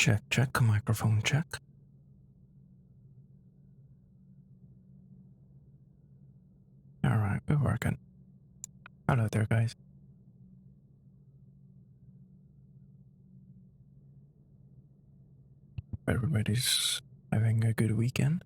Check, check, microphone check. Alright, we're working. Hello there, guys. Everybody's having a good weekend.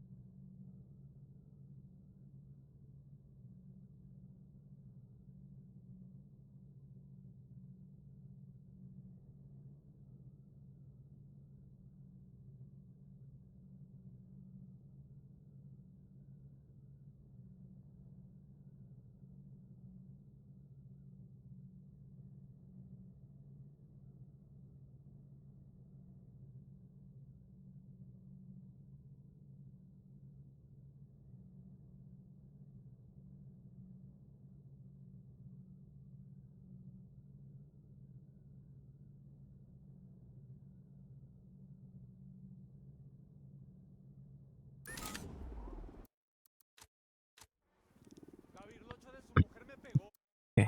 Okay.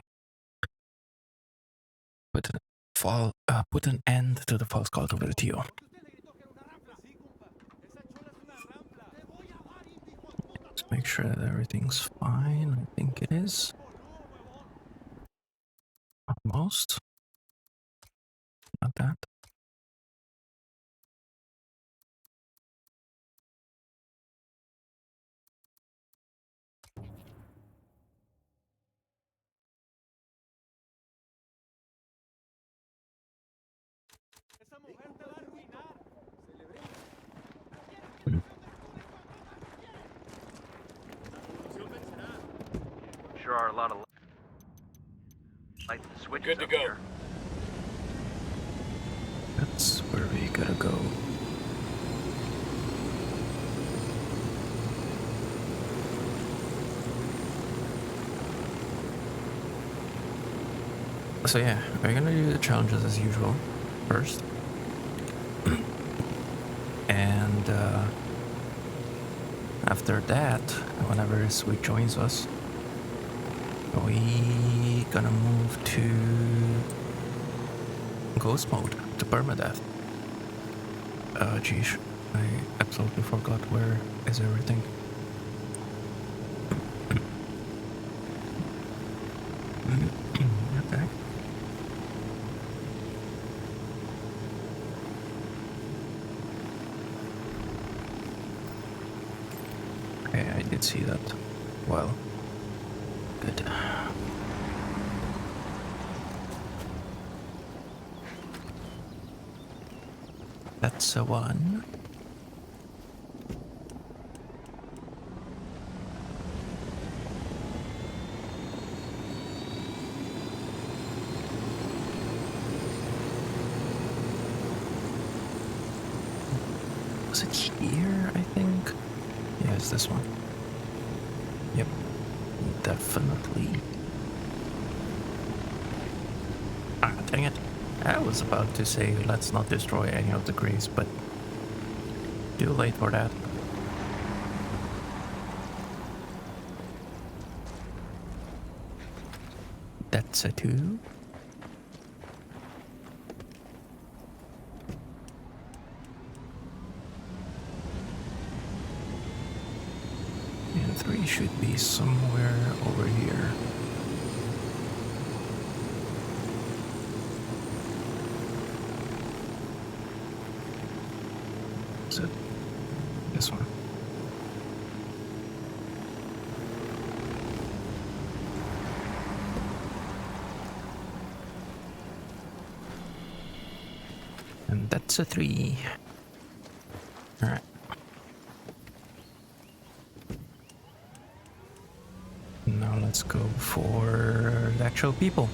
Put an end to the false call over the TO. Let's make sure that everything's fine. I think it is. Almost. Not that. Sure are a lot of lights and switches. Good to go. Here. That's where we gotta go. So yeah, we're gonna do the challenges as usual first. And after that, whenever Sweet joins us, we gonna move to ghost mode, to permadeath. Geez, I absolutely forgot where is everything. Okay. Okay, I did see that. Well, good. That's a one. Was it here, I think? Yeah, it's this one. Yep, definitely. Ah, dang it. I was about to say let's not destroy any of the graves, but too late for that. That's a two. And three should be somewhere over here. Is it this one? And that's a three. Alright. Now let's go for the actual people.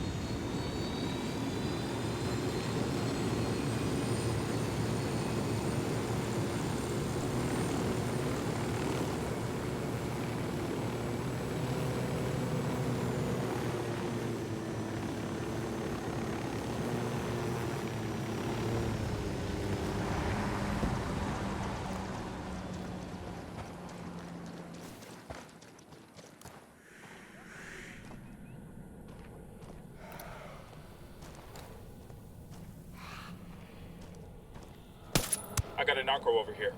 a narco over here.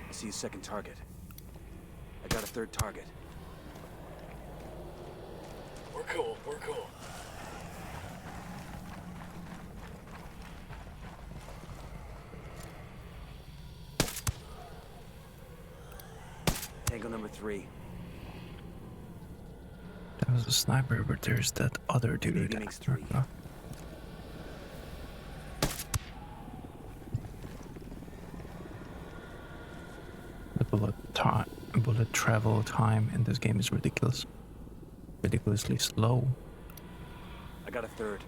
I see a second target. I got a third target. We're cool, we're cool. Tango number 3. That was a sniper, but there's that other dude. Baby makes 3. The bullet travel time in this game is ridiculous. Ridiculously slow. I got a third.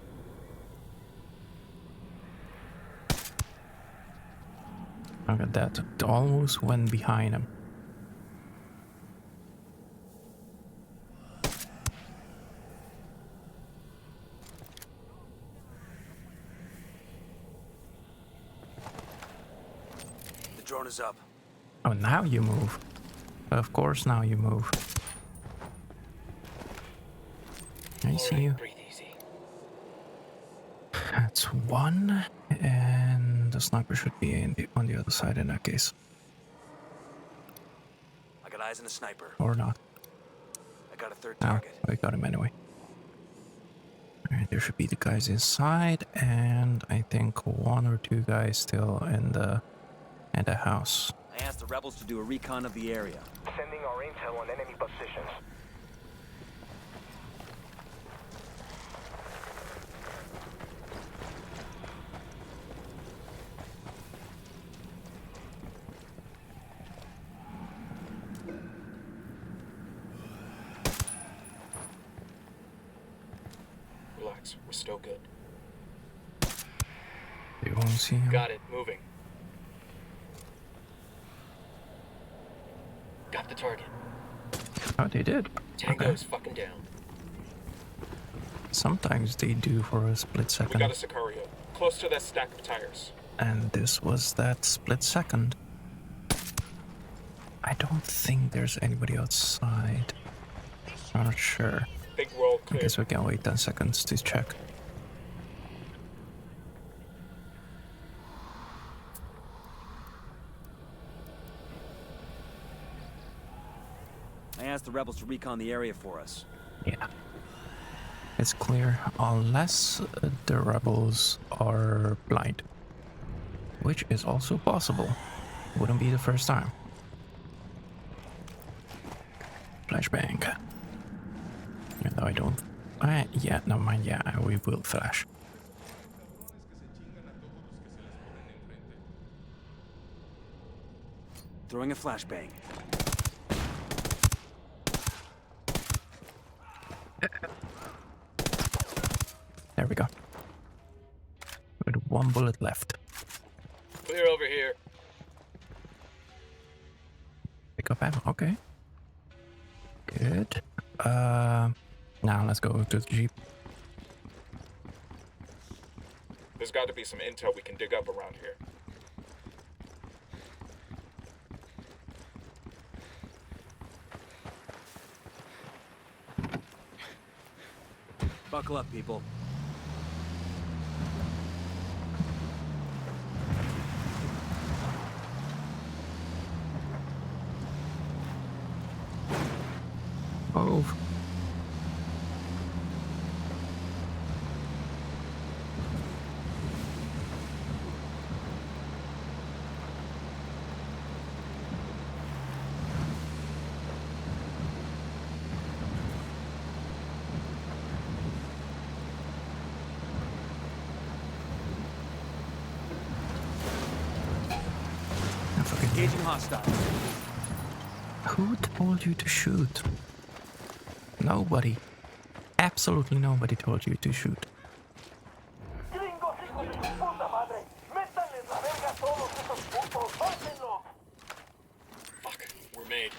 Look at that. It almost went behind him. The drone is up. Oh, now you move. Of course, now you move. I see you. Breathe easy. That's one, and the sniper should be on the other side in that case. I got eyes on a sniper. Or not. I got a third No, target. I got him anyway. Alright, there should be the guys inside, and I think 1 or 2 guys still in the house. I asked the rebels to do a recon of the area. Sending our intel on enemy positions. Relax, we're still good. You won't see him. Got it, moving. Got the target. Oh, they did. Tango's fucking down. Sometimes they do for a split We second. got a Sicario. Close to that stack of tires. And this was that split second. I don't think there's anybody outside. I'm not sure. Big roll I clear. guess we can wait 10 seconds to check. I asked the rebels to recon the area for us. Yeah. It's clear, unless the rebels are blind. Which is also possible. Wouldn't be the first time. Flashbang. Even though I don't... yeah, never mind, yeah, we will flash. Throwing a flashbang. There we go. With 1 bullet left. Clear over here. Pick up ammo, okay. Good. Now let's go to the Jeep. There's got to be some intel we can dig up around here. Buckle up, people. Move. Engaging hostiles. Who told you to shoot? Nobody. Absolutely nobody told you to shoot. Gringos, hijos de su puta madre. Métanles la verga a todos esos putos. ¡Sóltenlo! Fuck, we're made.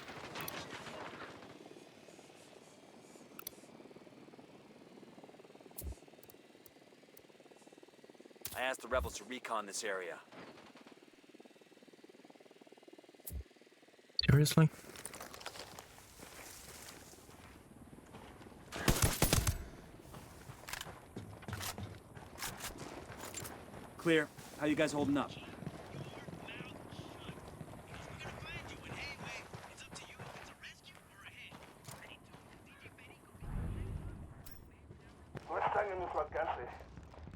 I asked the rebels to recon this area. Seriously? Clear. How you guys holding up? No están en nuestro alcance.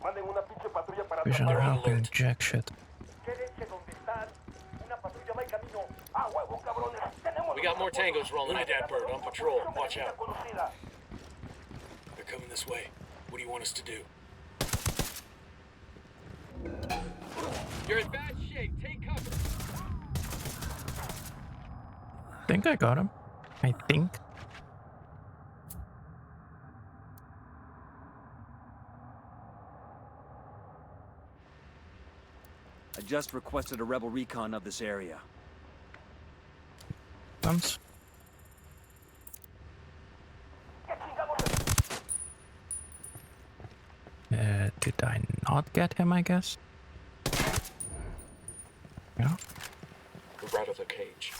Manden una pinche patrulla para Vision, they're atraparlos. helping jack shit. Quédense donde están. Una patrulla va en camino. ¡A huevo, cabrones! Tenemos We got more tangos rolling in. That bird on patrol. Watch out. conocida. They're coming this way. What do you want us to do? You're in bad shape. Take cover. Think I got him. I think. I just requested a rebel recon of this area. Thumbs. Did I not get him, I guess? Yeah. We're out of the cage.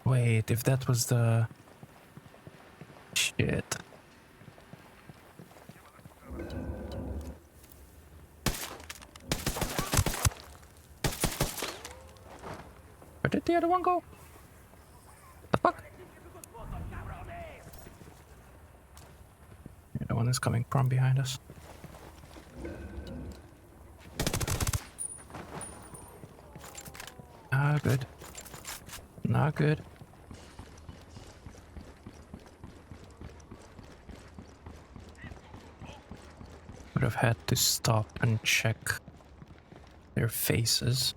Wait, if that was the... Shit. Where did the other one go? The fuck? Yeah, the one is coming from behind us. Not good. Not good. Would have had to stop and check their faces.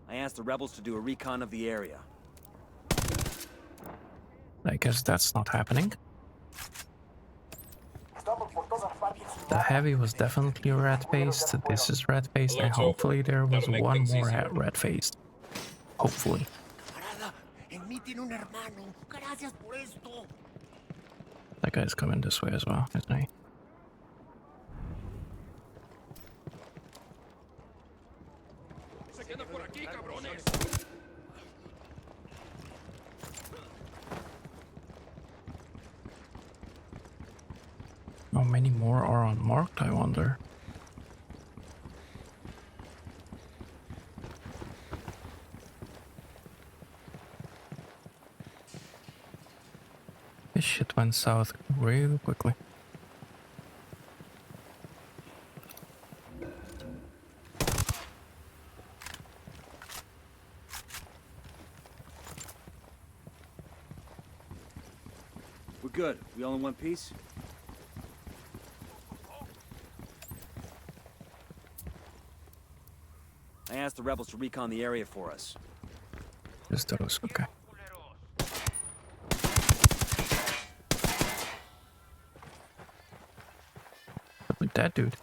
I asked the rebels to do a recon of the area. I guess that's not happening. The heavy was definitely red-faced, this is red-faced, and Alert's over. hopefully there was That'll make one things more easier. red-faced. Hopefully. Camarada, en mí tiene un hermano. Gracias por esto. That guy's coming this way as well, isn't he? How many more are unmarked, I wonder? This shit went south really quickly. We're good. We all in one piece? I asked the rebels to recon the area for us. Just those, okay. With that dude.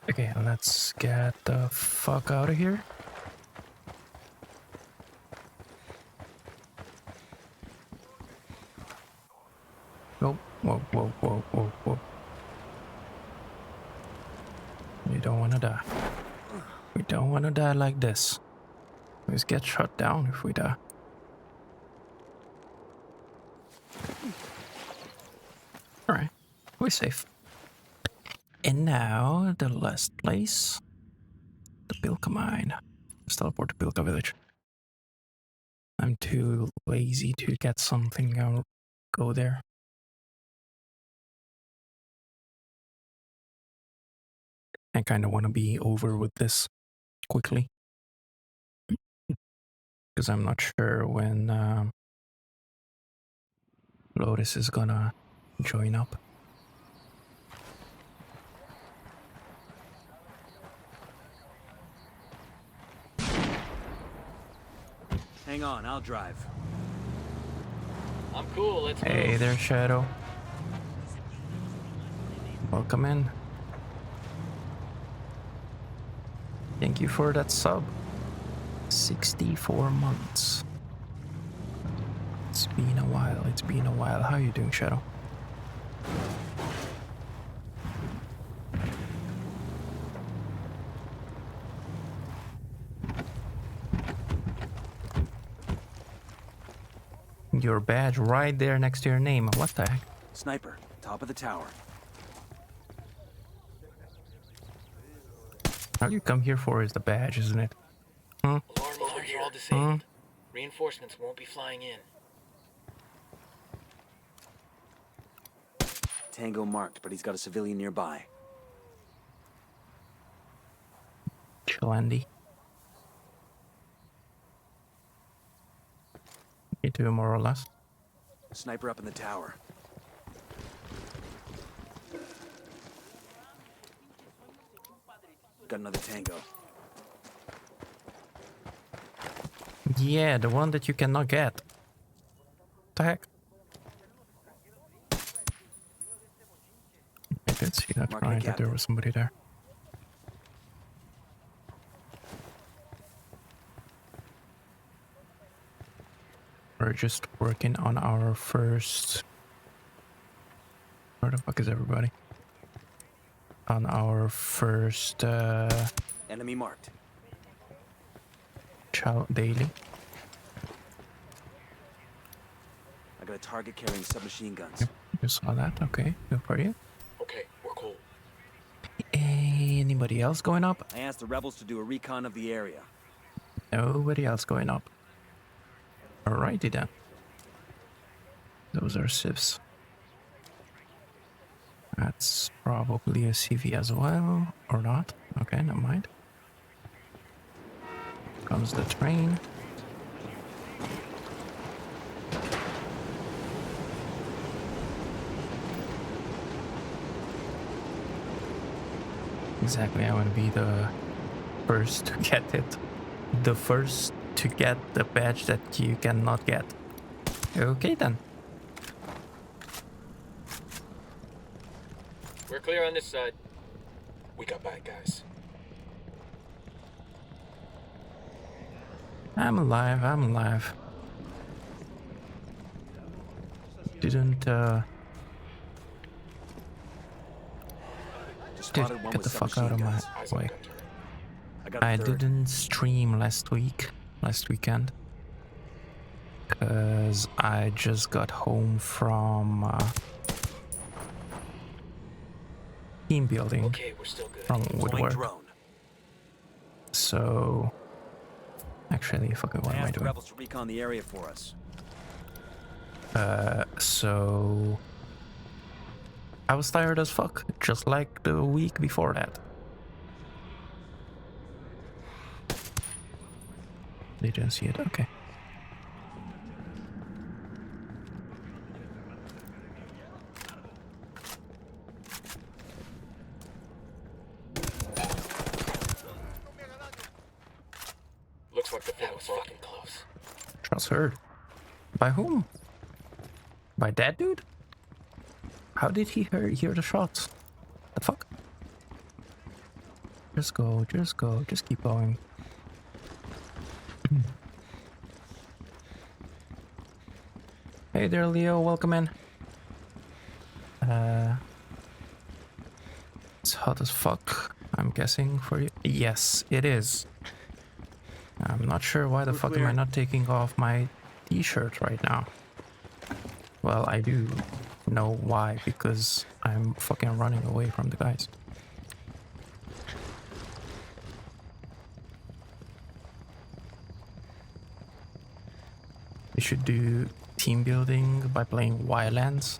Okay, let's get the fuck out of here. Whoa, whoa, whoa, whoa, whoa, whoa. You don't wanna die. We don't wanna die like this. We just get shot down if we die. Alright, we're safe. And now, the last place. The Pilka mine. Let's teleport to Pilka village. I'm too lazy to get something. I'll go there. I kind of want to be over with this quickly. Because I'm not sure when Lotus is gonna join up. Hang on, I'll drive. I'm cool. Let's Hey move. there, Shadow. Welcome in. Thank you for that sub. 64 months. It's been a while, it's been a while. How you doing, Shadow? your badge right there next to your name. What the heck? Sniper, top of the tower. All you come here for is the badge, isn't it? Hmm? Alarms are all disabled. Reinforcements won't be flying in. Tango marked, but he's got a civilian nearby. Chill, Andy. You do more or less. Sniper up in the tower. Got another tango. Yeah, the one that you cannot get. What the heck? I did see that. Marking Right, that there captain. was somebody there. We're just working on our first... Where the fuck is everybody? On our first Enemy marked. child daily. I got a target carrying submachine guns. Yep, you saw that. Okay, good for you. Okay, we're cool. Anybody else going up? I asked the rebels to do a recon of the area. Nobody else going up. Alrighty then. Those are civs. That's probably a CV as well, or not. Okay, never mind. Comes the train. Exactly, I want to be the first to get it. The first to get the badge that you cannot get. Okay then. We're clear on this side. We got bad guys. I'm alive, I'm alive. Didn't Just dude, spotted one get with the fuck out of submachine my guns. Eyes on way. gun turret. I got a I third. didn't stream last weekend. Cause I just got home from team building Okay, we're still good. from Deploying woodwork. drone. So actually, fucking what I am I asked the doing? rebels to recon the area for us. So I was tired as fuck, just like the week before that. They didn't see it. Okay. Looks like the That field was broken. fucking close. Shots heard. By whom? By that dude? How did he hear the shots? The fuck? Just go, just keep going. Hey there, Leo, welcome in. It's hot as fuck, I'm guessing, for you. Yes, it is. I'm not sure why the We're fuck am clear. I not taking off my t-shirt right now. Well, I do know why, because I'm fucking running away from the guys. We should do team building by playing Wildlands.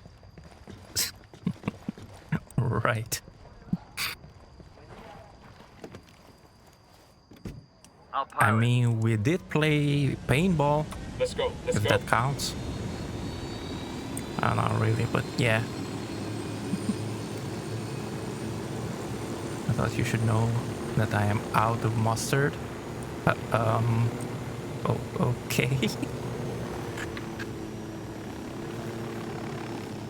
Right. I mean, we did play paintball, Let's go. Let's if go. that counts. Not really, but yeah. I thought you should know that I am out of mustard. Oh, okay.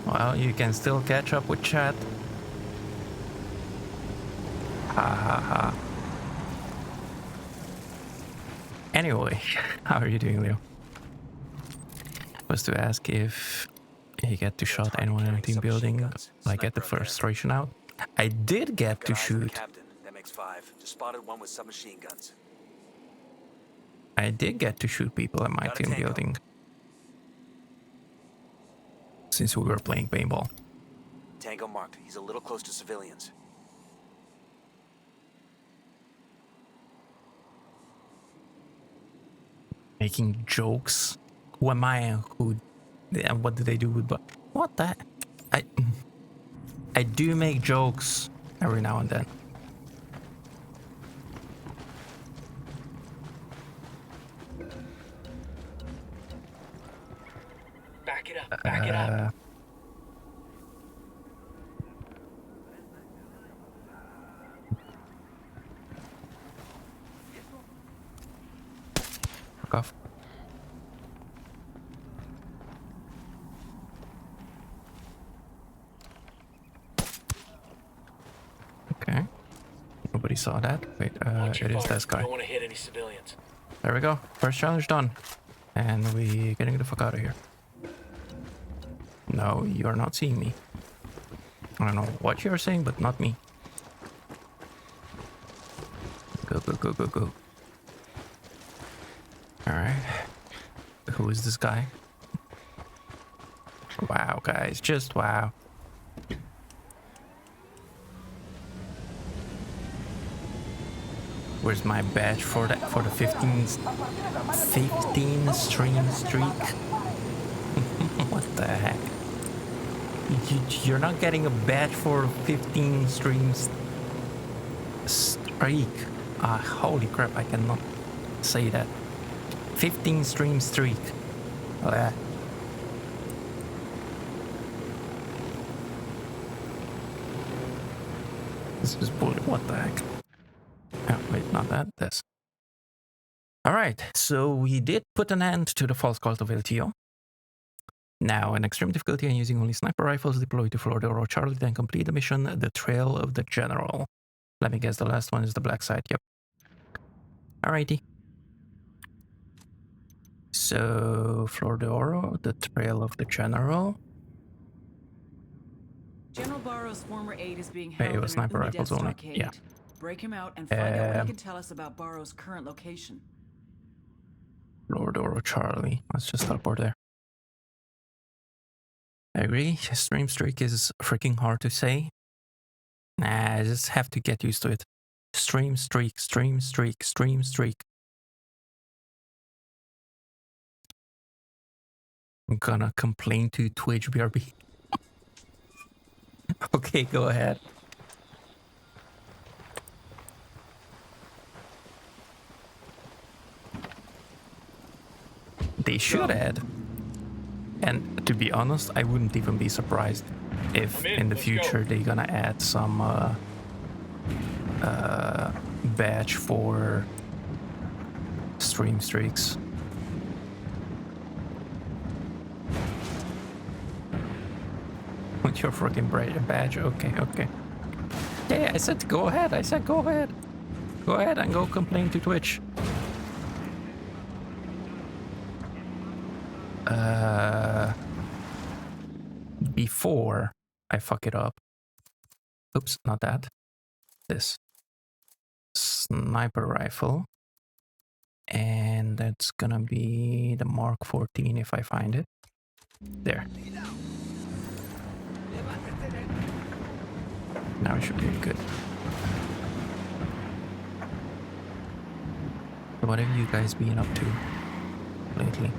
Well, you can still catch up with chat. Ha ha ha. Anyway, how are you doing, Leo? Was to ask if you get to shot anyone in a team building, like at the frustration out. I did get to Got eyes on the shoot. captain. That makes 5. Just spotted one with submachine guns. I did get to shoot people at my Got a team tango. building. since we were playing paintball. Tango marked. He's a little close to civilians. Making jokes. Who am I and who? And what do they do with? What the? I do make jokes every now and then. Back it up. Back it up. Fuck off. Okay. Nobody saw that. Wait, it is this guy. Don't want to hit any civilians. There we go. First challenge done. And we getting the fuck out of here. No, you're not seeing me. I don't know what you're saying, but not me. Go, go, go, go, go. Alright. Who is this guy? Wow, guys. Just wow. Where's my badge for that? For the 15 stream streak? What the heck? You're not getting a badge for 15 streams streak. Holy crap, I cannot say that. 15 stream streak. Oh yeah. This is bullet. What the heck? Oh, wait, not that. This. Alright, so we did put an end to the false cult of LTO. Now, in extreme difficulty and using only sniper rifles deployed to Florida or Charlie, then complete the mission, The Trail of the General. Let me guess, the last one is the black site. Yep. Alrighty. So, Florida Oro, The Trail of the General. General Barrow's former aide is being Hey, held it was in an sniper Unidad rifles only. stockade. Yeah. Break him out and find out what he can tell us about Barrow's current location. Florida Oro Charlie. Let's just teleport there. I agree, stream streak is freaking hard to say. Nah, I just have to get used to it. Stream streak, stream streak, stream streak. I'm gonna complain to Twitch BRB. Okay, go ahead. They should add. And to be honest, I wouldn't even be surprised if in the future they're gonna add some badge for stream streaks. With your freaking badge, okay, okay. Yeah, I said go ahead. I said go ahead. Go ahead and go complain to Twitch. Before I fuck it up. Oops, not that. This. Sniper rifle. And that's gonna be the Mark 14 if I find it. There. Now it should be good. So what have you guys been up to lately?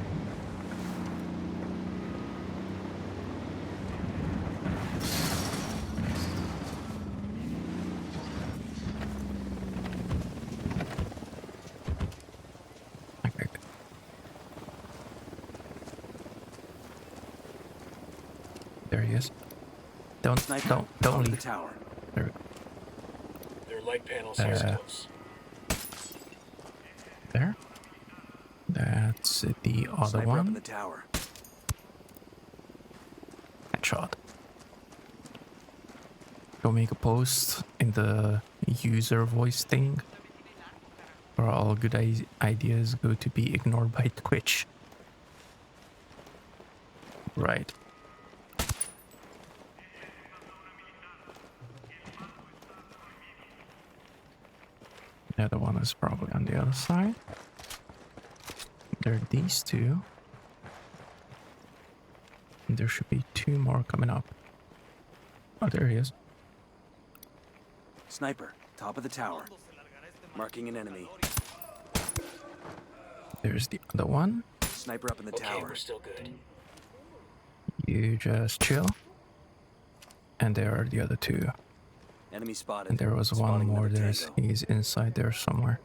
Okay. There he is. Don't leave. The tower. There we go. Their light panels here close. There. That's the other Sniper up in one. the tower. Headshot. Go make a post in the user voice thing. Or all good ideas go to be ignored by Twitch. Right. The other one is probably on the other side. There are these two. And there should be 2 more coming up. Oh, there he is. Sniper, top of the tower. Marking an enemy. There's the other one. Sniper up in the Okay, tower. we're still good. You just chill. And there are the other 2. Enemy spotted. And there was one Spotting more. another There's tango. he's inside there somewhere.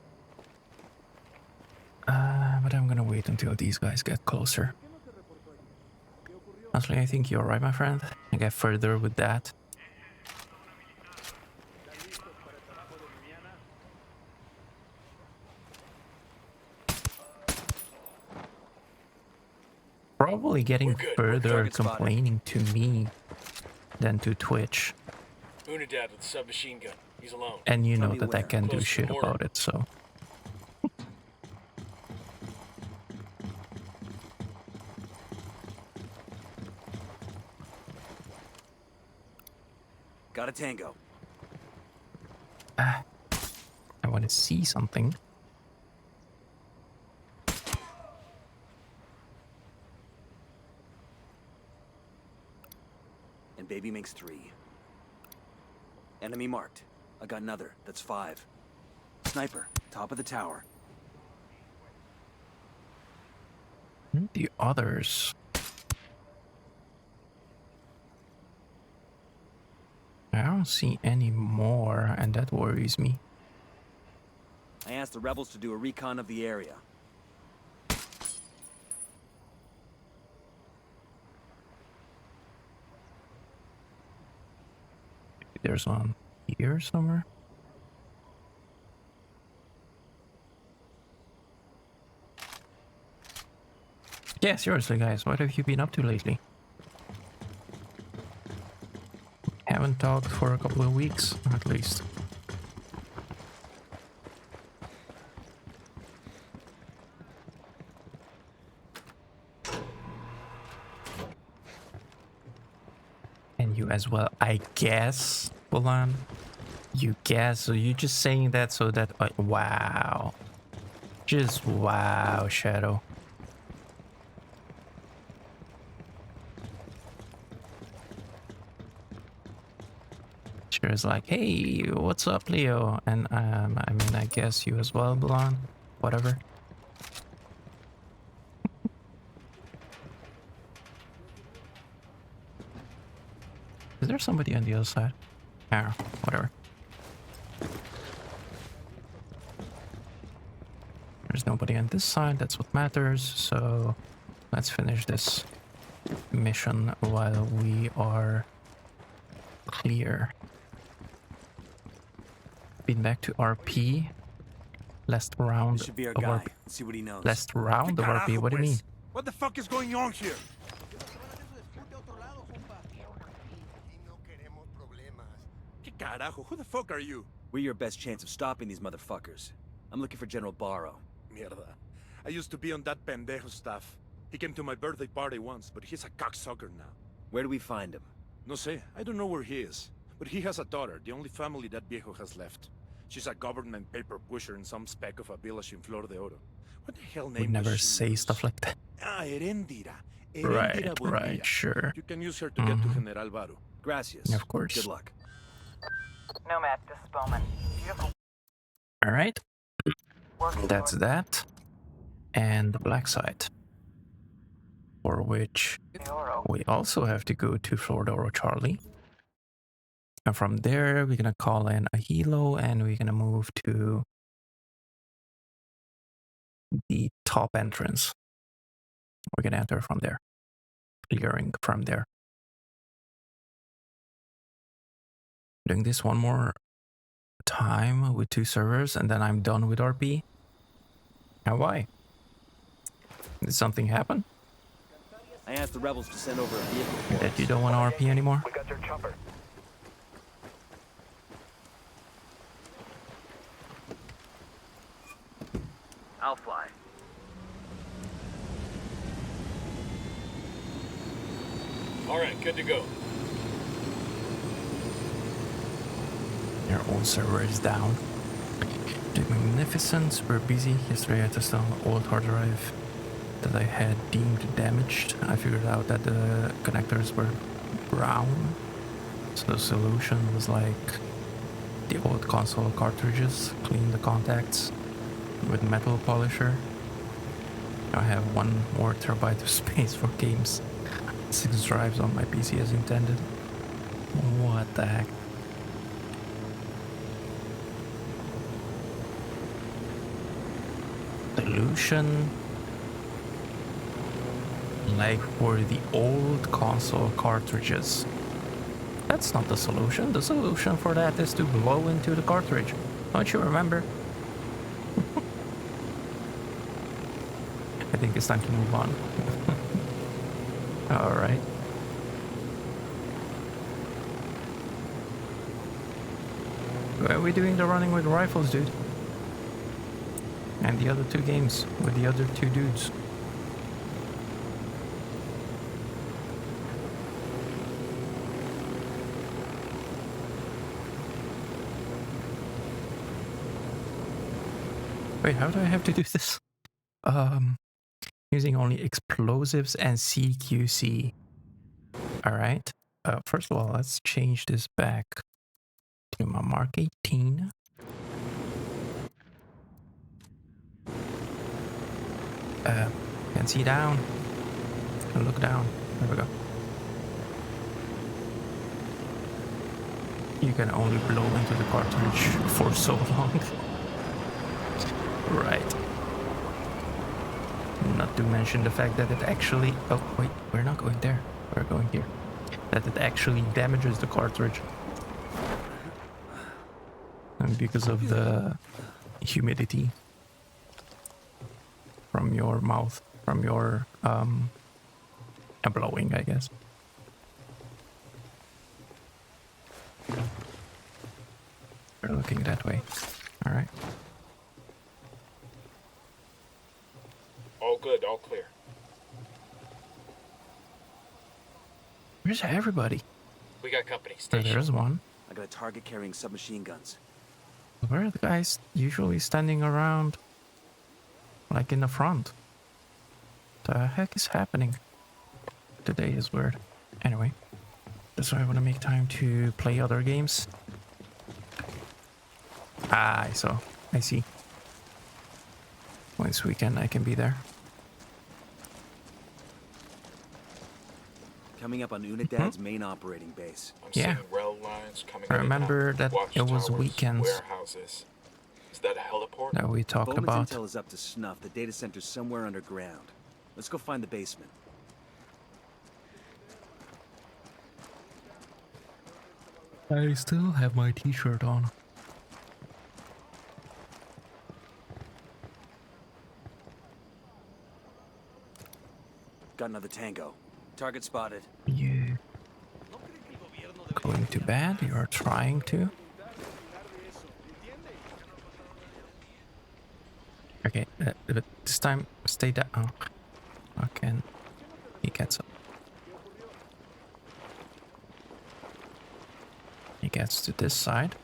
But I'm gonna wait until these guys get closer. Honestly, I think you're right, my friend. I get further with that. Probably getting We're good. further Target spotted. complaining to me than to Twitch. Unidad with the submachine gun. He's alone. And you Tell know me that I where. can do Close to shit the border. about it, so. Got a tango. I want to see something. And baby makes 3. Enemy marked. I got another. That's 5. Sniper, top of the tower. The others. I don't see any more, and that worries me. I asked the rebels to do a recon of the area. There's one here somewhere. Yeah, seriously, guys, what have you been up to lately? Haven't talked for a couple of weeks, at least. And you as well, I guess, Bulan. You guess, so you're just saying that so that, wow. Just wow, Shadow. Is like, hey, what's up, Leo? And I mean, I guess you as well, Blonde. Whatever. Is there somebody on the other side? Oh, whatever. There's nobody on this side, that's what matters. So let's finish this mission while we are clear. Been back to RP. Last round This should be our of guy. RP. See what he knows. Last round of RP, what do you mean? What the fuck is going on here? ¿Qué carajo? Who the fuck are you? We're your best chance of stopping these motherfuckers. I'm looking for General Barrow. Mierda. I used to be on that pendejo staff. He came to my birthday party once, but he's a cocksucker now. Where do we find him? No sé, I don't know where he is. But he has a daughter, the only family that viejo has left. She's a government paper pusher in some speck of a village in Flor de Oro. What the hell name Would never does she say use? stuff like that. Ah, Herendira. Right, Herendira Buendia. right, sure. You can use her to get to General Baru. Gracias. Of course. Good luck. Nomad, this is Bowman. Beautiful Alright, work. that's that. And the black site. For which we also have to go to Florida or Charlie. And from there, we're gonna call in a helo and we're gonna move to the top entrance. We're gonna enter from there. Clearing from there. Doing this one more time with 2 servers and then I'm done with RP. And why? Did something happen? I asked the rebels to send over a vehicle for That us. you don't want RP anymore? We got your chopper. I'll fly. All right, good to go. Your old server is down. The Magnificence, we're busy. Yesterday I tested on the old hard drive. that I had deemed damaged. I figured out that the connectors were brown. So the solution was like the old console cartridges, clean the contacts with metal polisher. Now I have 1 more terabyte of space for games. 6 drives on my PC as intended. What the heck? Solution like for the old console cartridges. That's not the solution. The solution for that is to blow into the cartridge. Don't you remember? I think it's time to move on. Alright. Why are we doing the running with rifles, dude? And the other 2 games with the other 2 dudes. Wait, how do I have to do this? Using only explosives and CQC. Alright. First of all, let's change this back to my Mark 18. Can see down. Can look down. There we go. You can only blow into the cartridge for so long. Right. Not to mention the fact that it actually... Oh, wait, we're not going there. We're going here. That it actually damages the cartridge. And because of the humidity from your mouth, from your blowing, I guess. We're looking that way. All right. All good, all clear. Where's everybody? We got company. There, Station. there's one. I got a target carrying submachine guns. Where are the guys usually standing around? Like in the front. The heck is happening? Today is weird. Anyway, that's why I want to make time to play other games. Ah, I see. Once weekend I can be there. Coming up on Unidad's main operating base. I'm Yeah. seeing rail lines coming I out of remember town, that it was watchtowers, weekends. warehouses. Is that a heliport? That we talked Bowman's about. intel is up to snuff. The data center's somewhere underground. Let's go find the basement. I still have my t-shirt on. Got another tango. Target spotted. You going to bed? You're trying to? Okay, but this time stay down. Oh, okay. He gets up. He gets to this side.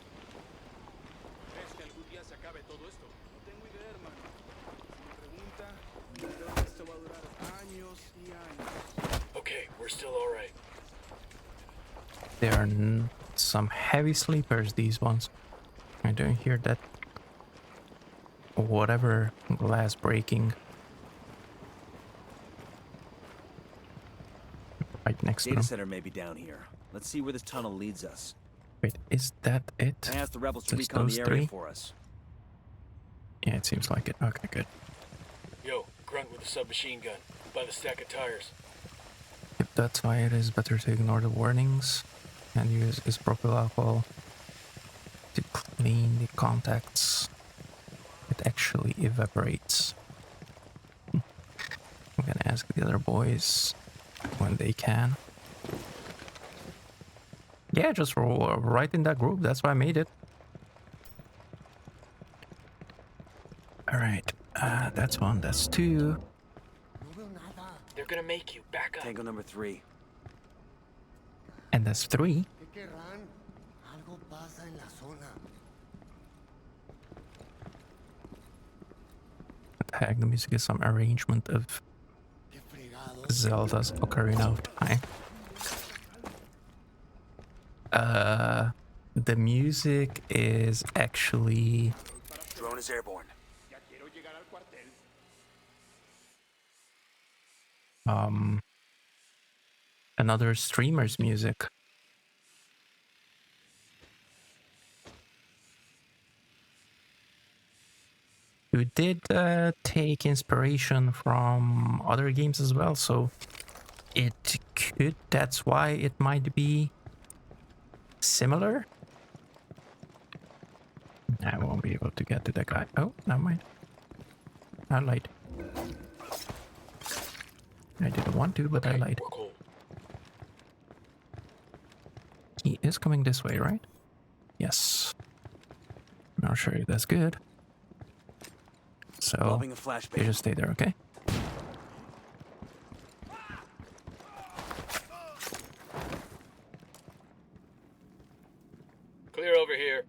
Okay, we're still all right. There are some heavy sleepers, these ones. I don't hear that whatever glass breaking right next to Data them. center may be down here. Let's see where this tunnel leads us. Wait, is that it? I asked the rebels to Just recon those the area 3? for us. Yeah, it seems like it. Okay, good. Yo, grunt with a submachine gun by the stack of tires. If that's why it is better to ignore the warnings and use isopropyl alcohol to clean the contacts. It actually evaporates. I'm gonna ask the other boys when they can. Yeah, just roll right in that group. That's why I made it. Alright, that's 1, that's 2. They're gonna make you back up. Tango number 3. And that's 3. What the heck? Let me just get some arrangement of Zelda's Ocarina of Time. The music is actually Drone is airborne. another streamer's music. Who did take inspiration from other games as well, so it could, that's why it might be similar. I won't be able to get to that guy. Oh, never mind. I lied. I didn't want to, but I lied. We're cool. He is coming this way, right? Yes. Not sure if that's good. So, Lobbing a you flashbang. just stay there, okay? Clear over here.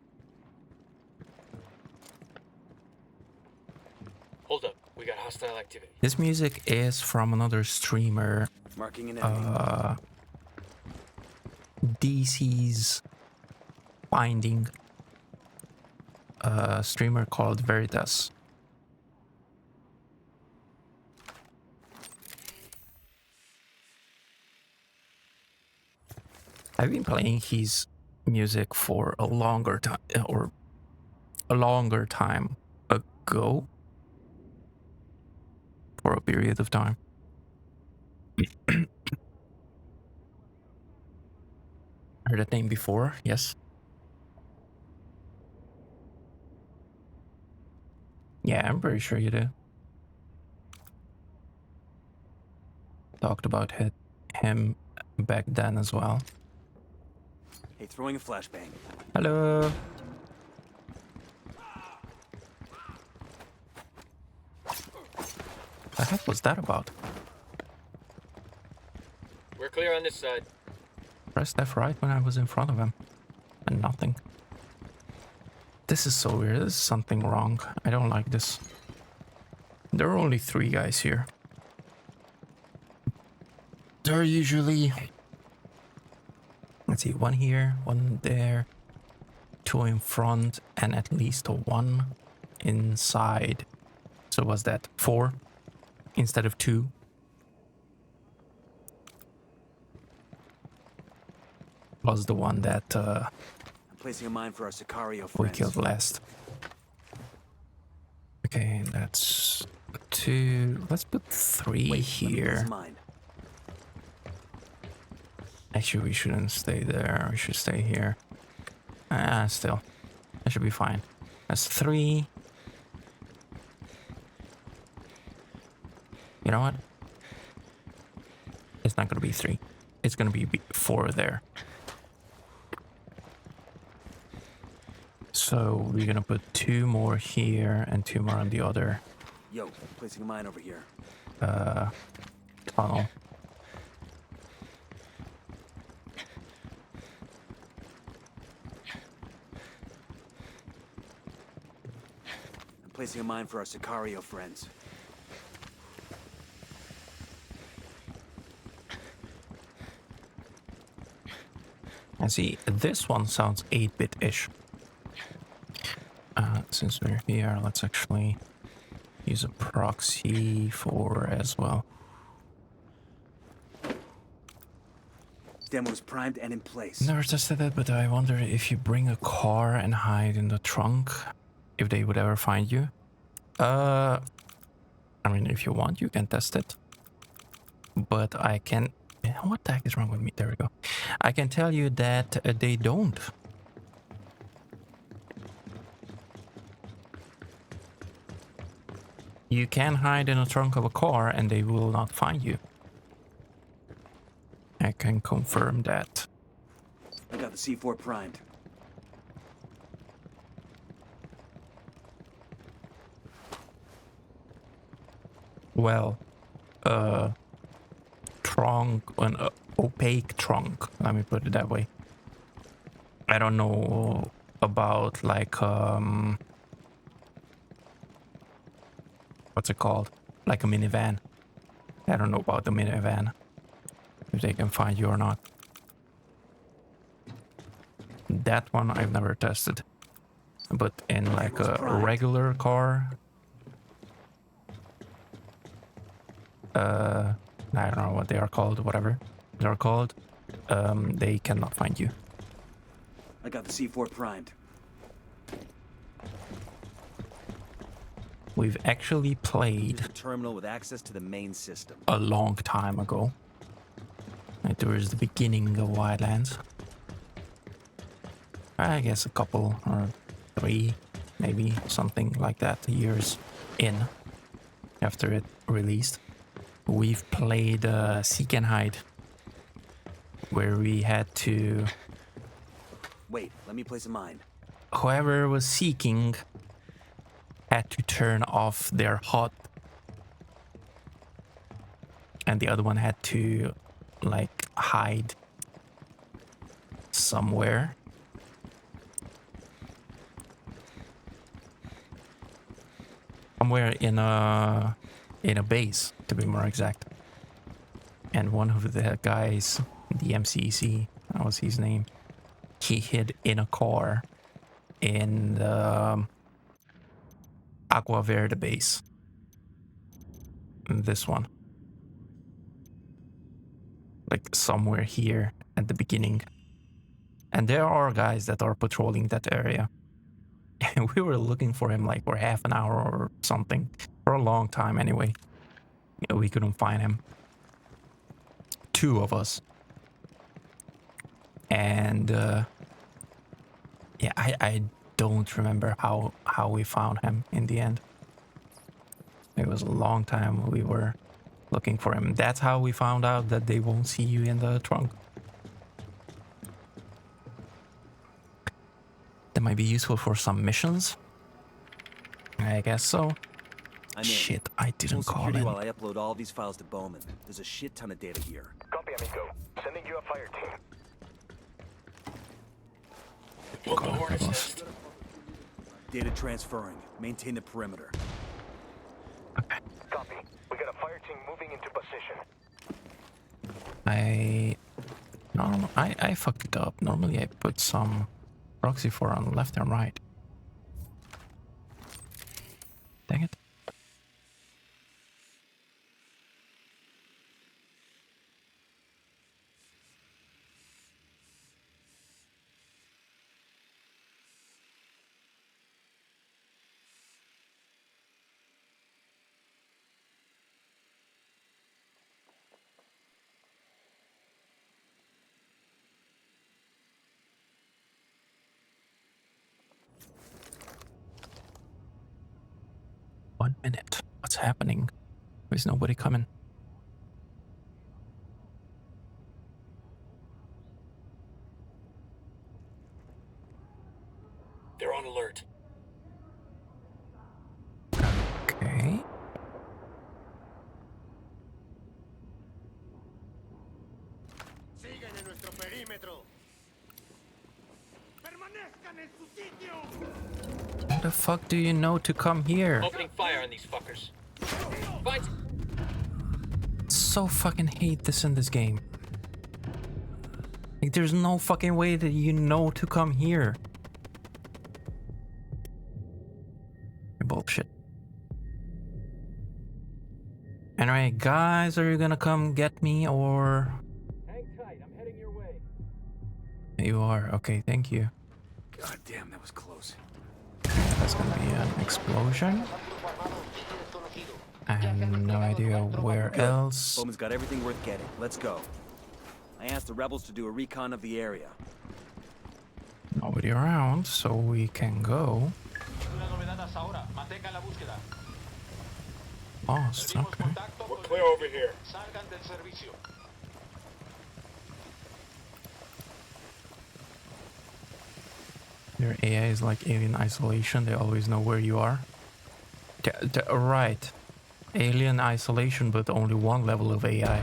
Hold up. We got hostile activity. This music is from another streamer, Marking an enemy. DC's Finding, a streamer called sweetVibezzz. I've been playing his music for a longer time, or a longer time ago, for a period of time. Heard that name before, yes. Yeah, I'm pretty sure you do. Talked about him back then as well. Hey, throwing a flashbang. Hello. The heck was that about? We're clear on this side. Pressed F right when I was in front of him. And nothing. This is so weird. There's something wrong. I don't like this. There are only 3 guys here. There are usually... Let's see, 1 here, 1 there, 2 in front, and at least 1 inside. So was that 4 instead of 2? Was the one that I'm placing a mine for our Sicario we friends. killed last. Okay, that's 2. Let's put 3 Wait, let me place here. a mine. Actually, we shouldn't stay there. We should stay here. Still. That should be fine. That's 3. You know what? It's not gonna be 3. It's gonna be 4 there. So we're gonna put 2 more here and 2 more on the other Yo, placing a mine over here. tunnel. I'm placing a mine for our Sicario friends. I see, this one sounds 8-bit-ish. Since we're here, let's actually use a proxy for as well. Demo's primed and in place. Never tested that, but I wonder if you bring a car and hide in the trunk, if they would ever find you. I mean, if you want, you can test it. But I can... What the heck is wrong with me? There we go. I can tell you that they don't. You can hide in the trunk of a car and they will not find you. I can confirm that. I got the C4 primed. Well, trunk, an opaque trunk, let me put it that way. I don't know about like, what's it called? Like a minivan. I don't know about the minivan, if they can find you or not. That one I've never tested. But in like a regular car, I don't know what they are called, whatever they're called, they cannot find you. I got the C4 primed. We've actually played Here's a terminal with access to the main system. a long time ago. Like towards the beginning of Wildlands. I guess a couple or 3, maybe something like that, years in after it released. We've played Seek and Hide, where we had to... Wait, let me place a mine. Whoever was seeking had to turn off their HUD. And the other one had to, like, hide somewhere. Somewhere in a base, to be more exact. And one of the guys, the MCC, that was his name, he hid in a car in the Agua Verde base. This one. Like somewhere here at the beginning. And there are guys that are patrolling that area. And we were looking for him like for half an hour or something. For a long time anyway. We couldn't find him. 2 of us. And yeah, I don't remember how we found him in the end. It was a long time we were looking for him. That's how we found out that they won't see you in the trunk. That might be useful for some missions. I guess so. I'm in. Shit, I didn't Full call security in. while I upload all these files to Bowman. There's a shit ton of data here. Copy, amigo. Sending you a fire team. Build the Hornet's nest. Data transferring. Maintain the perimeter. Copy. We got a fire team moving into position. I fucked it up. Normally I put some proxy for on left and right. Dang it. One minute. What's happening? There's nobody coming. They're on alert. Okay. Sigan en nuestro perímetro. Permanezcan en su sitio. How the fuck do you know to come here? Opening fire on these fuckers. Find. So fucking hate this in this game. Like, there's no fucking way that you know to come here. Bullshit. Anyway, guys, are you gonna come get me or? Hang tight. I'm heading your way. You are. Okay, thank you. God damn, that was close. That's gonna be an explosion. I have no idea where else. Bowman's got everything worth getting. Let's go. I asked the rebels to do a recon of the area. Nobody around, so we can go. Oh, it's okay. We're clear over here. Your AI is like alien isolation. They always know where you are. Right. Alien isolation, but only one level of AI.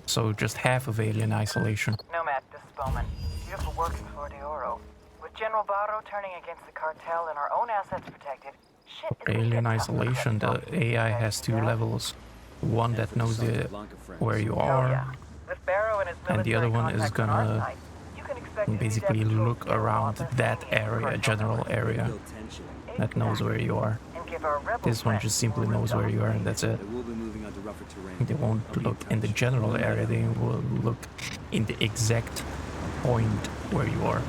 So just half of alien isolation. Nomad, this is Bowman. Beautiful work in Flor de Oro. With General Barro turning against the cartel and our own assets protected, shit is Alien getting tougher. isolation, the AI has 2 levels. one And that for the knows Santa Blanca friends. where you Oh are, yeah. With Barrow and his and the military other one is contacts on our gonna side, you can expect basically in-depth patrols look to be a around lot less that lenient with area, cartel general members. Way to area, build tension. that knows where you are. And give our rebel This one friends just simply more room knows to where you are, operate. and that's it. They will be moving onto rougher terrain. They won't I'll be look in the touch. general One area, night they out. will look in the exact point where you are.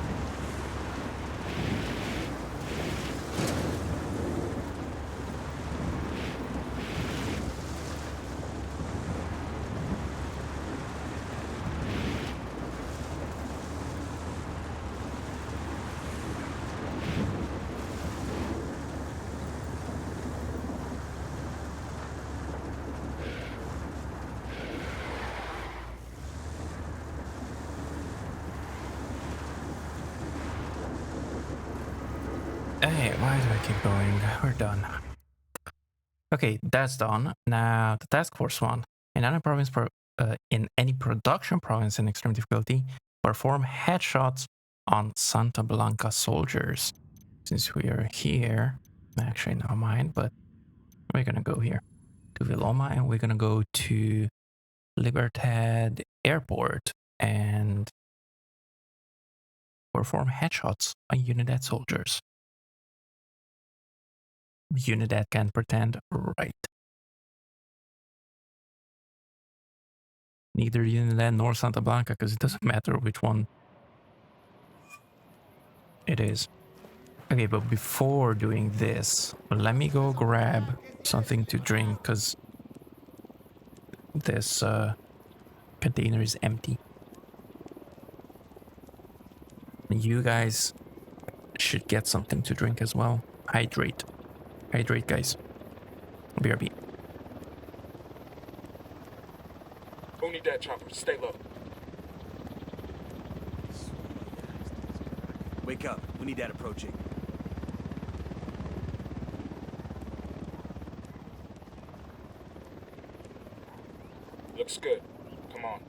Hey, why do I keep going? We're done. Okay, that's done. Now the task force one. In any production province in extreme difficulty, perform headshots on Santa Blanca soldiers. Since we are here, actually never mind, but we're gonna go here to Viloma and we're gonna go to Libertad Airport and perform headshots on Unidad soldiers. Unidad can pretend, right? Neither Unidad nor Santa Blanca, because it doesn't matter which one it is. Okay, but before doing this, let me go grab something to drink, because this container is empty. You guys should get something to drink as well. Hydrate. Hydrate, guys. BRB. Who need that chopper? Stay low. Wake up. We need that approaching. Looks good. Come on.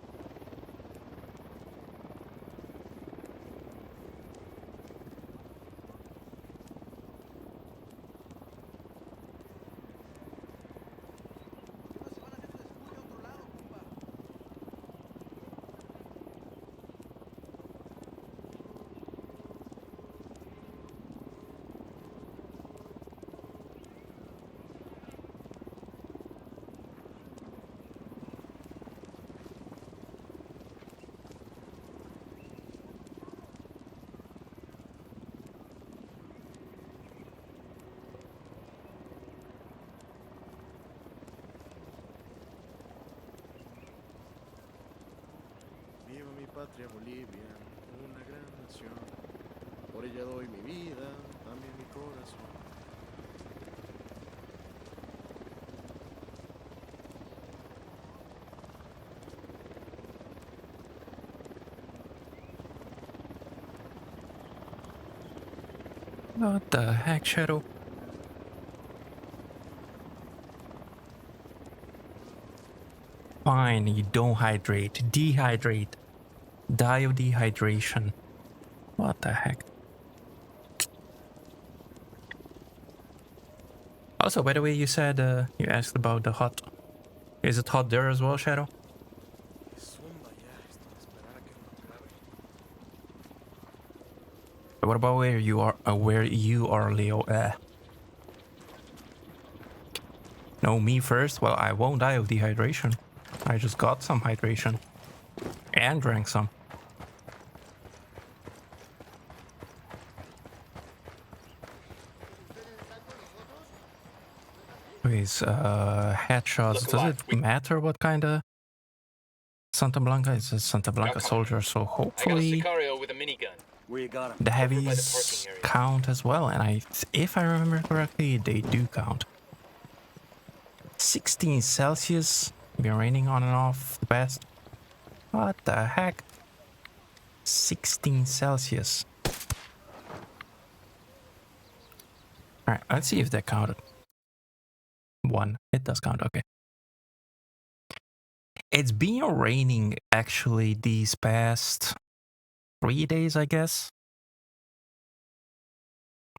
Viva mi patria Bolivia, una gran nación. Por ella doy mi vida, también mi corazón. What the heck, Shadow? Fine, you don't hydrate. Dehydrate. Die of dehydration. What the heck? Also, by the way, you said you asked about the hot. Is it hot there as well, Shadow? Zumba ya, esto de esperar a que uno acabe. What about where you are? Leo? No, me first. Well, I won't die of dehydration. I just got some hydration and drank some. These headshots. Look Does alive. it matter what kind of Santa Blanca? It's a Santa Blanca soldier, so I got a hopefully Sicario with a minigun. Where you got him? the by the heavies parking area. count as well. And if I remember correctly, they do count. 16 Celsius. Been raining on and off the best. What the heck? 16 Celsius. Alright, let's see if that counted. 1. It does count, okay. It's been raining actually these past 3 days, I guess.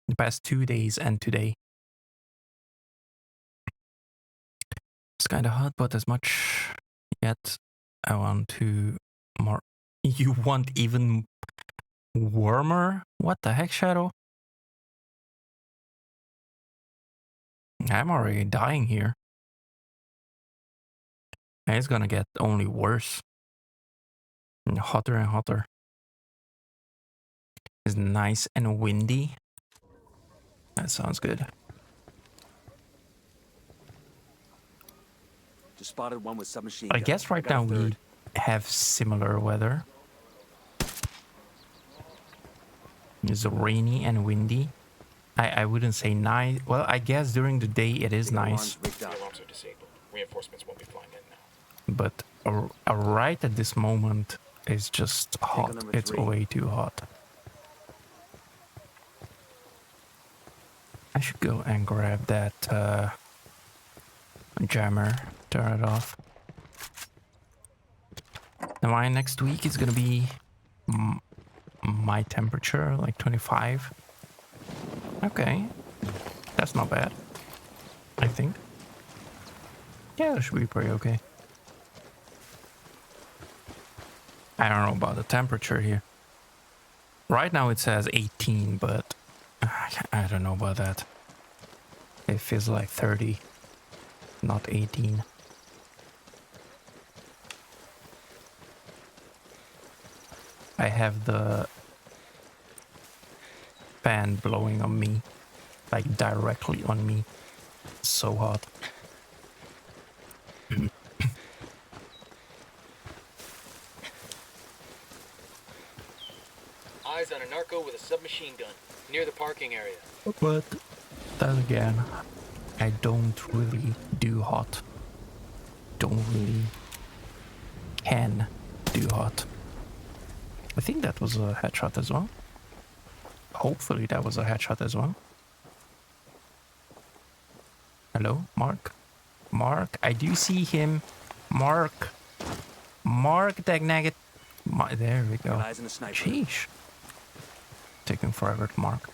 The past 2 days and today. It's kind of hot, but as much yet I want to more. You want even warmer? What the heck, Shadow? I'm already dying here. And it's gonna get only worse. And hotter and hotter. It's nice and windy. That sounds good. Just spotted one with submachine I guns. guess right got a now we third. have similar weather. It's rainy and windy. I wouldn't say nice. Well, I guess during the day it is They got nice. alarms rigged The up. alarms are disabled. Reinforcements won't be flying in now. But right at this moment, it's just hot. number It's 3. way too hot. I should go and grab that jammer, turn it off. Now my next week is gonna be my temperature, like 25. Okay, that's not bad, I think. Yeah, that should be pretty okay. I don't know about the temperature here. Right now it says 18, but I don't know about that. It feels like 30, not 18. I have the fan blowing on me, like directly on me. It's so hot. Eyes on a narco with a submachine gun near the parking area. But then again, I don't really do hot. Don't really can do hot. I think that was a headshot as well. Hopefully that was a headshot as well. Hello, Mark? Mark, I do see him. Mark. Mark, Dagnagget. There we go. Got eyes on a sniper. Sheesh. Taking forever to mark.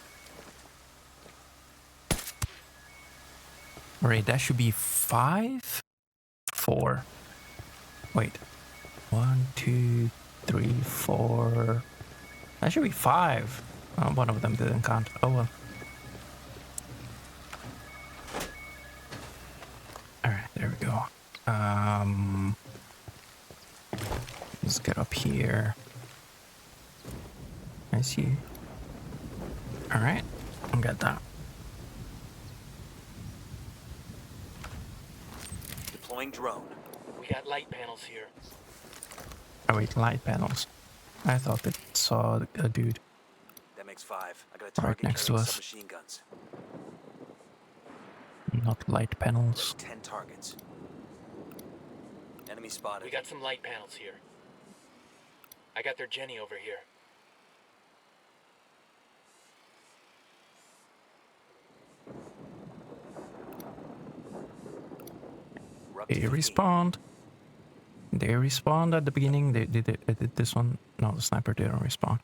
Alright, that should be 5? 4. Wait. 1, 2, 3, 4. That should be 5. One of them didn't count. Oh well. Alright, there we go. Let's get up here. I see you. Alright, I got that. Deploying drone. We got light panels here. Oh wait, light panels. I thought it saw a dude. That makes 5. I got a Right target next to carrying us. submachine guns. Not light panels. 10 targets. Enemy spotted. We got some light panels here. I got their Jenny over here. We're up to They 15. respawned. They respawned at the beginning. They did this one. No, the sniper didn't respawn.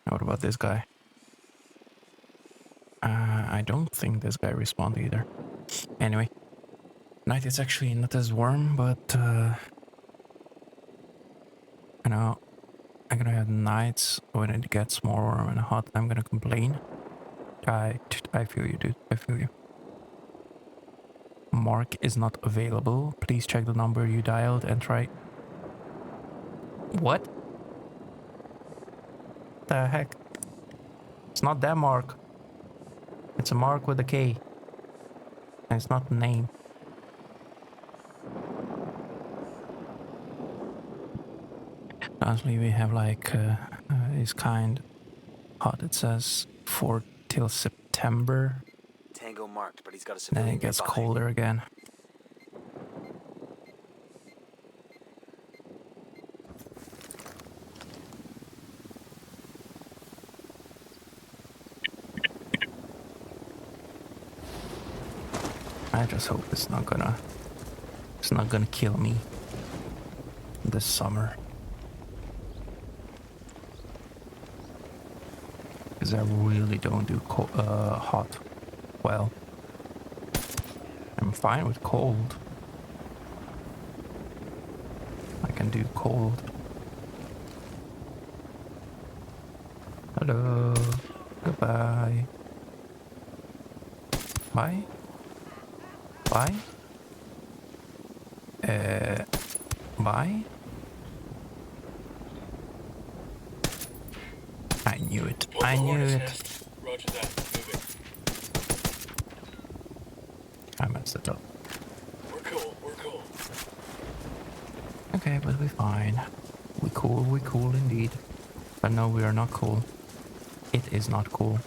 What about this guy? I don't think this guy respawned either. Anyway, night is actually not as warm, but you know, I'm gonna have nights when it gets more warm and hot. I'm gonna complain. I feel you, dude. I feel you. Mark is not available. Please check the number you dialed and try. What? The heck? It's not that Mark. It's a Mark with a K. And it's not the name. Honestly, we have like this kind hot. It says 4 till September. Tango marked, but he's got a Then civilian it gets nearby. colder again. I just hope it's not gonna kill me this summer. Because I really don't do hot well. I'm fine with cold. I can do cold. Hello. Goodbye. Bye. Bye. Bye. I knew it. I knew it. Roger that. Moving. I messed it up. We're cool. We're cool. Okay, but we're fine. We cool indeed. But no, we are not cool. It is not cool.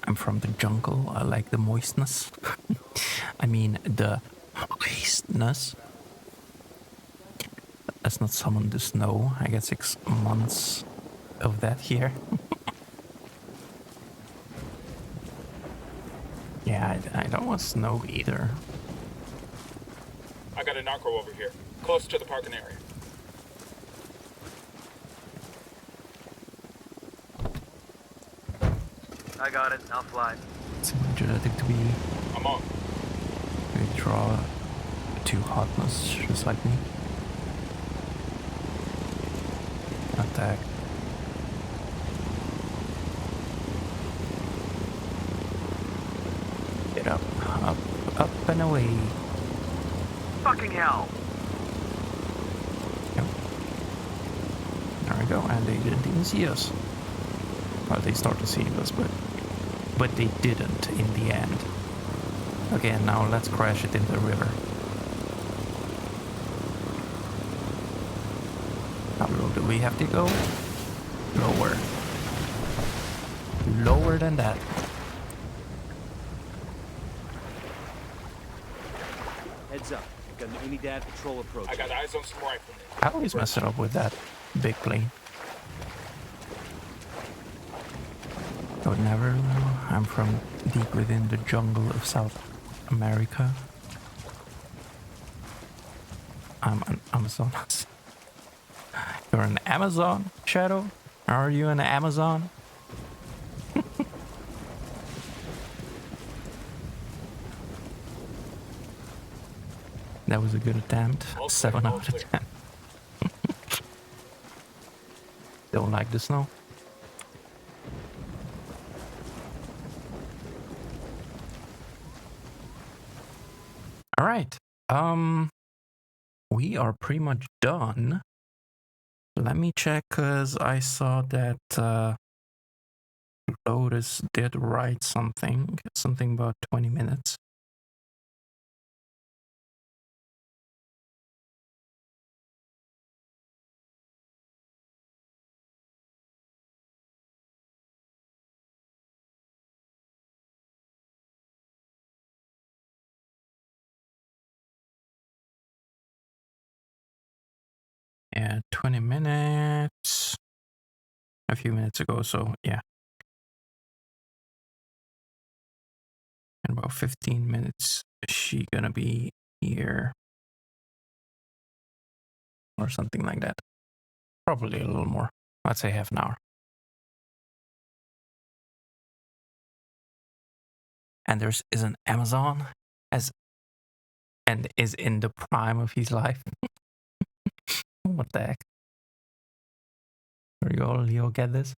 I'm from the jungle. I like the moistness. I mean, the moistness. Let's not summon the snow. I get 6 months of that here. Yeah, I don't want snow either. I got a narco over here, close to the parking area. I got it. I'll fly. It's energetic to be. I'm on. We draw to hotness, just like me. Attack. Get up, up and away. Fucking hell! Yep. There we go, and they didn't even see us. Well, they started seeing us, but they didn't in the end. Okay, now let's crash it in the river. How low do we have to go? Lower. Lower than that. Heads up. Got an Unidad patrol approach. I got eyes on some riflemen. I always mess it up with that big plane. I would never know. I'm from deep within the jungle of South America. I'm an Amazon. You're an Amazon, Shadow? Are you an Amazon? That was a good attempt. 7 out of 10. Don't like the snow. All right. We are pretty much done. Let me check, cause I saw that Lotus did write something about 20 minutes. Yeah, 20 minutes. A few minutes ago, so yeah. In about 15 minutes, is she gonna be here? Or something like that. Probably a little more. I'd say half an hour. And there's is an Amazon and is in the prime of his life. What the heck? There you go, Leo, get this?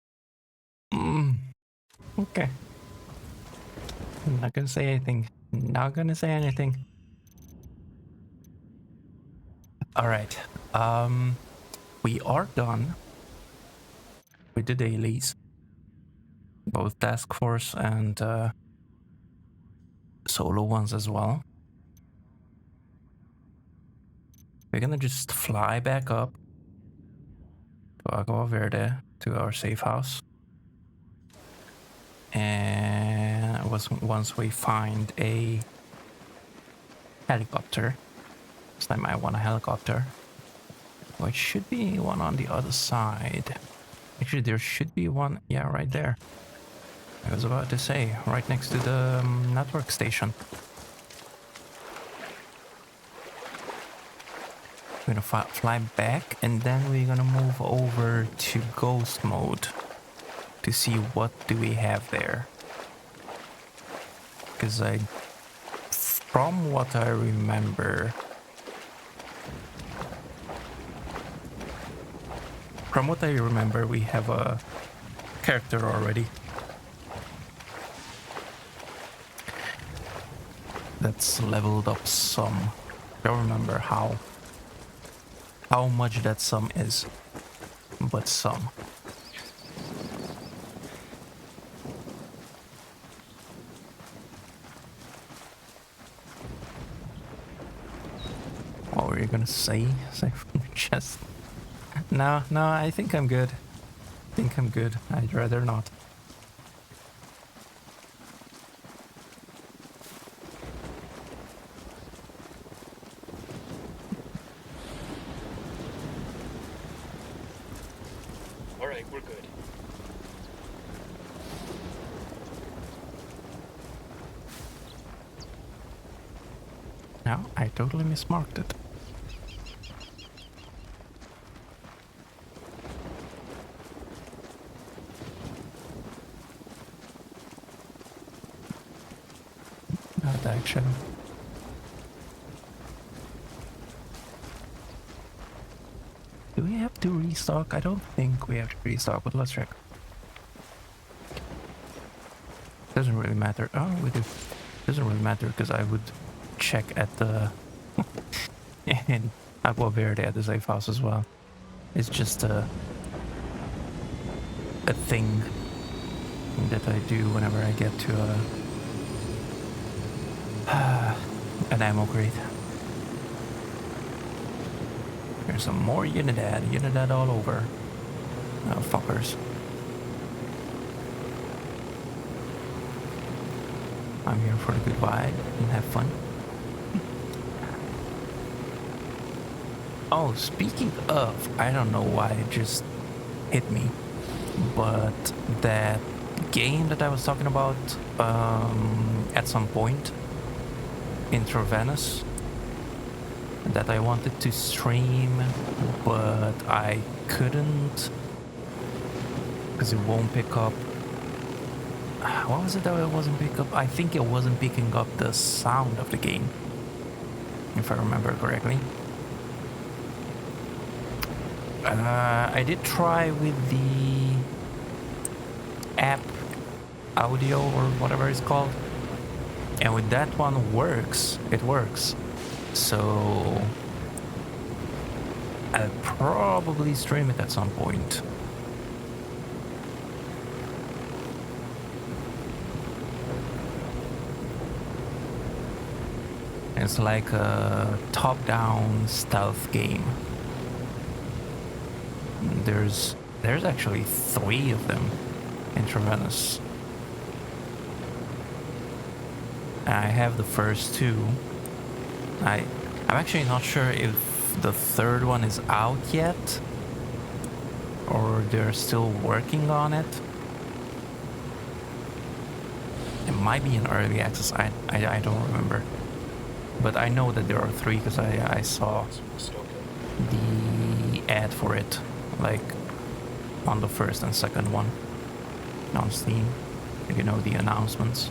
Okay. I'm not gonna say anything. Not gonna say anything. Alright. We are done with the dailies. Both task force and solo ones as well. We're gonna just fly back up to Agua Verde, to our safe house. And once we find a helicopter, this time I want a helicopter. There should be one on the other side. Actually, there should be one, yeah, right there. I was about to say, right next to the network station. We're gonna fly back, and then we're gonna move over to ghost mode. to see what do we have there. Because from what I remember, we have a character already. That's leveled up some. I don't remember how much that sum is, but some. What were you gonna say? Say from the chest? No, I think I'm good. I'd rather not. Alright, we're good. No, I totally mismarked it. Not action. Do we have to restock? I don't think we have to restock, but let's check. Doesn't really matter. Oh, we do. Doesn't really matter because I would check at the in Agua Verde at the safe house as well. It's just a thing that I do whenever I get to an ammo crate. There's some more Unidad all over. Oh, fuckers. I'm here for the good vibe and have fun. Oh, speaking of, I don't know why it just hit me, but that game that I was talking about at some point, Intravenous, that I wanted to stream, but I couldn't because it won't pick up. What was it that it wasn't pick up? I think it wasn't picking up the sound of the game, if I remember correctly. I did try with the app audio or whatever it's called, and with that one it works. So I'll probably stream it at some point. It's like a top-down stealth game. There's actually 3 of them in Intravenous. I have the first 2. I'm actually not sure if the third one is out yet, or they're still working on it. It might be in early access. I don't remember, but I know that there are 3 because I saw the ad for it, like on the first and second one on Steam. You know, the announcements.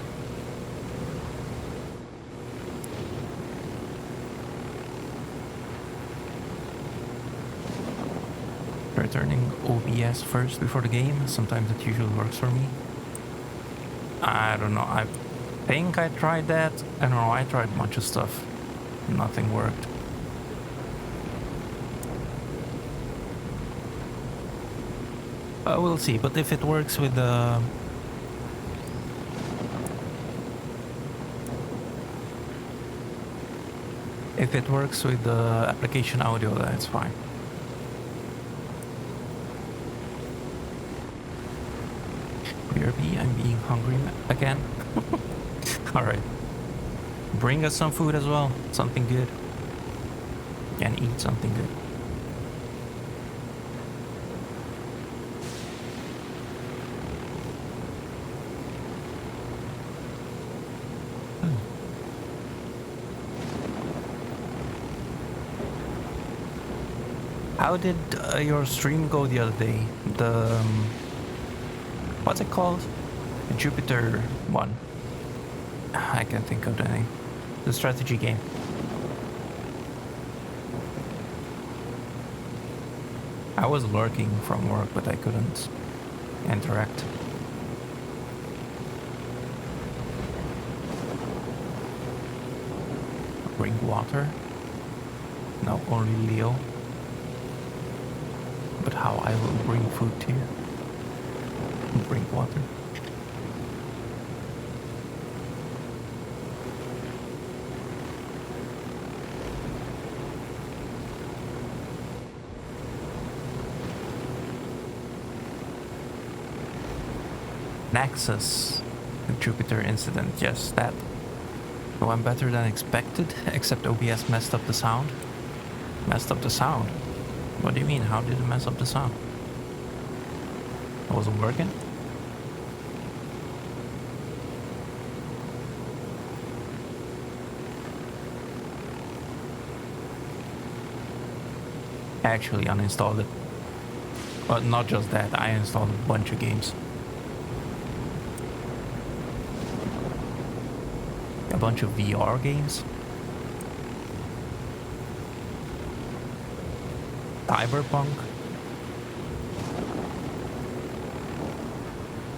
Returning OBS first before the game. Sometimes it usually works for me. I don't know. I think I tried that. I don't know. I tried a bunch of stuff. Nothing worked. We'll see. But if it works with the... If it works with the application audio, that's fine. BRB, I'm being hungry again. Alright. Bring us some food as well. Something good. And eat something good. How did your stream go the other day? What's it called? The Jupiter one. I can't think of the name. The strategy game. I was lurking from work, but I couldn't interact. Bring water? No, only Leo. But how I will bring food to you? Bring water. Nexus, the Jupiter incident, yes, that. It went better than expected, except OBS messed up the sound. Messed up the sound? What do you mean, how did it mess up the sound? It wasn't working? I actually uninstalled it. But not just that, I installed a bunch of games. A bunch of VR games. Cyberpunk.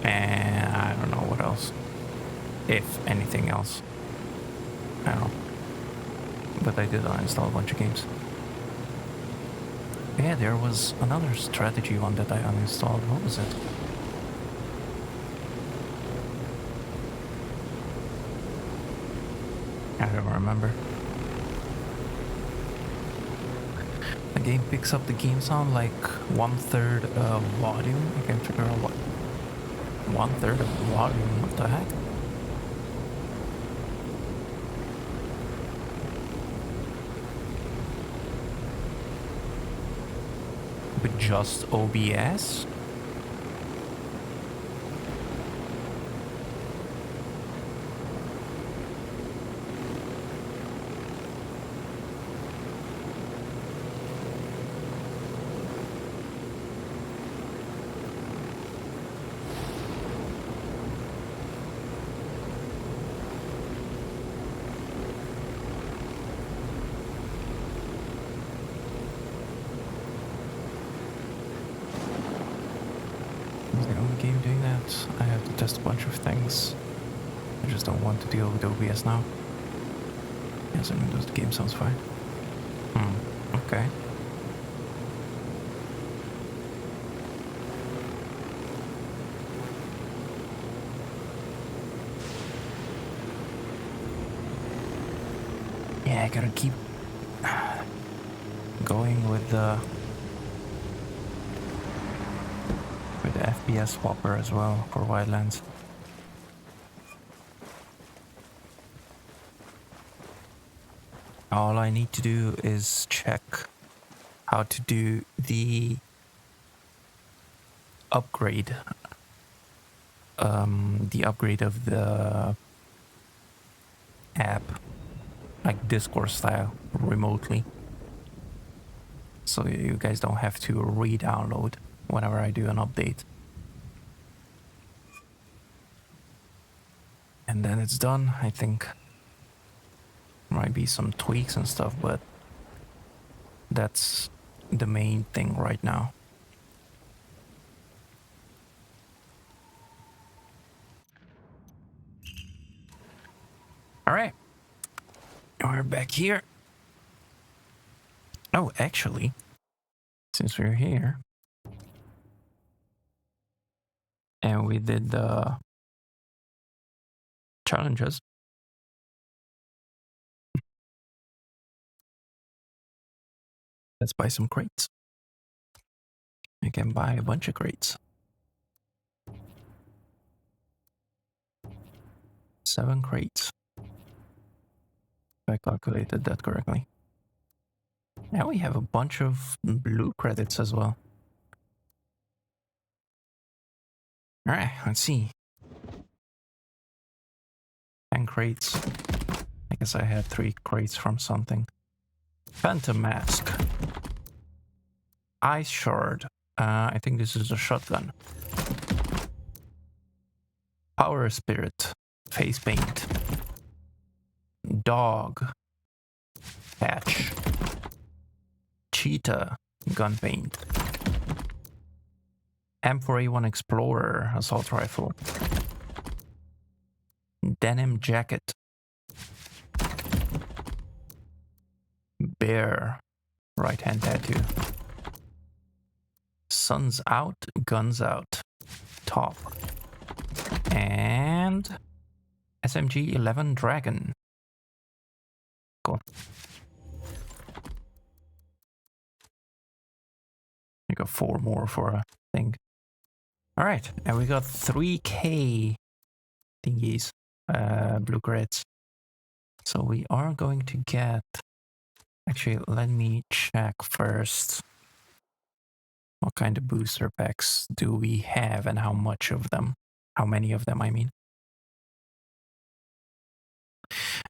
And I don't know what else. If anything else. I don't know. But I did uninstall a bunch of games. Yeah, there was another strategy one that I uninstalled. What was it? I don't remember. The game picks up the game sound like 1/3 volume. I can't figure out what 1/3 of volume. What the heck? With just OBS? Game doing that. I have to test a bunch of things. I just don't want to deal with OBS now. Yes, I mean, the game sounds fine. Okay. Yeah, I gotta keep going with the FPS swapper as well for Wildlands. All I need to do is check how to do the upgrade. The upgrade of the app, like Discord style, remotely. So you guys don't have to re-download whenever I do an update. And then it's done, I think. Might be some tweaks and stuff, but that's the main thing right now. All right, we're back here. Oh, actually, since we're here and we did the challenges, let's buy some crates. I can buy a bunch of crates. 7 crates. If I calculated that correctly. Now we have a bunch of blue credits as well. Alright, let's see. 10 crates. I guess I had 3 crates from something. Phantom Mask. Ice Shard. I think this is a shotgun. Power Spirit, face paint. Dog, patch. Cheetah, gun paint. M4A1 Explorer, assault rifle. Denim jacket. Bear, right hand tattoo. Sun's out, guns out. Top. And SMG 11 Dragon. Cool. We got 4 more for a thing. Alright, and we got 3k thingies, blue crits. So we are going to get... Actually, let me check first. What kind of booster packs do we have and how much of them? How many of them, I mean.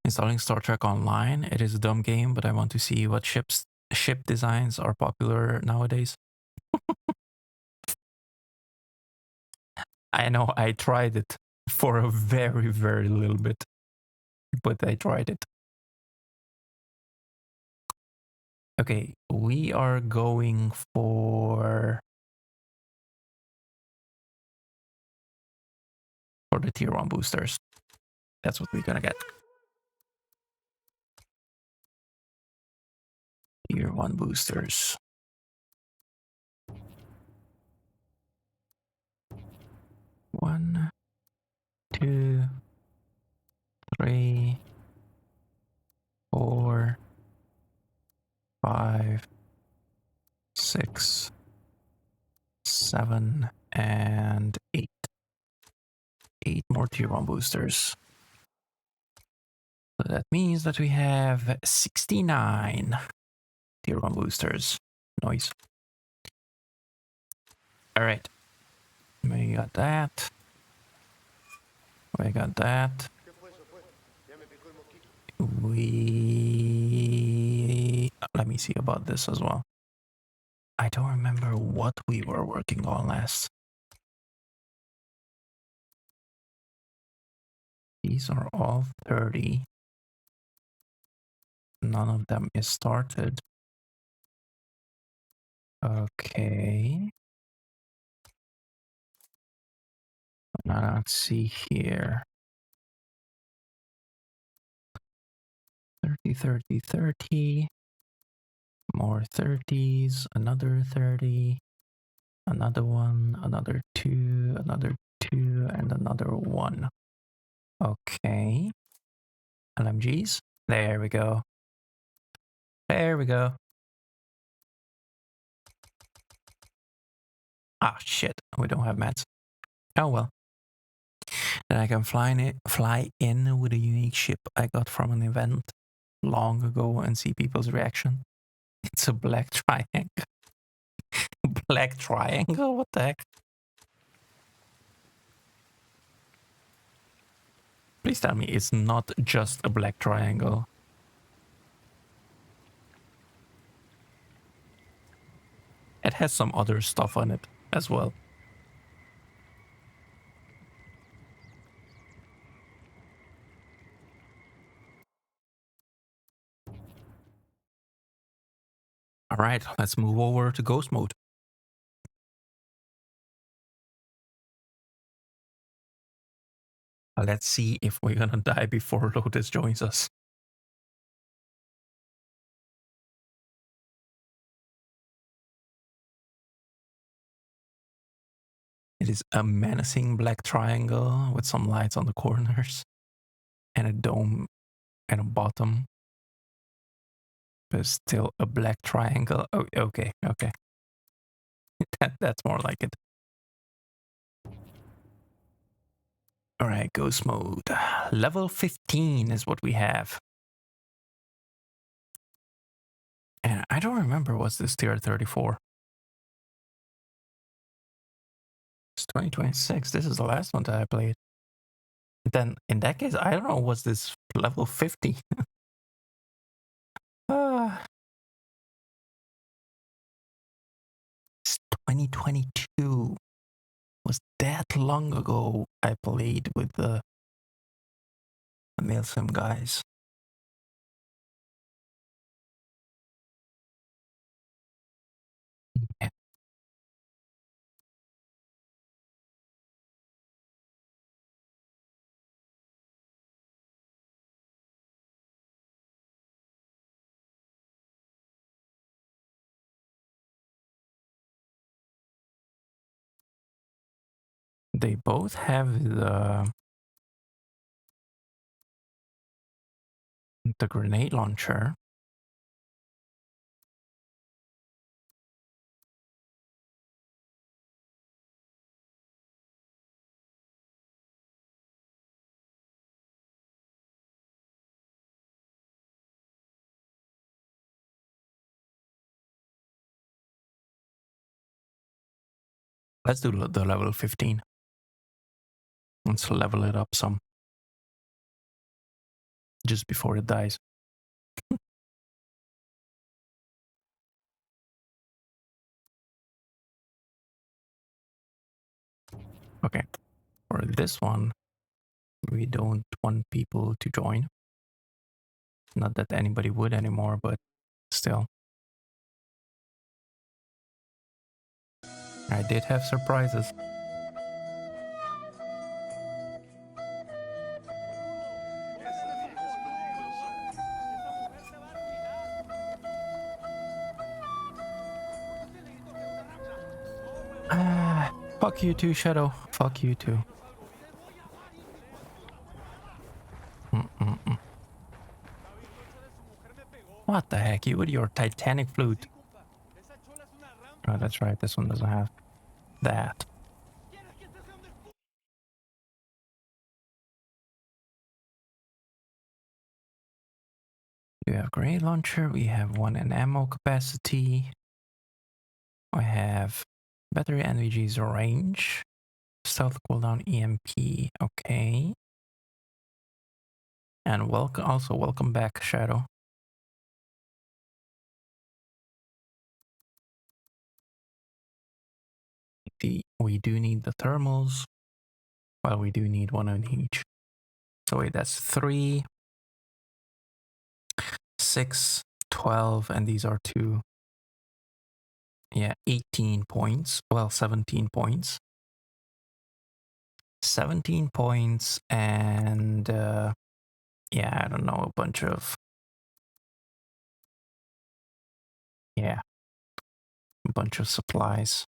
Installing Star Trek Online. It is a dumb game, but I want to see what ship designs are popular nowadays. I know I tried it for a very, very little bit, but I tried it. Okay, we are going for the tier 1 boosters. That's what we're gonna get. Tier 1 boosters. One, 2, 3, 4, 5, 6, 7, and 8. 8 more tier 1 boosters. So that means that we have 69 tier 1 boosters. Nice. Alright. We got that. We got that. Let me see about this as well. I don't remember what we were working on last. These are all 30. None of them is started. Okay. Now let's see here. 30, 30, 30. More 30s. Another 30. Another one. Another 2. Another 2. And another 1. Okay. LMGs. There we go. There we go. Ah, shit. We don't have mats. Oh well. Then I can fly in with a unique ship I got from an event long ago and see people's reaction. It's a black triangle. Black triangle? What the heck? Please tell me it's not just a black triangle. It has some other stuff on it as well. Alright, let's move over to ghost mode. Let's see if we're gonna die before Lotus joins us. It is a menacing black triangle with some lights on the corners and a dome and a bottom. But still a black triangle. Oh, okay, okay. That's more like it. Alright, ghost mode. Level 15 is what we have. And I don't remember what's this tier 34. It's 2026. This is the last one that I played. Then in that case, I don't know what's this level 50. It's 2022. Was that long ago I played with the Milsim guys. Yeah. They both have the grenade launcher. Let's do the level 15. Let's level it up some. Just before it dies. Okay. For this one, we don't want people to join. Not that anybody would anymore, but still. I did have surprises. Fuck you too, Shadow. Fuck you too. What the heck? You with your Titanic flute. Oh, that's right. This one doesn't have that. We have grenade launcher. We have 1 in ammo capacity. I have battery NVG's range. Stealth cooldown EMP. Okay. And welcome back, Shadow. We do need the thermals. Well, we do need 1 on each. So wait, that's 3, 6, 12, and these are 2. Yeah, 18 points. Well, 17 points. 17 points and yeah, I don't know, a bunch of supplies.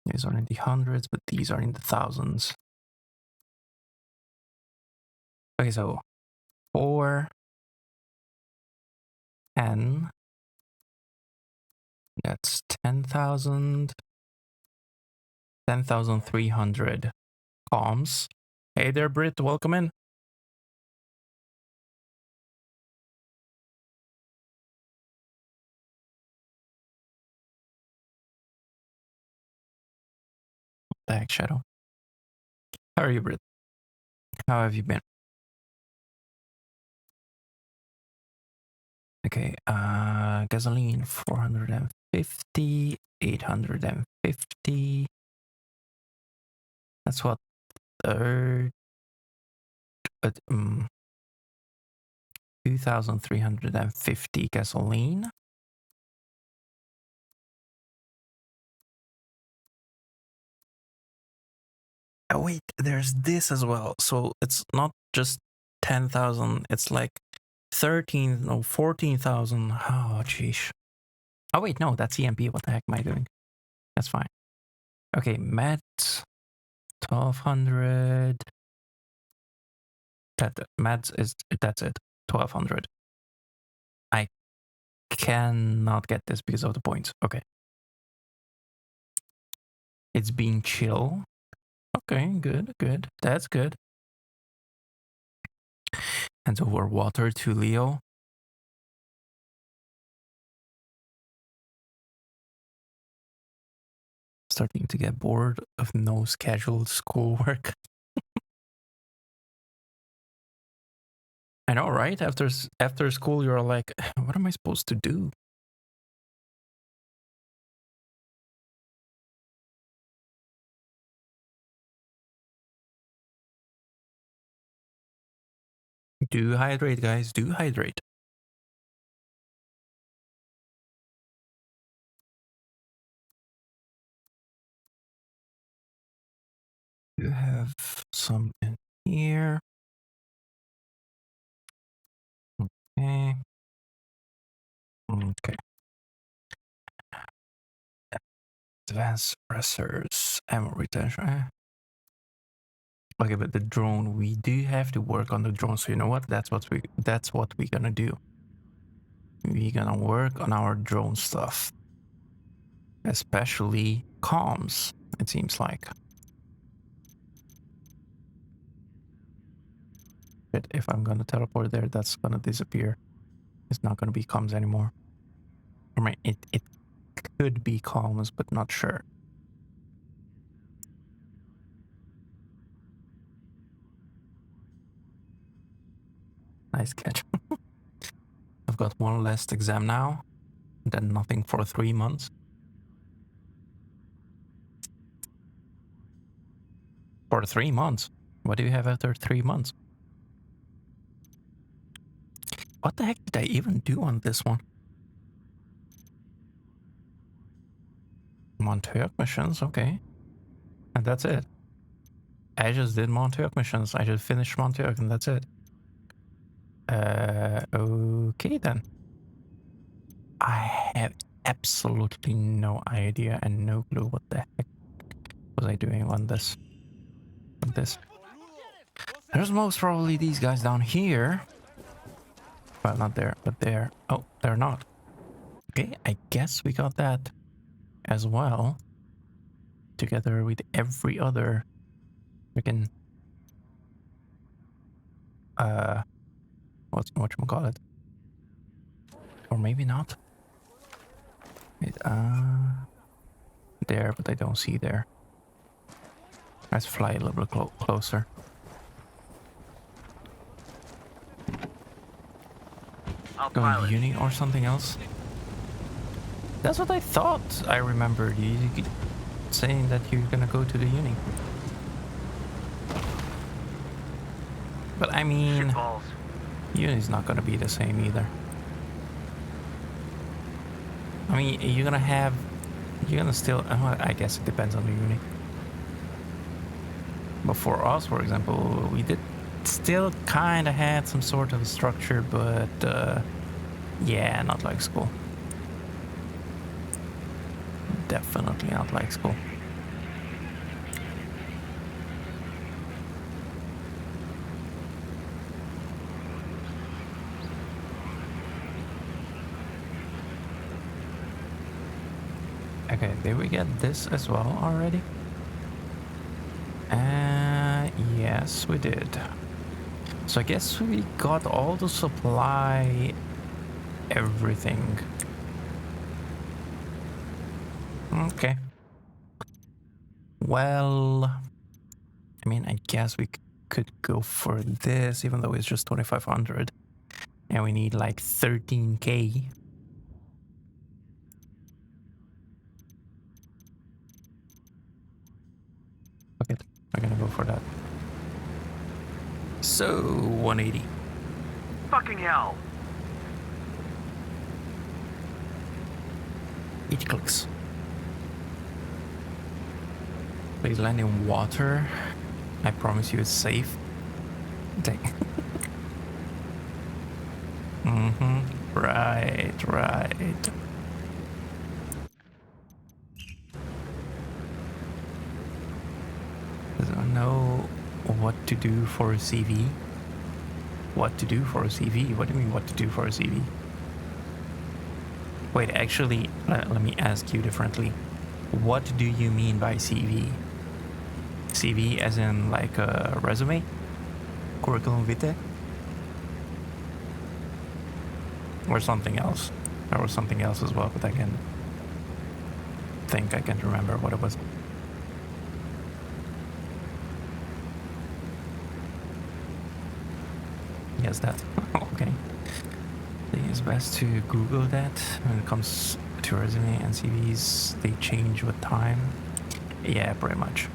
These are in the hundreds, but these are in the thousands. Okay, so 4 N, that's 10,000, 10,300 comms. Hey there, Brit, welcome in. What the heck, Shadow? How are you, Brit? How have you been? Okay, gasoline 450, 850. That's what third 2,350 gasoline. Oh wait, there's this as well. So it's not just 10,000, it's like 14,000. Oh, jeez. Oh wait, no, that's EMP. What the heck am I doing? That's fine. Okay, meds, 1,200. Meds is, that's it, 1,200. I cannot get this because of the points. Okay. It's being chill. Okay, good, good. That's good. Hands over water to Leo. Starting to get bored of no scheduled schoolwork. I know, right? After school, you're like, what am I supposed to do? Do hydrate, guys. Do hydrate. You have some in here. Okay. Okay. Advanced suppressors, ammo retention. Okay, but the drone, we do have to work on the drone. So you know what? That's what we're gonna do. We're gonna work on our drone stuff, especially comms. It seems like. But if I'm gonna teleport there, that's gonna disappear. It's not gonna be comms anymore. I mean, it could be comms, but not sure. Nice catch. I've got one last exam now, then nothing for 3 months. For 3 months? What do you have after 3 months? What the heck did I even do on this one? Montauk missions, okay. And that's it. I just did Montauk missions. I just finished Montauk and that's it. Okay then. I have absolutely no idea and no clue what the heck was I doing on this. There's most probably these guys down here. Well, not there, but there. Oh, they're not. Okay, I guess we got that as well. Together with every other freaking whatchamacallit? Or maybe not. Wait, there, but I don't see there. Let's fly a little bit closer. Go uni or something else. That's what I thought. I remembered you saying that you're gonna go to the uni. But I mean, uni's not gonna be the same either. I mean, you're gonna still, I guess it depends on the uni. But for us, for example, we did still kind of had some sort of structure, but yeah, not like school. Definitely not like school. Okay, did we get this as well already? Yes, we did. So I guess we got all the supply, everything. Okay. Well, I mean, I guess we could go for this, even though it's just 2,500. And we need like 13k. Okay, we're gonna go for that. So, 180. Fucking hell! 8 clicks. Please land in water. I promise you it's safe. Dang. Right. Does anyone know what to do for a CV? What to do for a CV? What do you mean what to do for a CV? Wait, actually, let me ask you differently. What do you mean by CV? CV as in like a resume? Curriculum vitae? Or something else? Or something else as well, but I can't remember what it was. Yes, that. Okay. I think it's best to Google that when it comes to resume and CVs. They change with time. Yeah, pretty much.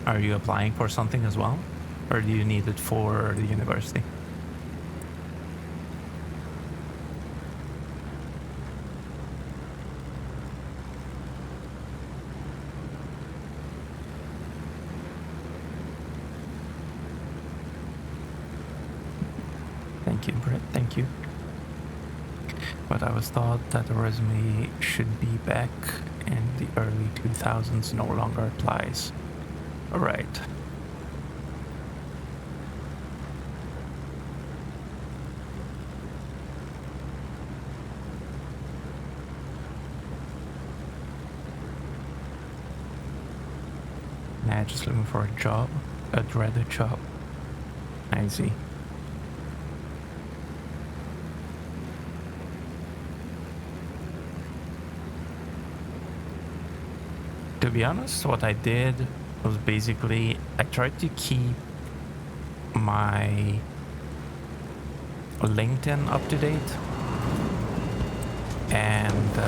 Are you applying for something as well? Or do you need it for the university? Thank you, Britt. Thank you. But I was thought that the resume should be back in the early 2000s no longer applies. Alright. Nah, just looking for a job. A dreaded job. I see. To be honest, what I did was basically I tried to keep my LinkedIn up to date, and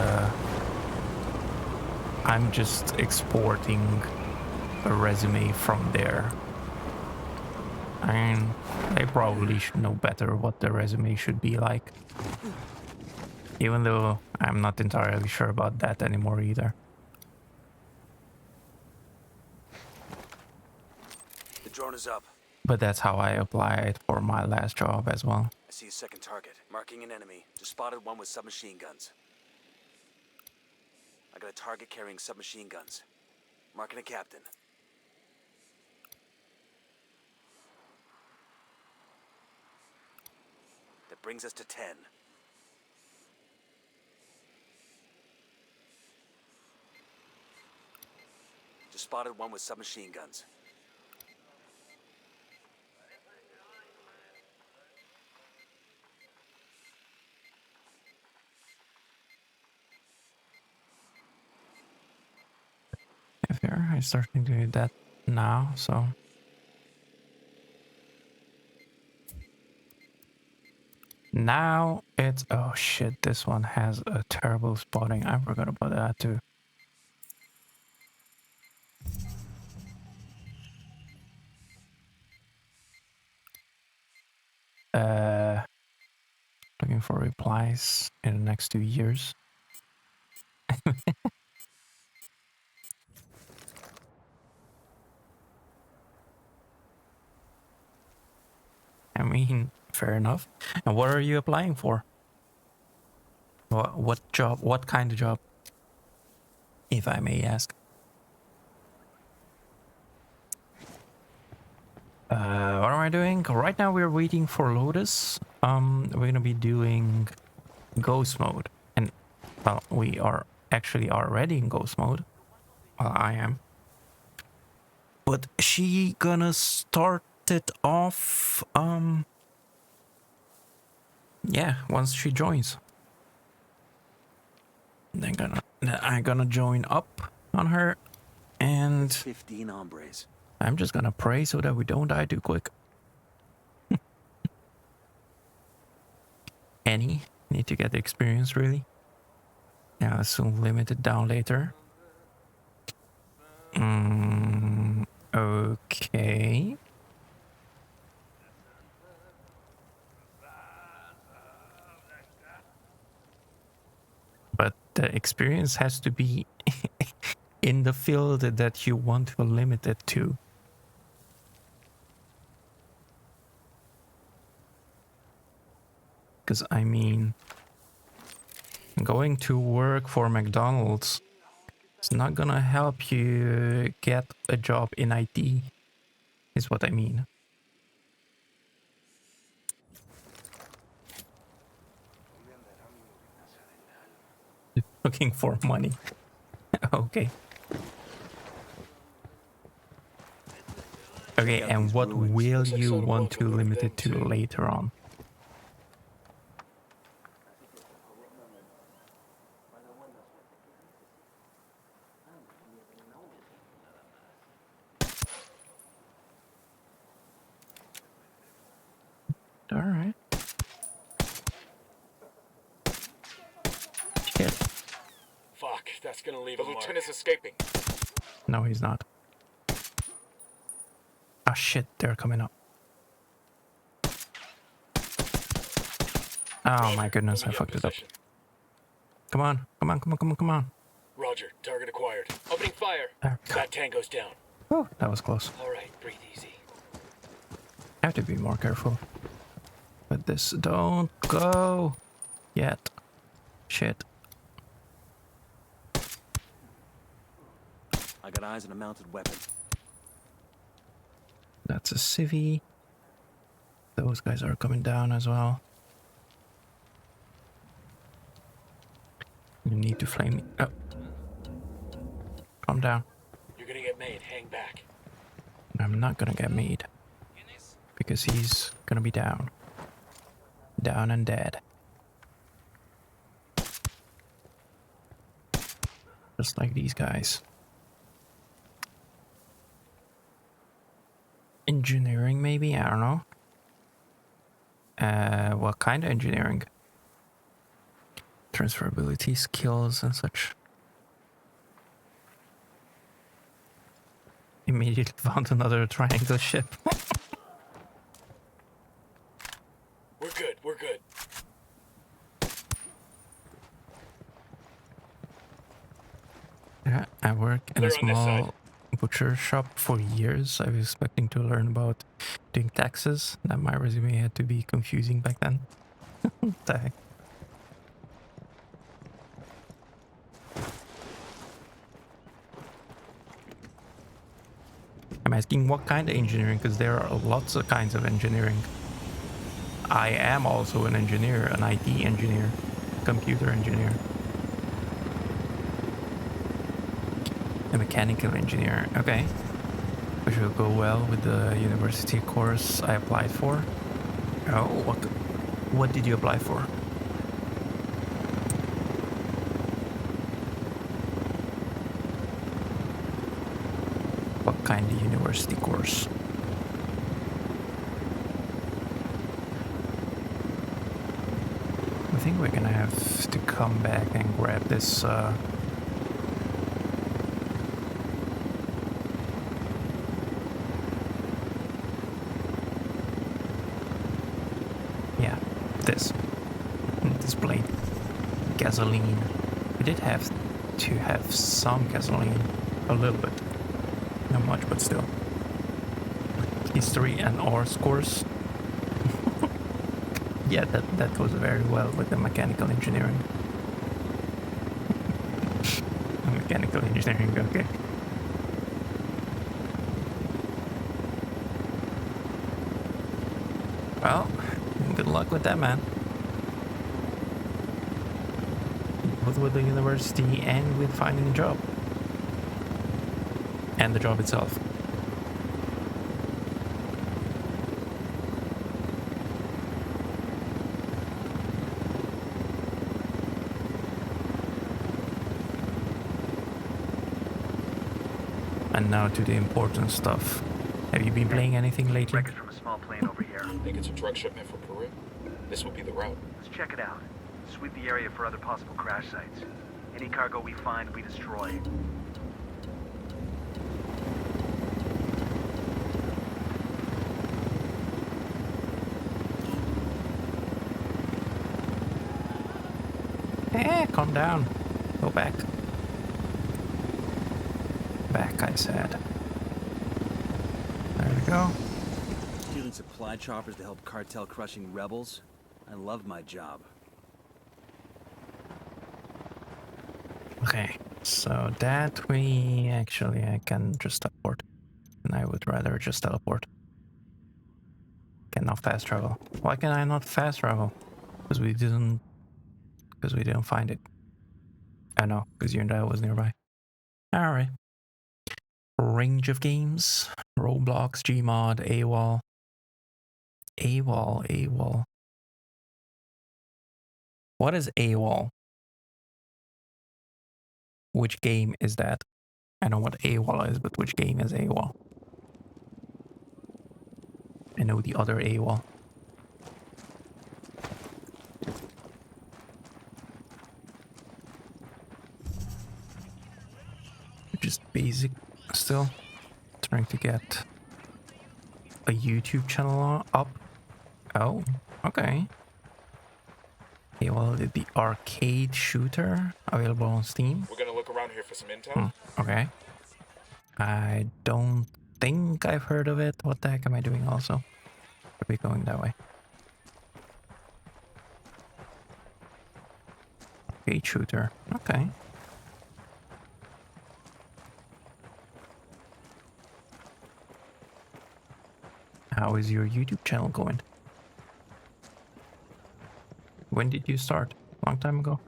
I'm just exporting a resume from there. I mean, they probably should know better what the resume should be like, even though I'm not entirely sure about that anymore either. The drone is up. But that's how I applied for my last job as well. I see a second target. Marking an enemy. Just spotted one with submachine guns. I got a target carrying submachine guns. Marking a captain. That brings us to 10. Just spotted one with submachine guns. If you're, I'm starting to do that now, so. Now it's, oh shit, this one has a terrible spotting. I forgot about that too. Looking for replies in the next 2 years. I mean, fair enough. And what are you applying for? What job? What kind of job? If I may ask. What am I doing? Right now we're waiting for Lotus. We're gonna be doing ghost mode. And, well, we are actually already in ghost mode. Well, I am. But she gonna start it off, yeah, once she joins. I'm gonna join up on her, and 15 hombres. I'm just gonna pray so that we don't die too quick. Any need to get the experience, really. Yeah, let's soon limit it down later. Okay. But the experience has to be in the field that you want to limit it to. Because, I mean, going to work for McDonald's is not gonna help you get a job in IT, is what I mean. Looking for money. Okay. Okay, and what will you want to limit it to later on? All right. Shit. Fuck, that's gonna leave the lieutenant's escaping. No, he's not. Oh shit, they're coming up. Oh my goodness, I fucked it up. Come on, come on, come on, come on, come on. Roger, target acquired. Opening fire. There we go. That tango's down. Oh, that was close. Alright, breathe easy. I have to be more careful. But this, don't go yet. Shit. I got eyes on a mounted weapon. That's a civvy. Those guys are coming down as well. You need to flame me. Oh. Calm down. You're gonna get made. Hang back. I'm not gonna get made. Because he's gonna be down. Down and dead. Just like these guys. Engineering, maybe? I don't know. What kind of engineering? Transferability, skills, and such. Immediately found another triangle ship. We're good, we're good. Yeah, I work in Clear a on this side. small butcher shop for years. I was expecting to learn about doing taxes. That my resume had to be confusing back then. What the heck? I'm asking what kind of engineering, because there are lots of kinds of engineering. I am also an engineer, an IT engineer, computer engineer. A mechanical engineer, okay. Which will go well with the university course I applied for. Oh, what did you apply for? What kind of university course? I think we're gonna have to come back and grab this yeah, this plane. Gasoline. We did have to have some gasoline, a little bit. Not much, but still. History and arts course. Yeah, that goes very well with the mechanical engineering. Mechanical engineering, okay. Well, good luck with that, man. Both with the university and with finding a job. And the job itself. And now to the important stuff. Have you been playing anything lately? Wreckage from a small plane over here. I think it's a drug shipment for Peru. This will be the route. Let's check it out. Sweep the area for other possible crash sites. Any cargo we find, we destroy. Calm down. Go back. Back, I said. There we go. Stealing supply choppers to help cartel crushing rebels. I love my job. Okay, so that I can just teleport. And I would rather just teleport. Cannot fast travel. Why can I not fast travel? Because we didn't find it. I know, because you and I was nearby. Alright. Range of games. Roblox, Gmod, AWOL. AWOL. What is AWOL? Which game is that? I know what AWOL is, but which game is AWOL? I know the other AWOL. Just basic still. Trying to get a YouTube channel up. Oh, okay. Okay, well, the arcade shooter available on Steam. We're gonna look around here for some intel. Okay. I don't think I've heard of it. What the heck am I doing also? Are we going that way? Arcade shooter. Okay. How is your YouTube channel going? When did you start? Long time ago?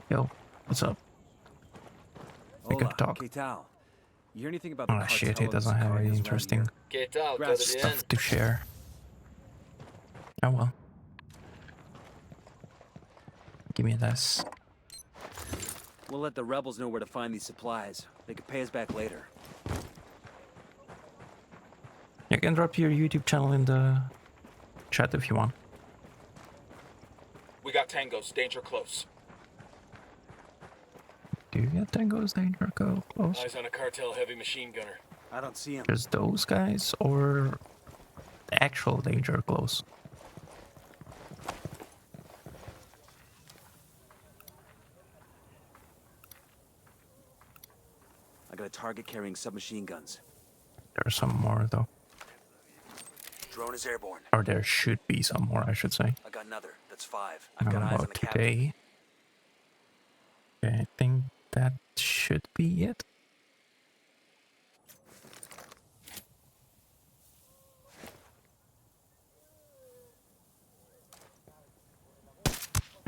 Yo, what's up? We could talk. ¿Qué tal? You hear anything about the Oh cartel shit, he of doesn't have any sicarios around interesting here? ¿Qué tal? Gracias. ¿Todo bien? stuff to share. Oh well. Give me this. We'll let the rebels know where to find these supplies. They could pay us back later. You can drop your YouTube channel in the chat if you want. We got tangos. Danger close. Do you get Tango's Danger Go close? Eyes on a cartel heavy machine gunner. I don't see him. Just those guys or the actual Danger close? I got a target carrying submachine guns. There's some more though. Drone is airborne. Or there should be some more, I should say. I got another. That's 5. I I've don't got know eyes on about the captain. today. Okay, I think that should be it.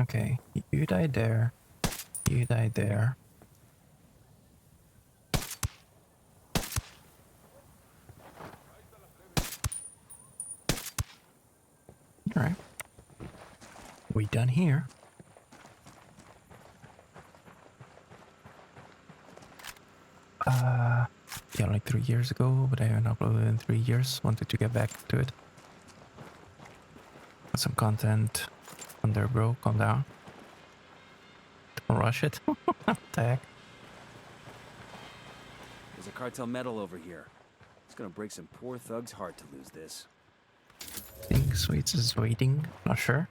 Okay, you died there. You died there. Alright. We done here. Yeah, like 3 years ago, but I haven't uploaded in 3 years. Wanted to get back to it. Got some content on there, bro. Calm down. Don't rush it. What the heck? There's a cartel medal over here. It's gonna break some poor thug's heart to lose this. I think Sweets is waiting. Not sure.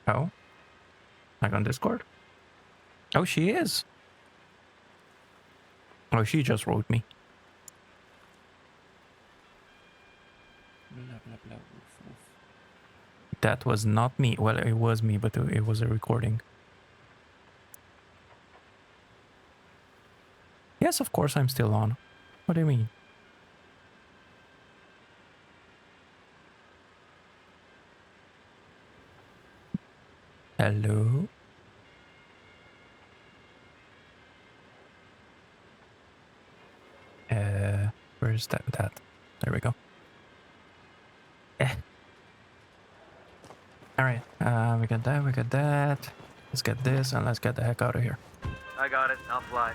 Oh? Like on Discord? Oh, she is. Oh, she just wrote me. That was not me. Well, it was me, but it was a recording. Yes, of course I'm still on. What do you mean? Hello? Where's that? There we go. Alright, we got that. Let's get this and let's get the heck out of here. I got it. I'll fly.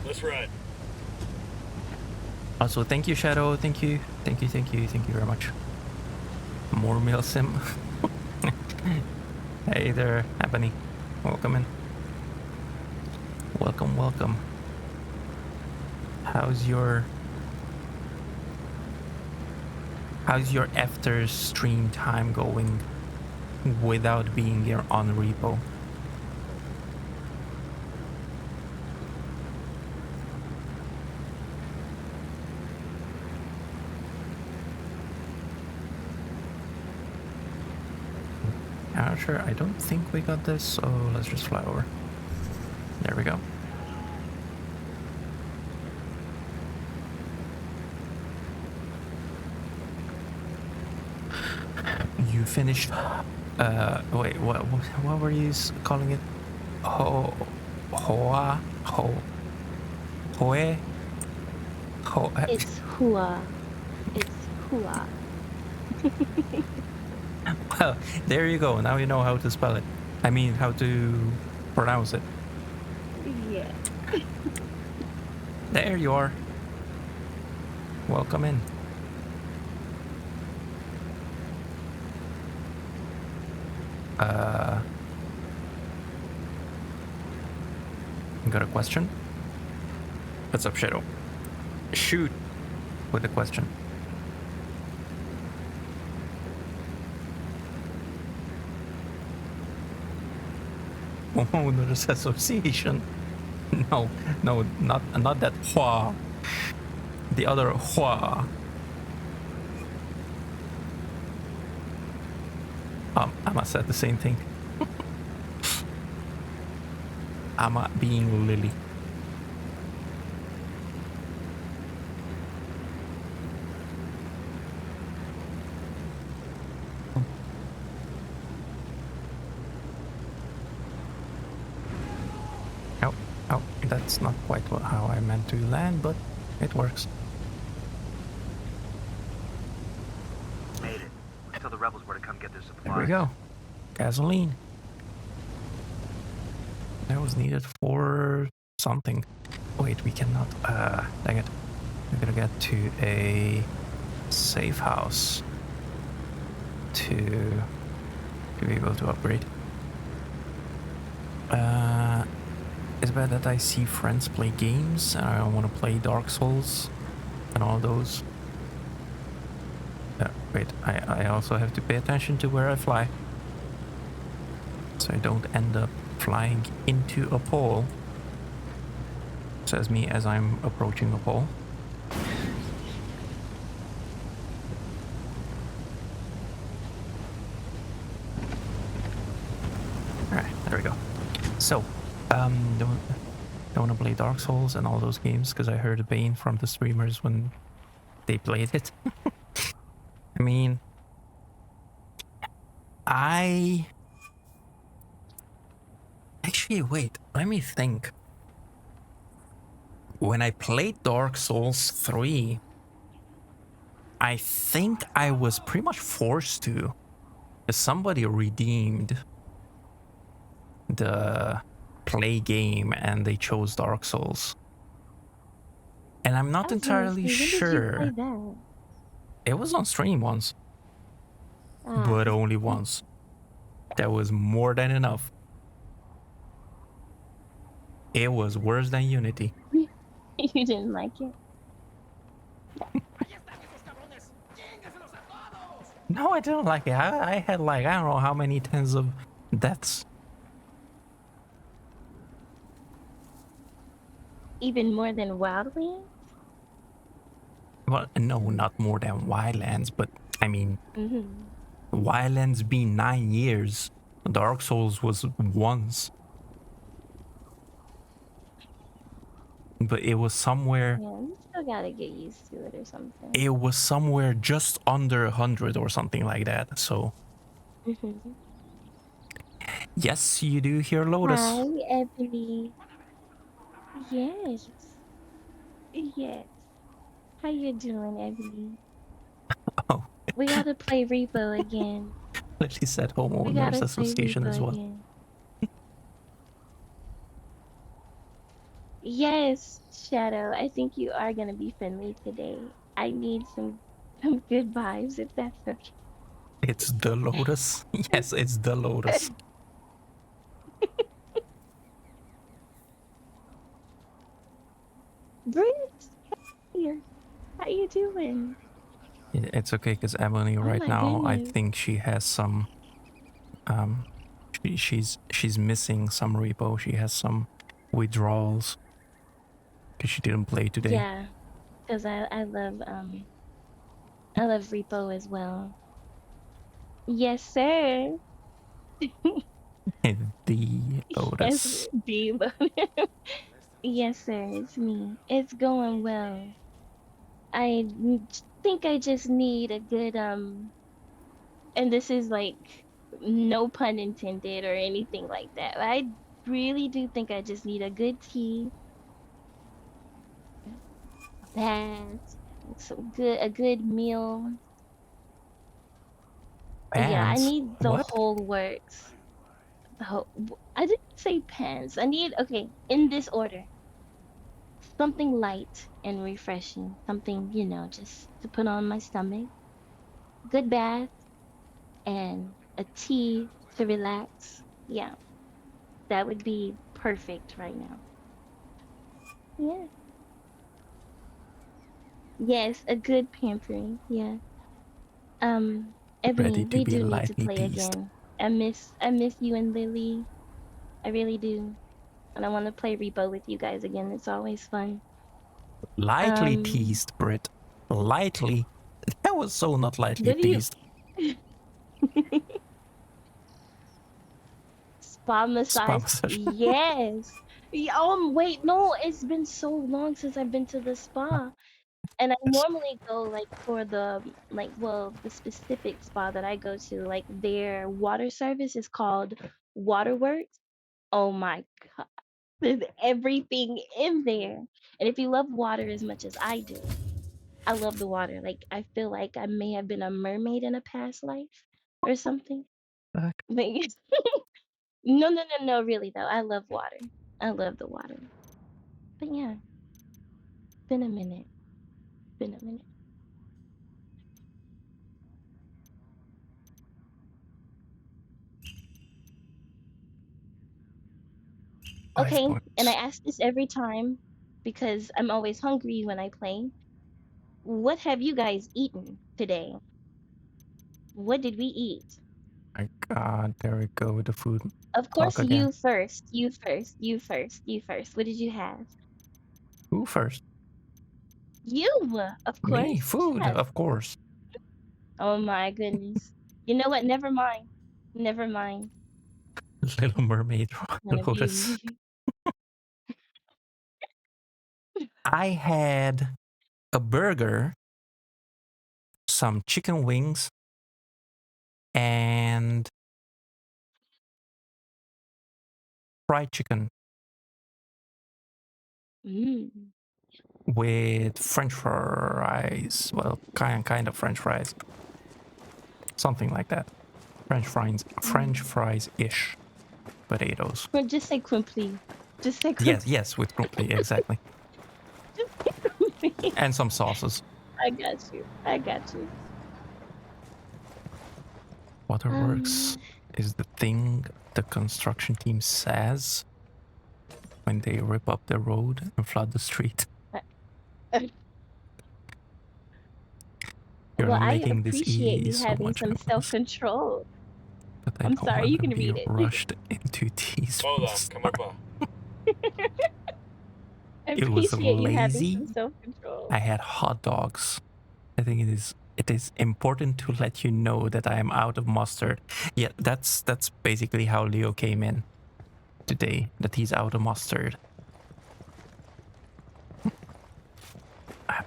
Let's ride. Also, thank you, Shadow. Thank you very much. More mail sim. Hey there, Ebony. Welcome in. Welcome. How's your after stream time going without being here on repo? Sure, I don't think we got this, so let's just fly over. There we go. You finished. Wait, what were you calling it? Hoe. It's hua. It's hua. Well, there you go. Now you know how to spell it. I mean, how to pronounce it. Yeah. There you are. Welcome in. Got a question? What's up, Shadow? Shoot with the question. Homeowners Association. No, not that Hua. The other Hua. Amma said the same thing. Amma being Lily. Oh, that's not quite how I meant to land, but it works. Made it. Tell the rebels where to come get their supplies. There we go. Gasoline. That was needed for something. Wait, we cannot. Dang it. We're gonna get to a safe house to be able to upgrade. It's bad that I see friends play games and I don't want to play Dark Souls and all those. Wait, I also have to pay attention to where I fly, so I don't end up flying into a pole. Says me as I'm approaching a pole. Alright, there we go. So, don't want to play Dark Souls and all those games because I heard a bane from the streamers when they played it. I mean, actually, wait, let me think. When I played Dark Souls 3, I think I was pretty much forced to, because somebody redeemed the play game and they chose Dark Souls. And I'm not entirely sure. When did you play that? It was on stream once, but only once. That was more than enough. It was worse than Unity. You didn't like it? No, I didn't like it. I had like, I don't know how many tens of deaths. Even more than Wildlands? Well, no, not more than Wildlands, but I mean, Wildlands being 9 years, Dark Souls was once. But it was somewhere... Yeah, you still gotta get used to it or something. It was somewhere just under 100 or something like that, so... Yes, you do hear Lotus. Hi, Ebony. Yes. Yes. How you doing, Ebony? Oh. We gotta play Repo again. Lily said Homeowners Association as well. Again. Yes, Shadow. I think you are gonna be friendly today. I need some good vibes, if that's okay. It's the Lotus. Yes, it's the Lotus. Bruce, here. How you doing? It's okay, because Emily right now, I think she has some... she's missing some repo. She has some withdrawals. Because she didn't play today. Yeah, because I love Repo as well. Yes, sir. The Lotus. Yes, the Yes, sir. It's me. It's going well. I think I just need a good and this is like no pun intended or anything like that. I really do think I just need a good tea. Bath, a good meal. Pants? Yeah, I need the What? whole works. I didn't say pants. I need, okay, in this order. Something light and refreshing. Something, you know, just to put on my stomach. Good bath and a tea to relax. Yeah, that would be perfect right now. Yeah. Yes, a good pampering. Yeah. Ready Ebony, to we be do need to lightly play teased. again. I miss you and Lily. I really do. And I want to play Repo with you guys again. It's always fun. Lightly Um, teased, Brit. Lightly. That was so not lightly what do you teased. spa Spa massage? massage. Yes. Wait, no, it's been so long since I've been to the spa. And I Yes. normally go like for the the specific spa that I go to, like their water service is called Waterworks. Oh my God. There's everything in there. And if you love water as much as I do, I love the water. Like I feel like I may have been a mermaid in a past life or something. Fuck. But no, no, no, no, really though. I love water. I love the water. But yeah, been a minute. Been a minute. 5 Okay, and I points. ask this every time because I'm always hungry when I play. What have you guys eaten today? What did we eat? My god, there we go with the food Of talk course, again. you first. You first. You first. You first. What did you have? Who first? You, of Me, course. food, Yes. of course. Oh my goodness. You know what? Never mind. Never mind. Little Mermaid Gonna Lotus. be. I had a burger, some chicken wings, and fried chicken Mm. with French fries. Well, kind of French fries, something like that. French Mm. fries ish. Potatoes. Well, just say crumply. Just say Yes, crumply. yes, with crumply, exactly, Just say crumply. and some sauces. I got you. I got you. Waterworks is the thing the construction team says when they rip up the road and flood the street. Uh, You're well, I making this appreciate you so having much some happiness, self-control. but I I'm don't sorry, want you to can be read it. rushed into teas from the Hola, ¿cómo start. va? I It was appreciate you having lazy. some self-control. I had hot dogs. I think it is important to let you know that I am out of mustard. Yeah, that's basically how Leo came in today, that he's out of mustard.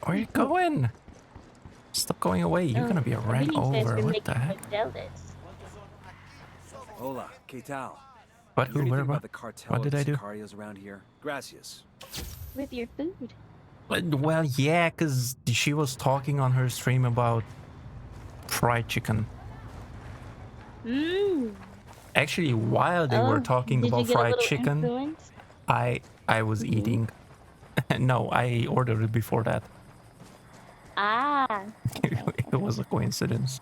Where are you going? Stop going away. You're Oh, gonna be ran Vinny says over. we're What the making him heck? jealous. Hola, ¿qué tal? What? You Who? hear Where? anything What? about the cartel What of did I do? sicarios around here? Gracias. With your food. Well, yeah, because she was talking on her stream about fried chicken. Mmm. Actually, while they were Oh, talking did you about get a fried little chicken, influence? I was Mm-hmm. eating. No, I ordered it before that. Ah, okay, It okay. was a coincidence.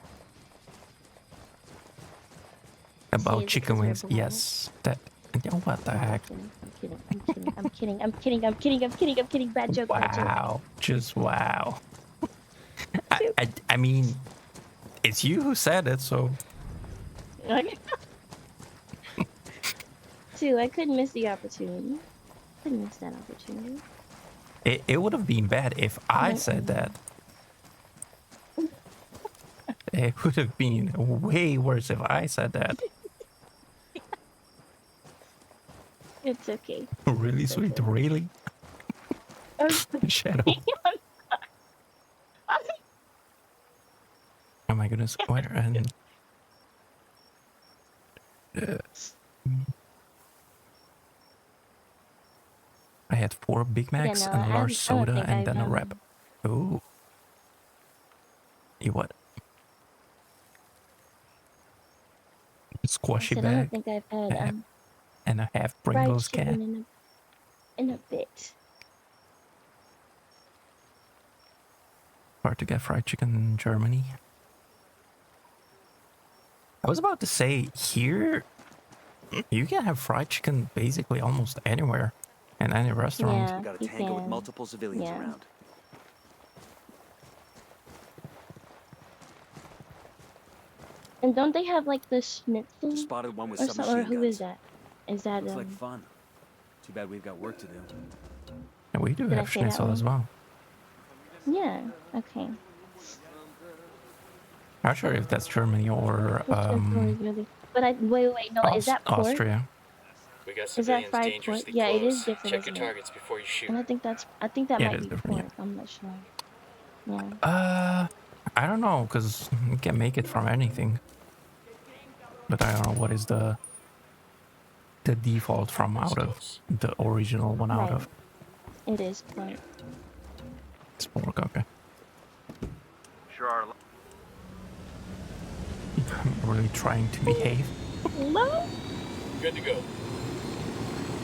See, About is it chicken because you're wings, black? yes. That. What the No, I'm heck? kidding. I'm kidding. I'm kidding. I'm kidding. I'm kidding. I'm kidding. I'm kidding. I'm kidding. Bad joke. Bad joke. Wow, just wow. Bad joke. I mean, it's you who said it, so Okay. Two, I couldn't miss the opportunity. Couldn't miss that opportunity. it would have been bad if I said Mm-mm. that. It would have been way worse if I said that. It's okay. Really, It's sweet, okay. really? I'm Shadow. sorry. Oh my goodness, where and I had 4 Big Yeah, Macs no, and a large I don't soda think and I've then a wrap. Oh, you what? I Squashy said I don't bag think I've had and a half fried Pringles can. chicken in a bit. Hard to get fried chicken in Germany. I was about to say, here you can have fried chicken basically almost anywhere in any restaurant. Yeah, We got a you tango with can. multiple civilians Yeah. around. And don't they have like the schnitzel Just spotted one with or something? Or submachine who is guns. that? Is that Looks like fun. Too bad we've got work to do. And we do Did I have say that schnitzel as wrong? well. Yeah. Okay. Not sure if that's Germany or The schnitzel is really. But wait, no, is that pork? Austria. We got Is that civilians fried pork? dangerously Yeah, it is close. different, Check your isn't it? targets before you shoot. And I think that Yeah, it might is be different, pork. I'm not sure. Yeah. I don't know, because you can make it from anything. But I don't know what is the default from out of the original one out Right. of. It is pork. It's pork, okay. Sure are. I'm really trying to behave. No. Good to go.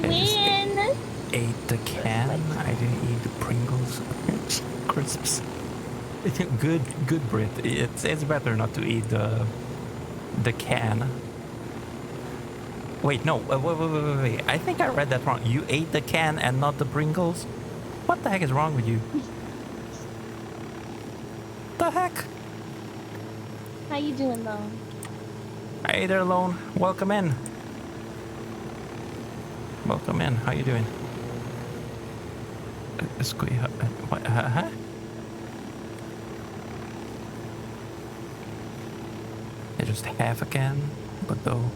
Win. Ate the can. I didn't eat the Pringles crisps. Good Brit. It's better not to eat the can. Wait, no. Wait. I think I read that wrong. You ate the can and not the Pringles? What the heck is wrong with you? The heck? How you doing though? Hey there, Lone. Welcome in. Welcome in. How you doing? What? Huh? It's just half a can, but though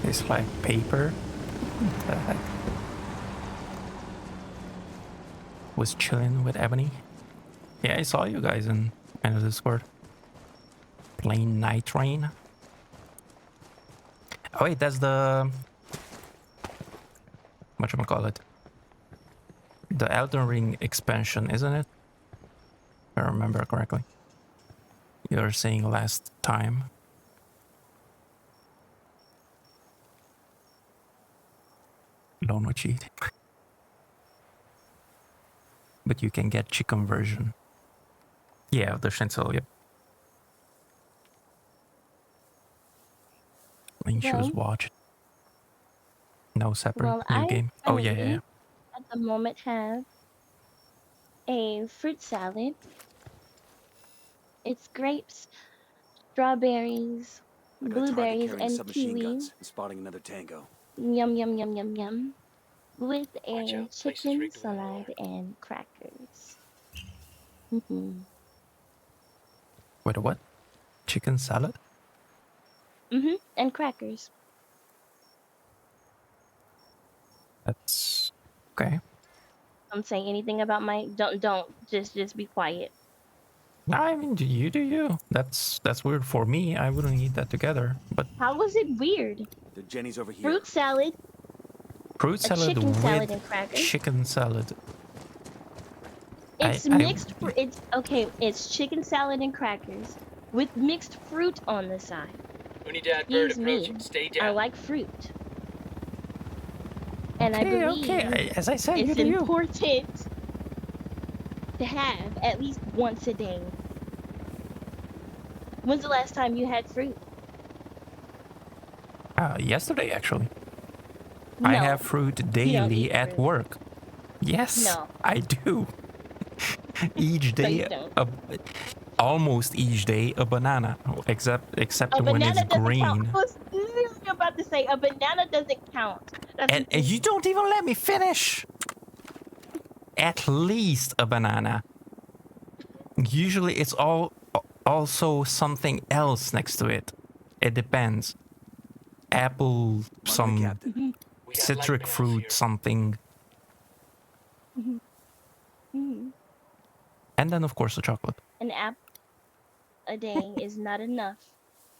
it's like paper. What the heck? Was chilling with Ebony. Yeah, I saw you guys in the Discord. Playing Night Train. Oh wait, that's the whatchamacallit? The Elden Ring expansion, isn't it? If I remember correctly. You were saying last time. Lone would cheat. But you can get chicken version. Yeah, the Shinso, yep. Link shows watch. No separate new game. Oh yeah. At the moment have a fruit salad. It's grapes, strawberries, blueberries, and kiwi. Guns and spotting another tango. Yum yum yum yum yum. With a chicken salad and crackers. Mm-hmm. Wait, what? Chicken salad? Mm-hmm. And crackers. That's okay. Don't say anything about my don't just be quiet. I mean, do you? That's weird for me. I wouldn't eat that together. But how was it weird? The Jenny's over here. Fruit salad. Fruit salad chicken with salad and crackers. chicken salad. It's mixed. It's okay. It's chicken salad and crackers with mixed fruit on the side. Unidad bird approaching. Stay down. I like fruit. And I believe, as I said, it's important to have at least once a day. When's the last time you had fruit? Yesterday, actually. No, I have fruit daily at work. Yes, no. I do. Each day, almost each day, a banana, except when it's green. I was literally about to say a banana doesn't count. And you don't even let me finish. At least a banana. Usually it's also something else next to it. It depends. Apple, some citric fruit, something. And then of course the chocolate. An apple a day is not enough.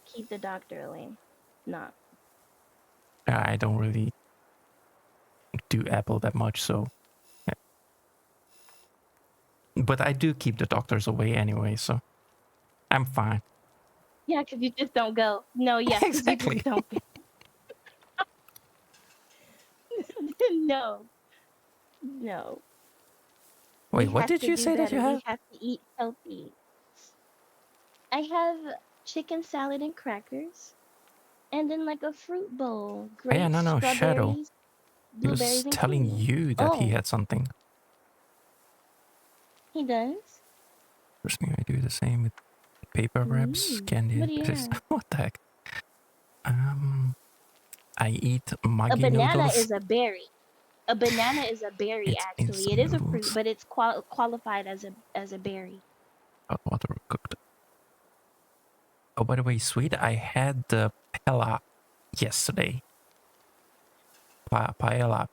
Keep the doctor away. Not. I don't really do apple that much, so. Yeah. But I do keep the doctors away anyway, so I'm fine. Yeah, because you just don't go. No, yeah, exactly. You just don't. No. Wait, what did you say that you have? We have to eat healthy. I have chicken salad and crackers, and then like a fruit bowl. Grapes, yeah, no, Shadow. He was telling you that he had something. He does? Trust me, I do the same with paper wraps, candy. What do you have? What the heck? I eat A Maggi banana noodles. is a berry. A banana is a berry, It's actually. It instant is a fruit, noodles. but it's qualified as a berry. Hot water cooked. Oh, by the way, sweet, I had the paella yesterday. Paella,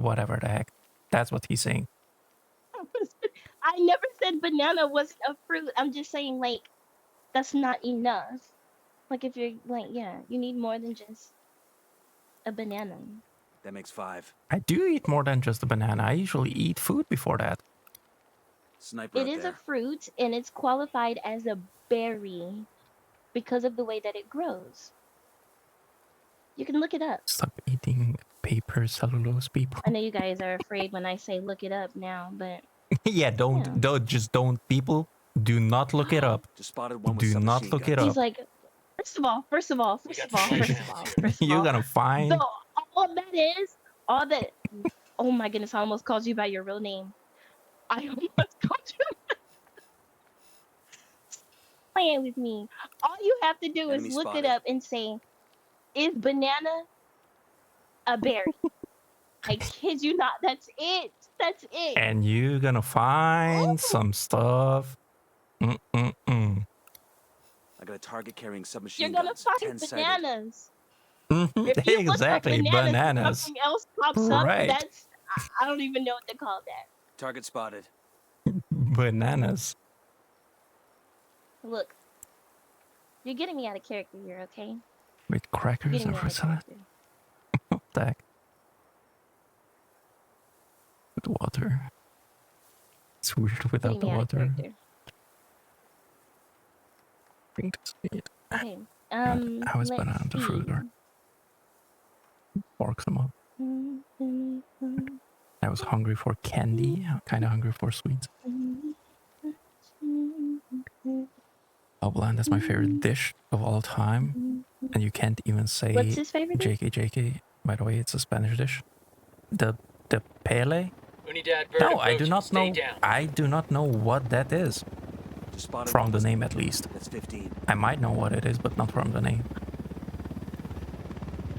whatever the heck. That's what he's saying. I never said banana wasn't a fruit. I'm just saying, like, that's not enough. Like, if you're, like, yeah, you need more than just a banana. That makes 5. I do eat more than just a banana. I usually eat food before that. Sniper It up is a there. fruit, and it's qualified as a berry because of the way that it grows. You can look it up. Stop eating paper cellulose, people. I know you guys are afraid when I say look it up now, but Yeah, don't people. Do not look it up. Just spotted one with Do not submachine look it guns. he's up. like, first of all, You're gonna find. So all that. Oh my goodness! I almost called you by your real name. I almost called you. Playing with me. All you have to do Enemy is look spotted. it up and say, "Is banana a berry?" I kid you not. That's it. That's it. And you're gonna find some stuff. I got a target carrying submachine You're gonna guns. find 10-sided. bananas. If you look up Exactly, bananas and bananas. something else pops up, Right. that's I don't even know what to call that. Target spotted. Bananas. Look, you're getting me out of character here, okay? With You're crackers getting and me out fruit of salad. character. What the heck? With water. It's weird without Getting the me out of water. character. I think that's it. Okay. How is Let's banana the fruit see. or pork them up? I was hungry for candy. I'm kind of hungry for sweets. Bland is my favorite dish of all time. And you can't even say What's his favorite dish? JK. By the way, it's a Spanish dish. The pele? Unidad bird No, I do approaching. not Stay know. down. I do not know what that is. Just spotted From one the with- name, at least. That's 15. I might know what it is, but not from the name.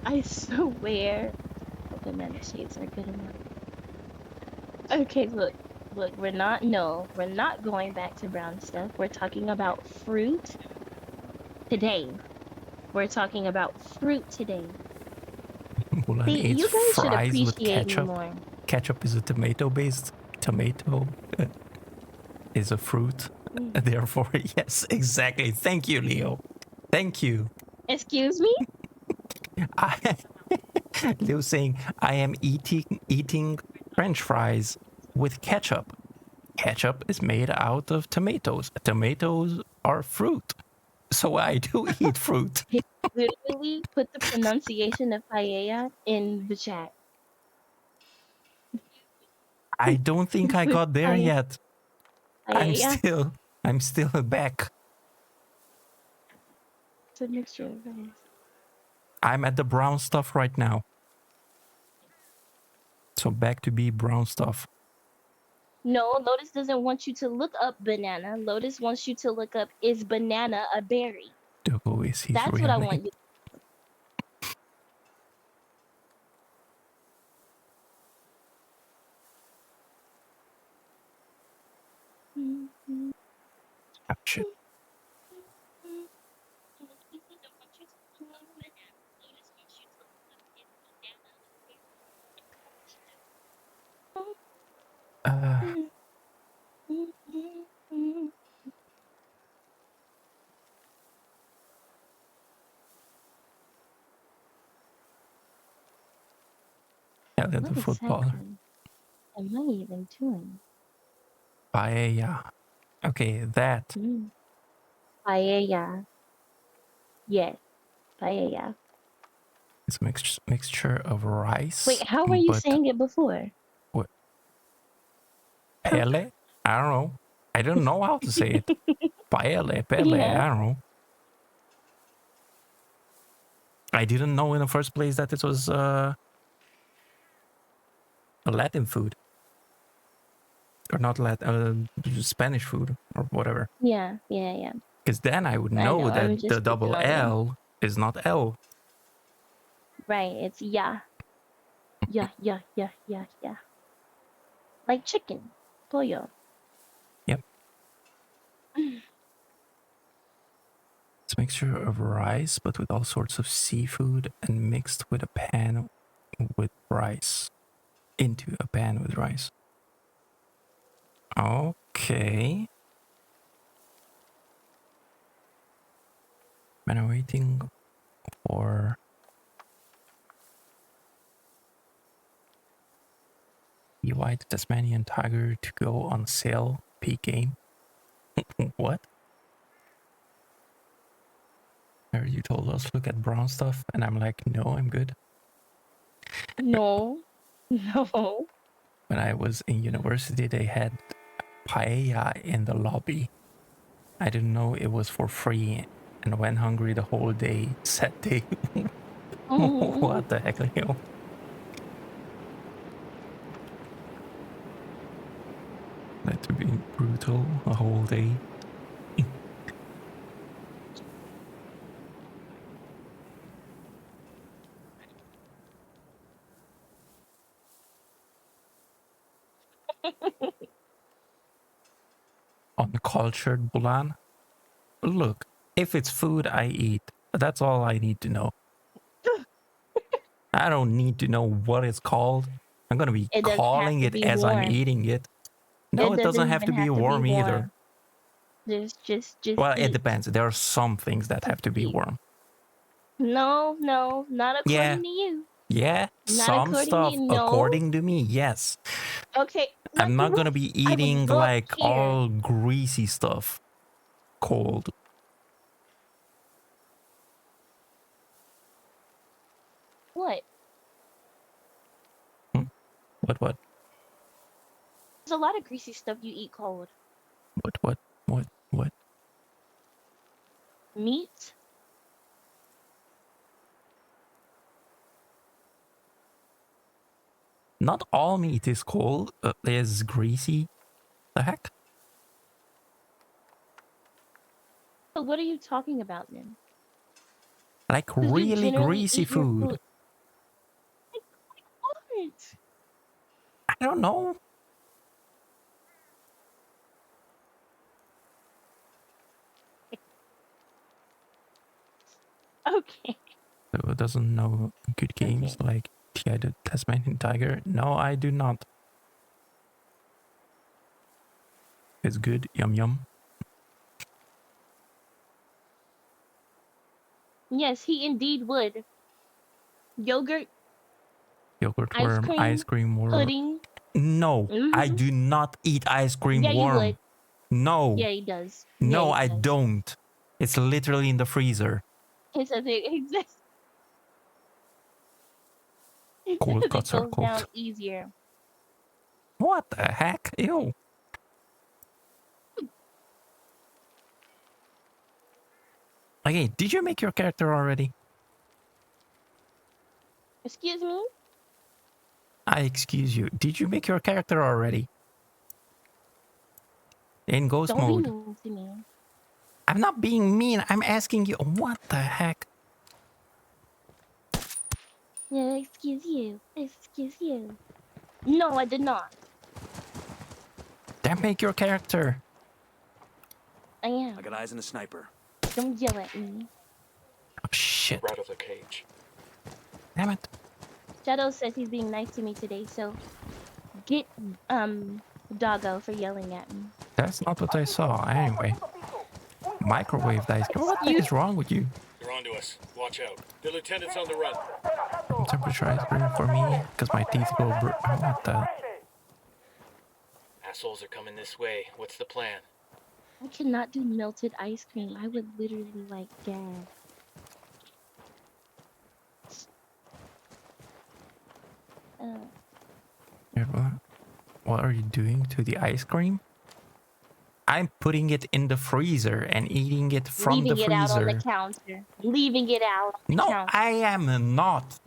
I swear. Banana shades are good enough. Okay, look, we're not going back to brown stuff. We're talking about fruit today. We're talking about fruit today. Mulan See, eats you guys should fries with appreciate me ketchup. more. Ketchup is a tomato-based tomato. Is a fruit. Therefore, yes, exactly. Thank you, Leo. Thank you. Excuse me? Leo saying, I am eating French fries with ketchup. Ketchup is made out of tomatoes. Tomatoes are fruit. So I do eat fruit. Literally put the pronunciation of paella in the chat. I don't think I got there yet. Paella. I'm still back. It's a mixture of things. I'm at the brown stuff right now. So back to be brown stuff. No, Lotus doesn't want you to look up banana. Lotus wants you to look up, is banana a berry? Who is his That's real what I name? want you. Oh, shit. Yeah, that's a footballer. Am I even doing? Paella. Okay, that. Paella. Yes, paella. It's a mixture of rice. Wait, how were you saying it before? What? Pele? I don't know. I don't know how to say it. Pele, Yeah. I don't know. I didn't know in the first place that it was a Latin food. Or not Latin, Spanish food or whatever. Yeah. Because then I would know that the double L is not L. Right, it's yeah. Yeah, yeah, yeah, yeah, yeah. Like chicken. Pollo. Yep. It's a mixture of rice, but with all sorts of seafood and mixed with a pan with rice. Into a pan with rice. Okay. I'm waiting for the white Tasmanian tiger to go on sale. Peak game. What? Or you told us look at brown stuff, and I'm like, no, I'm good. No. No. When I was in university, they had paella in the lobby. I didn't know it was for free, and went hungry the whole day. Sad day. What the heck, Leo? That would be brutal a whole day. Uncultured Bulan. Look, if it's food, I eat. That's all I need to know. I don't need to know what it's called. I'm gonna be It doesn't have calling to it be as I'm warm. eating it. No, it doesn't have to be warm either. There's just Well, it eat. depends. There are some things that have to be warm. No, no, not according to you. Yeah, Not some according stuff, to you. No. according to me, yes. Okay. I'm not gonna be eating like here. all greasy stuff cold. What? What? There's a lot of greasy stuff you eat cold. What? Meat? Not all meat is cold. Is greasy. The heck? So what are you talking about then? Like really greasy food. Like what? I don't know. Okay. So it doesn't know good games like the Tasmanian Tiger? No, I do not. It's good. Yum yum. Yes, he indeed would. Yogurt Worm, ice cream worm. pudding. No, I do not eat ice cream Yeah, worm. you would. No. Yeah, he does. No, Yeah, I don't. It's literally in the freezer. He says it exists. Cold cuts are goes cold. down easier. What the heck? Ew. Okay, did you make your character already? Excuse me? I excuse you. Did you make your character already? In ghost mode. Don't be mean to me. I'm not being mean. I'm asking you. What the heck? Yeah, excuse you. Excuse you. No, I did not. Then make your character. I am. I got eyes on a sniper. Don't yell at me. Oh, shit. Right out of the cage. Damn it. Shadow says he's being nice to me today, so get Doggo for yelling at me. That's not what I saw. Anyway. Microwave dice. What the heck is wrong with you? They're onto us. Watch out. The lieutenant's on the run. Temperature ice cream for me, because my teeth go what the? Assholes are coming this way. What's the plan? I cannot do melted ice cream. I would literally like gag. What are you doing to the ice cream? I'm putting it in the freezer and eating it from the freezer. Leaving it out on the counter. Leaving it out on the counter. I am not.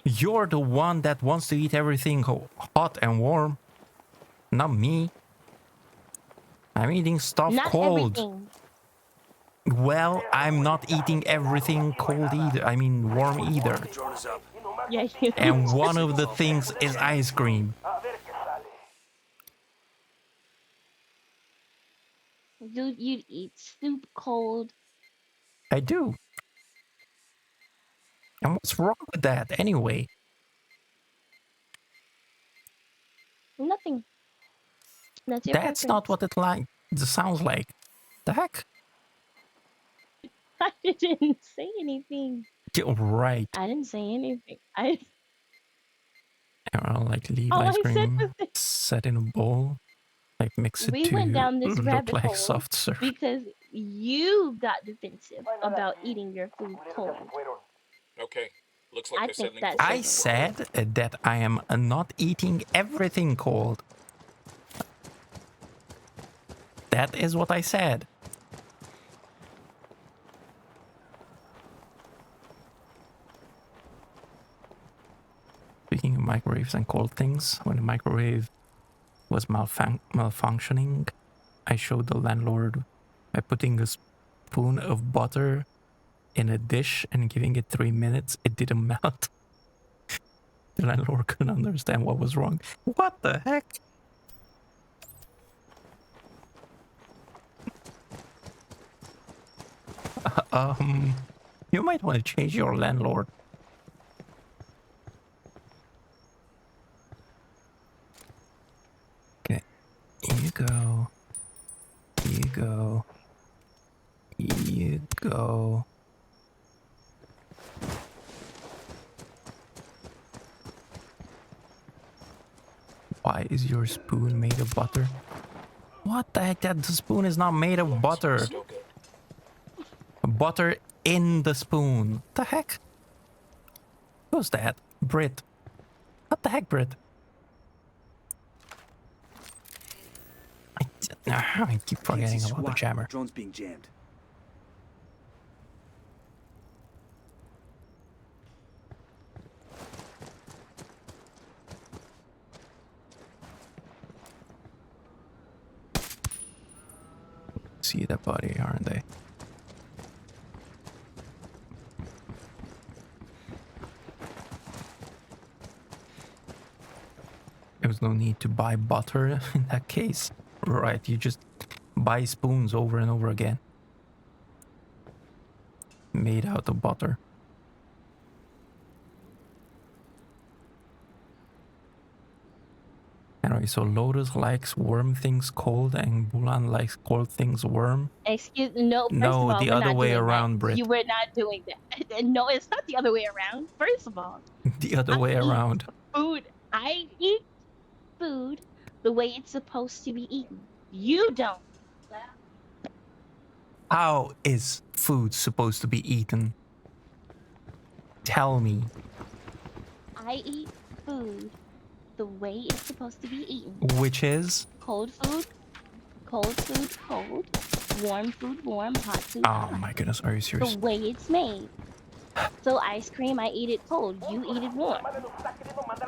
You're the one that wants to eat everything hot and warm. Not me. I'm eating stuff not cold. Everything. Well, I'm not eating everything cold either. I mean, warm either. The drone is up. Yeah, you. And one of the things is ice cream. A ver qué sale. Dude, you'd eat soup cold. I do. And what's wrong with that anyway? Nothing. That's your That's not preference. what it sounds like. The heck? I didn't say anything. Yeah, right. I didn't say anything. I'll like leave All ice I said cream, was that set in a bowl, like mix it we went to down this look rabbit like hole soft serve. because you got defensive about eating your food cold. Okay. Looks like I they're think settling that's for I said that I am not eating everything cold. That is what I said. Speaking of microwaves and cold things, when the microwave was malfunctioning, I showed the landlord by putting a spoon of butter in a dish and giving it 3 minutes, it didn't melt. The landlord couldn't understand what was wrong. What the heck? You might want to change your landlord. Okay, here you go. Here you go. Here you go. Why is your spoon made of butter? What the heck? That the spoon is not made of butter. Still good. Butter in the spoon. The heck? Who's that? Brit. What the heck, Brit? I keep forgetting about the jammer. Drone's being jammed. See that body, aren't they? There was no need to buy butter in that case. Right, you just buy spoons over and over again. Made out of butter. Anyway, so Lotus likes warm things cold and Bulan likes cold things warm. Excuse no. First No, of all, the we're other not way doing around, that. Brit. You were not doing that. No, it's not the other way around. First of all, The other way around. food. I eat food the way it's supposed to be eaten. You don't. How is food supposed to be eaten? Tell me. I eat food the way it's supposed to be eaten. Which is? Cold food, cold food, cold. Warm food, warm. Hot food, Oh hot. my goodness, are you serious? The way it's made. So ice cream, I eat it cold. You eat it warm.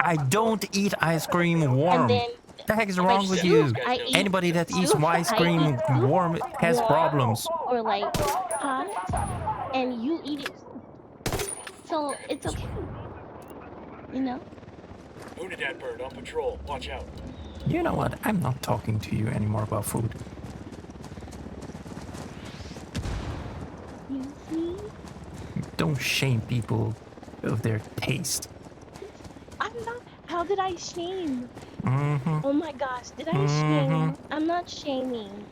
I don't eat ice cream warm. And then The heck is wrong with you? Anybody that eats ice cream warm has problems. Or like hot, and you eat it cold. So it's okay. You know? Unidad bird on patrol. Watch out. You know what? I'm not talking to you anymore about food. You see? Don't shame people of their taste. I'm not. How did I shame? Mm-hmm. Oh my gosh, did I shame? I'm not shaming.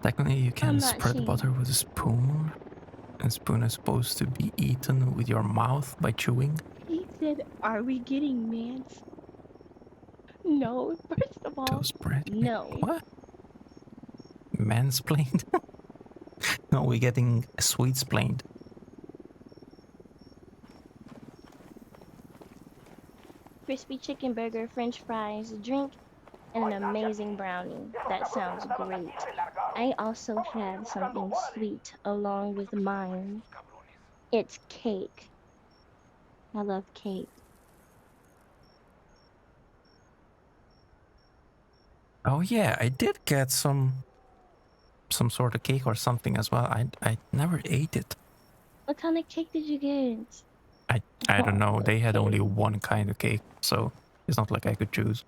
Technically, you I'm can not spread shaming. butter with a spoon. A spoon is supposed to be eaten with your mouth by chewing. He said, "Are we getting mans?" No. First of all, Toast bread. no. What? Mansplained? No, we're getting sweet-splained. Crispy chicken burger, French fries, drink, and an amazing brownie. That sounds great. I also have something sweet along with mine. It's cake. I love cake. Oh yeah, I did get some some sort of cake or something as well. I never ate it. What kind of cake did you get? I don't know. They had cake. only one kind of cake, so it's not like I could choose.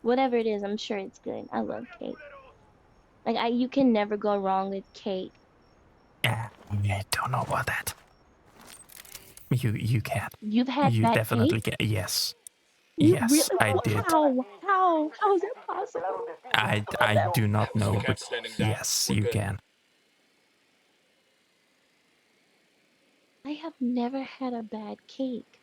Whatever it is, I'm sure it's good. I love cake. Like you can never go wrong with cake. Yeah, I don't know about that. You can. You've had You bad definitely cake? can. Yes. You Yes, really? I did. How is that possible? I do not know, Okay, but standing down. yes, We're you good. can. I have never had a bad cake.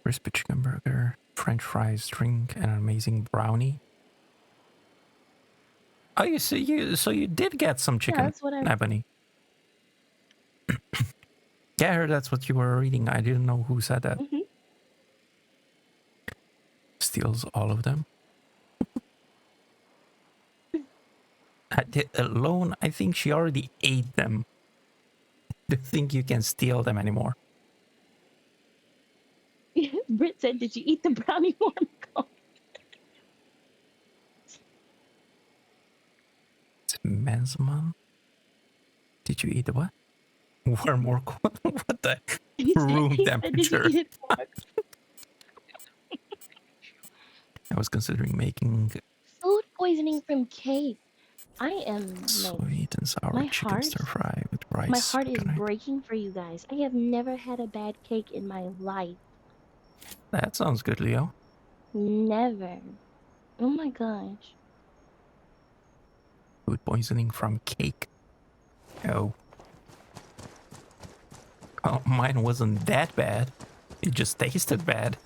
Crispy chicken burger, French fries, drink, and an amazing brownie. Oh, so you did get some chicken, that's what I. Ebony. Yeah, I heard that's what you were reading. I didn't know who said that. Steals all of them. Alone, I think she already ate them. I don't think you can steal them anymore. Britt said, "Did you eat the brownie warm cone?" It's Mensman. Did you eat the what? Warm or cold? What the? Room temperature. Did you eat it warm? I was considering making Food poisoning from cake. I am like sweet and sour my chicken heart. stir fry with rice. My heart is Can I? breaking for you guys. I have never had a bad cake in my life. That sounds good, Leo. Never. Oh my gosh. Food poisoning from cake. Oh. Oh, mine wasn't that bad. It just tasted bad.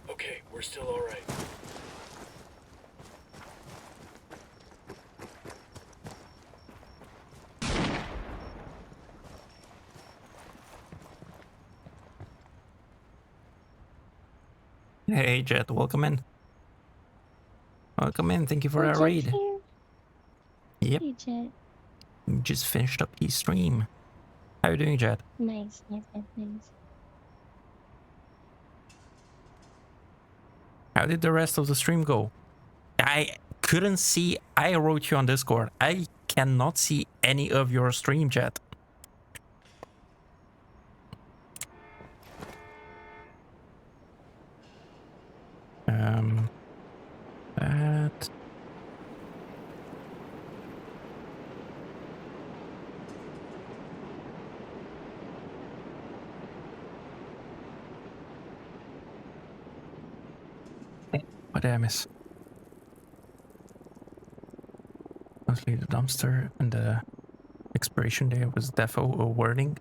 Okay, we're still all right. Hey, Jet, welcome in. Welcome in. Thank you for that Jet's raid. here. Yep. Hey, Jet. We just finished up the stream. How are you doing, Jet? Nice. How did the rest of the stream go? I couldn't see. I wrote you on Discord. I cannot see any of your stream, Jet. That. What did I miss? Mostly the dumpster and the expiration date was defo a warning.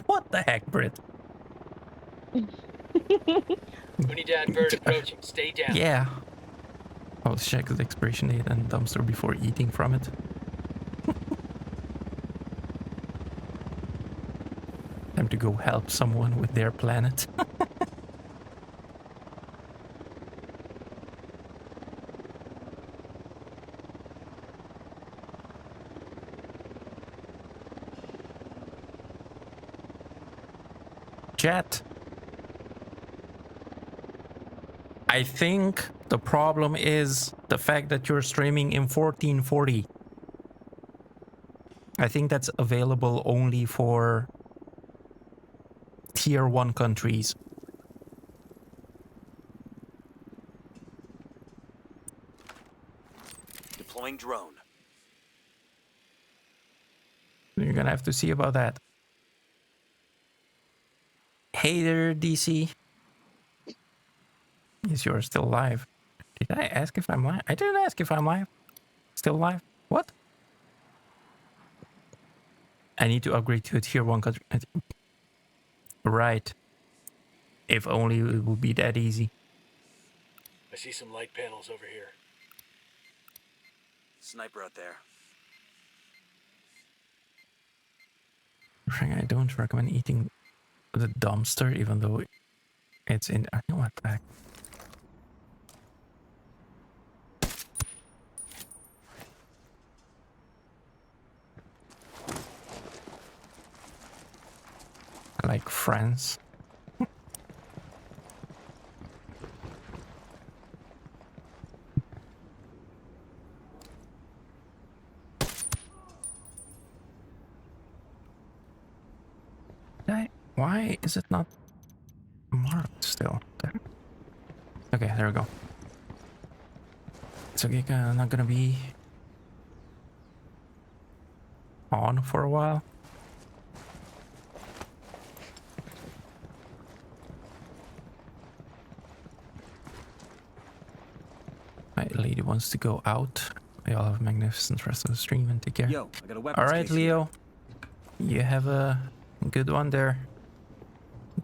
What the heck, Brit? Unidad bird approaching. Stay down. Yeah. I'll check the expiration date and dumpster before eating from it. Time to go help someone with their planet. Chat. I think the problem is the fact that you're streaming in 1440. I think that's available only for tier 1 countries. Deploying drone. You're gonna have to see about that. Hey there, DC. Yes, you're still live. Did I ask if I'm live? I didn't ask if I'm live. Still live? What? I need to upgrade to a tier 1 country. Right. If only it would be that easy. I see some light panels over here. Sniper out there. I don't recommend eating the dumpster, even though it's in. I know what the heck. like friends. Why is it not marked still? Okay, there we go. It's okay, not gonna be on for a while. My lady wants to go out. Y'all have a magnificent rest of the stream and take care. Yo, I got a weapons All right, case Leo. You have a good one there.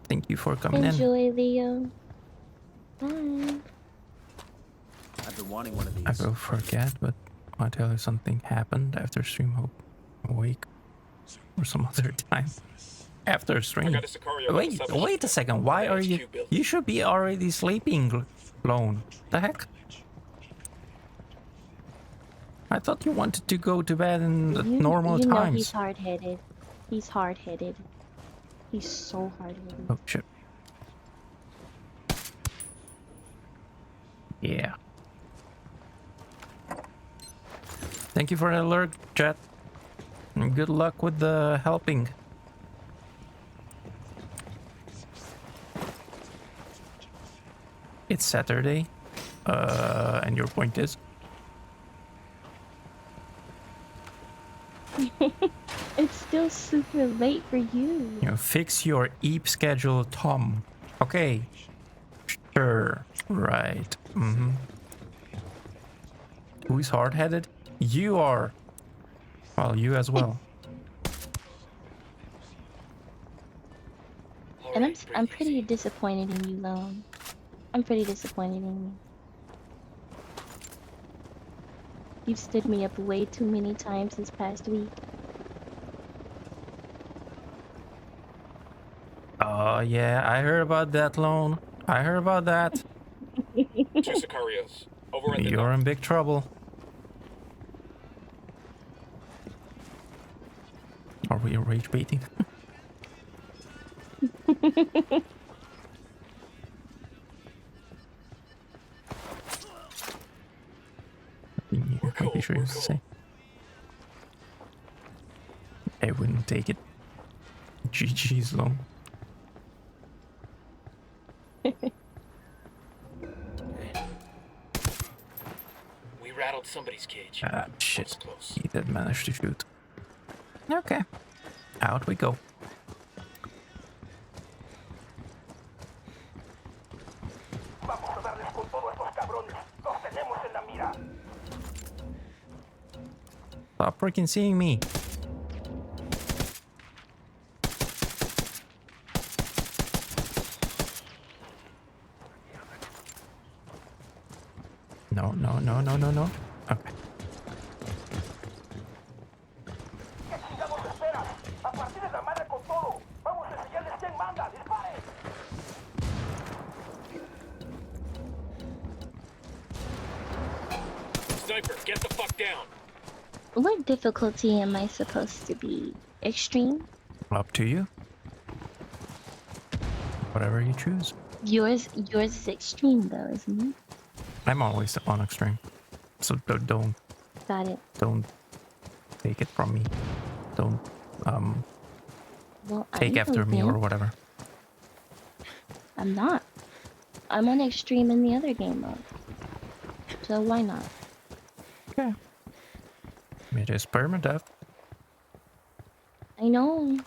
Thank you for coming in. Enjoy, Leo. Bye. I've been wanting one of these. I will forget, but I'll tell you something happened after stream. Hope awake or some other time after stream. Wait a second. Why are you? You should be already sleeping, Lone. The heck? I thought you wanted to go to bed in the normal you know times. He's hard-headed. He's hard-headed. He's so hard-headed. Oh shit. Yeah. Thank you for the alert, chat. And good luck with the helping. It's Saturday. And your point is? It's still super late for you. You know, fix your eep schedule, Tom. Okay. Sure. Right. Mm-hmm. Who's hard-headed? You are. Well, you as well. And I'm pretty disappointed in you, Lone. I'm pretty disappointed in you. You've stood me up way too many times this past week. Oh, yeah, I heard about that, Lone. I heard about that. Two Sicarios. Over in the You're in big trouble. Are we rage baiting? I'm pretty sure you say. I wouldn't take it. GG's, Lone. We rattled somebody's cage. Ah, shit. He did manage to shoot. Okay. Out we go. Vamos a darles con todo a estos cabrones. Los tenemos en la mira. Stop freaking seeing me. No, no, no, no, no, no. Okay. ¿Qué chingados esperas? A partir de la madre con todo. Vamos a enseñarles quién manda. ¡Disparen! Sniper, get the fuck down. What difficulty am I supposed to be? Extreme? Up to you. Whatever you choose. Yours is extreme though, isn't it? I'm always on extreme. So don't Got it. take it from me. Don't Well, take after me or whatever. I'm not. I'm on extreme in the other game mode. So why not? Okay. It is permadeath. I know.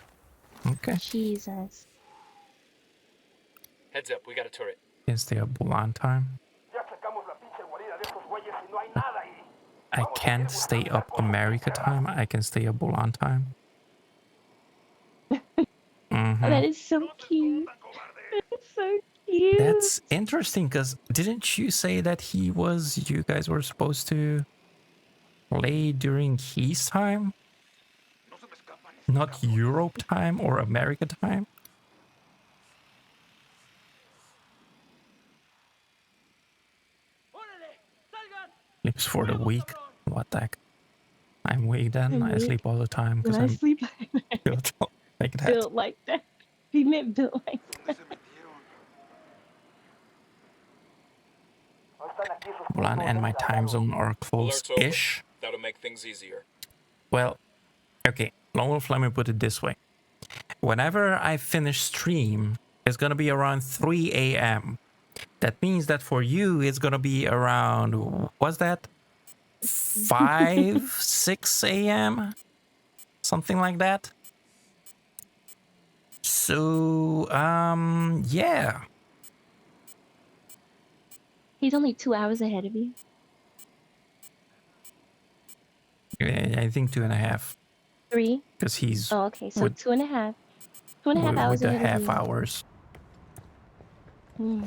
Okay. Jesus. Heads up, we got a turret. Is there a Bulan time? Ya sacamos la pinche guarida de estos güeyes y no hay nada ahí. I can't stay up America time. I can stay up Bulan time. That is so cute. That's so cute. That's interesting, because didn't you say that you guys were supposed to play during his time? Not Europe time or America time? Sleeps for the week. What the heck? I'm weak then. I sleep all the time because I'm sleep built like that. built like that. He meant built like Mulan and my time zone are Alert's over. close-ish. That'll make things easier. Well, okay. Lone Wolf, let me put it this way. Whenever I finish stream, it's gonna be around 3 a.m. That means that for you, it's gonna be around, what's that? 5, 6 a.m.? Something like that. So, yeah. he's only 2 hours ahead of you. I think 2.5. 3. Because he's Oh, okay. So with, 2.5. 2.5 hours with the ahead of half you. hours. Hmm.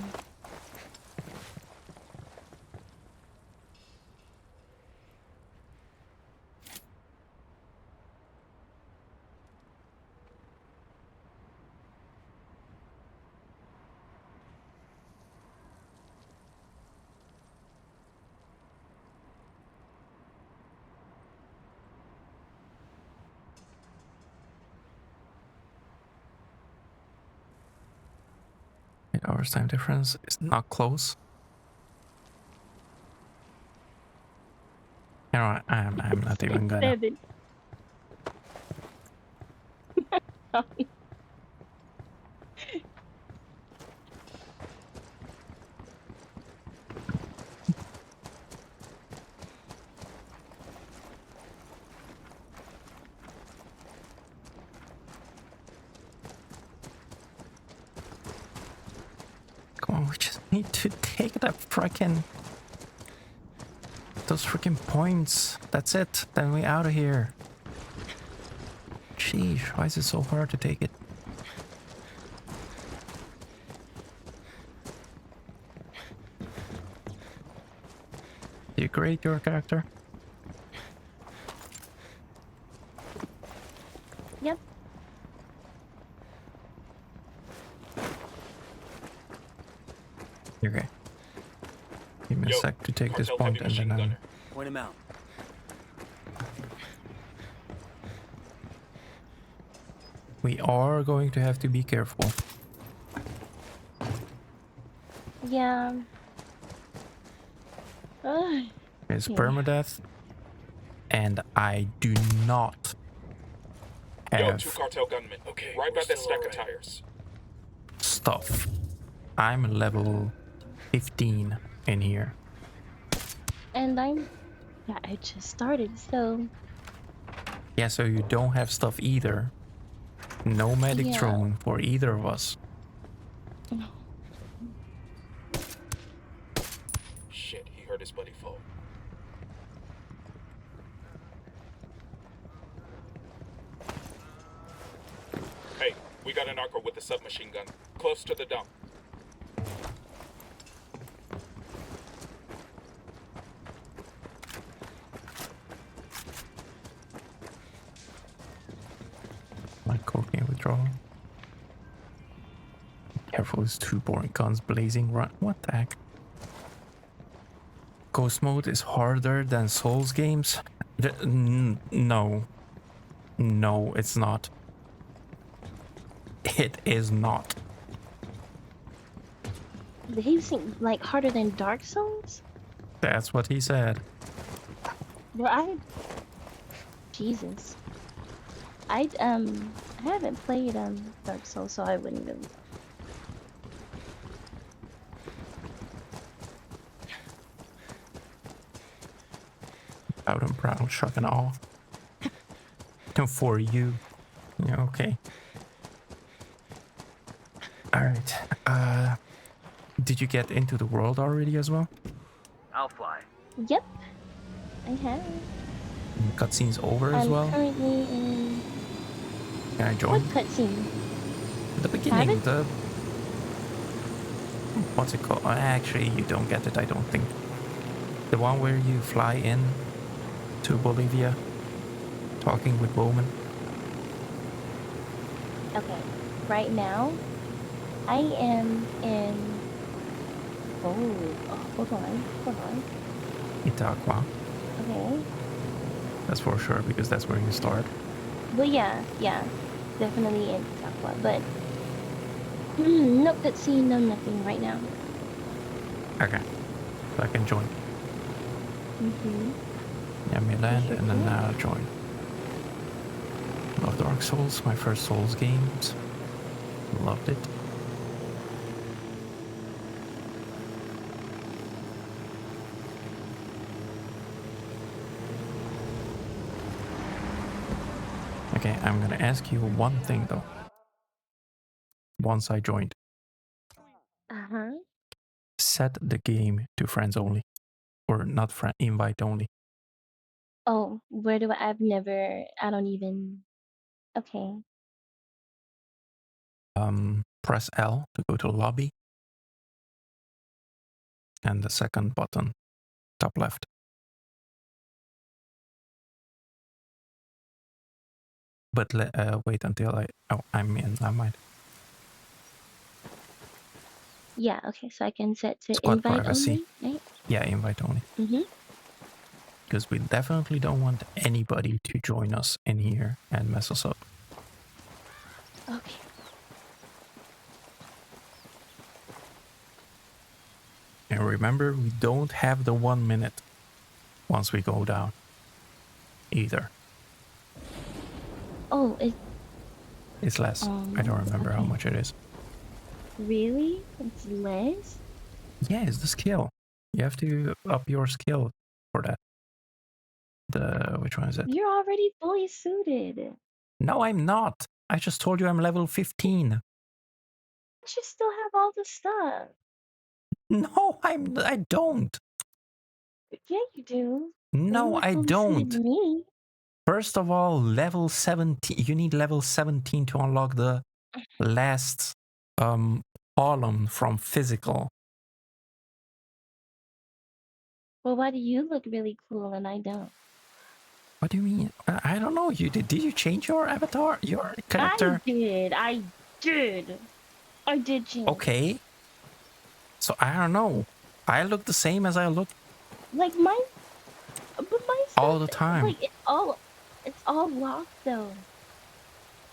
Hours time difference is not close. You know what? I'm not even gonna. 7. Come on, we just need to take that those freaking points. That's it. Then we out of here. Sheesh, why is it so hard to take it? Do you grade your character? Yep. Okay. Give me a sec to take this point and then Point him out. we are going to have to be careful. Yeah. Ugh. It's Yeah. permadeath, and I do not Yo, have 2 cartel gunmen. Okay, right by that stack of tires. stuff. I'm level 15 in here. And yeah, I just started, so Yeah, so you don't have stuff either. No medic Yeah. drone for either of us. Shit, he hurt his buddy fall. Hey, we got an arco with a submachine gun. Close to the dump. My cocaine withdrawal. Careful, it's 2 boring guns blazing. Run. What the heck? Ghost mode is harder than Souls games? No. No, it's not. It is not. they seem like harder than Dark Souls. That's what he said. Well, Jesus. I haven't played Dark Souls, so I wouldn't really. Proud and proud, shock and awe. No, for you. Yeah, okay. Alright. Did you get into the world already as well? I'll fly. Yep, I have. Cutscene's over as I'm well? currently in. Can I join? What cutscene? The beginning, Have it? the... What's it called? Actually, you don't get it, I don't think. The one where you fly in to Bolivia, talking with Bowman. Okay, right now, I am in. Oh, hold on. Itaqua. Okay. That's for sure, because that's where you start. Well, yeah, definitely in Takwa, but Nope, that's seeing no nothing right now. Okay. So I can join. Yeah, me land and then join. Love Dark Souls, my first Souls games. Loved it. Okay, I'm gonna ask you one thing though. Once I joined. Set the game to friends only. Or not friend, invite only. Oh, where do I don't even, okay. Press L to go to lobby. And the second button, top left. But wait until I'm in, I might. Yeah, okay, so I can set to Squad invite privacy. only, right? Yeah, invite only. Because we definitely don't want anybody to join us in here and mess us up. Okay. And remember, we don't have the 1 minute once we go down. Either. Oh, it's less. I don't remember how much it is. Really? It's less? Yeah, it's the skill. You have to up your skill for that. Which one is it? You're already fully suited. No, I'm not. I just told you I'm level 15. But you still have all the stuff. No, I don't. Yeah, you do. No, I fully suited don't. Me. First of all, level 17. You need level 17 to unlock the last column from physical. Well, why do you look really cool and I don't? What do you mean? I don't know. Did you change your avatar, your character? I did change. Okay. So I don't know. I look the same as I look Like mine, but my stuff, all the time. like it's all locked though.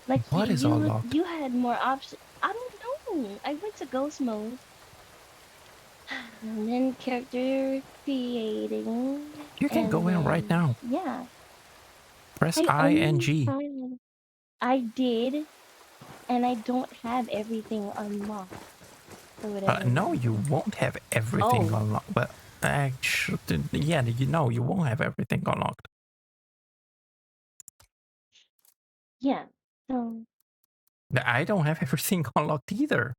Like What is all locked? you had more options. I don't know. I went to ghost mode. And then character creating. You can go in right now. Yeah. Press I and G. I did, and I don't have everything unlocked. Or whatever. No, you won't have everything unlocked. But actually, yeah, you won't have everything unlocked. Yeah. So. I don't have everything unlocked either.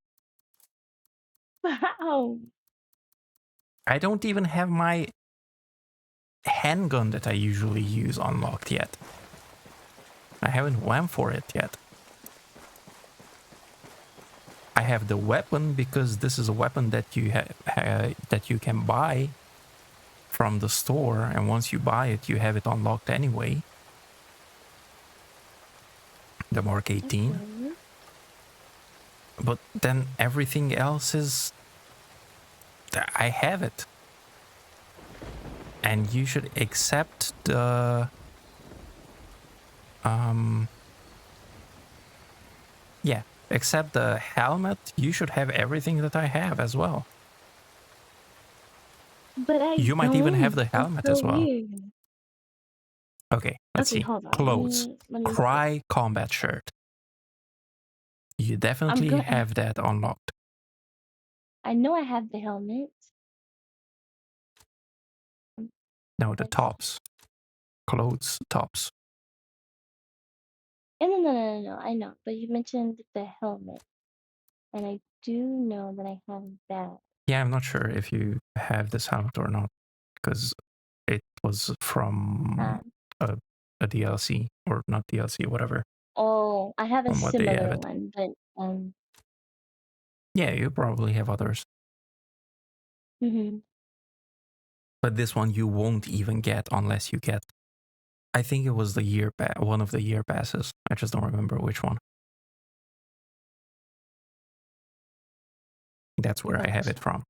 Wow. I don't even have my handgun that I usually use unlocked yet. I haven't went for it yet. I have the weapon because this is a weapon that you that you can buy from the store, and once you buy it, you have it unlocked anyway. The Mark 18. But then everything else is... I have it. And you should accept the... Yeah, except the helmet. You should have everything that I have as well. But you might even have the helmet as well. Weird. Okay, let's see. Hold on. Clothes. Let me Cry combat shirt. You definitely have that unlocked. I know I have the helmet. No, the tops. Clothes, tops. No. I know. But you mentioned the helmet. And I do know that I have that. Yeah, I'm not sure if you have this helmet or not. Because it was from a DLC. Or not DLC, whatever. Oh, I have a similar one. But yeah, you probably have others. But this one you won't even get unless you get... I think it was the one of the year passes. I just don't remember which one. That's where I have it from.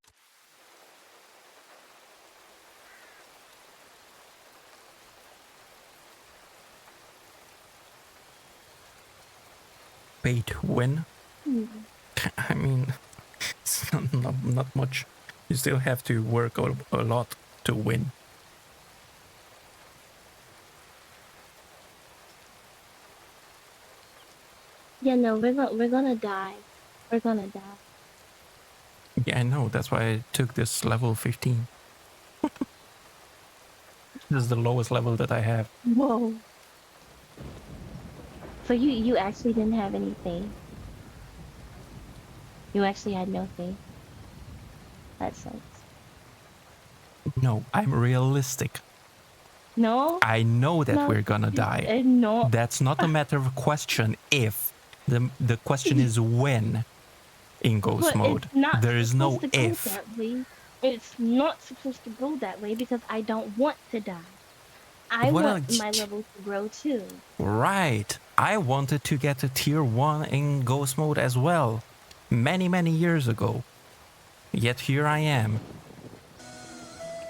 Pay to win. I mean, it's not much. You still have to work a lot to win. Yeah, no, we're gonna die. We're gonna die. Yeah, I know. That's why I took this level 15. This is the lowest level that I have. Whoa. So you actually didn't have any faith. You actually had no faith. That sucks. No, I'm realistic. No? I know that No, we're gonna die. no. That's not a matter of question if. The question is when in ghost But mode. it's not There is no supposed to go if. that way. It's not supposed to go that way because I don't want to die. I Well, want my level to grow too. Right. I wanted to get to tier 1 in ghost mode as well. Many years ago. Yet here I am.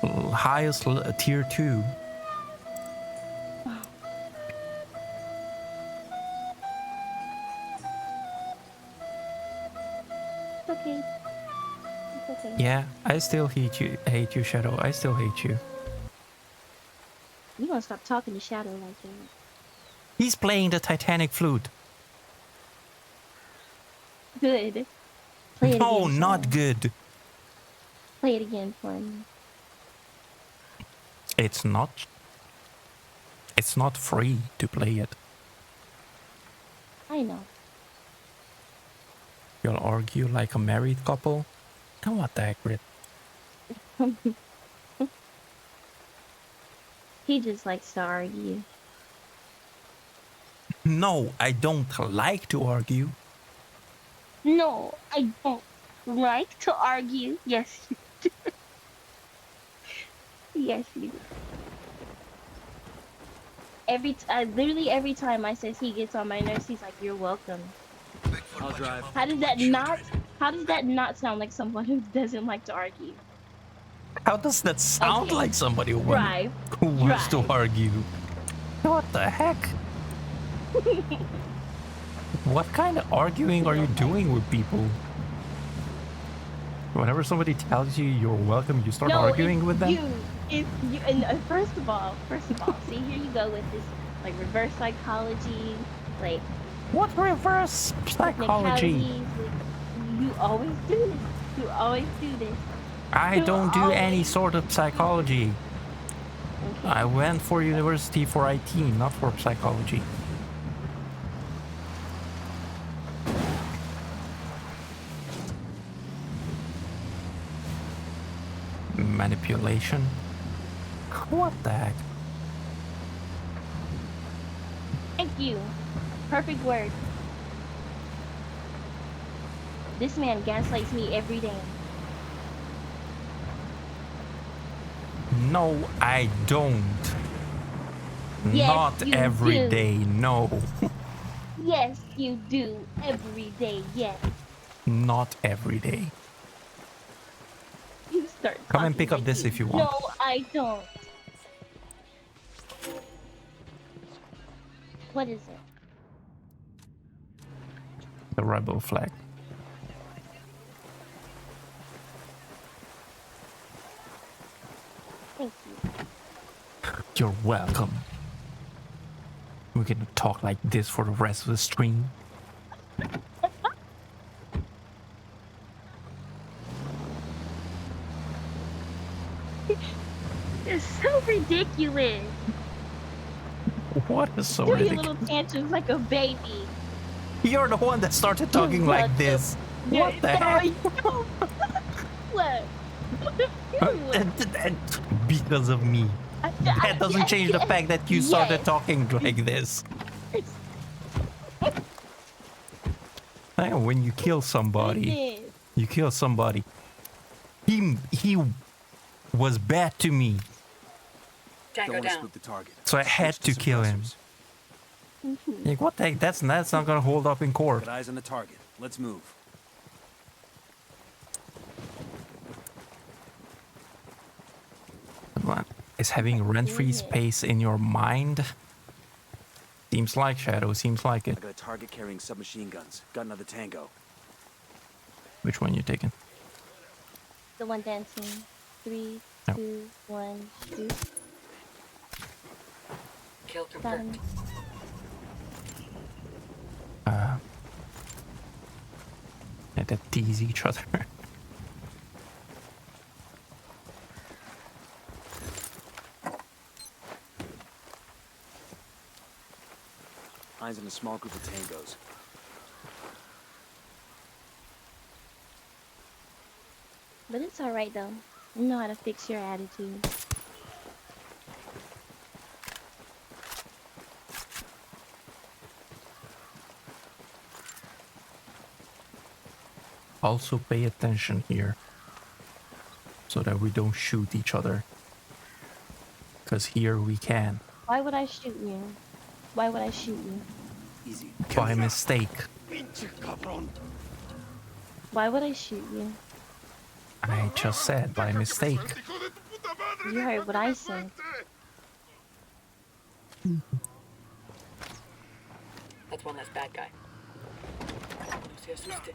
Highest tier 2. It's okay. It's okay. Yeah, I still hate you, Shadow. I still hate you. You gonna stop talking to Shadow like that. He's playing the Titanic flute. Good. Play it No, again. not Shadow. good. Play it again for me. It's not. It's not free to play it. I know. You'll argue like a married couple? Now what the heck, Brit? He just likes to argue. No, I don't like to argue. No, I don't like to argue. Yes, you do. Yes, you do. Literally every time I says he gets on my nerves, he's like, "You're welcome." I'll drive. How does that not sound like someone who doesn't like to argue? How does that sound Okay. like somebody who Drive. wants to Drive. argue? What the heck? What kind of arguing are you doing with people? Whenever somebody tells you you're welcome, you start arguing with them? It's you. And first of all, see, here you go with this like reverse psychology, like What reverse psychology? technicalities. Like, you always do this. You always do this. I don't do any always- sort of psychology. Okay. I went for university for IT, not for psychology. Manipulation? What the heck? Thank you. Perfect word. This man gaslights me every day. No, I don't. Yes, Not you every do. day, no. Yes, you do. Every day, yes. Not every day. You start Come and talking pick up like this if you want. No, I don't. What is it? The rebel flag. Thank you. You're welcome. We're gonna talk like this for the rest of the stream. It's so ridiculous. What is so Do your ridiculous? little tantrums like a baby. You're the one that started talking like this. What the heck? What? Because of me. That doesn't change the fact that you started Yes. talking like this. Hey, when you kill somebody, you kill somebody. He was bad to me, Don't Tango want to down. spook the target. so I had Switch to kill him. suppressors. Like, what the heck? That's not gonna hold up in court. Got eyes on the target. Let's move. What? Is having rent-free space in your mind? Seems like, Shadow. Seems like it. I got a target carrying submachine guns. Got another tango. Which one you taking? The one dancing. 3, No. 2, 1, do. Kill Got confirmed. him. Yeah, they tease each other. Mine's in a small group of tangos. But it's alright though. You know how to fix your attitude. Also pay attention here. So that we don't shoot each other. Because here we can. Why would I shoot you? Why would I shoot you? Easy. By mistake. Why would I shoot you? I just said by mistake. You heard what I said. That's one less bad guy. No se asuste.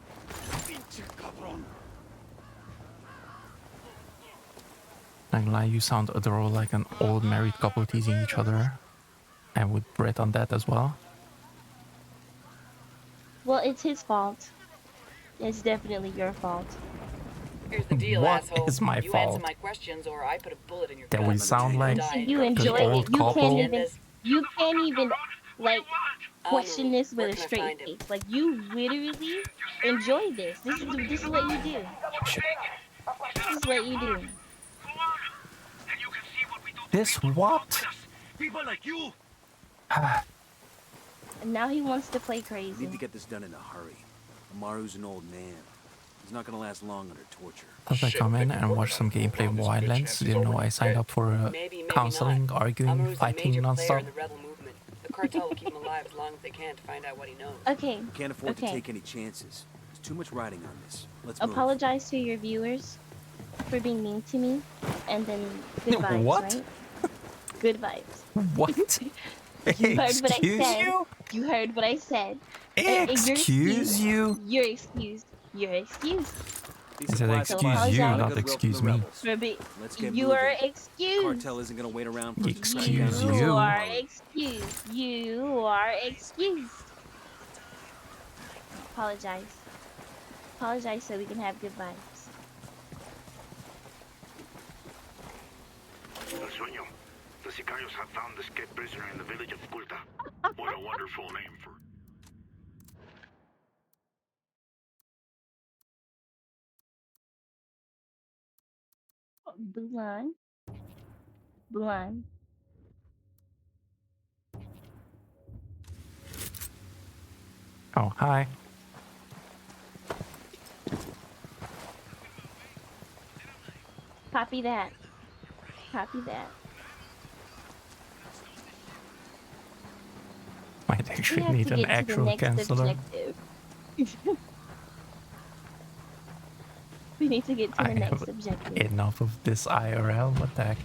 Not gonna lie, you sound adorable like an old married couple teasing each other. And with Brett on that as well. Well, it's his fault. It's definitely your fault. Here's the deal, What asshole. is my you fault? answer my questions, or I put a bullet in your That gut. we sound like So you an enjoy it. old You couple. can't even like question this Where with a can I straight find him? face. Like you literally enjoy this. This is what you do. This is what you do. This what? And now he wants to play We crazy. need to get this done in a hurry. Amaru's an old man. He's not gonna last long under torture. As I come in and watch some gameplay violence, didn't know I signed up for Maybe counseling, not. arguing, Amaru's a fighting major player non-stop. in the rebel movement. The cartel will keep him alive as long as they can to find out what he knows. Okay. We can't afford to Okay. take any chances. There's too much riding on this. Let's move. Apologize to your viewers for being mean to me, and then good vibes, What? right? Good vibes. What? You heard what I Excuse said. you? You heard what I said. And you're Excuse you? You're excused. You're excused. These I said supplies excuse will you, last not goodwill from excuse the me. rebels. For be Let's get you moving. are excused. Cartel isn't gonna wait around for Excuse us. you. are excused. You are excused. Apologize. Apologize so we can have good vibes. El sueño. The Sicarios have found the escaped prisoner in the village of Kulta. What a wonderful name for... Bulan. Bulan. Oh, hi. Copy that. Copy that. Might We actually have need to an get to the actual next counselor. objective. We need to get to I the next have objective. enough of this IRL. What the heck?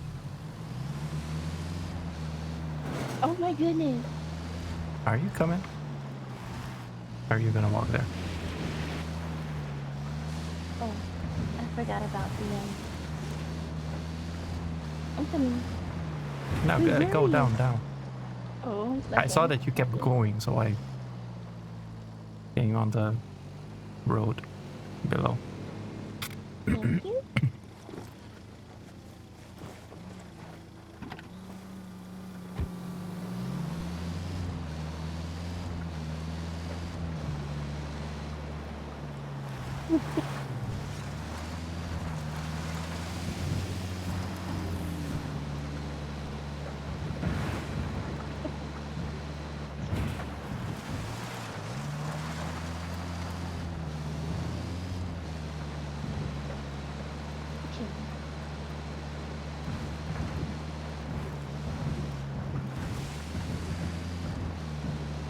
Oh my goodness. Are you coming? Or are you gonna walk there? Oh, I forgot about the I'm coming. Now Who's gotta go running? down. Oh, I saw okay. that you kept going, so I came on the road below. Thank you.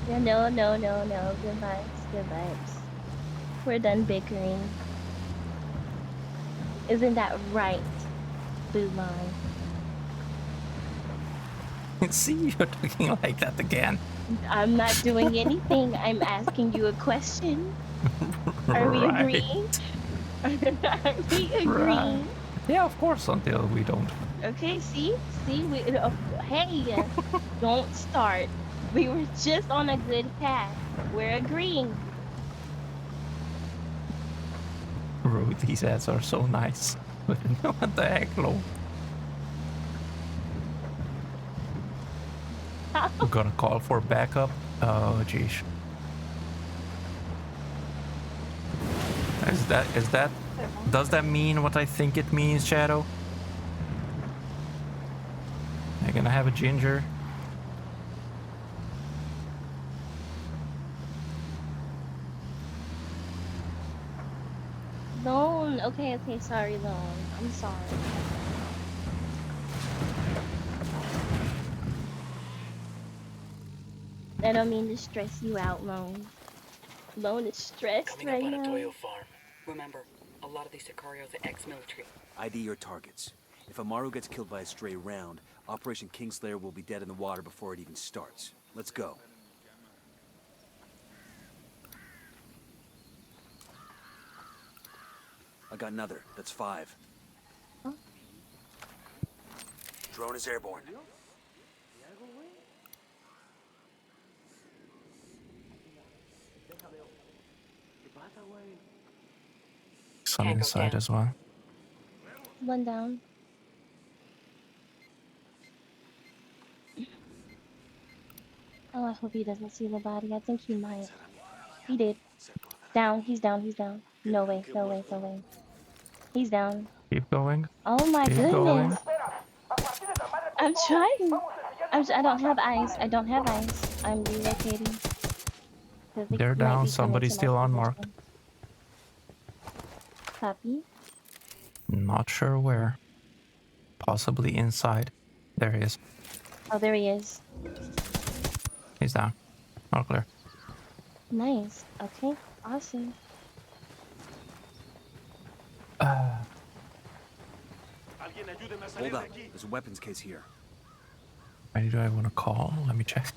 Yeah, no. Good vibes, good vibes. We're done bickering. Isn't that right, Bulan? See, you're talking like that again. I'm not doing anything. I'm asking you a question. Are we Right. agreeing? We Right. agree. Yeah, of course, until we don't. Okay, see, hey, don't start. We were just on a good path. We're agreeing. Bro, these ads are so nice. What the heck, Lo? I'm gonna call for backup. Oh, jeez. Is that, does that mean what I think it means, Shadow? Am I gonna have a ginger? Lone. Okay, sorry, Lone. I'm sorry. I don't mean to stress you out, Lone. Lone is stressed Coming up right on a now. Doyle farm. Remember, a lot of these Sicarios are ex-military. ID your targets. If Amaru gets killed by a stray round, Operation Kingslayer will be dead in the water before it even starts. Let's go. I got another. That's 5. Huh? Drone is airborne. Some Tango inside down. as well. One down. Oh, I hope he doesn't see the body. I think he might. He did. Down. He's down. He's down. No way. No way. No way. He's down. Keep going. Oh my Keep going. goodness. I'm trying. I don't have eyes. I don't have eyes. I'm relocating. Because they They're might down. be coming Somebody's to my still unmarked. position. Copy. Not sure where. Possibly inside. There he is. Oh, there he is. He's down. All clear. Nice. Okay. Awesome. Hold up. There's a weapons case here. Why do I want to call? Let me check.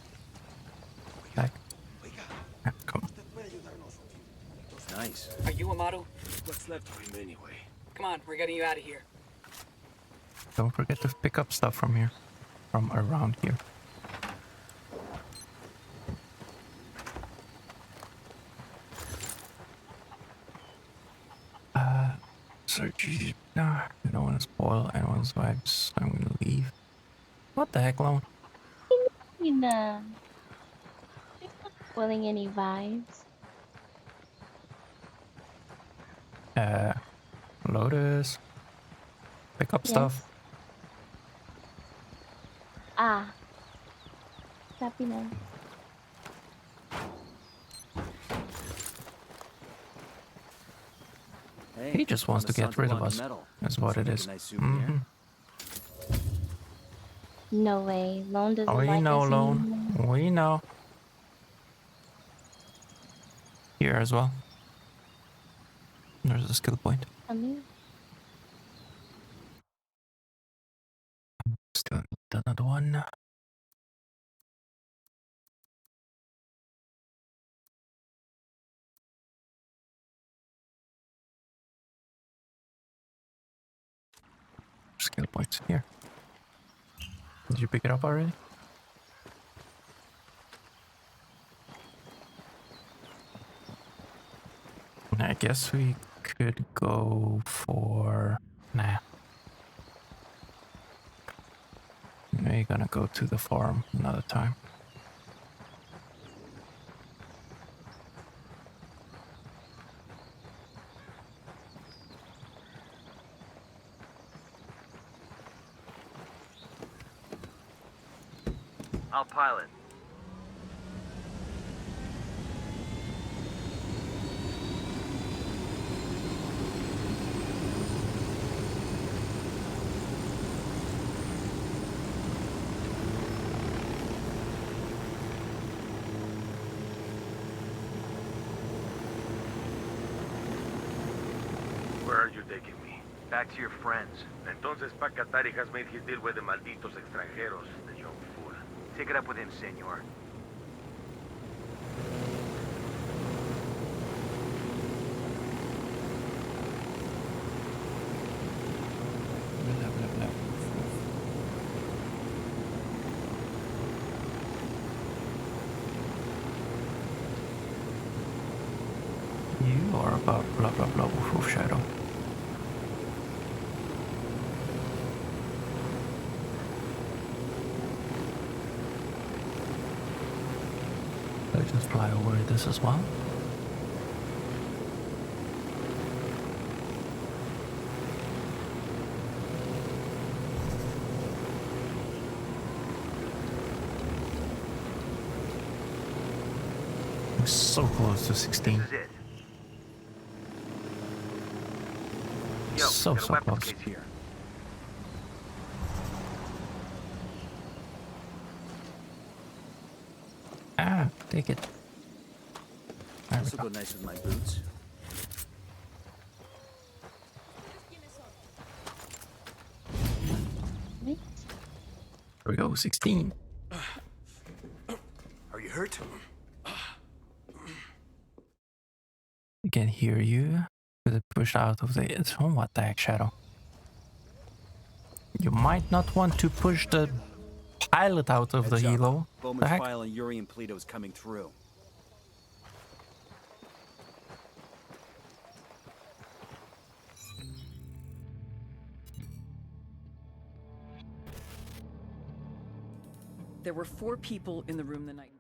Back. Yeah, come on. Nice. Are you Amaru? What's left of him anyway? Come on, we're getting you out of here. Don't forget to pick up stuff from here. From around here. So geez, no, I don't want to spoil anyone's vibes. I'm gonna leave. What the heck, Lone? Nah. He's not spoiling any vibes. Lotus. Pick up stuff. Yes. Ah. Copy now. Hey, He just wants to get rid of us. That's what it is. No way. Lone doesn't We like know, us Lone. anymore. We know. Here as well. There's a skill point. Coming. Still need another one. Skill points here. Did you pick it up already? I guess we could go for... Nah. We're gonna go to the farm another time. I'll pilot. Where are you taking me? Back to your friends. Entonces Pacatari has made his deal with the malditos extranjeros, the young fool. Take it up with him, senor. You are about blah blah blah with shadow. Let's just fly over this as well. We're so close to 16. This is it. Yo, So got a weapons close. case here. Ah, take it. There we This will go. go nice with my boots. Wait. Here we go, 16. Are you hurt? We can hear you. With it pushed out of the. Oh, what the heck, Shadow? You might not want to push the pilot out of the Heads up. helo. The Bowman's heck? file on Yuri and Polito is coming through. There were 4 people in the room the night.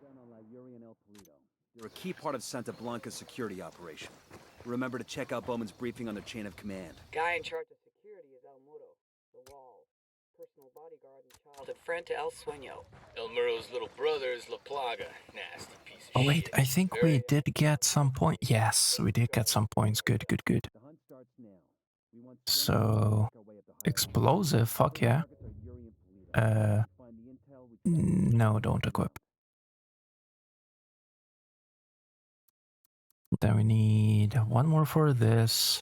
They're a key part of Santa Blanca's security operation. Remember to check out Bowman's briefing on their chain of command. Guy in charge of security is El Muro, the wall, personal bodyguard and childhood friend to El Sueño. El Muro's little brother is La Plaga. Nasty piece of Oh wait, shit. I think we did get some point. Yes, we did get some points. Good, good, good. So, explosive, fuck yeah. No, don't equip. Then we need one more for this,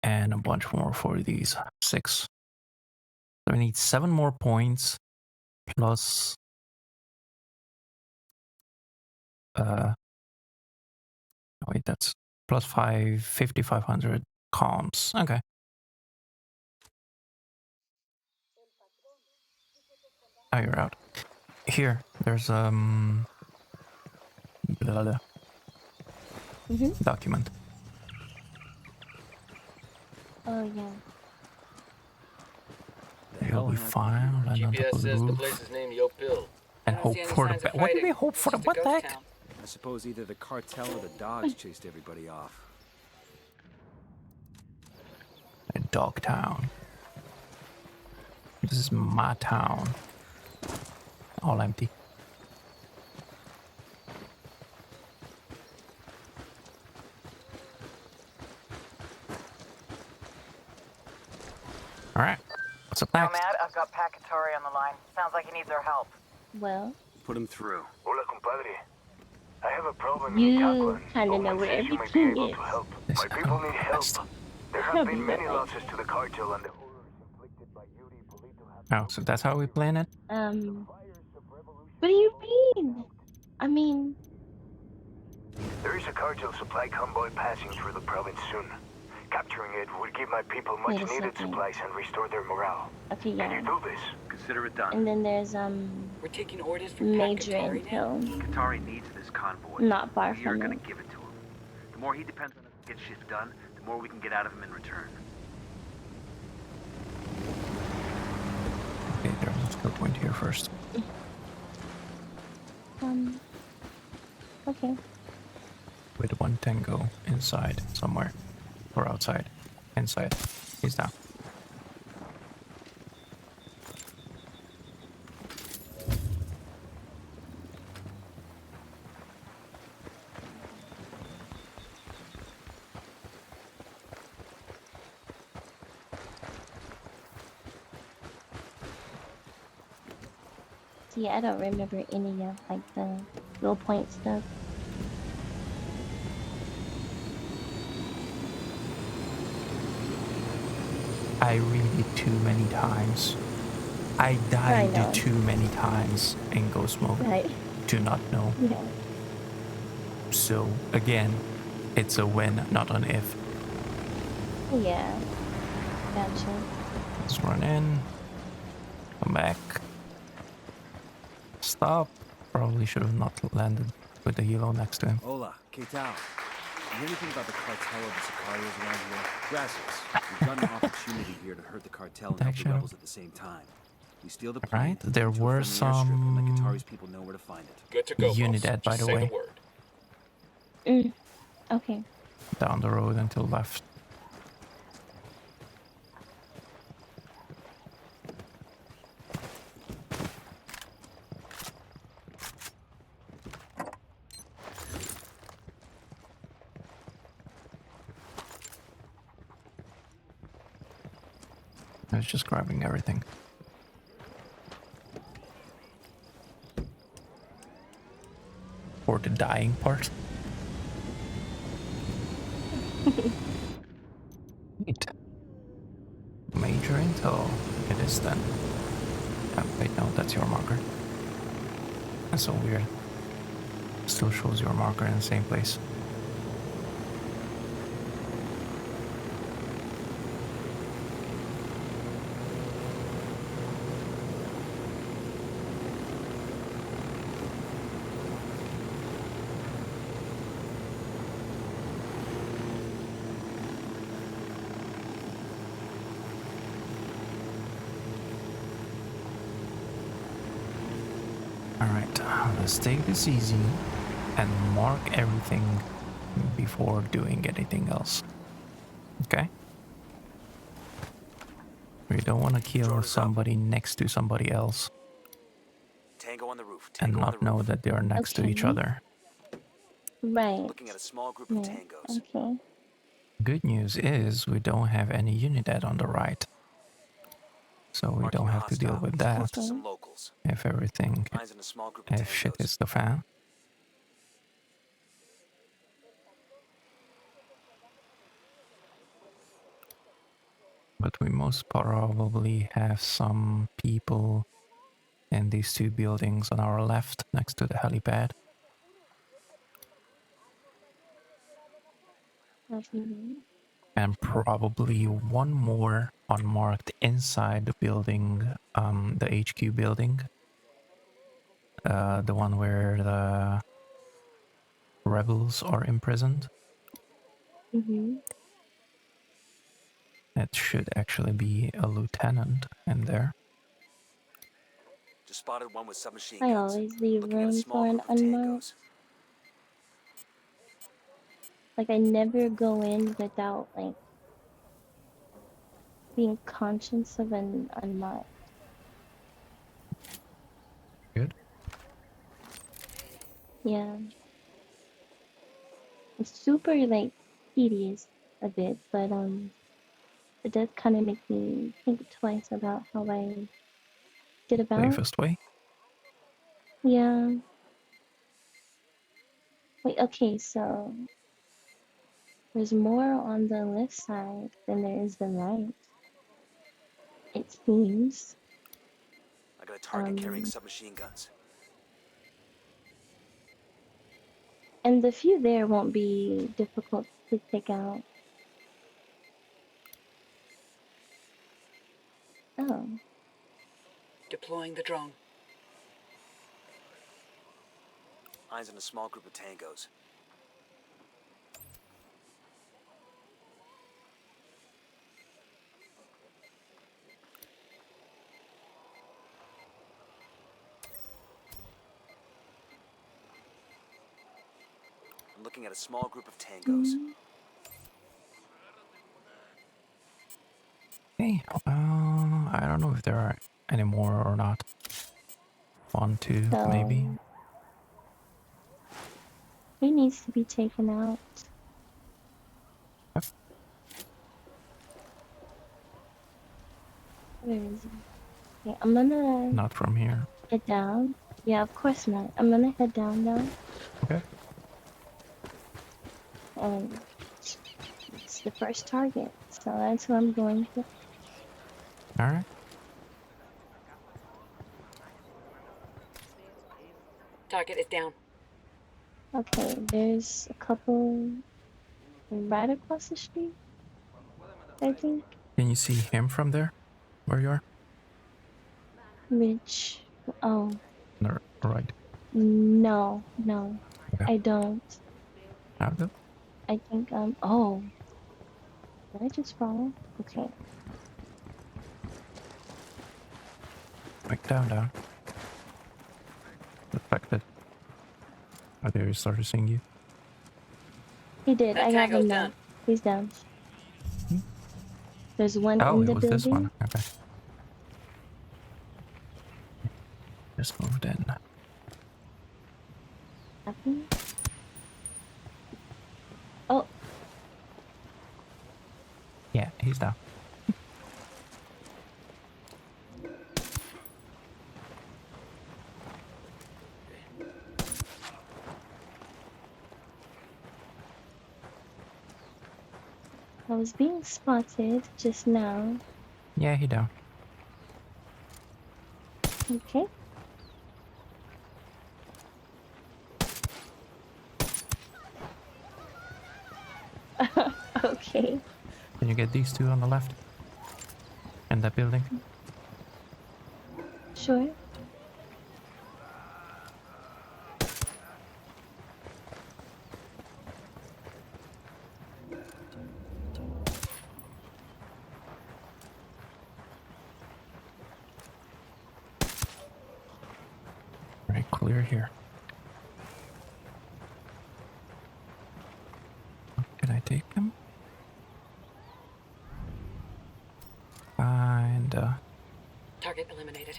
and a bunch more for these. 6. So we need 7 more points, plus... wait, that's plus 5,500 comms. Okay. Oh, you're out. Here, there's blah, blah. Document. Oh yeah. You'll be fine. Land on GPS the says the roof. place is named Yo Pill. And hope for the best. What do we hope for the what the heck? I suppose either the cartel or the dogs chased everybody off. A dog town. This is my town. All empty. Alright. What's up next? Nomad, I've got Pacatory on the line. Sounds like he needs our help. Well, Put him through. Hola, compadre. I have a problem in you Itacuan. kind of know Bowman where says you may be everything able is. to help. My people need help. There have Probably been many not. losses to the cartel and the horrors inflicted by Yuri Polito have Oh, so that's how we plan it? What do you mean? I mean, There is a cartel supply convoy passing through the province soon. Capturing it would give my people much Wait a needed second. supplies and restore their morale. okay, Can yeah. you do this? Consider it done. And then there's We're taking orders from Major Pacatory now. Intel. Qatari needs this convoy. Not far We are from gonna it. give it to him. The more he depends on us to get shit done, the more we can get out of him in return. Okay, there's a skill point here first. Okay. With one tango inside somewhere. Or outside. Inside. He's down. See, I don't remember any of like the skill point stuff. I read it too many times. I died know. too many times in Ghost Mode Right. to not know. Yeah. So, again, it's a when, not an if. Yeah. Gotcha. Let's run in. Come back. Stop. Probably should have not landed with the helo next to him. Hola, ¿qué tal? You hear anything about the cartel of the Sicarios around here? Gracias. We've got an opportunity here to hurt the cartel and help the rebels at the same time. We steal the plane. Right, there get to a were friendly airstrip, and let some Qatari's people know where to find it. Good to go, Unidad, by Just the say way. the word. Okay. Down the road and to the left. I was just grabbing everything. For the dying part. Neat. Major intel. It is then. Wait, no, that's your marker. That's so weird. Still shows your marker in the same place. Alright, let's take this easy and mark everything before doing anything else. Okay? We don't want to kill somebody next to somebody else Tango on the roof. and not know that they are next to each other. Right. Looking at a small group of tangos. Okay. Good news is we don't have any Unidad on the right. So we don't have to deal with that if everything, if shit hits the fan. But we most probably have some people in these two buildings on our left next to the helipad. And probably one more unmarked inside the building, the HQ building. The one where the rebels are imprisoned. It should actually be a lieutenant in there. Just spotted one with submachine I guns. always leave room for an unmarked. Like, I never go in without, like, being conscious of an unmarked. Good. Yeah. It's super, like, tedious a bit, but, it does kind of make me think twice about how I get about. Safest way? Yeah. Wait, okay, so there's more on the left side than there is the right. It seems. I got a target carrying submachine guns. And the few there won't be difficult to take out. Oh. Deploying the drone. Eyes on a small group of tangos. I'm looking at a small group of tangos. Hey, I don't know if there are any more or not. 1, 2, maybe. He needs to be taken out. Where is he? Okay, I'm gonna... Not from here. Head down. Yeah, of course not. I'm gonna head down now. Okay. And it's the first target, so that's who I'm going for. Alright. Target is down. Okay, there's a couple right across the street, I think. Can you see him from there? Where you are? Which... Oh. Right. No, no. Okay. I don't. How good? I think, oh. Did I just fall? Okay. Like down. The fact that I there he started seeing you. He did. That I have tango's him now. done. He's down. There's one Oh, in it the was this one. building. Okay. Just moved in. Happy? Oh, Yeah, he's down. I was being spotted just now. Yeah, he down. Okay. Okay. Can you get these two on the left? In that building? Sure. Right, clear here. Can I take them? And Target eliminated.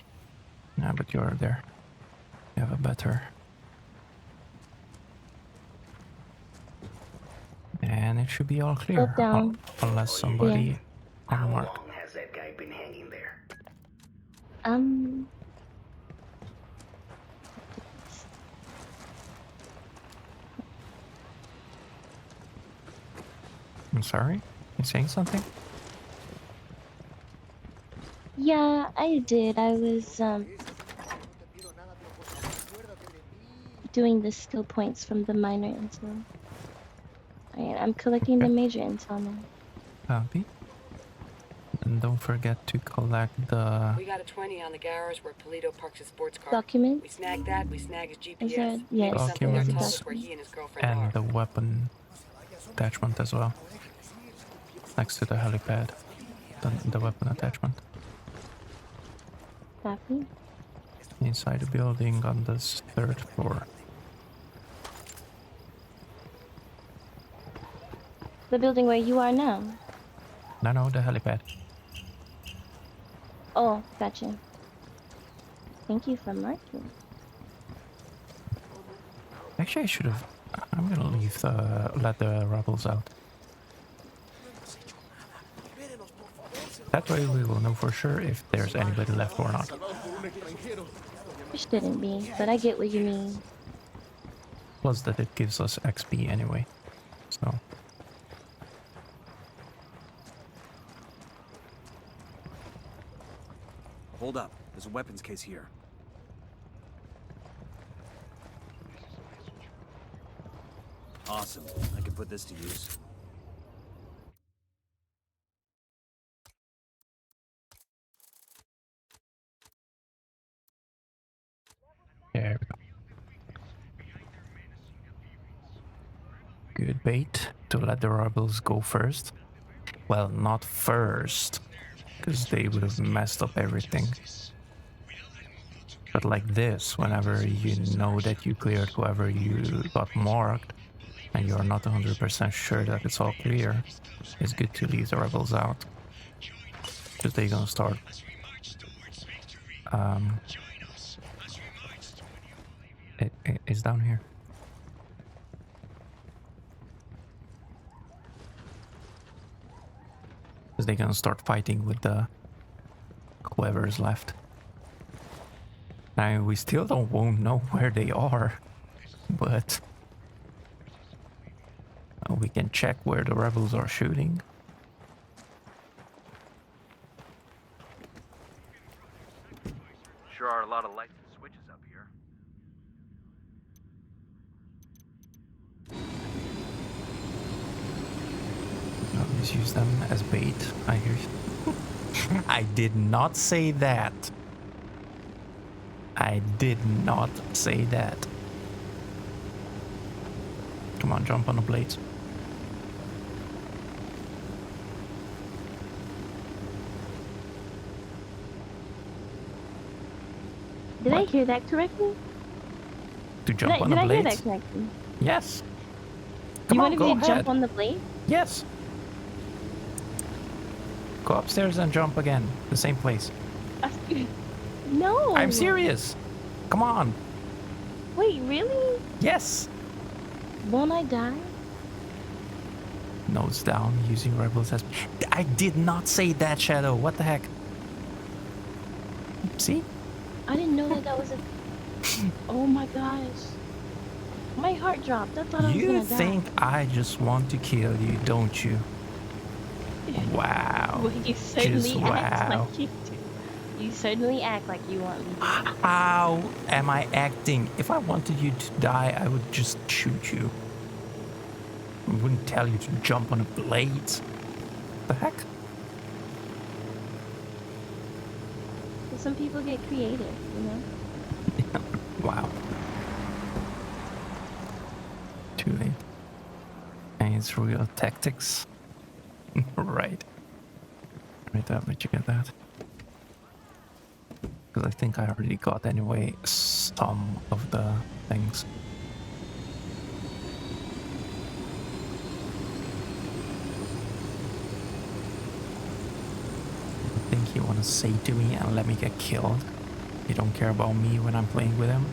yeah, but you're there. You have a better. And it should be all clear. Up, down. Unless somebody unmarked. How long has that guy been hanging there? I'm sorry? You saying something? Yeah, I did. I was, doing the skill points from the minor intel. Alright, I'm collecting the major intel now. Copy. And don't forget to collect the... We got a 20 on the garage where Polito parks his sports car. Documents? We snagged that, we snagged his GPS. Is there, yes, documents where he and his girlfriend and are. the weapon attachment as well. Next to the helipad. The weapon attachment. Copy. Inside the building on the 3rd floor. The building where you are now? No, the helipad. Oh, gotcha. Thank you for marking. Actually, I should have... I'm gonna leave the... let the rebels out. That way we will know for sure if there's anybody left or not. There shouldn't be, but I get what you mean. Plus that it gives us XP anyway. So... Hold up. There's a weapons case here. Awesome. I can put this to use. There we go. Good bait to let the rebels go first. Well, not first, because they would have messed up everything. But like this, whenever you know that you cleared whoever you got marked, and you're not 100% sure that it's all clear, it's good to leave the rebels out. Because they're gonna start it's down here. Because they're gonna start fighting with the whoever's left. Now we still won't know where they are, but we can check where the rebels are shooting. Sure are a lot of lights and switches up here. Always use them as bait. I hear you. I did not say that. I did not say that. Come on, jump on the blades. Did I hear that correctly? To jump on the Did I hear blades? that correctly? Yes. You Come on, wanted go me to ahead. jump on the blade? Yes. Go upstairs and jump again. The same place. No. I'm serious. Come on. Wait, really? Yes. Won't I die? Nose down using rebels as... I did not say that, Shadow. What the heck? See? I didn't know that was a... Oh my gosh. My heart dropped. I thought I was You gonna think I just want to kill you, don't you? Wow. Well, you certainly Just act wow. like you do. You certainly act like you want me to. How am I acting? If I wanted you to die, I would just shoot you. I wouldn't tell you to jump on a blade. The heck? Some people get creative, you know? Wow. Too late. And it's real tactics. Right. Right, I'll let you get that. Because I think I already got anyway some of the things. Think you want to say to me and let me get killed? You don't care about me when I'm playing with him?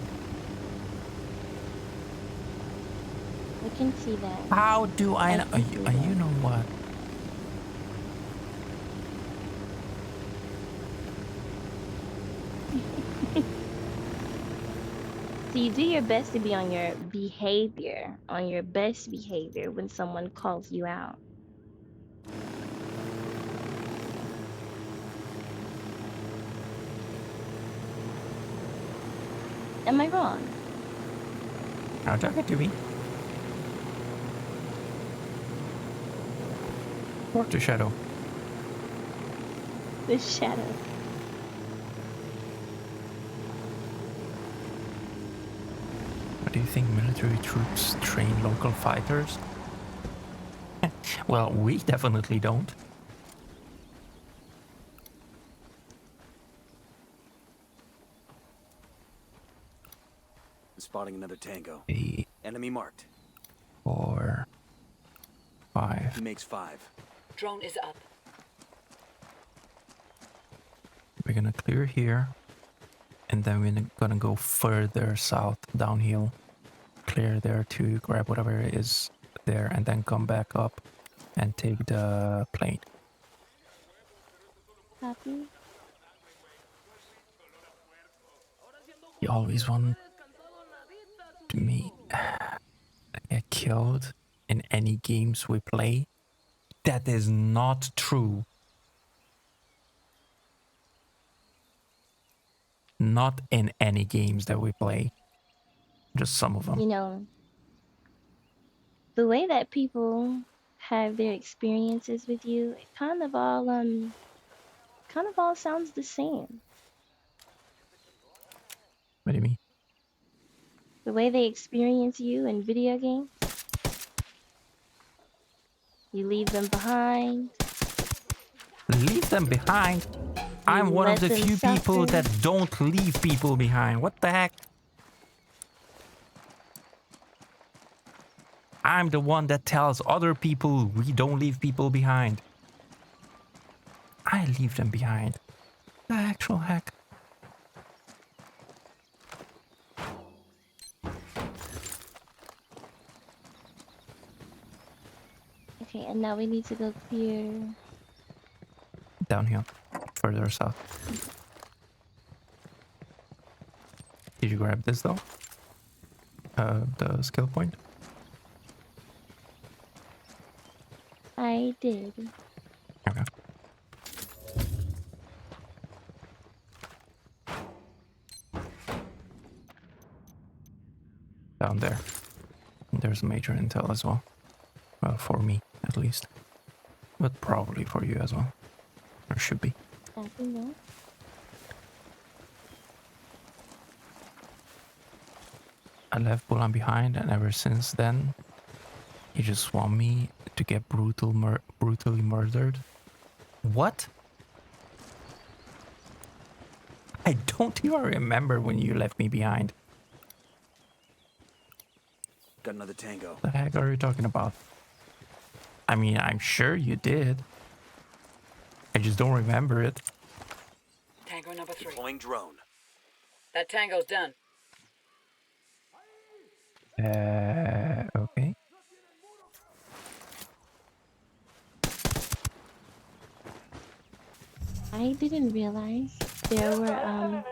I can see that. How do I know? You know what? So you do your best to be on your behavior, on your best behavior when someone calls you out. Am I wrong? Now talk it to me. Or to Shadow. The shadow. Do you think military troops train local fighters? Well, we definitely don't. I'm spotting another tango. 8, Enemy marked. 4, 5. He makes 5. Drone is up. We're gonna clear here. And then we're gonna go further south downhill. Clear there to grab whatever is there and then come back up and take the plane. Copy. You always want me to get killed in any games we play. That is not true. Not in any games that we play. Just some of them. You know, the way that people have their experiences with you, it kind of all sounds the same. What do you mean? The way they experience you in video games. You leave them behind. Leave them behind? I'm one of the few people that don't leave people behind. What the heck? I'm the one that tells other people we don't leave people behind. I leave them behind. The actual heck? Okay, and now we need to go clear. Downhill. Further south. Did you grab this though? The skill point? I did. Okay. Down there. There's major intel as well. Well, for me, at least. But probably for you as well. Or should be. Copy that. I left Bulan behind, and ever since then, he just want me to get brutally murdered. What? I don't even remember when you left me behind. Got another tango. What the heck are you talking about? I mean, I'm sure you did. I just don't remember it. Tango number 3. Deploying drone. That tango's done. Okay. I didn't realize there were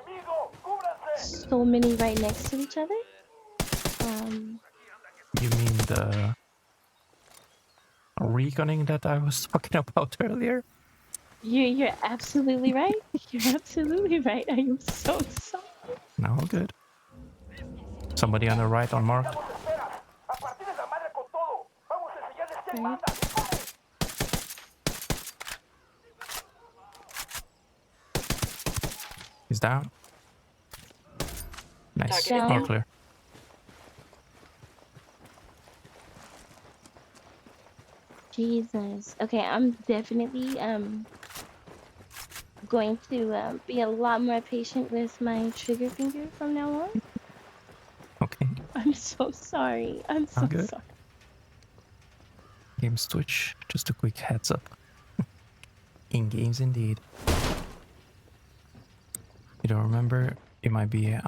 so many right next to each other. You mean the reconning that I was talking about earlier? You're absolutely right. You're absolutely right. I am so sorry. No, good. Somebody on the right on marked. Right. He's down. Nice. Down. All clear. Jesus. Okay, I'm definitely going to be a lot more patient with my trigger finger from now on. Okay. I'm so sorry. I'm so All good. sorry. Game switch. Just a quick heads up. In games indeed. You don't remember? It might be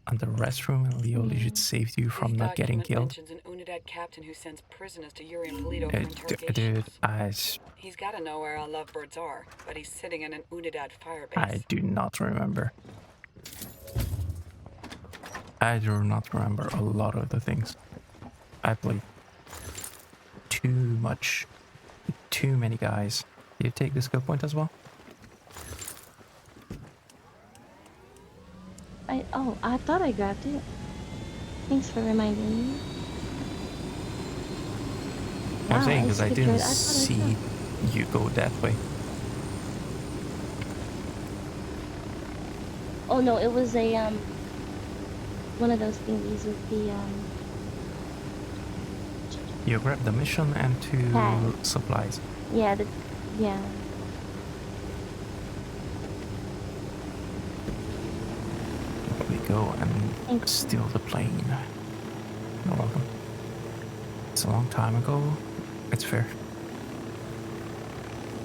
on the restroom and Leo legit saved you from not getting killed. Mentions an Unidad captain who sends prisoners to Yuri and Polito for interrogations. Dude, He's got to know where our lovebirds are, but he's sitting in an Unidad firebase. I do not remember. I do not remember a lot of the things. I played too much. Too many guys. Did you take the skill point as well? I thought I grabbed it. Thanks for reminding me. I'm saying because I didn't I see you go that way. Oh no, it was a one of those thingies with the You grab the mission and two supplies. yeah, yeah. We go and steal the plane. You're welcome. It's a long time ago. It's fair.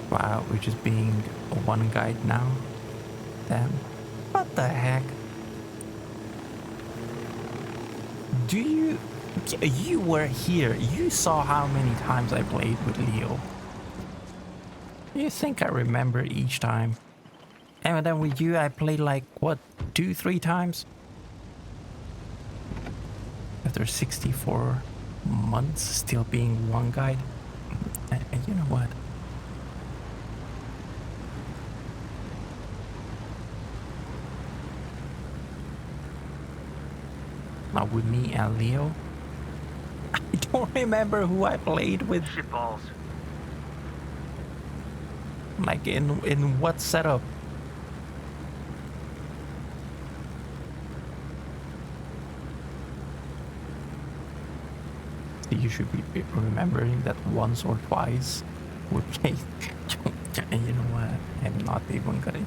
Wow, we're just being a one guide now. Damn. What the heck? Do you... You were here. You saw how many times I played with Leo. You think I remember each time? And then with you, I played like, what, 2-3 times? After 64 months still being one guide. And you know what? Now with me and Leo, I don't remember who I played with. Shit balls. Like in what setup? You should be remembering that once or twice we played. And you know what? I'm not even gonna.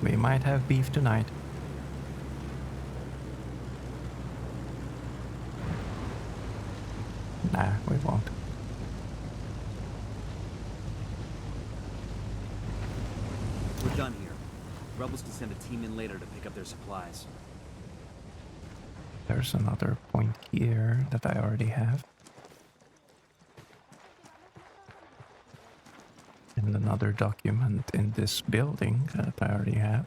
We might have beef tonight. Nah, we won't. We're done here. Rebels can send a team in later to pick up their supplies. There's another point here that I already have. And another document in this building that I already have.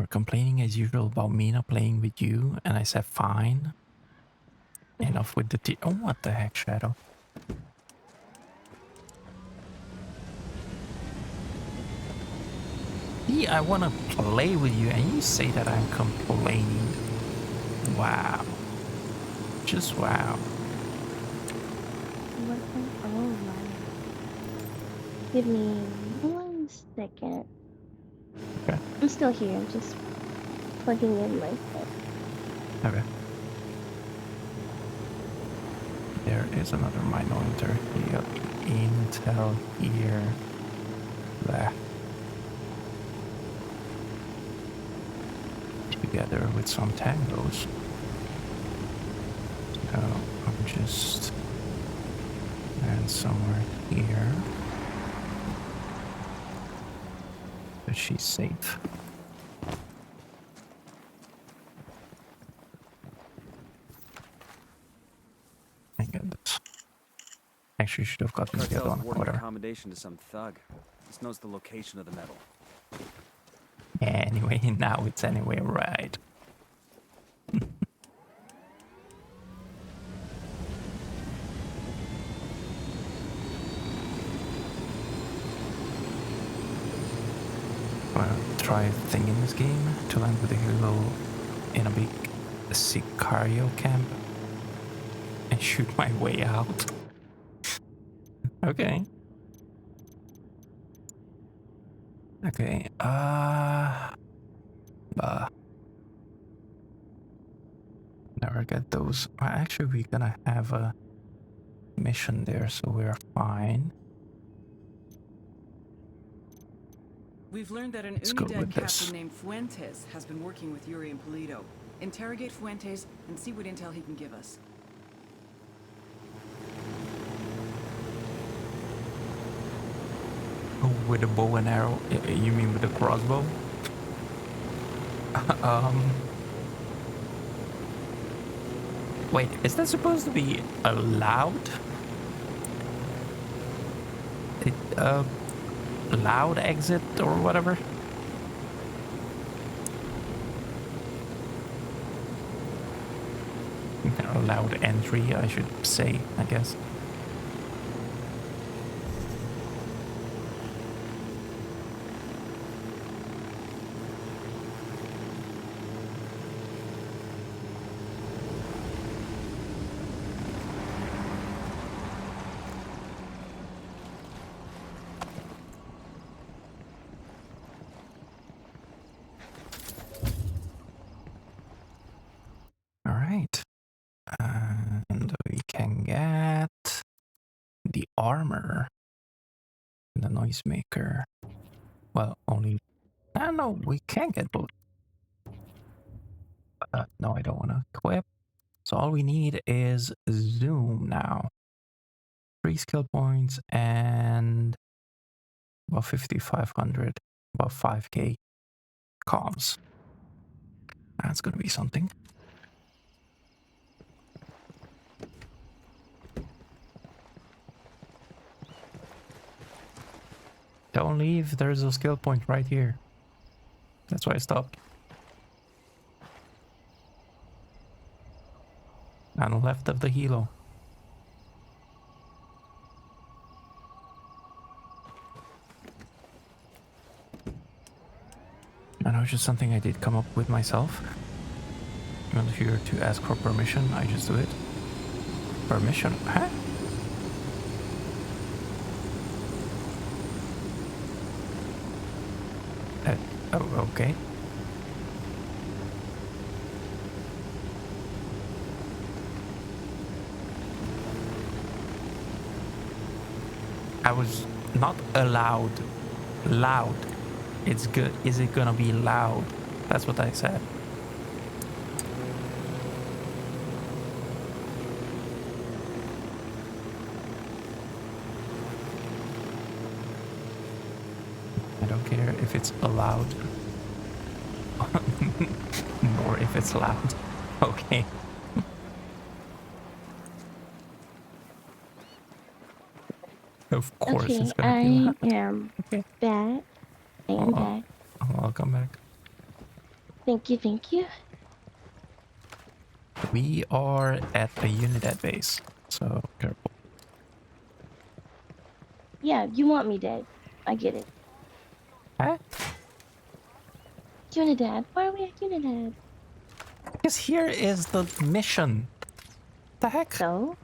were complaining as usual about me not playing with you, and I said fine. Enough with the oh, what the heck, Shadow? See, I want to play with you, and you say that I'm complaining. Wow. Just wow. Oh my. Give me 1 second. Okay. I'm still here. I'm just plugging in my phone. Okay. There is another minotaur here. Intel here. There. Together with some tangos. So I'm just and somewhere here. But she's safe. I get this. Actually, should have gotten the other one. awarding Whatever. accommodation to some thug. This knows the location of the metal. Anyway, now it's anyway right. Wanna try a thing in this game to land with a hero in a big Sicario camp and shoot my way out. Okay. Okay, never get those. Well, actually, we're gonna have a mission there, so we're fine. We've learned that an Let's go Unidad with captain this. named Fuentes has been working with Yuri and Polito. Interrogate Fuentes and see what intel he can give us. Oh, with a bow and arrow? You mean with a crossbow? Wait, is that supposed to be allowed? Loud exit or whatever? Loud entry, I should say, I guess. Alright. And we can get the armor. The noisemaker. Well, only... I don't know, we can get both. No, I don't want to equip. So all we need is zoom now. 3 skill points and about 5,500, about 5k comms. That's gonna be something. Don't leave, there's a skill point right here. That's why I stopped. On the left of the helo. I know it's just something I did come up with myself. I'm not here to ask for permission, I just do it. Permission? Huh? Oh, okay. I was not allowed. Loud. It's good. Is it gonna be loud? That's what I said. I don't care if it's allowed. Nor if it's loud. Okay. Of course Okay, it's gonna be loud. I am back. I am back. Welcome back. Thank you, thank you. We are at a Unidad base, so careful. Yeah, you want me dead. I get it. Huh? Unidad. Why are we at Unidad? Because here is the mission. The heck? So?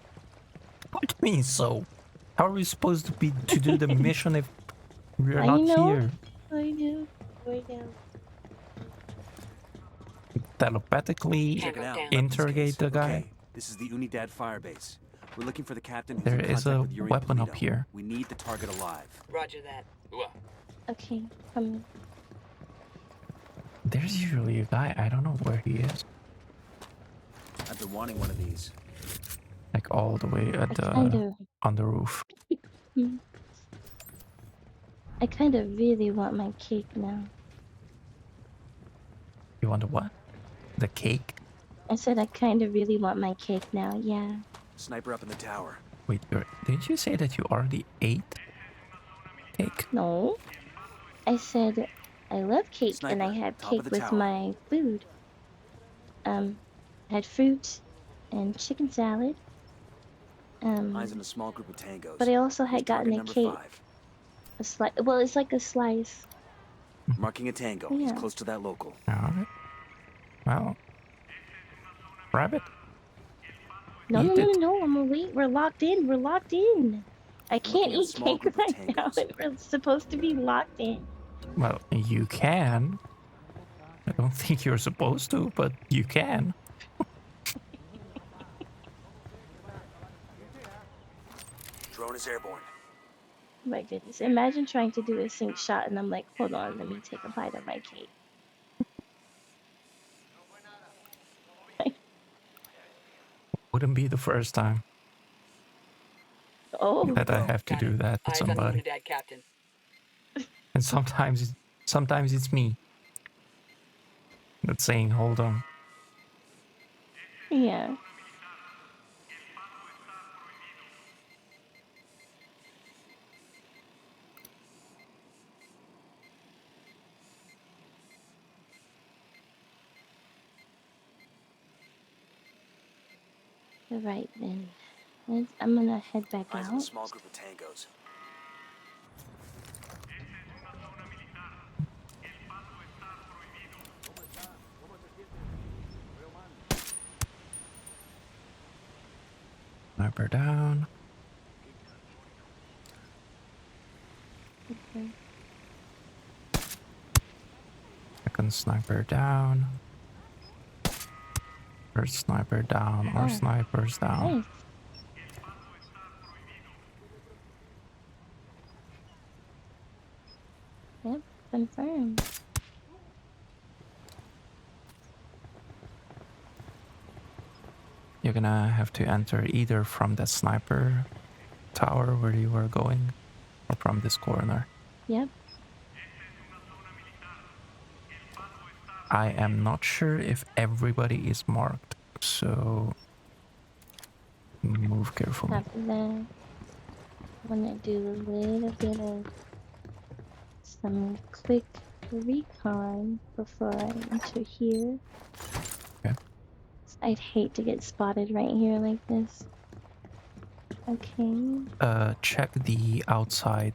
What do you mean so? How are we supposed to do the mission if we're I not know. here? I know. I know. Telepathically Check it out. interrogate the guy. Okay, this is the Unidad firebase. We're looking for the captain who's There in is contact a with Yuri weapon Polito. up here. We need the target alive. Roger that. Well, Okay, come. There's usually a guy. I don't know where he is. I've been wanting one of these. Like all the way at the on the roof. I kind of really want my cake now. You want the what? The cake? I said I kind of really want my cake now, yeah. Sniper up in the tower. Wait, didn't you say that you already ate cake? No. I said I love cake Sniper, and I had top cake of the with tower. my food. I had fruit and chicken salad. Mine's in a small group of tangos. But I also Here's had gotten target a number cake. 5. A slice. Well, it's like a slice. Marking a tango. He's Yeah. close to that local. Alright. Well. Rabbit? No, no, Eat no, no, it. no. I'm gonna wait. We're locked in. We're locked in. I can't looking at a eat small cake group of right now. We're supposed to be locked in. Well, you can. I don't think you're supposed to, but you can. Drone is airborne. My goodness. Imagine trying to do a sync shot and I'm like, hold on, let me take a bite of my cake. Wouldn't be the first time Oh. that I have to do that with Eyes on the somebody. Unidad captain. And sometimes it's me that's saying, hold on. Yeah. Right then. I'm gonna head back Mine's in a out. small group of tangos. Sniper down. Okay. Second sniper down. Third sniper down. Our snipers down. Nice. Yep, confirmed. You're gonna have to enter either from that sniper tower where you were going or from this corner. Yep. I am not sure if everybody is marked, so move carefully. After that, I'm gonna do a little bit of some quick recon before I enter here. Okay. I'd hate to get spotted right here like this. Okay. Check the outside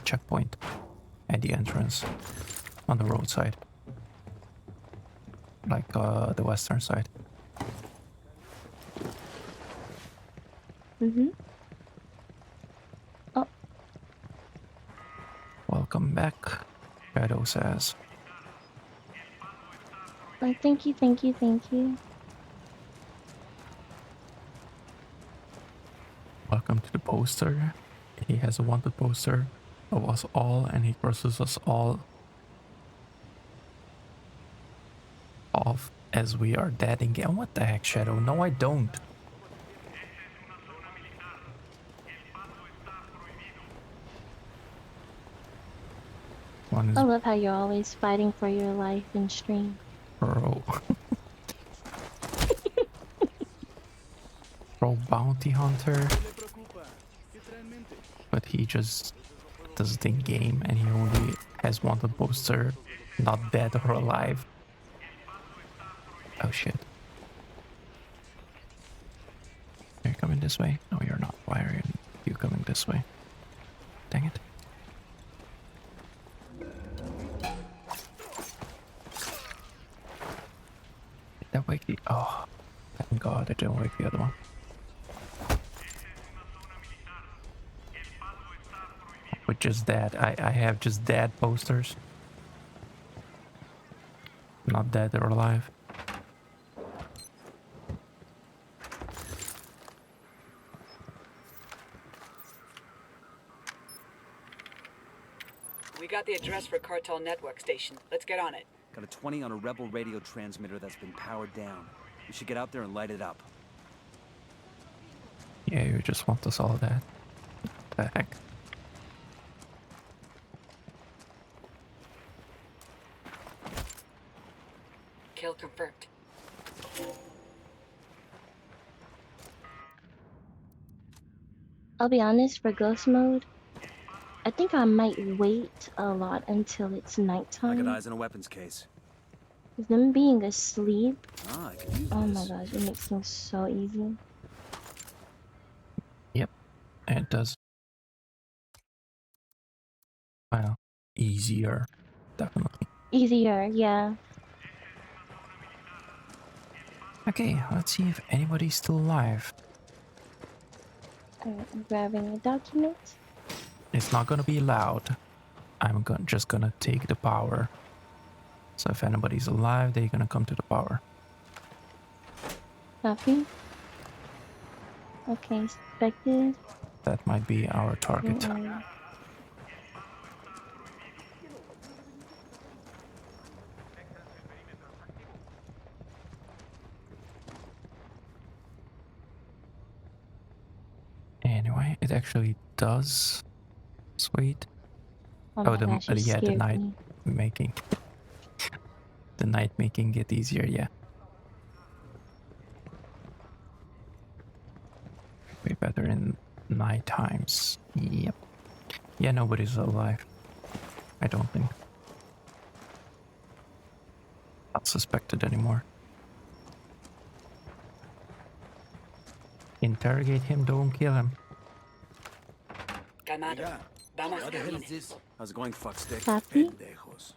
checkpoint at the entrance on the roadside. Like the western side. Mm-hmm. Oh. Welcome back, Shadow says. Oh, thank you, thank you, thank you. Welcome to the poster. He has a wanted poster of us all and he crosses us all off as we are dead in game. What the heck, Shadow? No, I don't. One is I love how you're always fighting for your life in stream. pro. Pro bounty hunter. But he just does it in game and he only has wanted poster, not dead or alive. Oh shit. You're coming this way? No, you're not. Why are you coming this way? Dang it. Did that wake the... Oh, thank God I didn't wake the other one. With just that, I have just dead posters. Not dead or alive. We got the address for Cartel Network Station. Let's get on it. Got a 20 on a rebel radio transmitter that's been powered down. We should get out there and light it up. Yeah, you just want us all that. What the heck? Kill confirmed. I'll be honest, for ghost mode, I think I might wait a lot until it's I nighttime. got eyes on a weapons case. With them being asleep, Ah, I could use oh this. my gosh, it makes things so easy. Yep, it does. Well, easier, definitely. Easier, yeah. Okay, let's see if anybody's still alive. Alright, I'm grabbing a document. It's not gonna be loud. I'm just gonna take the power. So if anybody's alive, they're gonna come to the power. Copy. Okay, suspected. That might be our target. Anyway, it actually does. Sweet. Oh Oh, my the gosh, you yeah, the scared night me. making. The night making it easier, yeah. Way better in night times. Yep. Yeah, nobody's alive. I don't think. Not suspected anymore. Interrogate him, don't kill him. Calmado. Vamos, What the hell camine. is this? How's it going, fuckstick? Copy. Pendejos.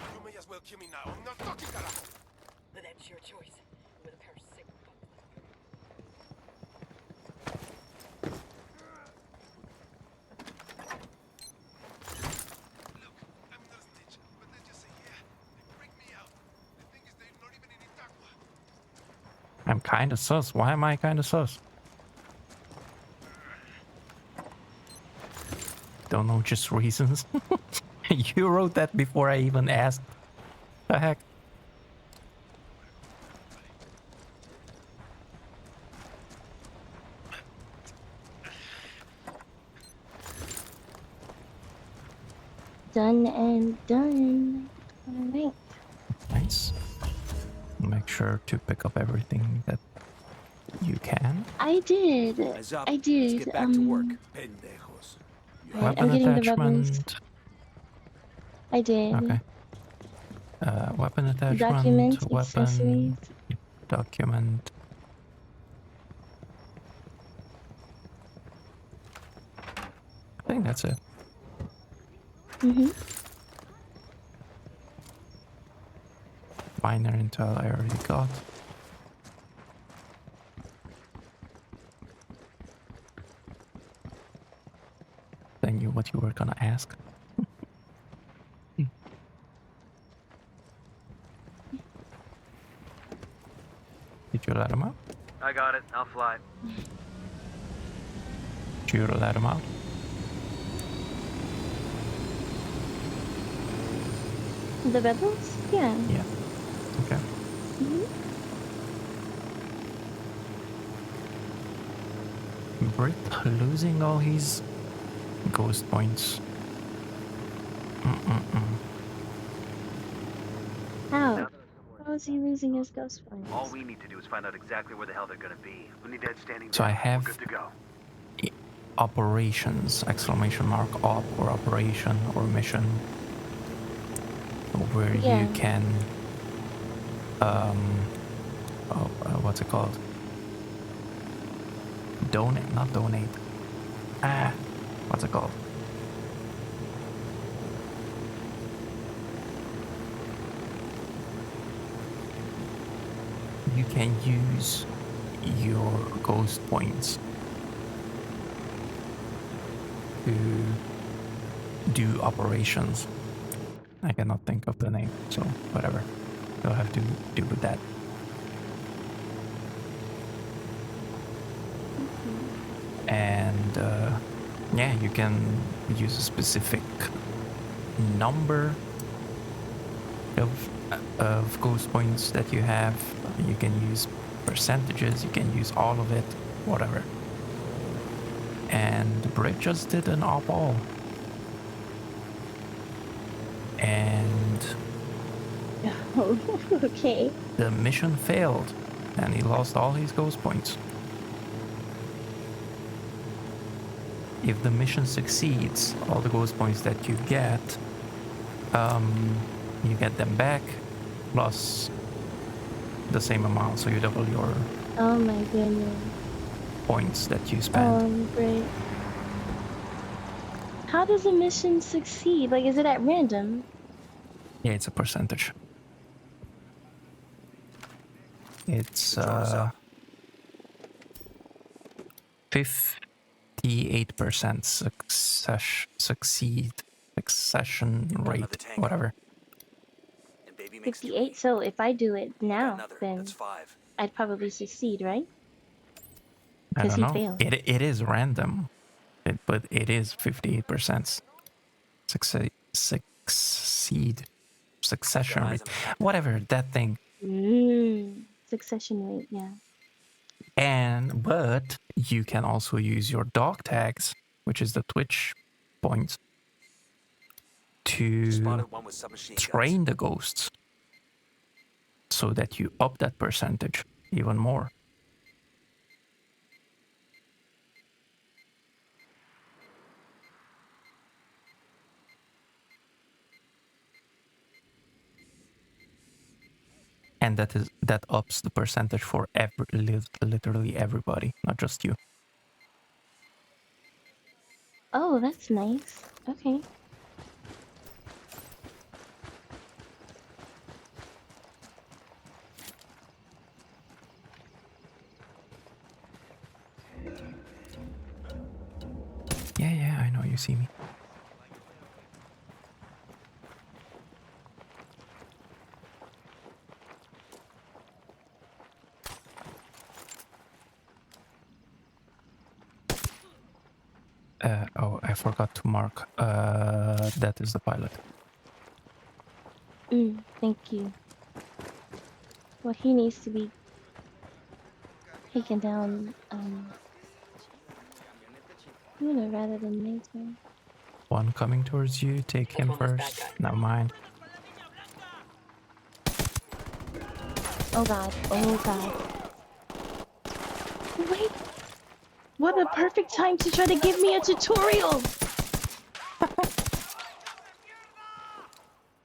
You may as well kill me now. I'm not talking, carajo. But that's your choice. With a pair of sick Look, I'm not a snitch, but let's just say, yeah, they freak me out. The thing is, they're not even in Itaqua. I'm kinda sus. Why am I kinda sus? Don't know, just reasons. You wrote that before I even asked. The heck? Done and done. Alright. Nice. Make sure to pick up everything that you can. I did. Eyes up. I did. Let's get back to work. Pendejos. Alright, I'm getting the rebels. I did. Okay. Weapon attachment. Document, Weapon. accessories. Document. I think that's it. Mm-hmm. Minor intel I already got. I knew what you were gonna ask. Did you let him out? I got it. I'll fly. Did you let him out? The rebels? Yeah. Yeah. Okay. Brit losing all his ghost points. How? How is he losing his ghost points? All we need to do is find out exactly where the hell they're gonna be. We need that standing So I down. have We're good to go. operations, exclamation mark, op or operation or mission. where Yeah. you can what's it called? Donate, not donate. What's it called? You can use your ghost points to do operations. I cannot think of the name, so whatever. You'll have to do with that. And yeah, you can use a specific number of ghost points that you have. You can use percentages, you can use all of it, whatever. And Brick just did an op-all. And okay. The mission failed, and he lost all his ghost points. If the mission succeeds, all the ghost points that you get them back, plus the same amount, so you double your Oh my goodness. points that you spend. Oh, great. How does a mission succeed? Like, is it at random? Yeah, it's a percentage. It's 58% succession rate, whatever. 58. So if I do it now, then I'd probably succeed, right? I Because don't he know. failed. It is random, but it is 58% succession rate, whatever that thing. Succession rate, yeah. But you can also use your dog tags, which is the Twitch points, to train the ghosts so that you up that percentage even more. And that ups the percentage for literally everybody, not just you. Oh, that's nice. Okay. Yeah, I know you see me. Oh, I forgot to mark. That is the pilot. Thank you. Well, he needs to be taken down, rather than later. One coming towards you, take him first. Never mind. Oh god, oh god. Wait! What a perfect time to try to give me a tutorial!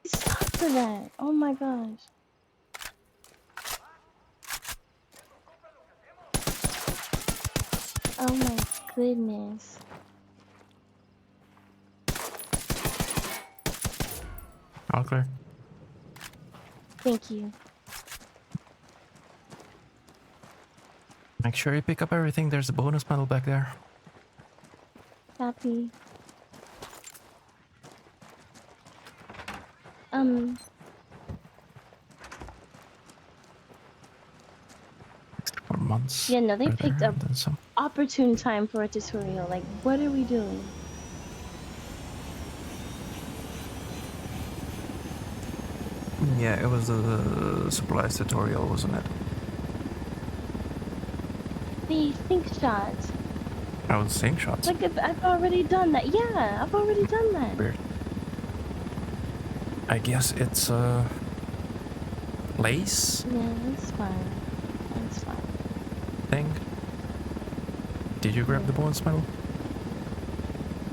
Stop for that! Oh my gosh. Oh my goodness. All clear. Thank you. Make sure you pick up everything. There's a bonus medal back there. Copy. 4 months. Yeah, no, they picked further up than some. opportune time for a tutorial. Like, what are we doing? Yeah, it was the supplies tutorial, wasn't it? The think shot. I was saying shots. Like, I've already done that. Yeah, I've already done that. Weird. I guess it's place Yeah, it's fine. It's fine. thing. Did you grab the bonus medal?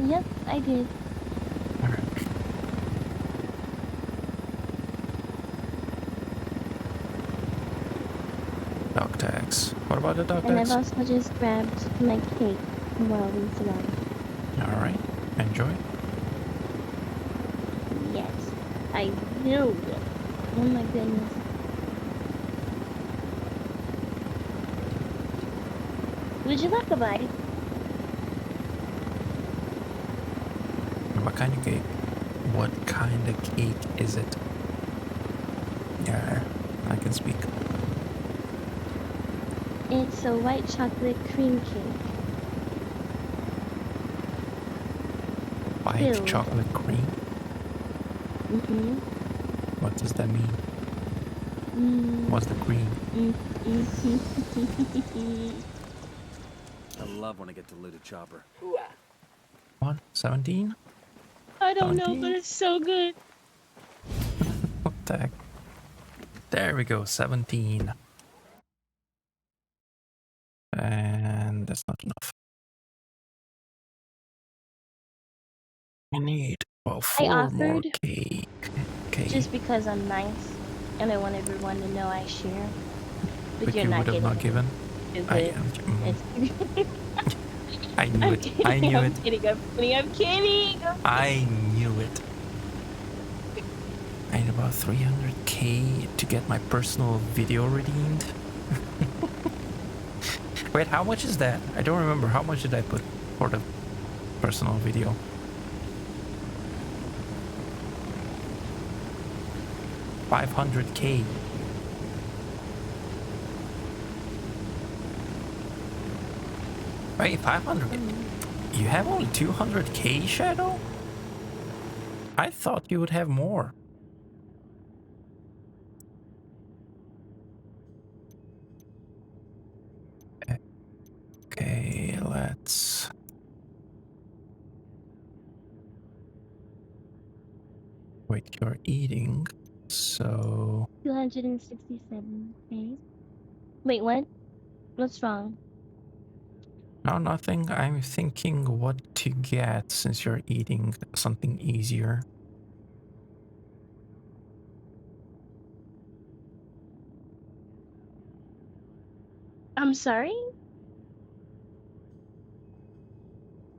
Yep, I did. Alright. about the dog And I've tags? also just grabbed my cake while we fly. Alright, enjoy. Yes, I will. Oh my goodness. Would you like a bite? What kind of cake? What kind of cake is it? Yeah, I can speak. It's a white chocolate cream cake. White Filled. chocolate cream? Mm-hmm. What does that mean? What's the cream? I love when I get to loot a chopper. What? 17? I don't know, 17? but it's so good. What the heck? There we go, 17. And that's not enough. We need about 4 more cake. Just because I'm nice and I want everyone to know I share. But you're you not would have getting not it. given? Is I it? am. It's I knew it. I knew I'm it. kidding. I'm kidding. I'm kidding. I knew it. I need about 300k to get my personal video redeemed. Wait, how much is that? I don't remember. How much did I put for the personal video? $500k. Wait, 500? You have only 200k, Shadow? I thought you would have more. Okay, let's... Wait, you're eating, so... 267. Okay. Wait, what? What's wrong? No, nothing. I'm thinking what to get since you're eating something easier. I'm sorry?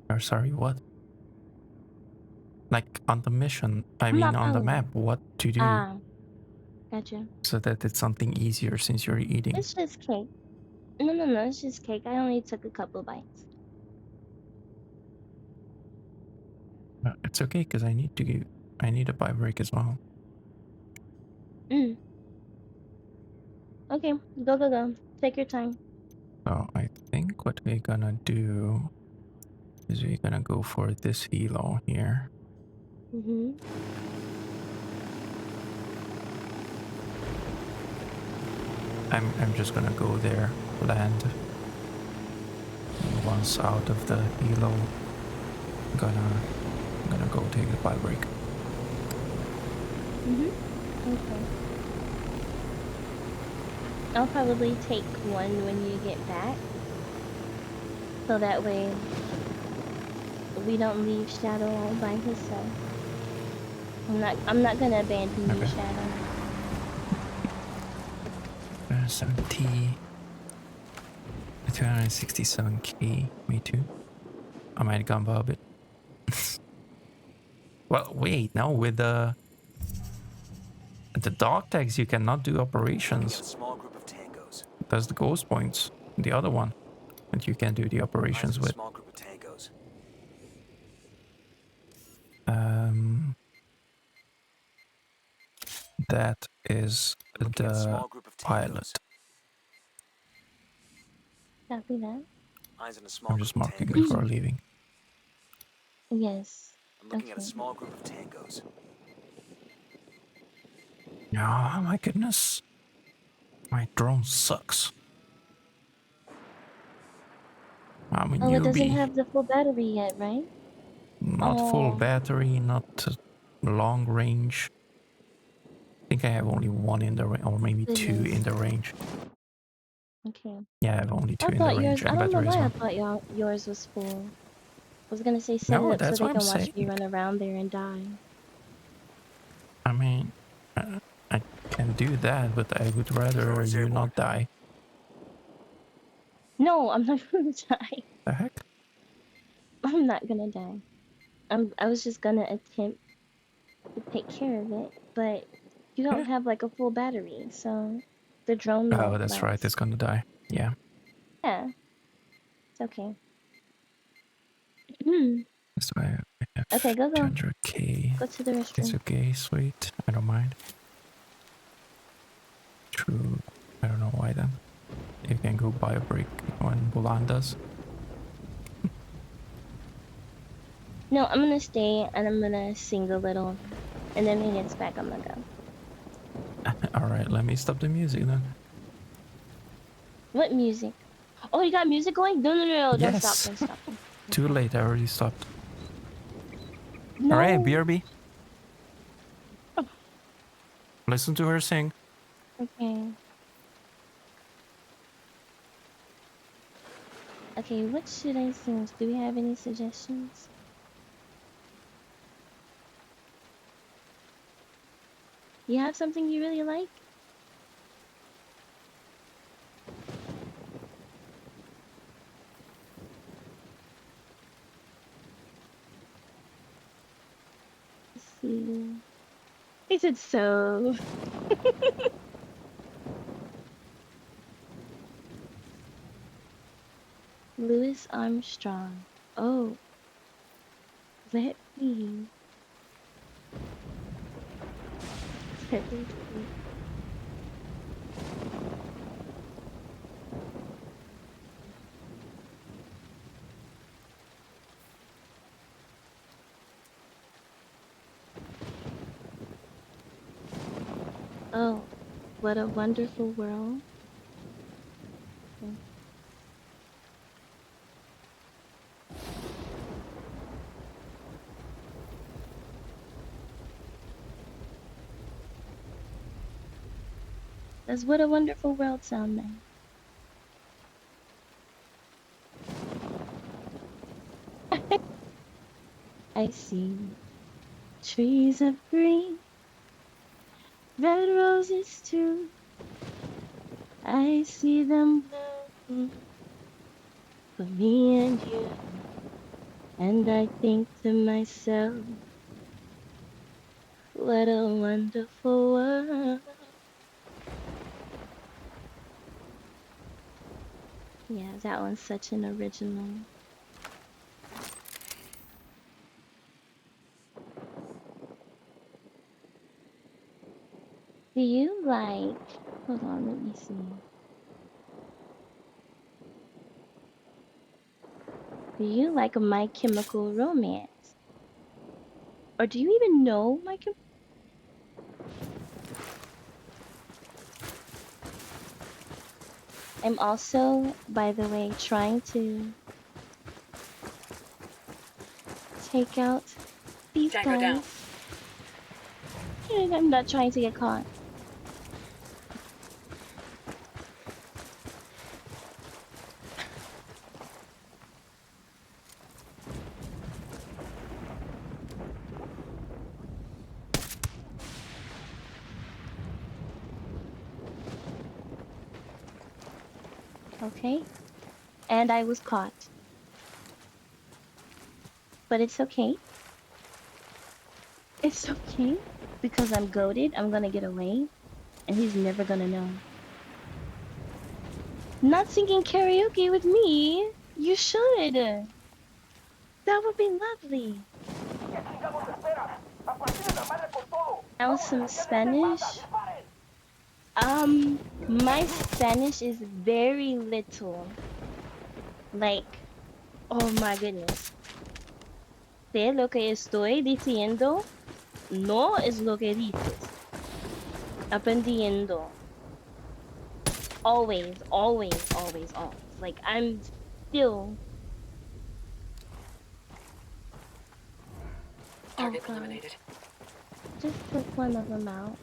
Or sorry, what? Like on the mission, I mean not on the following. map, what to do. Ah, gotcha. So that it's something easier since you're eating. It's just cake. No, it's just cake. I only took a couple bites. It's okay, because I need a buy break as well. Okay, go. Take your time. So I think what we're gonna do is we're gonna go for this helo here. I'm just gonna go there, land. And once out of the helo, I'm gonna go take the buy break. Okay. I'll probably take one when you get back. So that way we don't leave Shadow all by himself. I'm not gonna abandon you, Shadow. 267k, me too. I might have gone above it. Well, wait, no, with the dog tags you cannot do operations. Small group of tangos. That's the ghost points. The other one that you can do the operations with. Small group of tangos. That is the pilot. Copy that. I'm just marking before leaving. Yes. I'm looking at a small group of tangos. Oh my goodness. My drone sucks. I'm a newbie. It doesn't have the full battery yet, right? Not full battery, not long range. I think I have only one in the range, or maybe two in the range. Okay. Yeah, I have only two in the range. I don't know why I well. thought yours was full. I was gonna say set it up so they can watch me run around there and die. I mean, I can do that, but I would rather you not die. No, I'm not gonna die. The heck? I'm not gonna die. I was just gonna attempt to take care of it, but you don't Yeah. have like a full battery, so the drone Oh, won't that's right. last. It's gonna die. Yeah. Yeah, it's okay. Hmm. That's why I have Okay, go. 200k. Go to the It's restroom. okay, sweet. I don't mind. True. I don't know why then. You can go buy a break when Bulan does. No, I'm gonna stay and I'm gonna sing a little, and then when he gets back, I'm gonna go. Alright, let me stop the music then. What music? Oh, you got music going? No, don't Yes. stop, don't stop. Too late, I already stopped. No. Alright, BRB. Listen to her sing. Okay. Okay, what should I sing? Do we have any suggestions? You have something you really like? Let's see. He said so. Louis Armstrong. Oh. Let me. Let me see. Oh, what a wonderful world. Okay. Does What a Wonderful World sound nice? I see trees of green, red roses too. I see them bloom for me and you. And I think to myself, what a wonderful world. Yeah, that one's such an original. Do you like, hold on, let me see. Do you like My Chemical Romance? Or do you even know My Chemical? I'm also, by the way, trying to take out these Tango down. guys. And I'm not trying to get caught. Okay. And I was caught. But it's okay. It's okay. Because I'm goated, I'm gonna get away. And he's never gonna know. Not singing karaoke with me. You should. That would be lovely. Now some Spanish. My Spanish is very little. Like, oh my goodness. Sé lo que estoy diciendo. No es lo que dices. Aprendiendo. Always. Like, I'm still. Target eliminated. Just took one of them out.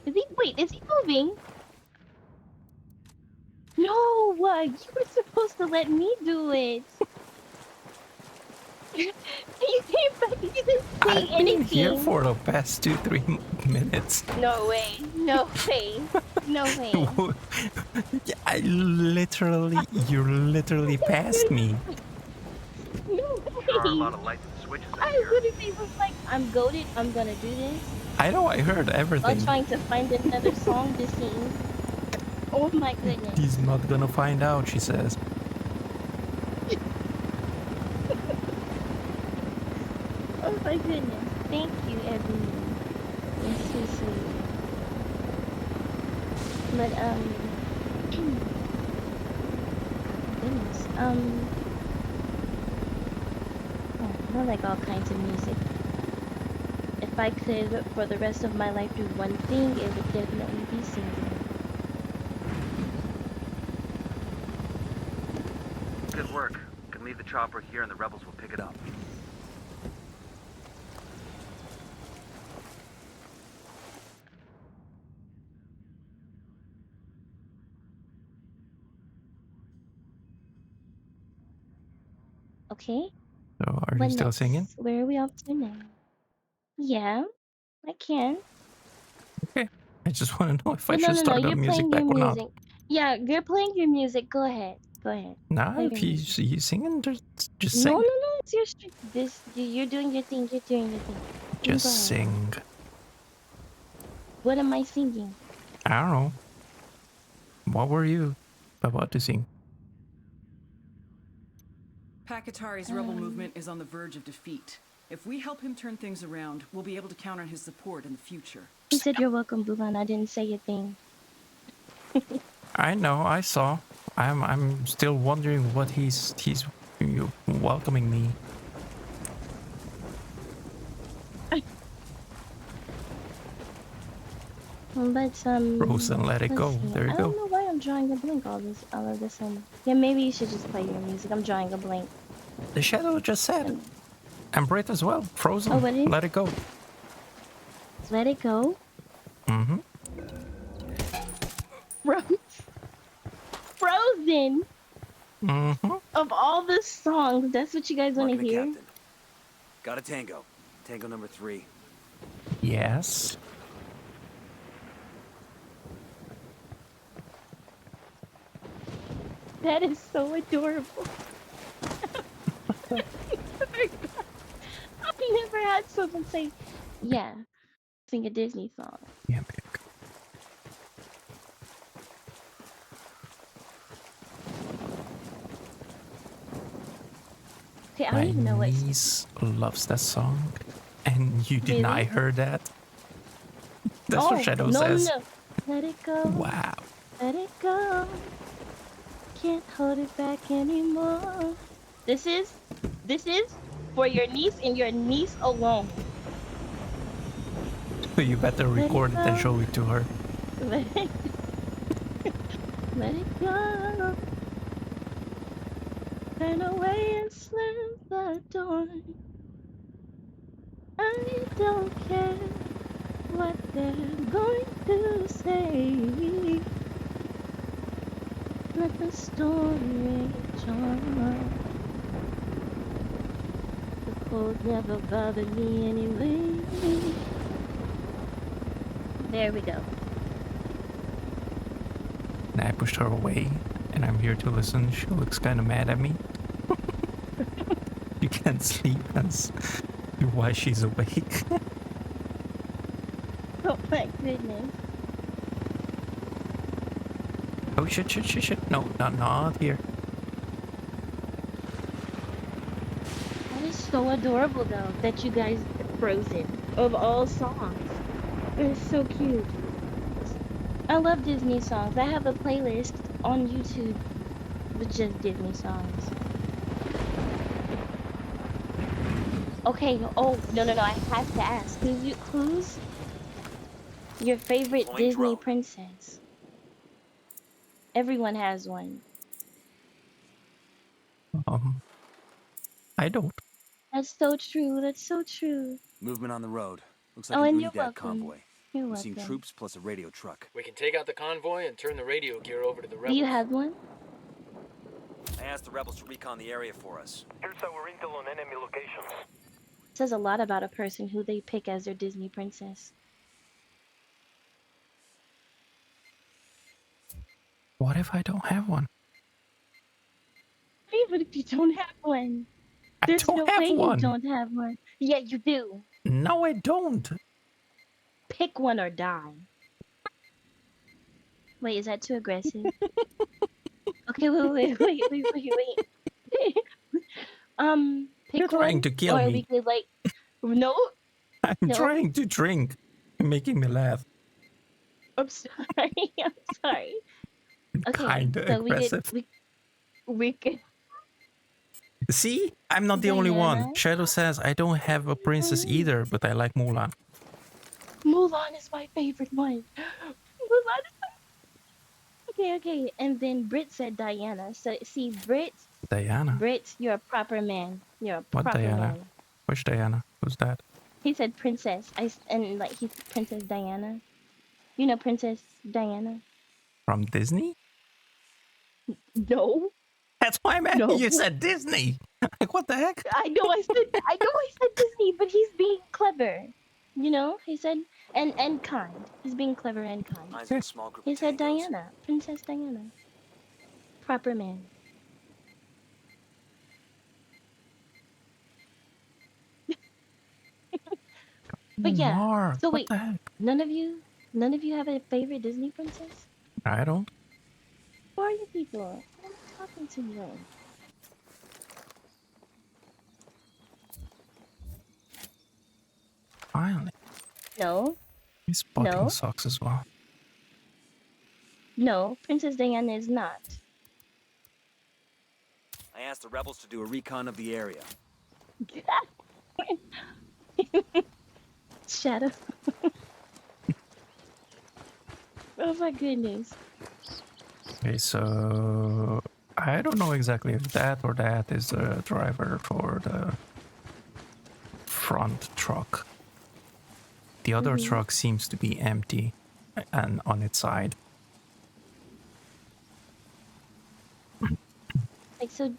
Wait, is he moving? No, you were supposed to let me do it. You came back, you didn't say I've anything. been here for the past 2-3 minutes. No way. No way. You're literally past me. No There are a way. lot of lights and switches out I here. literally was like, I'm goaded. I'm gonna do this I know, I heard while everything. trying to find another song to sing. Oh my goodness. He's not gonna find out, she says. Oh my goodness. Thank you, everyone. That's so sweet. But, goodness. I like all kinds of music. If I could, for the rest of my life, do one thing, it would definitely be singing. Good work. You can leave the chopper here and the rebels will pick it up. Okay? So, are What you still next? singing? Where are we up to now? Yeah, I can. Okay. I just want to know if I Well, no, should no, no. start the You're music playing your back or not. music. Yeah, you're playing your music. Go ahead. Go ahead. Nah, Play if your music. you singing, just No, no, sing. no. It's your stream. You're doing your thing. You're doing your thing. You Just go ahead. sing. What am I singing? I don't know. What were you about to sing? Pakatari's rebel movement is on the verge of defeat. If we help him turn things around, we'll be able to count on his support in the future. He said you're welcome, Bulan. I didn't say a thing. I know, I saw. I'm still wondering what he's welcoming me. But Frozen, let it let's go. see. There you I go. don't know why I'm drawing a blank all of this. Yeah, maybe you should just play your music. I'm drawing a blank. The Shadow just said. And Brit as well. Frozen. Oh, what is? Let it go. Let it go. Mm-hmm. Frozen. Mm-hmm. Of all the songs, that's what you guys want to Marking a hear? captain. Got a tango. Tango number 3. Yes. That is so adorable. I've never had someone say, yeah, sing a Disney song. Yeah, Okay, I my don't even know what. niece loves that song, and you deny Really? her that. That's what Shadow no, says. No. Let it go. Wow. Let it go. Can't hold it back anymore. This is for your niece and your niece alone. You better record it and show it to her. Let it go. Turn away and slam the door. I don't care what they're going to say. Let the story rage on. The cold never bothered me anyway. There we go. And I pushed her away, and I'm here to listen. She looks kind of mad at me. You can't sleep. That's why she's awake. Oh my goodness. Oh shit. No, not here. That is so adorable though, that you guys Frozen of all songs. It's so cute. I love Disney songs. I have a playlist on YouTube with just Disney songs. Okay, no, I have to ask. Who's your favorite Disney princess? Everyone has one. I don't. That's so true. That's so true. Movement on the road. Looks like Oh, a and you're Unidad welcome. convoy. You're We've seen welcome. troops plus a radio truck. We can take out the convoy and turn the radio gear over to the rebels. Do you have one? I asked the rebels to recon the area for us. Here's our intel on enemy locations. It says a lot about a person who they pick as their Disney princess. What if I don't have one? Even if you don't have one. I There's don't no have way you one. don't have one. Yeah, you do. No, I don't. Pick one or die. Wait, is that too aggressive? Okay, wait. You're Pick trying one, to kill or me. we could like, no, I'm no. trying to drink. You're making me laugh. I'm sorry. I'm sorry. Okay, Kinda so aggressive. we could. See? I'm not the only one. Diana? Shadow says I don't have a princess either, but I like Mulan. Mulan is my favorite one. Mulan is okay. And then Brit said Diana. So see, Brit, Diana? you're a proper man. You're a What proper Diana? man. Which Diana? Who's that? He said princess. And like he said Princess Diana. You know Princess Diana? From Disney? No. That's why I'm asking. You said Disney. Like, what the heck? I know I said Disney, but he's being clever. You know, he said and kind. He's being clever and kind. Mine's in a small group He of said tangos. Diana, Princess Diana. Proper man. But yeah. Mark, So what wait, the heck? none of you have a favorite Disney princess? I don't. Who are you people? I'm talking to you. Finally. No. He's spotting No. socks as well. No, Princess Diana is not. I asked the rebels to do a recon of the area. Shadow. Oh my goodness. Okay, so I don't know exactly if that or that is the driver for the front truck. The other truck seems to be empty and on its side. Like so,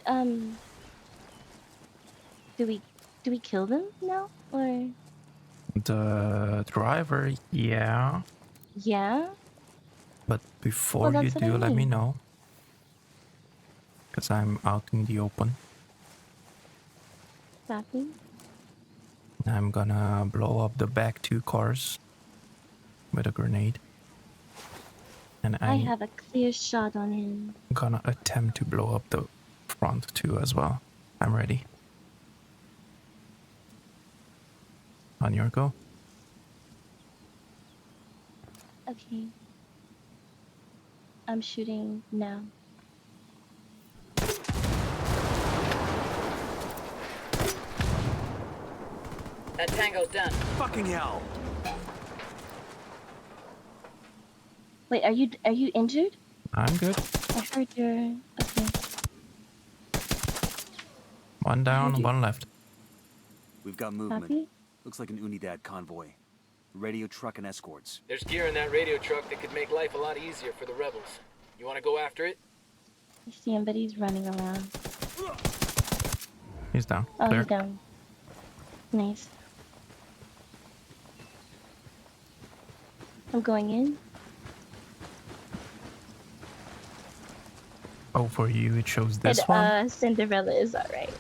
do we kill them now or? The driver, yeah. Yeah. But before you that's what I do, let me mean. know. Because I'm out in the open. Copy. I'm gonna blow up the back two cars with a grenade. And I have a clear shot on him. I'm gonna attempt to blow up the front two as well. I'm ready. On your go. Okay. I'm shooting now. That tango's done. Fucking hell! Wait, are you injured? I'm good. I heard you're okay. One down, one left. We've got movement. Copy. Looks like an Unidad convoy. Radio truck and escorts. There's gear in that radio truck that could make life a lot easier for the rebels. You want to go after it? I see him, but he's running around. He's down. Oh, Clear. he's down. Nice. I'm going in. Oh, for you it shows this And, one? Cinderella is alright.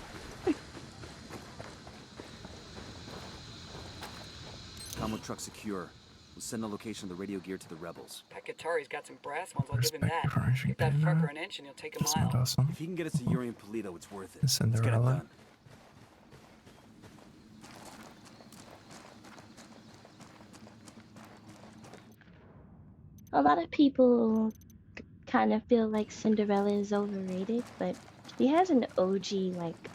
Combo truck secure. We'll send the location of the radio gear to the rebels. That Qatari's got some brass ones, I'll give him Respect that. for Give that fucker an inch and he'll take a That's mile. not awesome. If he can get us to Yuri and Polito, it's worth it. The Let's get it Cinderella. done. A lot of people kind of feel like Cinderella is overrated, but she has an OG like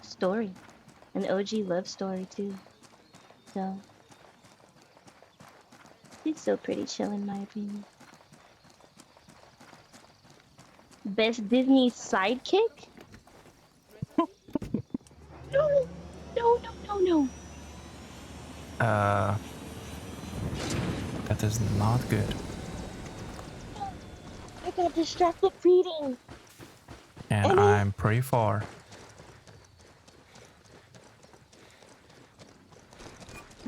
story, an OG love story too. So she's still pretty chill in my opinion. Best Disney sidekick? No. That is not good. I got distracted reading. And I'm pretty far.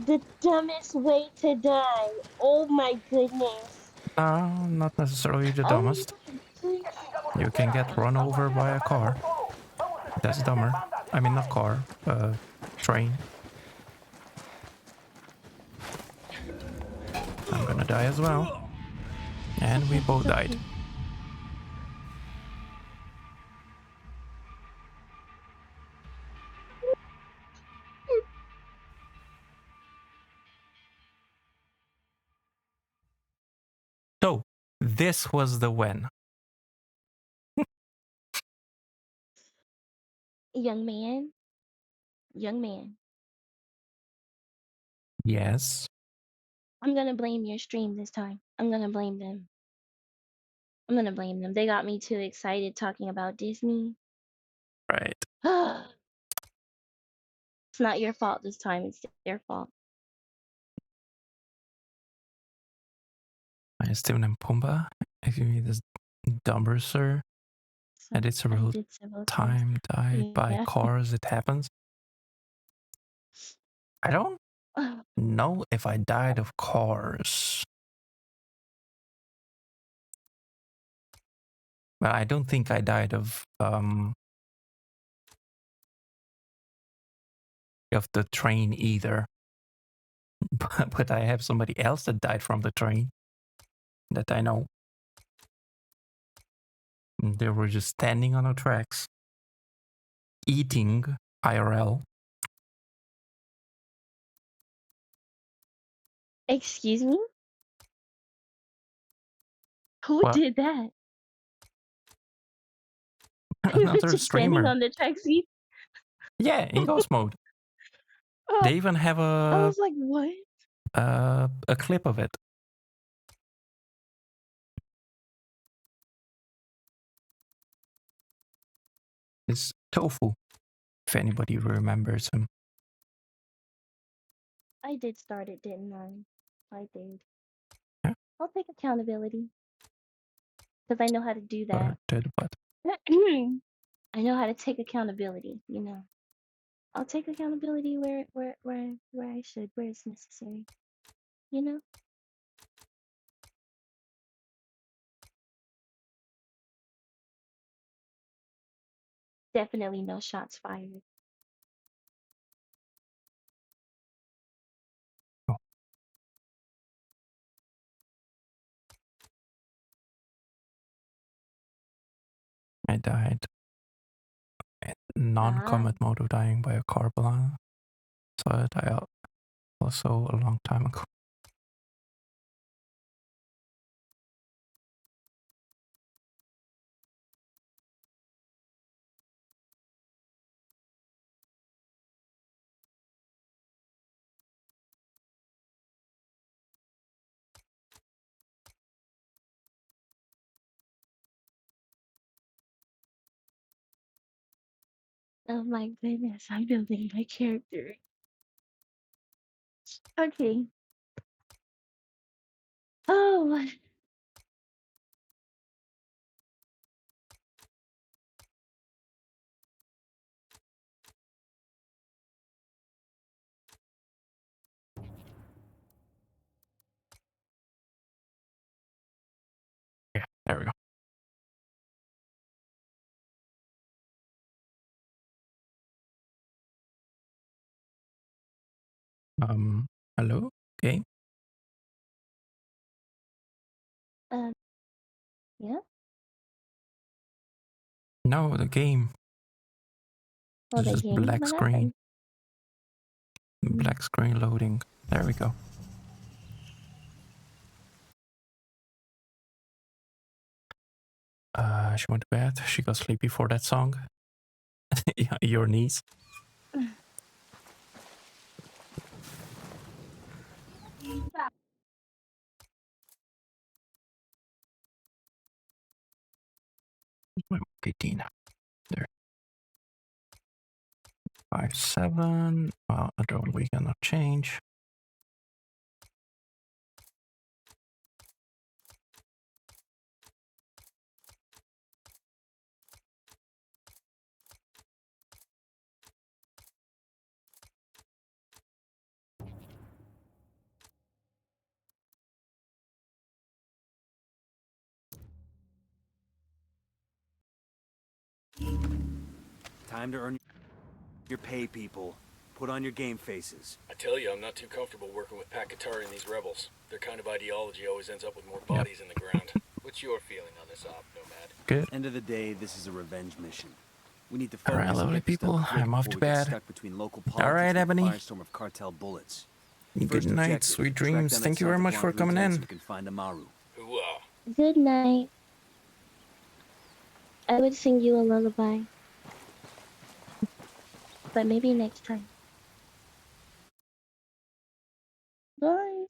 The dumbest way to die. Oh my goodness. Not necessarily the dumbest. You can get run over by a car. That's dumber. I mean, not car, train. I'm gonna die as well. And we both died. So, this was the when. Young man. Young man. Yes. I'm gonna blame your stream this time. I'm gonna blame them. I'm gonna blame them. They got me too excited talking about Disney. Right. It's not your fault this time, it's their fault. Is Timon and Pumbaa? If you need this dumber, sir. And it's a real time died by cars, it happens. I don't know if I died of cars. But I don't think I died of the train either. But I have somebody else that died from the train that I know. And they were just standing on the tracks, eating IRL. Excuse me? Who What? did that? Another Just standing streamer. on the track seat. Yeah, in ghost mode. Oh, They even have I was like, what? a clip of it. It's Tofu, if anybody remembers him. I did start it, didn't I? I did. Yeah. I'll take accountability. Because I know how to do that. But I know how to take accountability, you know. I'll take accountability where I should, where it's necessary. You know? Definitely no shots fired. I died in non-combat mode of dying by a car balloon. So I died also a long time ago. Oh my goodness, I'm building my character. Okay. Oh, Yeah, there we go. Hello? Okay. yeah? No, the game. Oh, This the is game? black What screen. happened? Black screen loading. There we go. She went to bed. She got sleepy for that song. Yeah, your niece. Where 18. There. 5-7. Well, I don't we cannot change. Time to earn your pay, people. Put on your game faces. I tell you, I'm not too comfortable working with Pakatari and these rebels. Their kind of ideology always ends up with more bodies in the ground. What's your feeling on this op, Nomad? Good. End of the day, this is a revenge mission. We need to All right, focus and lovely get this done people. quick I'm off before to we get bed. stuck between local All politics right, and a Ebony. firestorm of cartel bullets. Good First night, objective, sweet track dreams. down that Thank you very Santa much for Blanca coming lieutenant in. so we can find Amaru. Good night. I would sing you a lullaby. But maybe next time. Bye.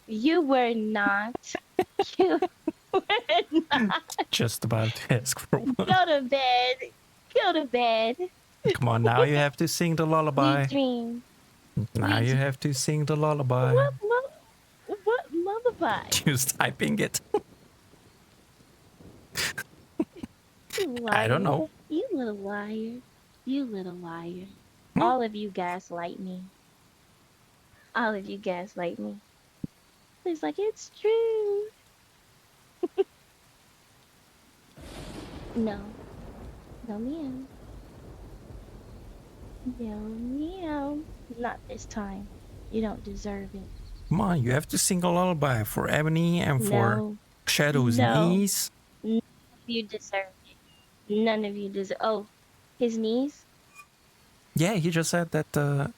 You were not. You were not. Just about to ask for one. Go to bed. Go to bed. Come on, now you have to sing the lullaby. Sweet dream. Now you have to sing the lullaby. What lullaby? Just typing it. You I don't liar. know. You little liar. You little liar. All of you gaslight me. All of you gaslight me. It's like, it's true. No. No meow. No meow. Not this time. You don't deserve it. Come on, you have to sing a lullaby for Ebony and for No. Shadow's No. niece. None of you deserve it. None of you deserve. Oh, his knees? Yeah, he just said that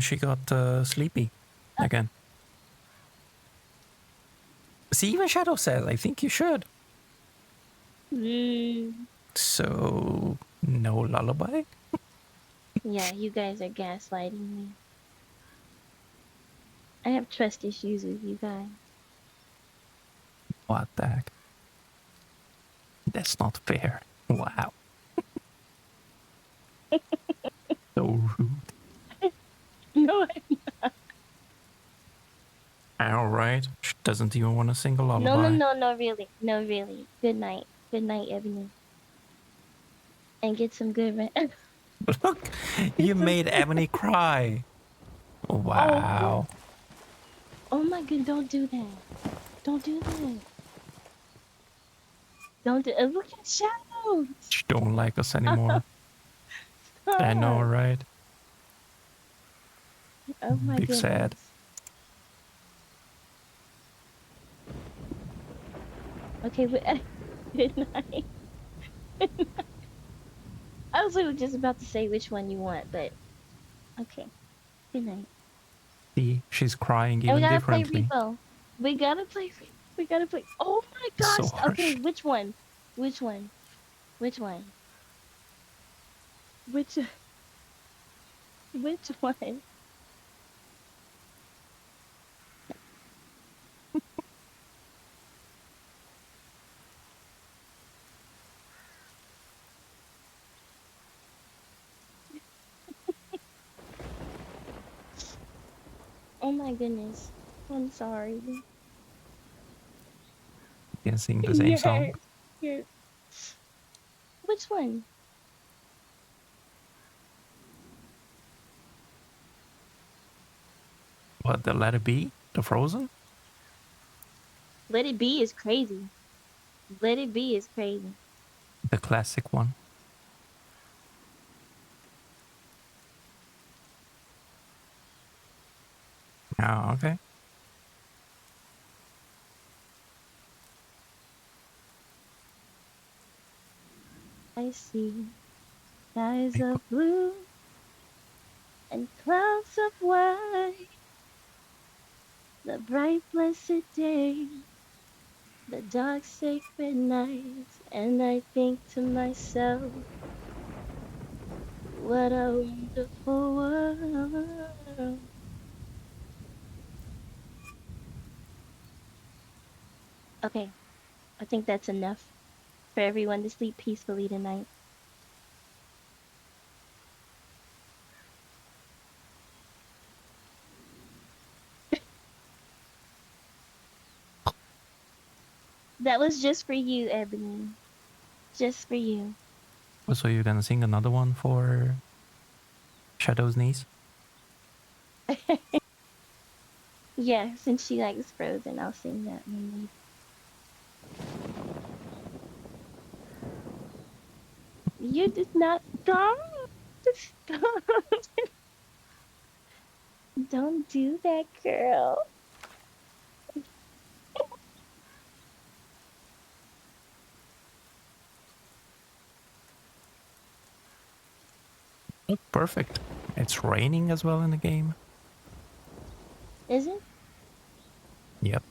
she got sleepy again. See, even Shadow says, I think you should. So, no lullaby? Yeah, you guys are gaslighting me. I have trust issues with you guys. What the heck? That's not fair. Wow. So rude. No, I'm not. Alright. She doesn't even want to sing a lullaby. No, really. No, really. Good night. Good night, Ebony. And get some good rest. Look, you made Ebony cry. Wow. Oh my god, don't do that. Don't do that. Don't do look at Shadow. She don't like us anymore. I know, right? Oh my Big goodness. sad. Okay, but good night. I was literally just about to say which one you want, but okay. Good night. See, she's crying And even we gotta differently. play Repo. We gotta play. Oh my gosh. So Okay, which one? Which one? Which one? Which one? Oh my goodness. I'm sorry. You can sing the same song. You're... Which one? What, the Let It Be? The Frozen? Let It Be is crazy. Let It Be is crazy. The classic one. Oh, okay. I see skies of blue and clouds of white. The bright blessed day, the dark sacred night, and I think to myself, what a wonderful world. Okay, I think that's enough for everyone to sleep peacefully tonight. That was just for you, Ebony. Just for you. So you're gonna sing another one for Shadow's niece? Yeah, since she likes Frozen, I'll sing that one later. You just not stop. Just stop. Don't do that, girl. Oh, perfect. It's raining as well in the game. Is it? Yep.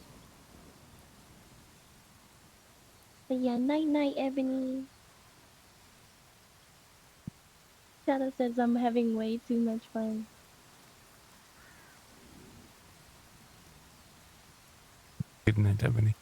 But yeah, night night, Ebony. Shadow says I'm having way too much fun. Good night, Ebony.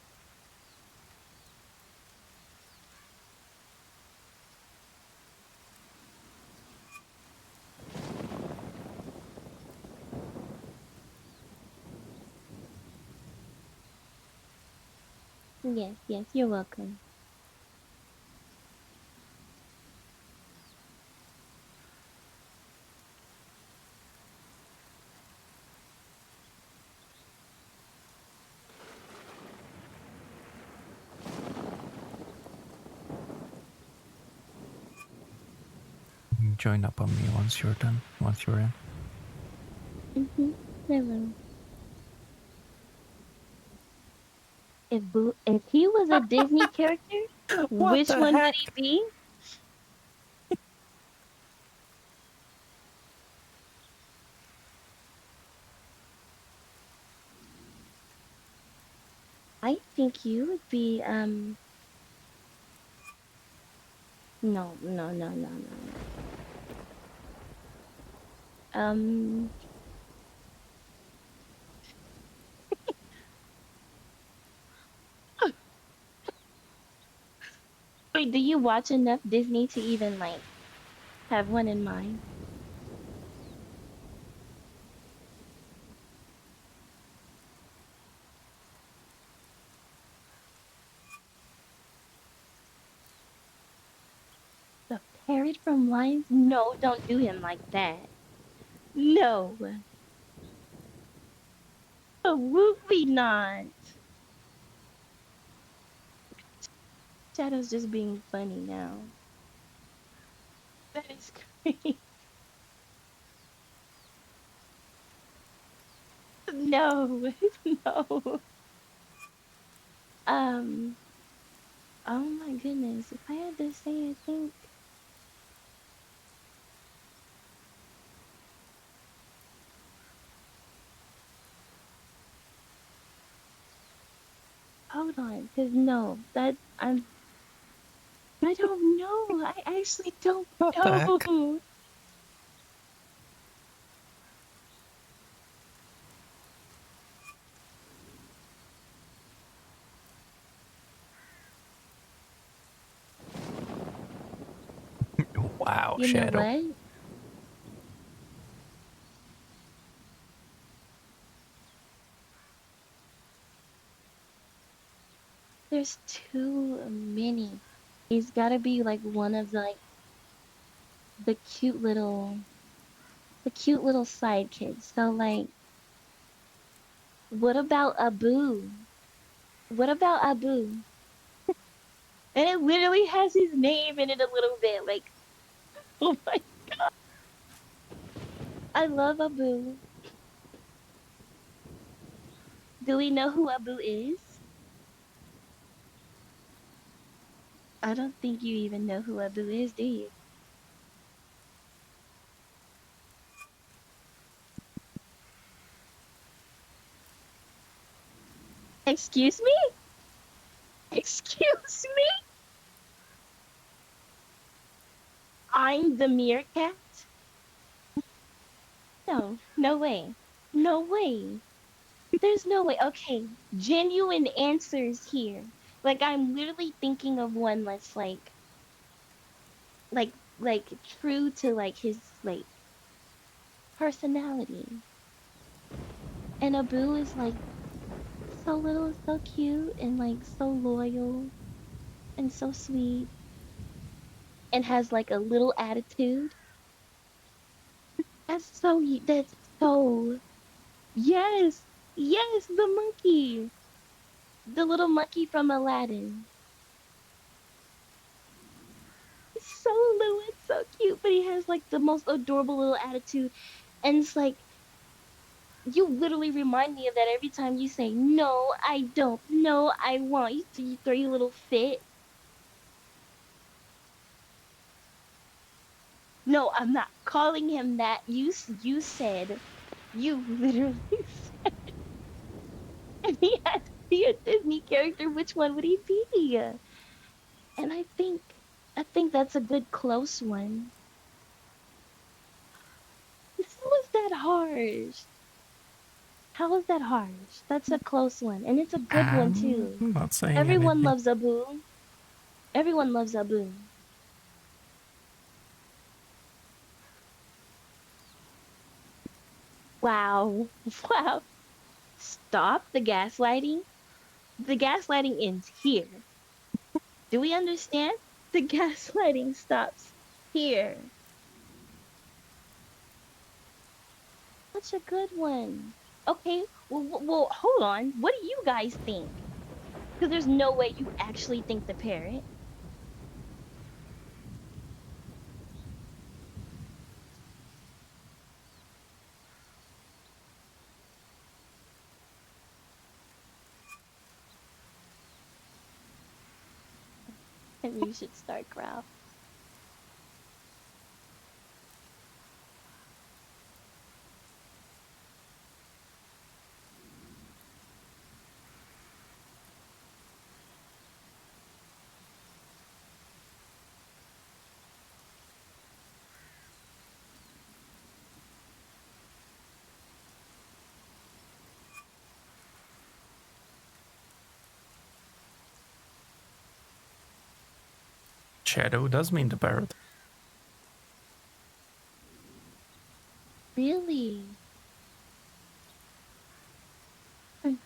Yes, yes, you're welcome. Join up on me once you're done. Once you're in. I will. If he was a Disney character, What which the one would heck? he be? I think you would be no, no, no, no, no, no. Wait, do you watch enough Disney to even like have one in mind? The parrot from Lions? No, don't do him like that. No, absolutely not. Shadow's just being funny now. That is great. No, no. Um, oh my goodness. If I had to say, I think. Hold on, because no, that I don't know. I actually don't What the heck? know. Wow, You know Shadow. what? There's too many. He's gotta be like one of the cute little side kids. So like, what about Abu? What about Abu? And it literally has his name in it a little bit. Like, oh my, I love Abu. Do we know who Abu is? I don't think you even know who Abu is, do you? Excuse me? Excuse me? I'm the meerkat? No, no way. No way. There's no way. Okay, genuine answers here. Like I'm literally thinking of one that's like true to like his like personality. And Abu is like so little, so cute, and like so loyal and so sweet and has like a little attitude. That's So, yes, yes, the monkey, the little monkey from Aladdin. He's so little and so cute, but he has like the most adorable little attitude. And it's like, you literally remind me of that every time you say, no, I don't, no, I won't. You throw your little fit. No, I'm not calling him that. You said, you literally said, if he had to be a Disney character, which one would he be? And I think that's a good close one. How is that harsh? How is that harsh? That's a close one, and it's a good one I'm too. not saying Everyone anything. loves Abu. Everyone loves Abu. Wow. Wow. Stop the gaslighting. The gaslighting ends here. Do we understand? The gaslighting stops here. Such a good one. Okay, well, hold on. What do you guys think? Because there's no way you actually think the parrot. And you should start growl. Shadow does mean the parrot. Really? You're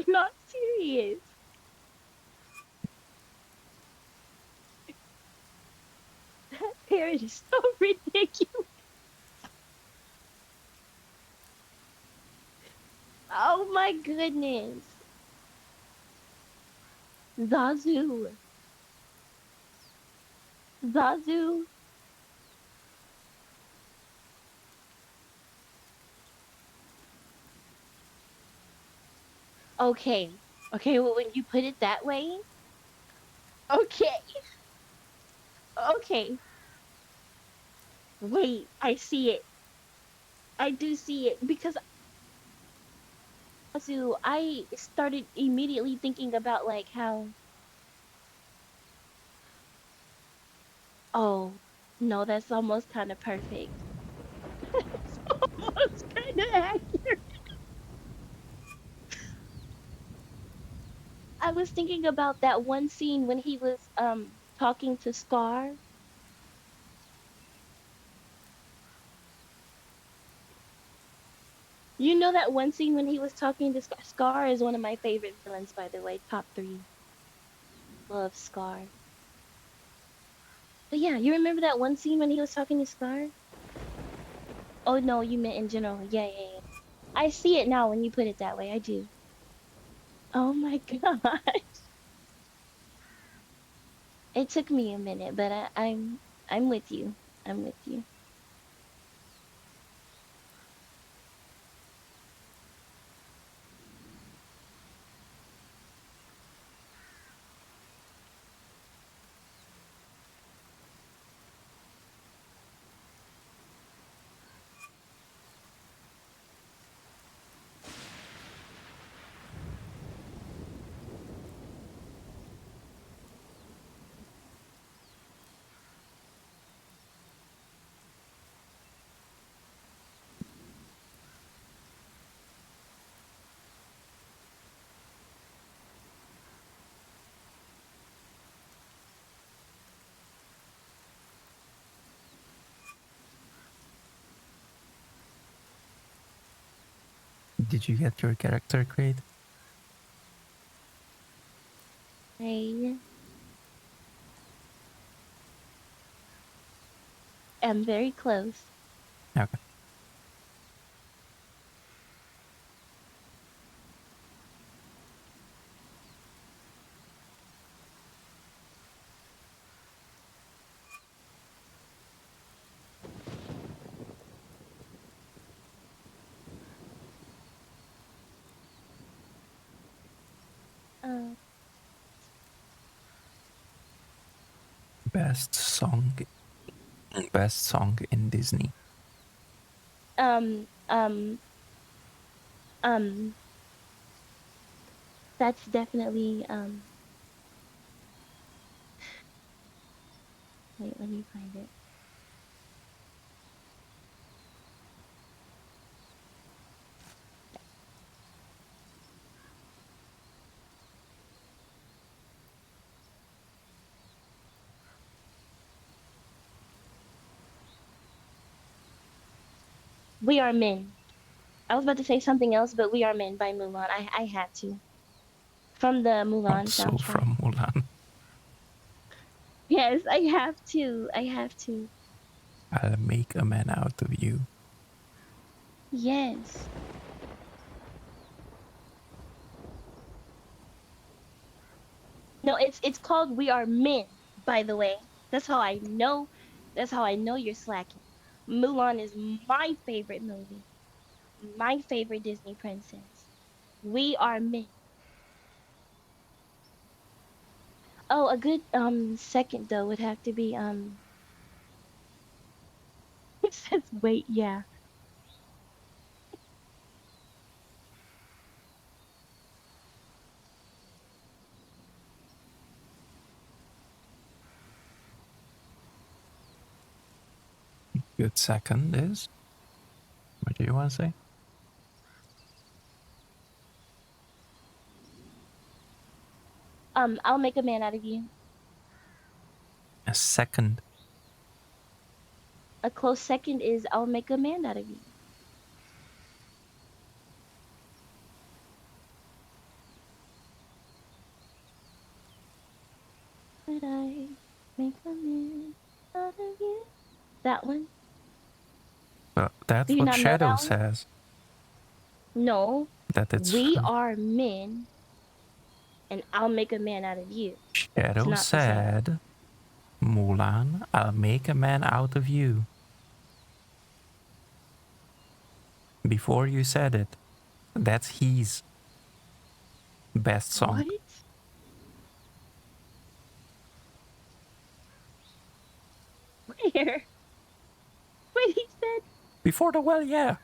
not serious. That parrot is so ridiculous. Oh my goodness. Zazu. Zazu. Okay. Okay, well, when you put it that way, okay. Okay. Wait, I see it. I do see it because Zazu, I started immediately thinking about like how, oh, no, that's almost kind of perfect. It's almost kind of accurate. I was thinking about that one scene when he was talking to Scar. You know that one scene when he was talking to Scar? Scar is one of my favorite villains, by the way, top 3. Love Scar. But yeah, you remember that one scene when he was talking to Scar? Oh no, you meant in general. Yeah, yeah, yeah. I see it now when you put it that way. I do. Oh my god. It took me a minute, but I'm with you. I'm with you. Did you get your character create? I am very close. Okay. Uh, Best song in Disney. um, um, um, that's definitely, wait, let me find it. We Are Men. I was about to say something else, but We Are Men by Mulan. I had to. From the Mulan Also soundtrack. from Mulan. Yes, I have to. I have to. I'll make a man out of you. Yes. No, it's called We Are Men, by the way. That's how I know. That's how I know you're slacking. Mulan is my favorite movie. My favorite Disney princess. We Are Men. Oh, a good second though would have to be it says wait, yeah. Good second is. What do you want to say? I'll make a man out of you. A second. A close second is I'll make a man out of you. Could I make a man out of you? That one? Well, Do that's you what not know Shadow that one? says. No. That it's We are men and I'll make a man out of you. It's Shadow not the same. said, Mulan, I'll make a man out of you. Before you said it, that's his best song. What? Where? Wait, he said Before the well, yeah.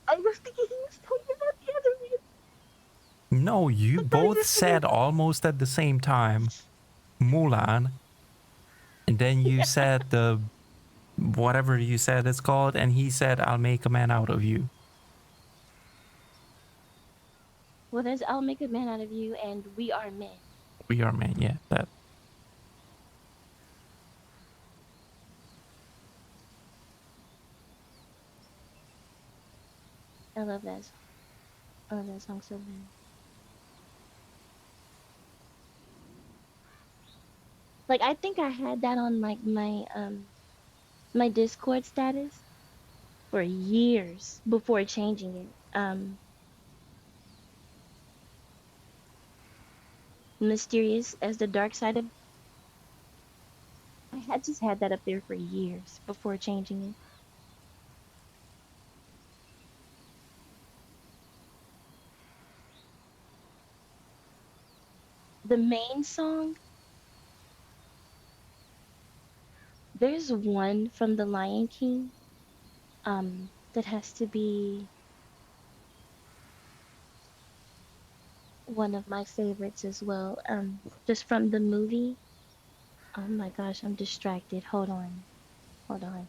I was thinking he was talking about the other man. No, you I thought he both was saying said almost at the same time, Mulan, and then you said the whatever you said it's called, and he said, I'll make a man out of you. well, there's I'll make a man out of you and we are men. We are men, yeah. That. I love that song. I love that song so bad. Like I think I had that on like my Discord status for years before changing it. Mysterious as the dark side of I had just had that up there for years before changing it. The main song, there's one from The Lion King, that has to be one of my favorites as well. Just from the movie. Oh my gosh, I'm distracted. Hold on. Hold on.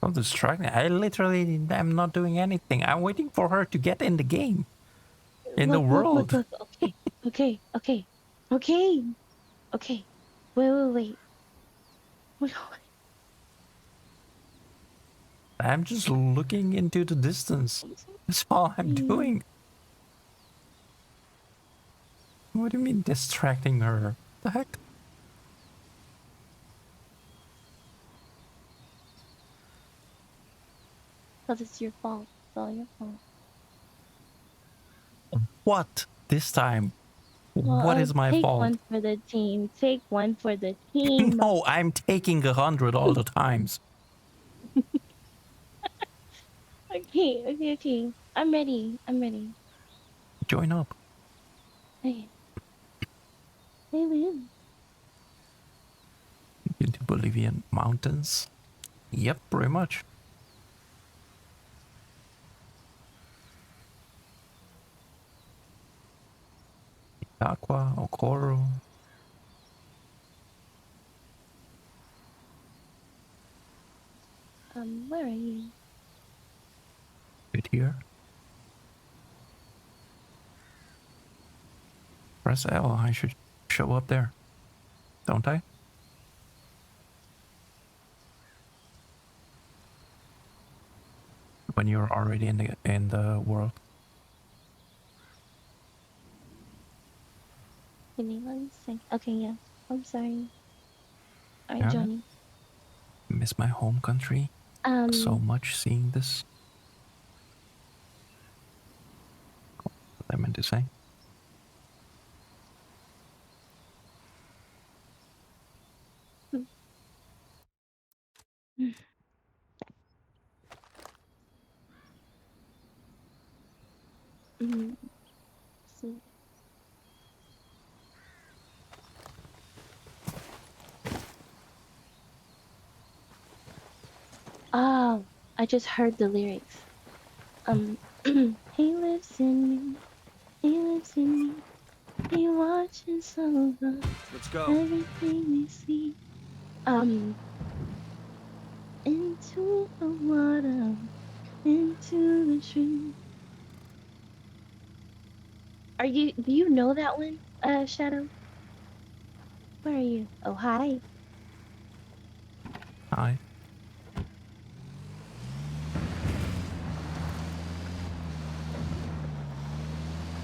So distracting. I literally am not doing anything. I'm waiting for her to get in the game. In the world. Look. Okay. Wait. I'm just looking into the distance. That's all I'm doing. What do you mean distracting her? The heck? Because it's your fault. It's all your fault. What? This time? Well, What is my take fault? one for the team. Take one for the team. No, I'm taking 100 all the times. Okay. I'm ready. Join up. Okay. Hey, Liam. Into Bolivian mountains? Yep, pretty much. Aqua, Okoro. Where are you? Right here. Press L, I should show up there. Don't I? When you're already in the world. Give me 1 sec. Okay, yeah. I'm sorry. Alright, Yeah. Johnny. Miss my home country so much seeing this. What I meant to say. So, oh, I just heard the lyrics. He lives in me, he watches over Let's go. everything we see. Into the water, into the tree. Do you know that one, Shadow? Where are you? Oh, hi. Hi.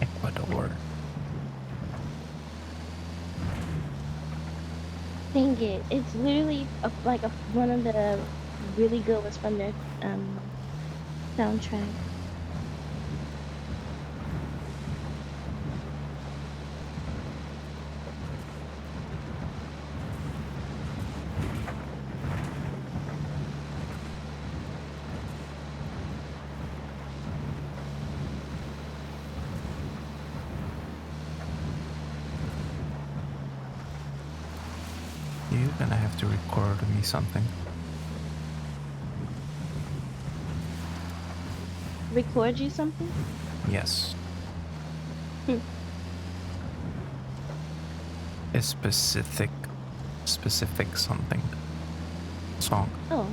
Ecuador. Dang it. It's literally one of the really good ones from their soundtrack. You're gonna have to record me something. Record you something? Yes. A specific something. Song. Oh.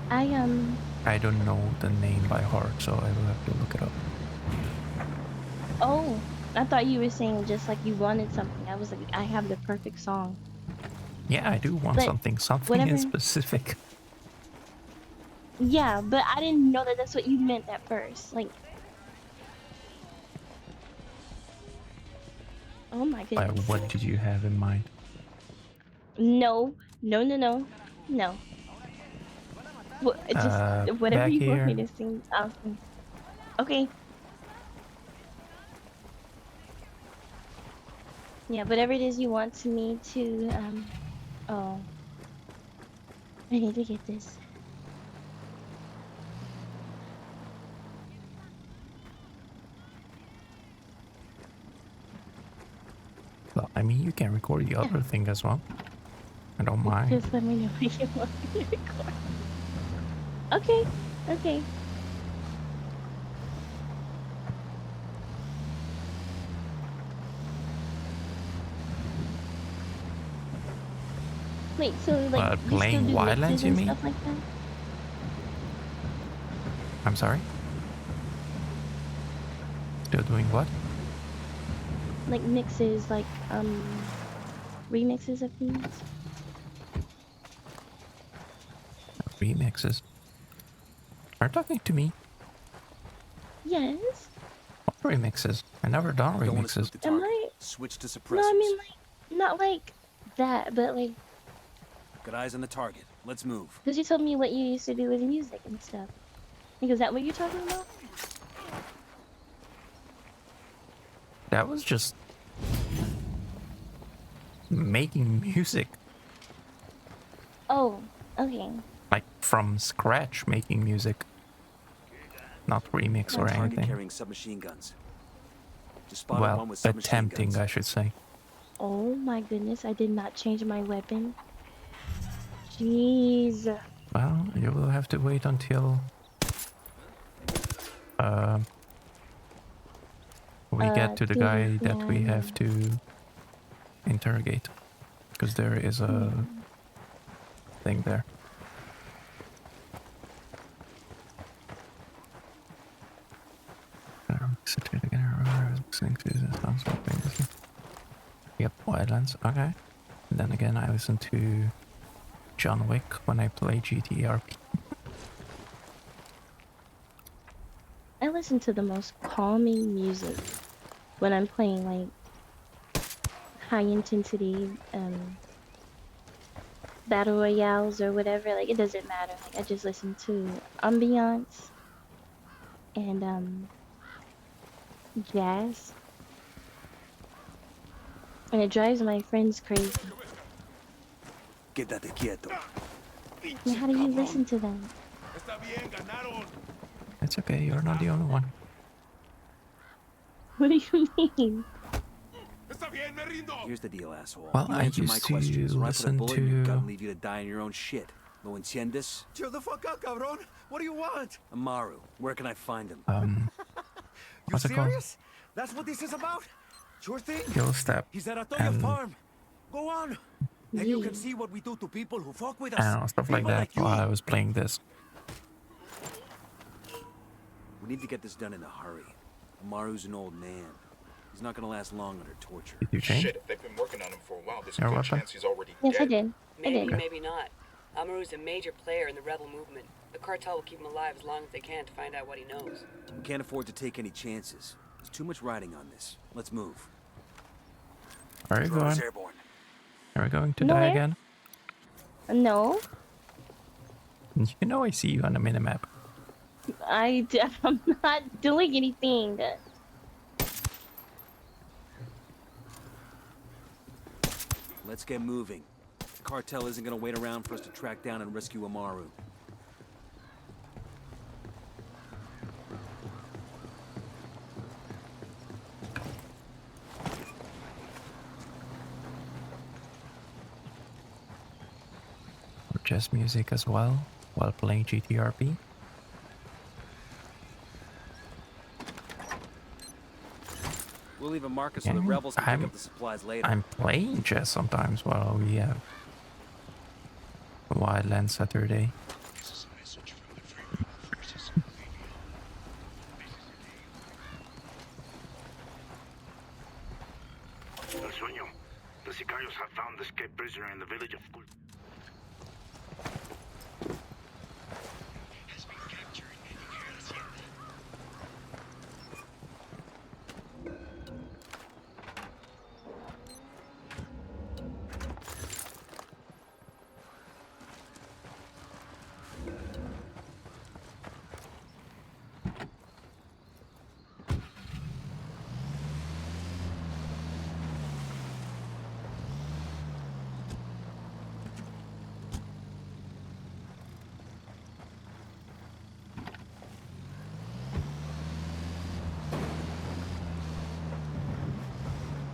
I don't know the name by heart, so I will have to look it up. Oh, I thought you were saying just like you wanted something. I was like, I have the perfect song. Yeah, I do want something in specific. Yeah, but I didn't know that that's what you meant at first. Like, oh my goodness. What did you have in mind? No. Just whatever you want me to sing, I'll sing. Okay. Yeah, whatever it is you want me to, oh. I need to get this. Well, I mean, you can record the other thing as well. I don't mind. Just let me know what you want me to record. Okay. Wait, so like you still playing do Wildlands, mixes you and mean? stuff like that? I'm sorry? Still doing what? Like mixes, like remixes of things? Remixes. Are you talking to me? Yes. What remixes? I never done remixes. Am I? Switch to suppressors. No, I mean like not like that, but like Got eyes on the target. Let's move. because you told me what you used to do with music and stuff. Like, is that what you're talking about? That was just making music. Oh, okay. Like from scratch making music. Not remix or Target anything. carrying submachine guns. Just spotted Well, one with submachine attempting, guns. I should say. Oh my goodness, I did not change my weapon. Jeez. Well, you will have to wait until we get to the guy that we have to interrogate, because there is a thing there. Yep, Wildlands. Okay. And then again, I listen to John Wick when I play GTRP. I listen to the most calming music when I'm playing like high intensity battle royales or whatever. Like it doesn't matter. Like I just listen to ambiance and jazz. And it drives my friends crazy. Quédate quieto. Now, how do you listen to them? It's okay, you're not the only one. What do you mean? Here's the deal, asshole. Well, You I answer my used to questions, or I put a listen bullet in your gut to- and leave you to die in your own shit. ¿Lo entiendes? Chill the fuck out, cabron. What do you want? Amaru, where can I find him? You What's it called? serious? That's what this is about? Sure thing. Kill Step. He's at Atoya and Farm. Go on. And you can see what we do to people who fuck with us. I don't know, stuff like People that you. while I was playing this. We need to get this done in a hurry. Amaru's an old man. He's not gonna last long under torture. Did you change? Shit, if they've been working on him for a while, there's a Your good weapon? chance he's already Yes, I dead. did. Maybe, I did. maybe not. Amaru's a major player in the rebel movement. The cartel will keep him alive as long as they can to find out what he knows. We can't afford to take any chances. There's too much riding on this. Let's move. Where are you Drone's going? airborne. Are we going to No, die where? again? No, You know I see you on the minimap. I'm not doing anything. Let's get moving. The cartel isn't gonna wait around for us to track down and rescue Amaru. Or jazz music as well, while playing GTRP. We'll leave a marker so the Yeah, rebels can pick I'm- up the supplies later. I'm playing jazz sometimes while we have Wildlands Saturday. El sueño. The Sicarios have found the escaped prisoner in the village of Kul.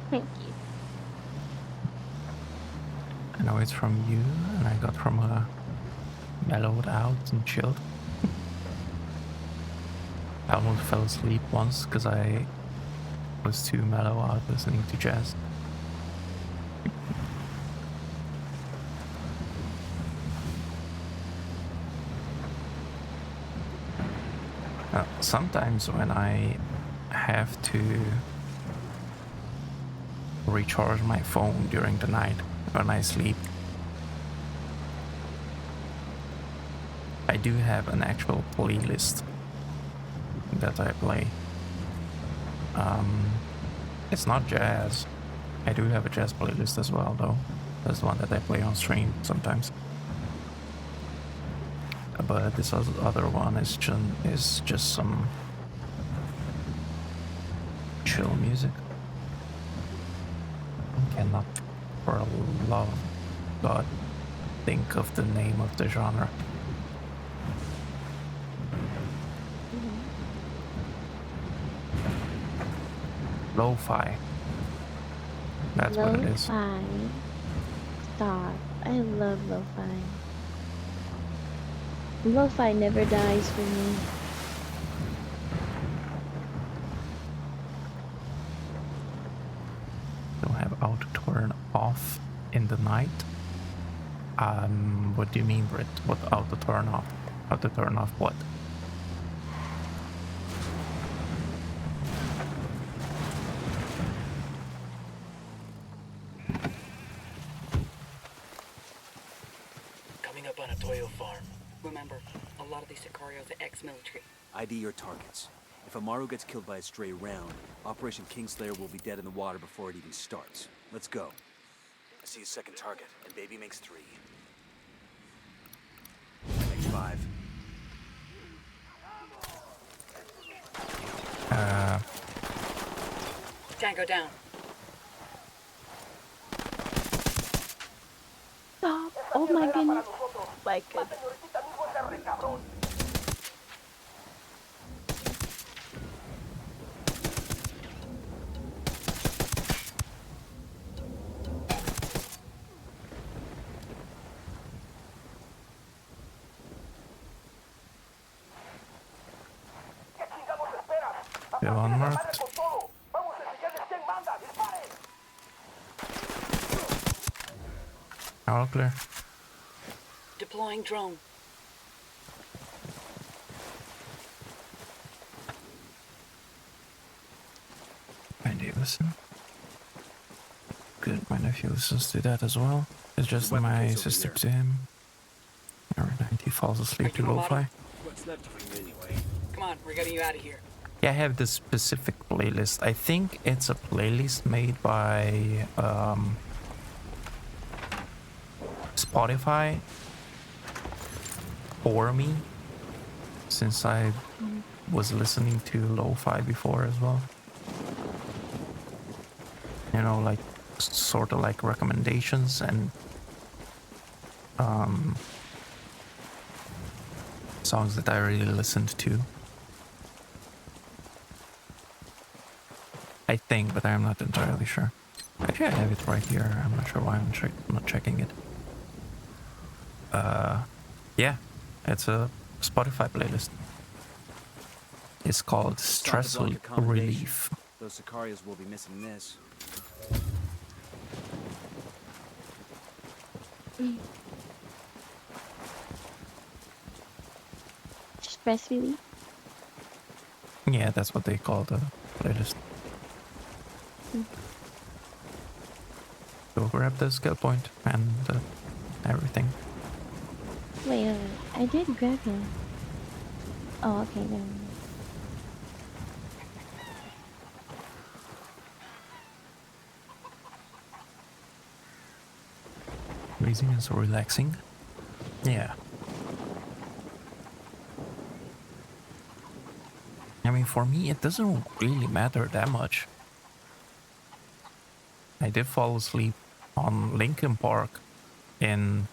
Thank you. I know it's from you, and I got from mellowed out and chilled. I almost fell asleep once because I was too mellow out listening to jazz. Sometimes when I have to recharge my phone during the night when I sleep, I do have an actual playlist that I play. It's not jazz. I do have a jazz playlist as well, though. That's the one that I play on stream sometimes. But this other one is just some chill music. I cannot, for a love of God, think of the name of the genre. Lo-fi. That's what it is. Lo-fi. Stop. I love lo-fi. Lo-fi never dies for me. Don't have auto turn off in the night. What do you mean, Britt? What auto turn off? Auto turn off what? Coming up on a Toyo farm. Remember, a lot of these Sicarios are ex-military. ID your targets. If Amaru gets killed by a stray round, Operation Kingslayer will be dead in the water before it even starts. Let's go. I see a second target, and baby makes 3. Makes 5. Tango down. Stop. Oh my goodness. My goodness. Still unmarked. All clear. Deploying drone. My nephew listen. Good, my nephew listens to that as well. It's just my sister to him. Every night he falls asleep to lo-fi. What's left of him anyway? Come on, we're getting you out of here. Yeah, I have this specific playlist. I think it's a playlist made by Spotify for me, since I was listening to lo-fi before as well. You know, like sort of like recommendations and songs that I really listened to. I think, but I'm not entirely sure. Actually, I have it right here. I'm not sure why I'm not checking it. Yeah, it's a Spotify playlist. It's called Stress Relief. Those Sicarios will be missing this. Stress relief? Yeah, that's what they call the playlist. Go grab the skill point and everything. Wait, I did grab him. Oh, okay, then. Breathing is relaxing. Yeah. I mean, for me, it doesn't really matter that much. I did fall asleep on Linkin Park in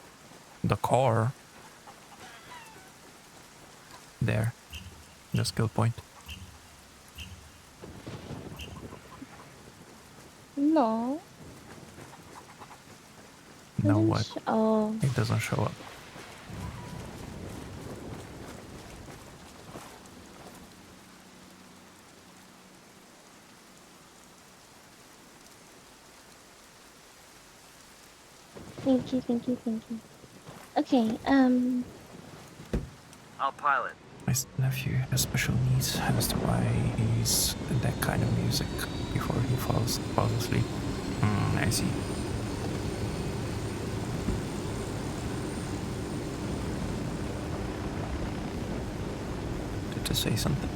the car. There. The skill point. No. No what? Oh. It doesn't show up. Thank you, thank you, thank you. Okay, I'll pilot. My nephew has special needs, as to why he's in that kind of music before he falls asleep. I see. Did to say something?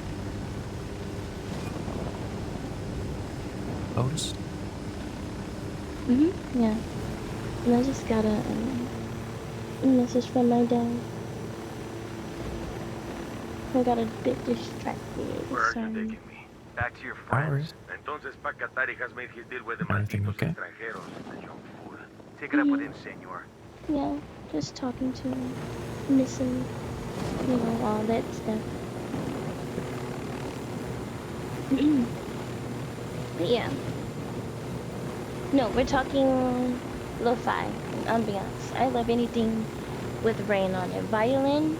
Otis? Yeah. And I just got a message from my dad. I got a bit distracted. Where are you Sorry. taking me? Back to your friends? Entonces Pacatari has made his deal with the Everything malditos okay? extranjeros, the young fool. Take it up with him, senor. Yeah, just talking to him. Missing, you know, all that stuff. But yeah. No, we're talking lo-fi and ambiance. I love anything with rain on it. Violin,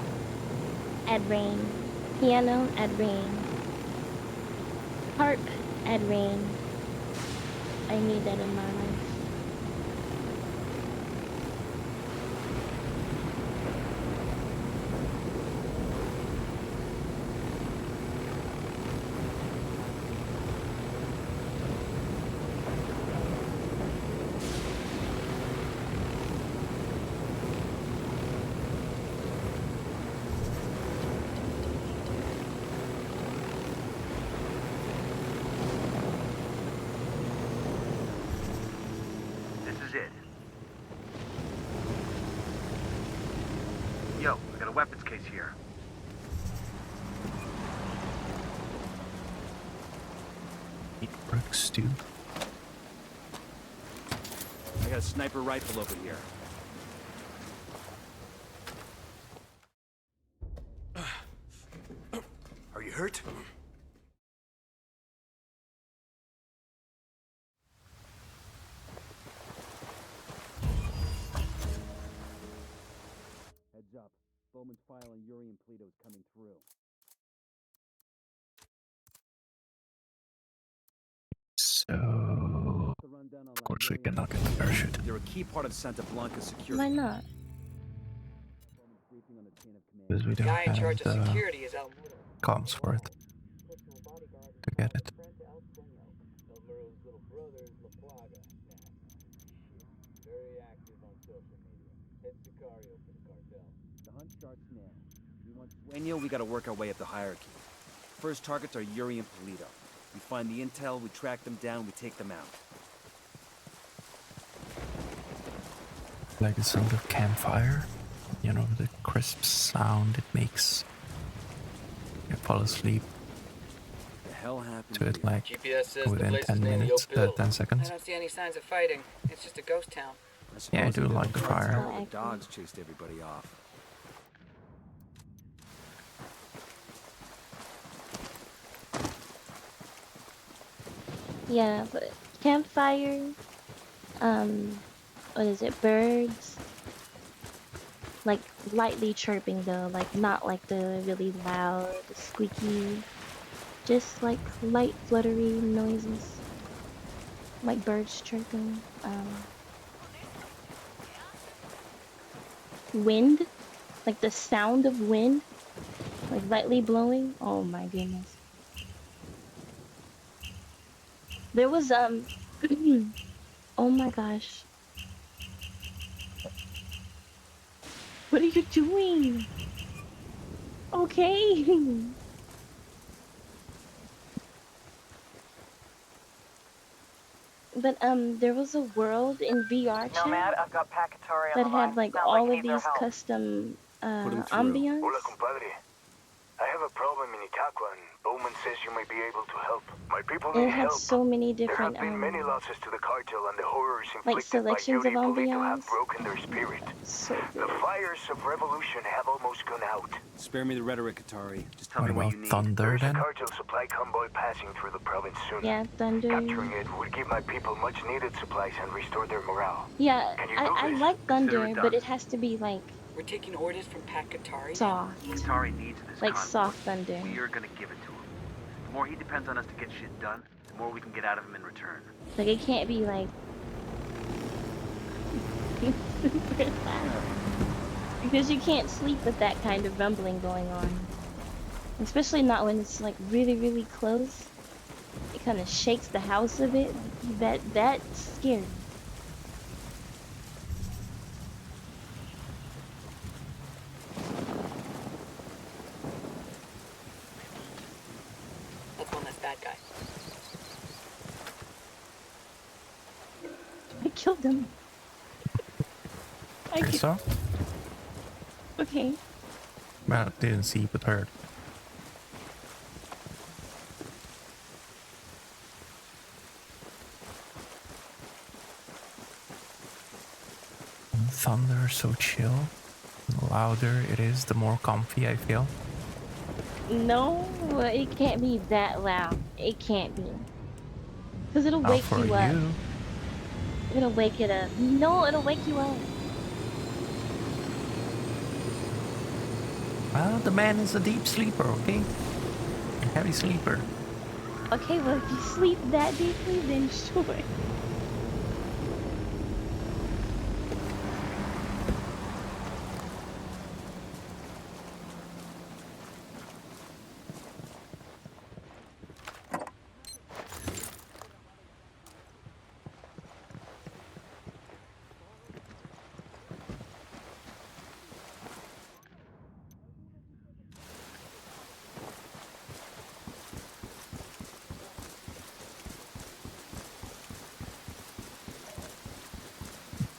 add rain. Piano, add rain. Harp, add rain. I need that in my life. This is it. Yo, I got a weapons case here. Eat bricks, dude. I got a sniper rifle over here. Are you hurt? Heads up. Bowman's file on Yuri and Polito's coming through. So, of course, we cannot get the parachute. They're a key part of Santa Blanca's security. Why not? Because we don't Guy in have charge of the security is El Mudo. comms for it to get it. El Mudo's little brother is La Plaga. Very active on social media. Head Sicario for the cartel. The hunt starts now. We want Sueño, we gotta work our way up the hierarchy. First targets are Yuri and Polito. We find the intel, we track them down, we take them out. Like the sound of campfire, you know, the crisp sound it makes. You fall asleep The hell happened to it like GPS says the within place is 10 named minutes, Yo Bill. 10 I seconds. don't see any signs of fighting. It's just a ghost town. Yeah, I do like the fire. The dogs chased everybody off. Yeah, but campfire, what is it, birds? Like lightly chirping though, like not like the really loud, squeaky, just like light fluttery noises. Like birds chirping. Wind, like the sound of wind, like lightly blowing. Oh my goodness. There was oh my gosh. What are you doing? Okay. But there was a world in VR chat Nomad, I've got Pacatari on that the line. had like Sounds all he of needs our these help. custom him through. ambience. Hola, compadre. I have a problem in Itaqua, and Bowman says you may be able to help. My people And need it had help. so many There different have been many losses to the cartel, and the horrors like inflicted by selections Yuri of Polito have ambience. broken their spirit. So The good. fires of revolution have almost gone out. Spare me the rhetoric, Atari. Just tell What me what about you need. thunder There's a then? cartel supply convoy passing through the province soon. Yeah, thunder. Capturing it would give my people much needed supplies and restore their morale. Yeah, Can you do I this? like Consider thunder, it but done. it has to be like We're taking orders from Pacatari. soft, Atari needs this like convoy. soft thunder. We are gonna give it to him. The more he depends on us to get shit done, the more we can get out of him in return. Like it can't be like super loud. Because you can't sleep with that kind of rumbling going on. Especially not when it's like really, really close. It kind of shakes the house a bit. Like that's scary. That's one less bad guy. I killed him. I saw. Okay. Well, didn't see but heard. Thunder so chill. The louder it is, the more comfy I feel. No, it can't be that loud. It can't be. Because it'll Not wake for you up. you. It'll wake it up. No, it'll wake you up. Well, the man is a deep sleeper, okay? A heavy sleeper. Okay, well, if you sleep that deeply, then sure.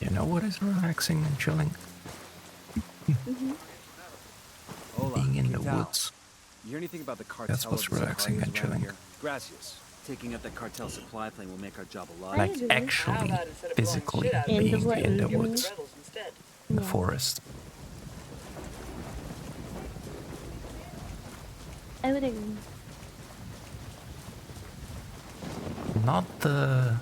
You know what is relaxing and chilling? Being in the woods. You hear anything about the cartel? That's what's of the relaxing Sicarios and around chilling. here? Gracias. Taking out that cartel supply plane will make our job a lot Like easier. actually, physically In the being in the woods. woods. Instead. The forest. I would agree. Not the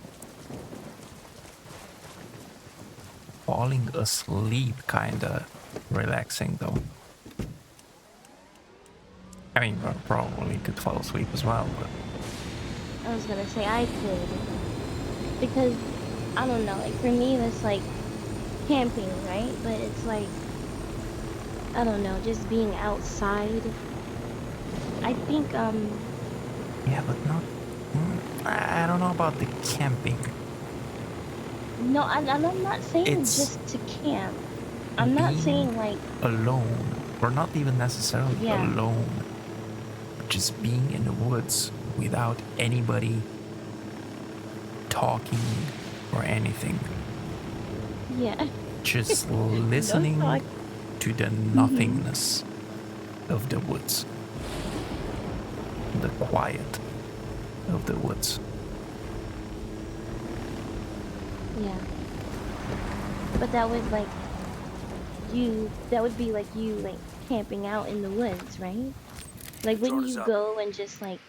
falling asleep kinda relaxing though. I mean, probably could fall asleep as well, but I was gonna say I could. Because, I don't know, like for me that's like camping, right? But it's like, I don't know, just being outside. I think, yeah, but not. I don't know about the camping. no, I'm not saying It's just to camp. I'm not saying like, alone, or not even necessarily Yeah. alone, but just being in the woods without anybody talking or anything. yeah. Just No listening talk. to the nothingness of the woods. The quiet of the woods. Yeah. But that would like that would be like you like camping out in the woods, right? Like Drone wouldn't is you up. go and just like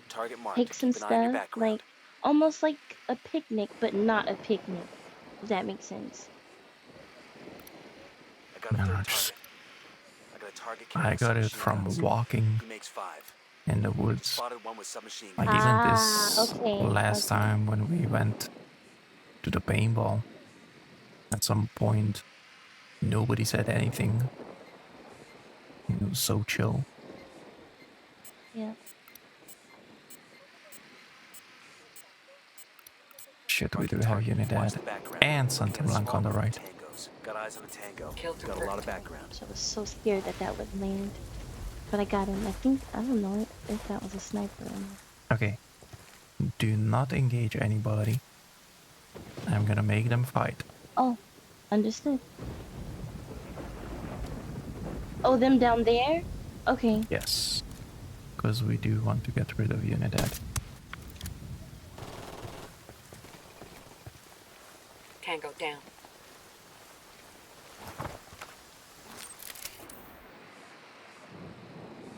Target marked. take some Keep an eye on your stuff, background. like almost like a picnic, but not a picnic. If that makes sense. I got a No, third just- target. I got a target I carrying got it submachine from guns. walking He makes 5. in the woods. Spotted one with submachine Like guns. even this okay, last okay. time when we went to the paintball, at some point nobody said anything. It was so chill. Yeah. Shit, we do have Unidad and Santa Blanca on the right. Tangos. Got eyes on a tango. Killed Got a lot of background. I was so scared that that would land, but I got him. I think I don't know if that was a sniper or not. Okay, do not engage anybody. I'm gonna make them fight. Oh, understood. Oh, them down there? Okay. Yes, because we do want to get rid of Unidad. Tango down.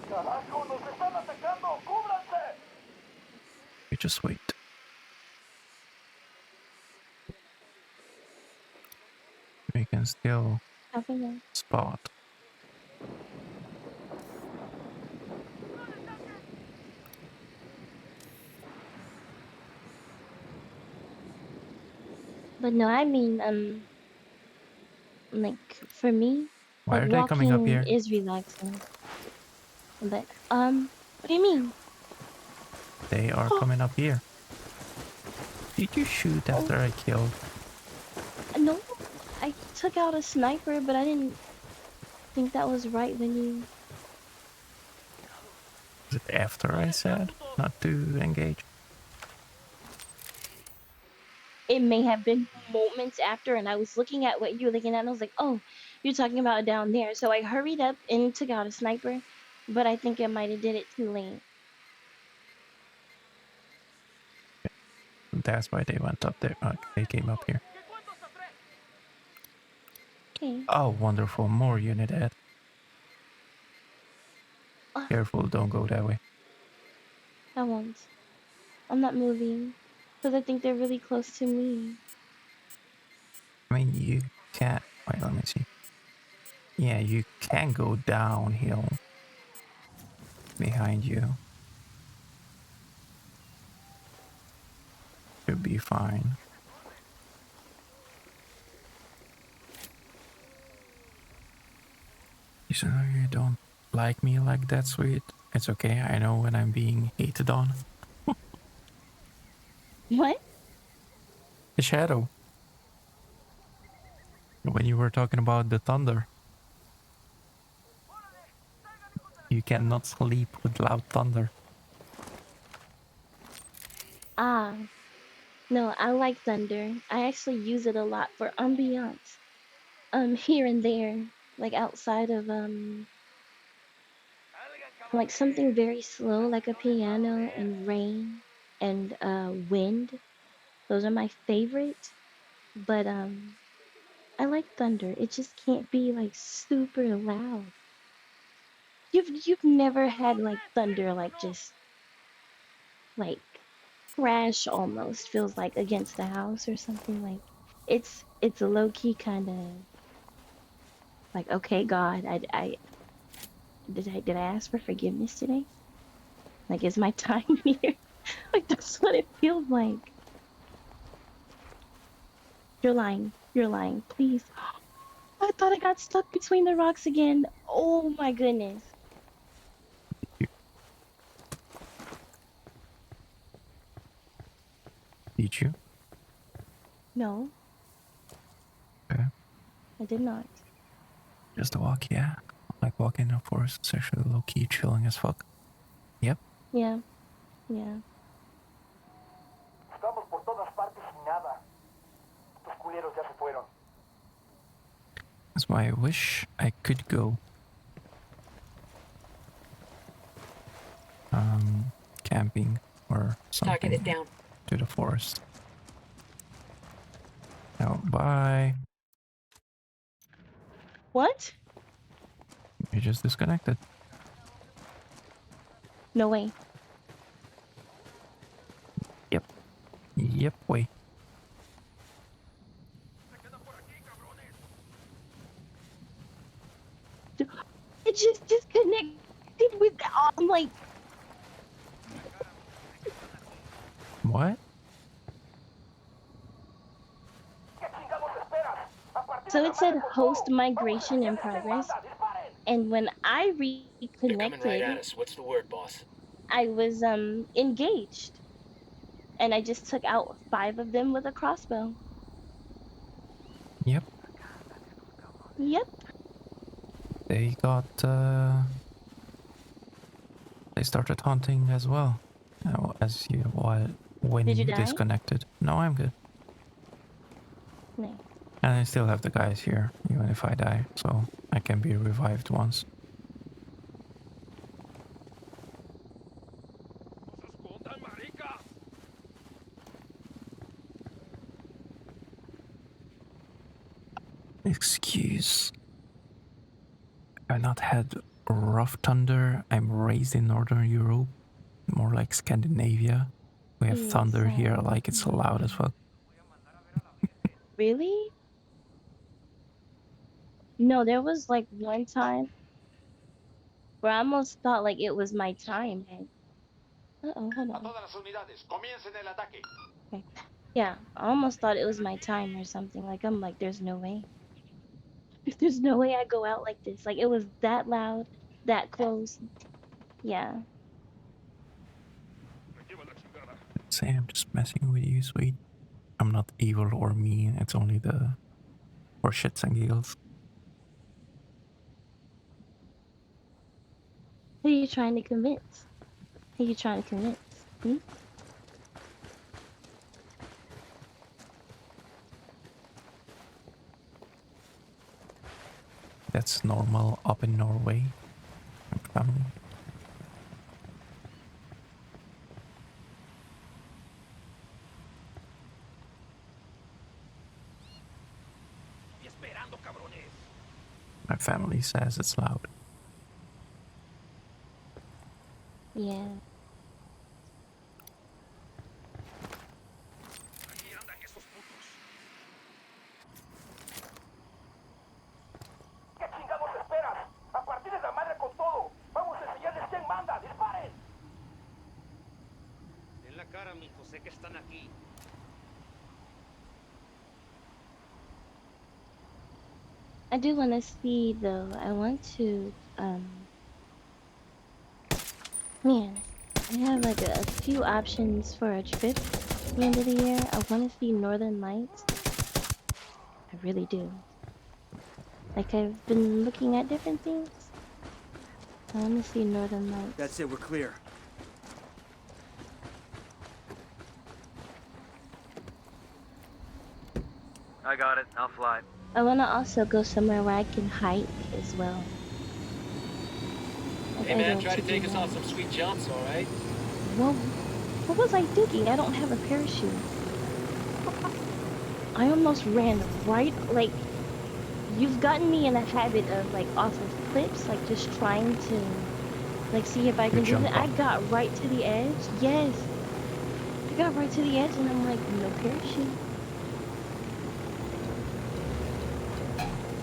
¡Carajo, nos están atacando! ¡Cúbranse! You just wait. We can still Copy that. spot. But no, I mean, like for me, Why like are they coming up walking here? is relaxing. But what do you mean? They are coming up here. Did you shoot after I killed? No, I took out a sniper, but I didn't think that was right when you. Was it after I said not to engage? It may have been moments after, and I was looking at what you were looking at, and I was like, oh, you're talking about down there. So I hurried up and took out a sniper, but I think I might have did it too late. That's why they went up there. They came up here. Okay. Oh, wonderful. More unit ahead. Careful, don't go that way. I won't. I'm not moving because I think they're really close to me. I mean, you can't. Wait, let me see. Yeah, you can go downhill behind you. Should be fine. So you don't like me like that, sweet? It's okay. I know when I'm being hated on. What? The shadow. When you were talking about the thunder. You cannot sleep with loud thunder. Ah, no, I like thunder. I actually use it a lot for ambiance. Here and there, like outside of like something very slow, like a piano and rain and wind. Those are my favorite. But I like thunder. It just can't be like super loud. You've never had like thunder like just like crash almost feels like against the house or something like it's a low key kind of like okay God I ask for forgiveness today? Like is my time here? Like that's what it feels like. You're lying. You're lying. Please. I thought I got stuck between the rocks again. Oh my goodness. Did you? No, Okay. I did not. Just a walk, yeah. Like walking in the forest. It's actually low key chilling as fuck. Yep. Yeah. Yeah. Estamos por todas partes y nada. Estos culeros ya se fueron. That's why I wish I could go camping or something Target is down. to the forest. Now, bye. What? You just disconnected. No way. Yep. Yep, way. It just disconnected with I'm like What? so it said host migration in progress. And when I They're coming right at reconnected, us. What's the word, boss? I was engaged. And I just took out 5 of them with a crossbow. Yep. Yep. They got they started hunting as well. As you when Did you you die? disconnected. No, I'm good. No. And I still have the guys here, even if I die, so I can be revived once. Excuse. I've not had rough thunder. I'm raised in Northern Europe, more like Scandinavia. We have Yes, thunder here, like it's loud as fuck. Really? No, there was like one time where I almost thought like it was my time. Uh-oh, hold on. Okay. Yeah, I almost thought it was my time or something. Like I'm like, there's no way. There's no way I go out like this. Like it was that loud, that close. Yeah. Say I'm just messing with you, sweet. I'm not evil or mean. It's only the for shits and giggles. Who are you trying to convince? Who are you trying to convince? Hmm? That's normal up in Norway. Family. My family says it's loud. Yeah. ¿Qué chingados esperas? A partir de la madre con todo. Vamos a enseñarles quién manda. ¡Disparen! En la cara, mijo. Sé que están aquí. I do want to see though. I want to man, I have like a few options for a trip at the end of the year. I want to see Northern Lights. I really do. Like I've been looking at different things. I want to see Northern Lights. That's it, we're clear. I got it. I'll fly. I want to also go somewhere where I can hike as well. Like, Hey I man, love try to do take us that. off some sweet jumps, alright? Whoa. What was I thinking? I don't have a parachute. I almost ran right, like, you've gotten me in a habit of, like, off of cliffs, like, just trying to, like, see if I can do it. I got right to the edge. Yes. I got right to the edge and I'm like, no parachute.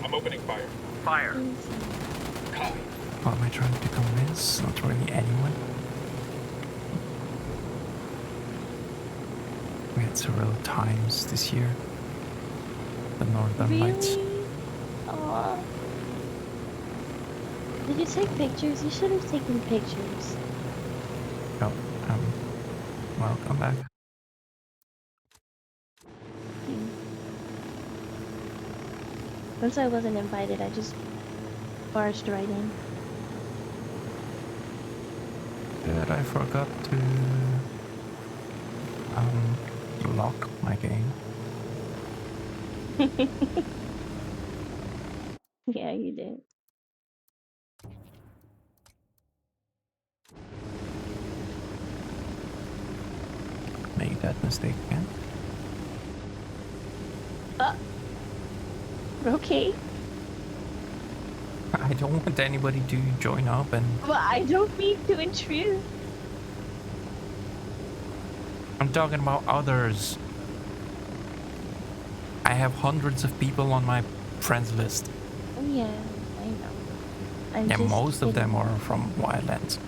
I'm opening fire. Fire. Copy. What am I trying to convince? Not really anyone. We had several times this year. The Northern Lights. Really? Aw. Did you take pictures? You should have taken pictures. Oh, well, come back. Since I wasn't invited, I just barged right in. But I forgot to lock my game. Yeah, you did. Make that mistake again. Okay. I don't want anybody to join up and Well, I don't mean to intrude. I'm talking about others. I have hundreds of people on my friends list. Oh, yeah, I know. I'm Yeah, just most of them kidding. are from Wildlands.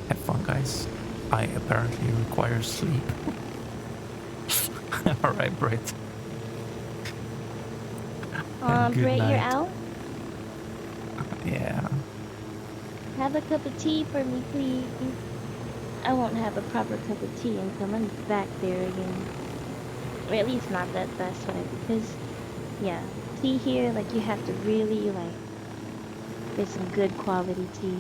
Have fun, guys. I apparently require sleep. Alright, Britt. Good Britt, you're night. out? Yeah. Have a cup of tea for me, please. I won't have a proper cup of tea until I'm back there again. Or at least not that fast way, because, yeah, tea here, like, you have to really, like, get some good quality tea.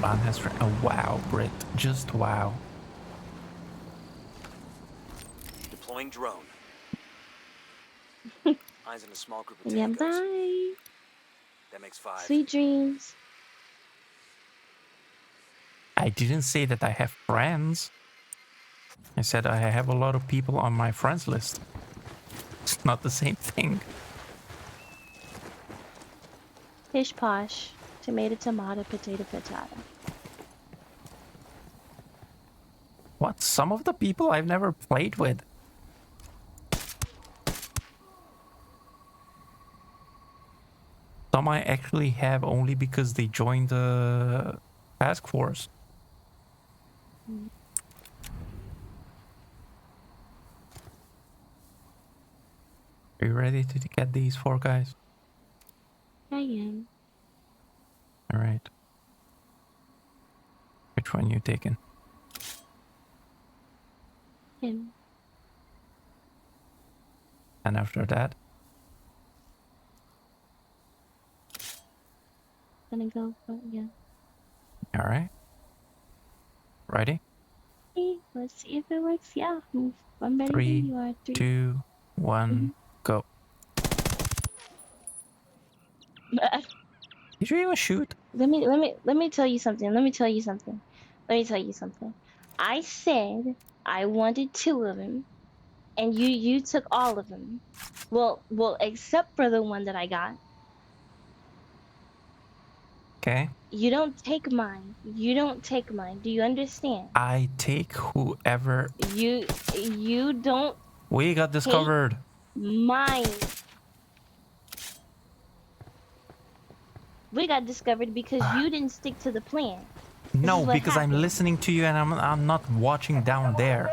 Man has oh wow, Britt. Just wow. Deploying drone. Eyes in a small group of Yeah, tangos. bye. That makes 5. Sweet dreams. I didn't say that I have friends. I said I have a lot of people on my friends list. It's not the same thing. Pish posh. Tomato, tomato, potato, potato. What? Some of the people I've never played with. Some I actually have only because they joined the task force. Are you ready to get these 4 guys? I am. All right. Which one you taking? Him. And after that? Gonna go for yeah. All right. Ready? Hey, let's see if it works. Yeah, I'm ready when 3, you are. 3. 2, 1, go. Did you even shoot? Let me tell you something. Let me tell you something. Let me tell you something. I said I wanted 2 of them, and you took all of them. Well, except for the one that I got. Okay. You don't take mine. You don't take mine. Do you understand? I take whoever. You don't We got take discovered. mine. We got discovered because you didn't stick to the plan. This is No, what because I'm happened. listening to you and I'm not watching down there.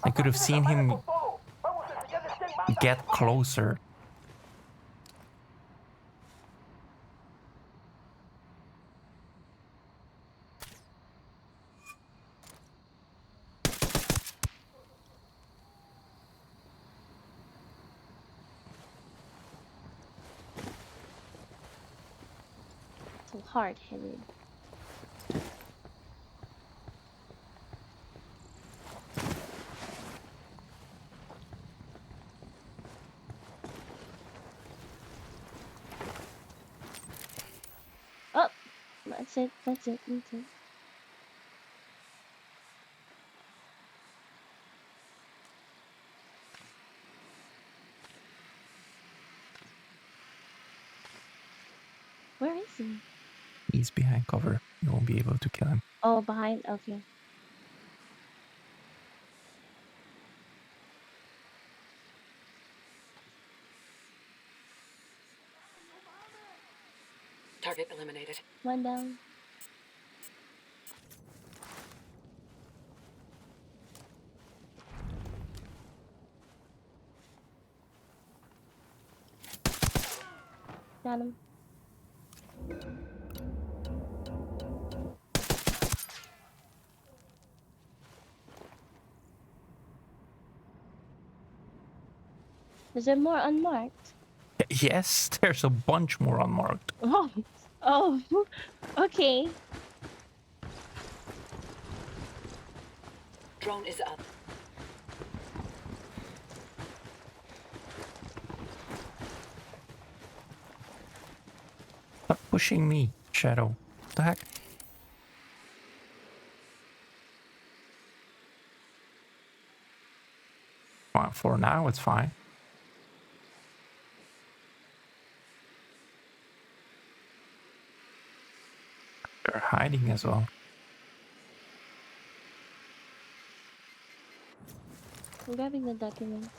I could have seen him get closer. So hard-headed. Oh, that's it. That's it. That's it. Where is he? He's behind cover. You won't be able to kill him. Oh, behind. Okay. Target eliminated. One down. Got him. Is there more unmarked? Yes, there's a bunch more unmarked. Oh, okay. Drone is up. Stop pushing me, Shadow. What the heck? Well, for now, it's fine. They're hiding as well. I'm grabbing the documents.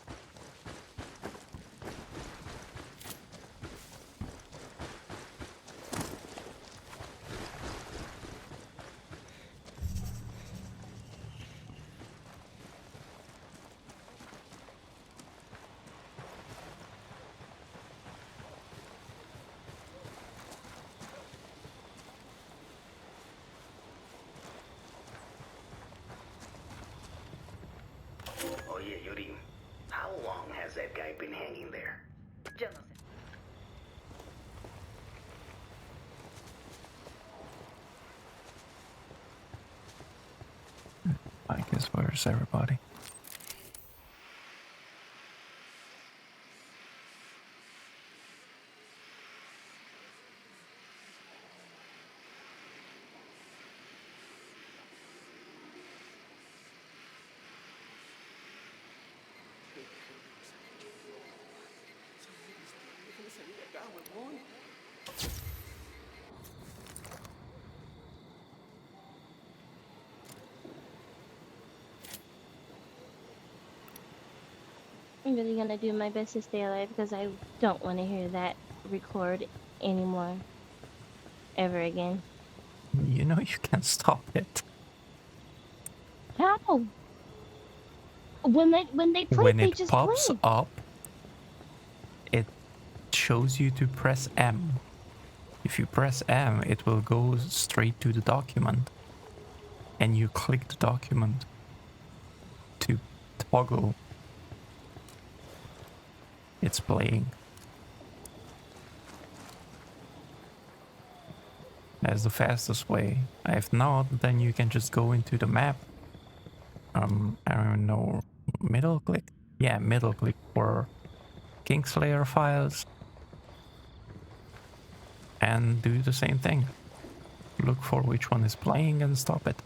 Oh yeah, Yuri. How long has that guy been hanging there? Yo no sé. I guess where's everybody? I'm really gonna do my best to stay alive because I don't want to hear that record anymore. Ever again. You know you can't stop it. How? When they play, When they it just pops play. up, shows you to press M. If you press M, it will go straight to the document. And you click the document to toggle its playing. That's the fastest way. If not, then you can just go into the map. I don't know, middle click? Yeah, middle click for Kingslayer files. And do the same thing. Look for which one is playing and stop it.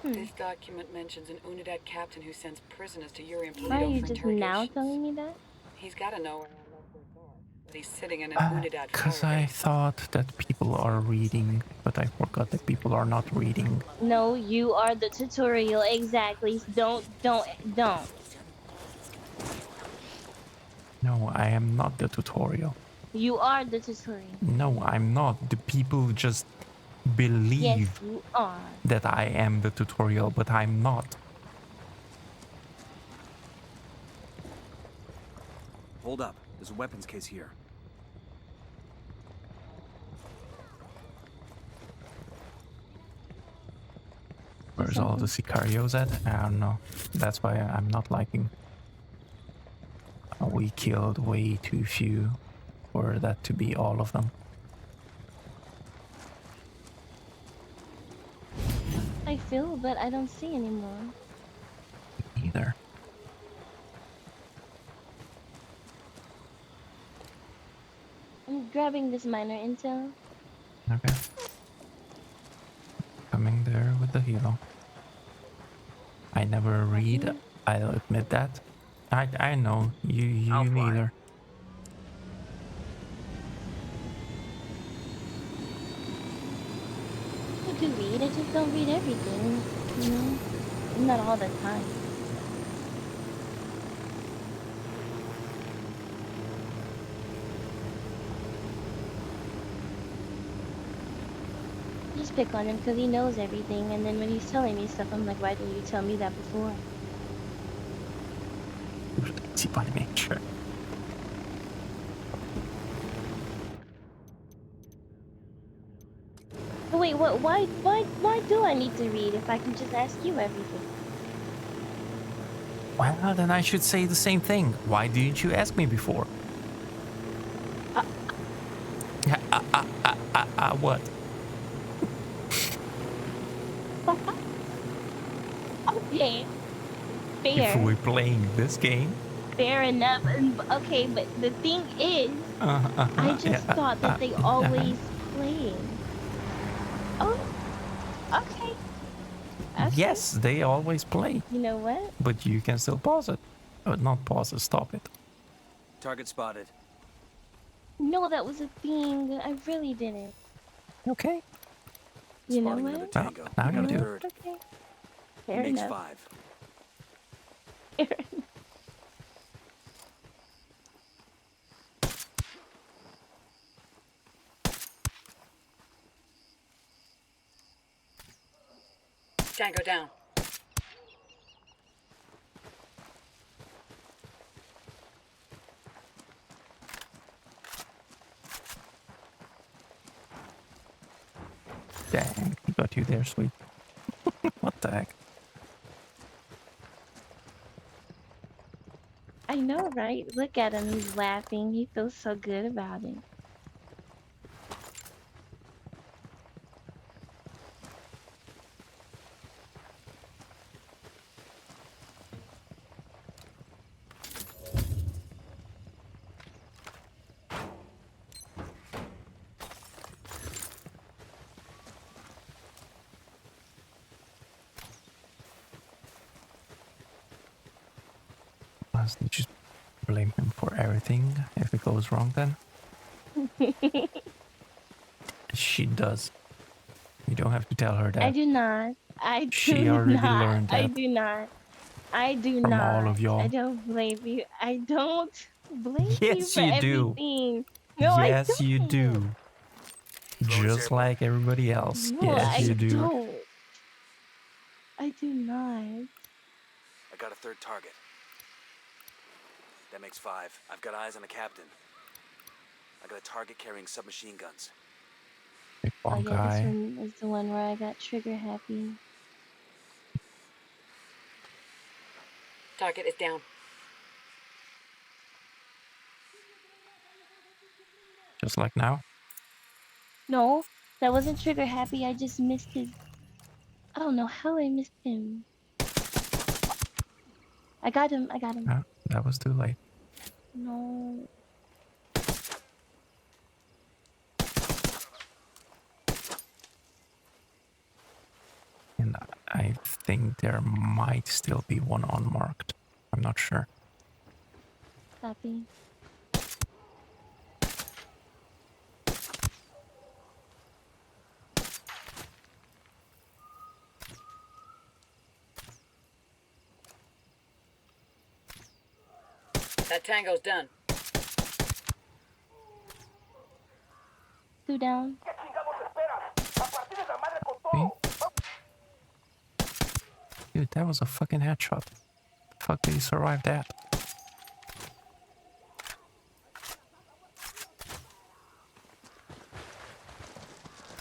This document mentions an Unidad captain who sends prisoners to Uri and Why are Polito you for just now interrogations. telling me that? He's gotta know where our loved ones are, but he's sitting in an Unidad Because fire I base. thought that people are reading, but I forgot that people are not reading. No, you are the tutorial. Exactly. Don't. No, I am not the tutorial. You are the tutorial. No, I'm not. The people just Yes, believe you are. that I am the tutorial, but I'm not. Hold up. There's a weapons case here. Where's all the Sicarios at? I don't know. That's why I'm not liking. We killed way too few for that to be all of them. I feel, but I don't see anymore. Either. I'm grabbing this minor intel. Okay. Coming there with the hero. I never read, I'll admit that. I know, you neither. I do read, I just don't read everything, you know? Not all the time. I just pick on him because he knows everything, and then when he's telling me stuff, I'm like, why didn't you tell me that before? See by nature. But wait, what? Why do I need to read if I can just ask you everything? Well, then I should say the same thing. Why didn't you ask me before? What? Okay, fair. If we're playing this game. Fair enough. Okay, but the thing is, I just thought that they always played. Oh, okay. Yes, they always play. You know what? But you can still pause it. Not pause it, stop it. Target spotted. No, that was a thing. I really didn't. Okay. You know Spotting another what? tango. Now We got you a do. third. Okay. Fair Makes enough. 5. Fair enough. Tango down. Dang, he got you there, sweet. What the heck? I know, right? Look at him. He's laughing. He feels so good about it. Must you just blame him for everything if it goes wrong then? She does. You don't have to tell her that. I do not. I do She already not. learned I that. do not. I do From not. all of y'all. I don't blame you. I don't blame you Yes, for you do. everything. No, Yes, I don't. you do. Just like everybody else. No, Yes, I you do. don't. I do not. I got a third target. That makes 5. I've got eyes on the captain. I got a target carrying submachine guns. Big Oh bomb yeah, this guy. one is the one where I got trigger happy. Target is down. Just like now. No, that wasn't trigger happy. I just missed his. I don't know how I missed him. I got him. I got him. Yeah, that was too late. No. And I think there might still be one unmarked. I'm not sure. Copy. That tango's done. 2 down. See? Dude, that was a fucking headshot. The fuck did he survive that?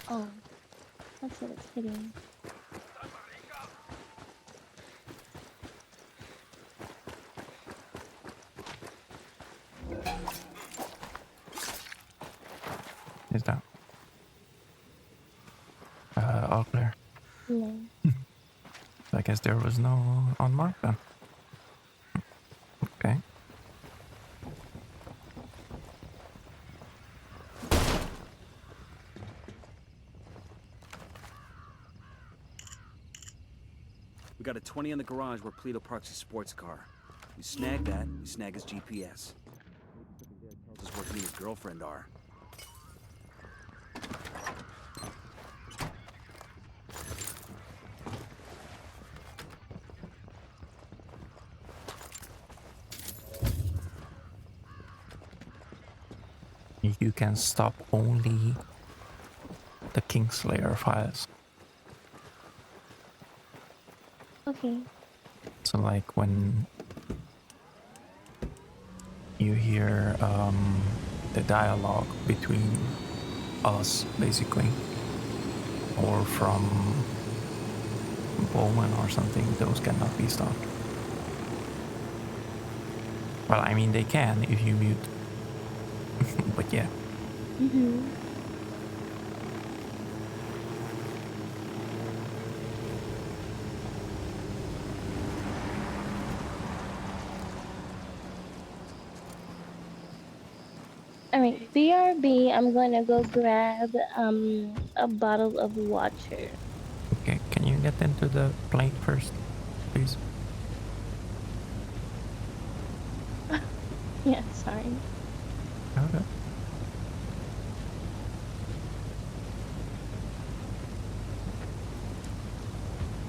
Oh, that's what it's hitting. Is that? All clear. No. I guess there was no unmarked then. Okay. We got a 20 in the garage where Pleto parks his sports car. We snag that, we snag his GPS. Tells us where he and his girlfriend are. You can stop only the Kingslayer files. Okay. So like when you hear the dialogue between us basically, or from Bowman or something, those cannot be stopped. Well, I mean they can if you mute. But yeah. Mm-hmm. Alright, BRB, I'm gonna go grab a bottle of water. Okay, can you get into the plane first, please? Yeah, sorry. Okay.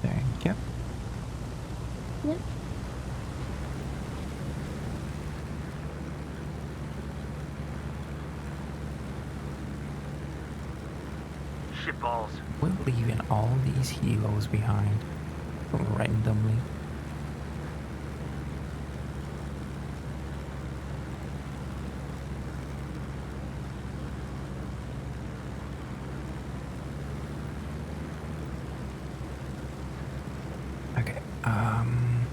Thank you. Yep. Shitballs. We're leaving all these helos behind randomly. Okay, I'm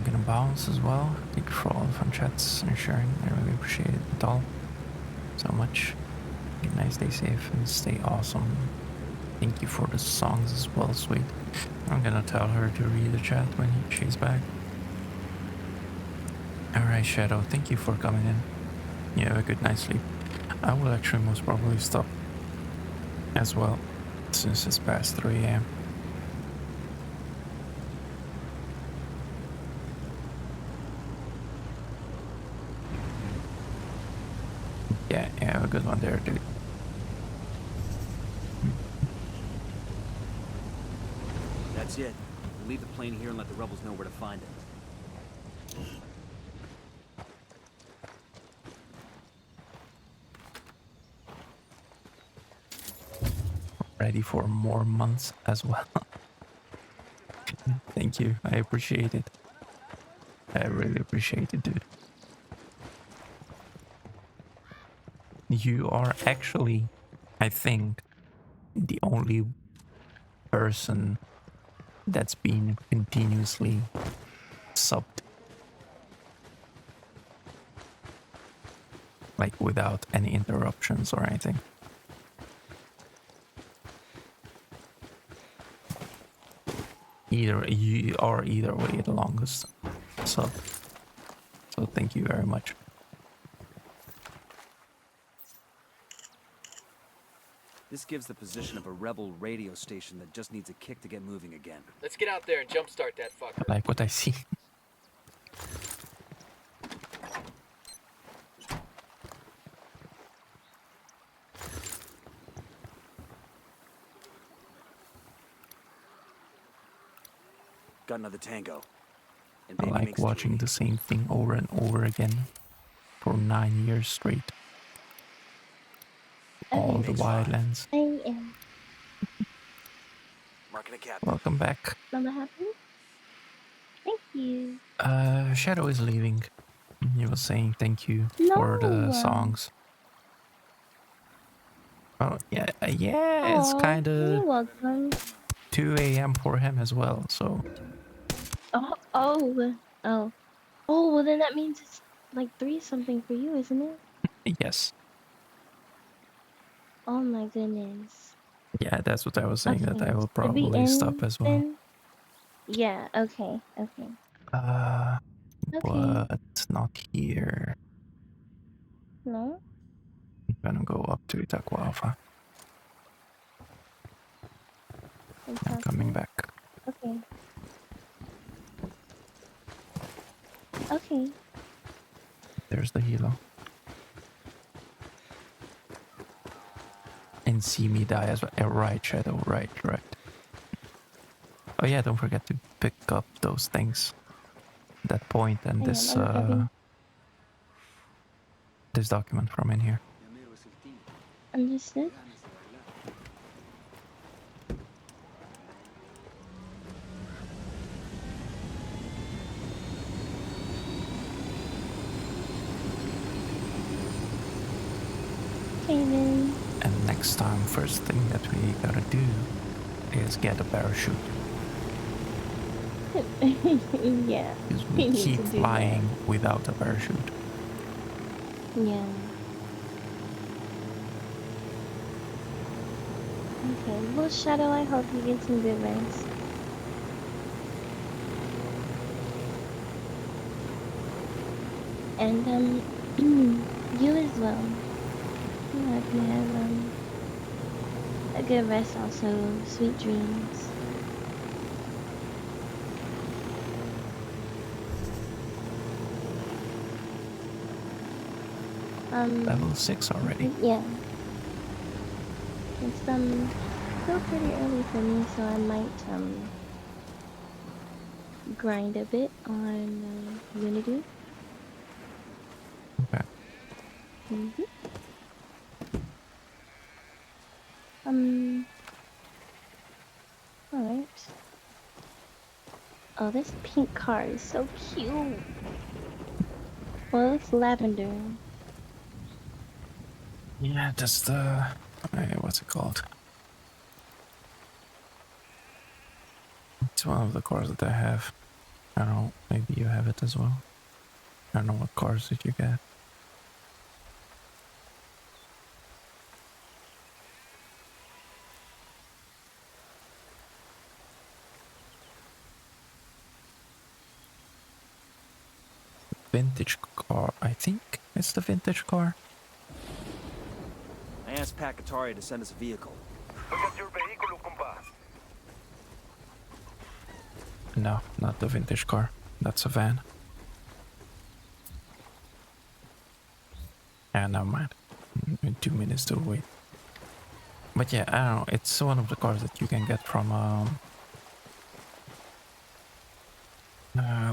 gonna bounce as well. Thank you for all the fun chats and sharing. I really appreciate it all so much. Be nice, stay safe, and stay awesome. Thank you for the songs as well, sweet. I'm gonna tell her to read the chat when she's back. Alright, Shadow, thank you for coming in. You have a good night's sleep. I will actually most probably stop as well, since it's past 3 AM. Yeah, have a good one there, dude. That's it. We'll leave the plane here and let the rebels know where to find it. ready for more months as well. Thank you. I appreciate it. I really appreciate it, dude. You are actually, I think, the only person that's been continuously subbed. Like without any interruptions or anything. You are either way the longest sub. So thank you very much. This gives the position of a rebel radio station that just needs a kick to get moving again. Let's get out there and jumpstart that I fucker. like what I see. Got another tango. And I baby like makes watching 3. the same thing over and over again for 9 years straight. All the wildlands. I am. Marking a cap. Welcome back. Mama happy? Thank you. Shadow is leaving. He was saying thank you for the songs. Oh yeah, it's kind You're of welcome. 2 a.m. for him as well. So Oh. Well then that means it's like 3 something for you, isn't it? yes, Oh my goodness. yeah, that's what I was saying. That I will Did we probably end stop as well. then? Yeah, okay. Okay. But not here. No? I'm gonna go up to Itaku Alpha. I'm coming back. Okay. Okay. There's the helo. And see me die as well. Right, Shadow, right. Oh yeah, don't forget to pick up those things. That point and this this document from in here. Understood. Okay then. And next time, first thing that we gotta do is get a parachute. Yeah. Because we keep flying without a parachute. Yeah. Okay, well Shadow, I hope you get some good rest. And you as well. I hope you have a good rest also. Sweet dreams. Level 6 already. Yeah. It's still pretty early for me, so I might grind a bit on Unity. Okay. Alright. Oh, this pink car is so cute. Well, it's lavender. Yeah, that's the... what's it called? It's one of the cars that I have. I don't know, maybe you have it as well. I don't know what cars did you get. Vintage car, I think it's the vintage car. I asked Pakatari to send us a vehicle. Look at your vehicle, compa. No, not the vintage car. That's a van. Yeah, never mind. 2 minutes to wait. But yeah, I don't know. It's one of the cars that you can get from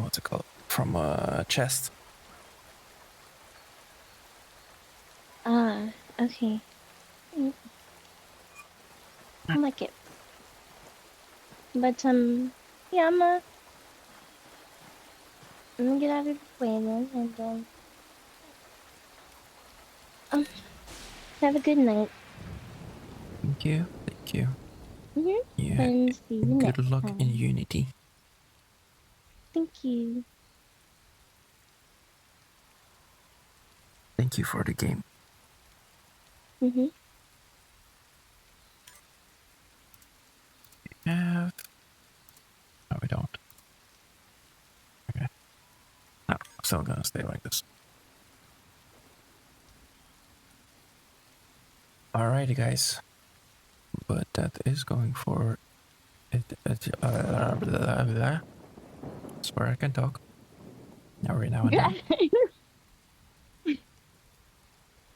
what's it called? From a chest. Okay. I like it. But yeah, I'm gonna get out of the way then, and have a good night. Thank you. Thank you. Yeah. And see you Good next luck in time. Unity. Thank you. Thank you for the game. Have... No, we don't. Okay. No, I'm still gonna stay like this. Alrighty, guys. But that is going for it. Blah, blah, blah. Swear I can talk. Every now and then.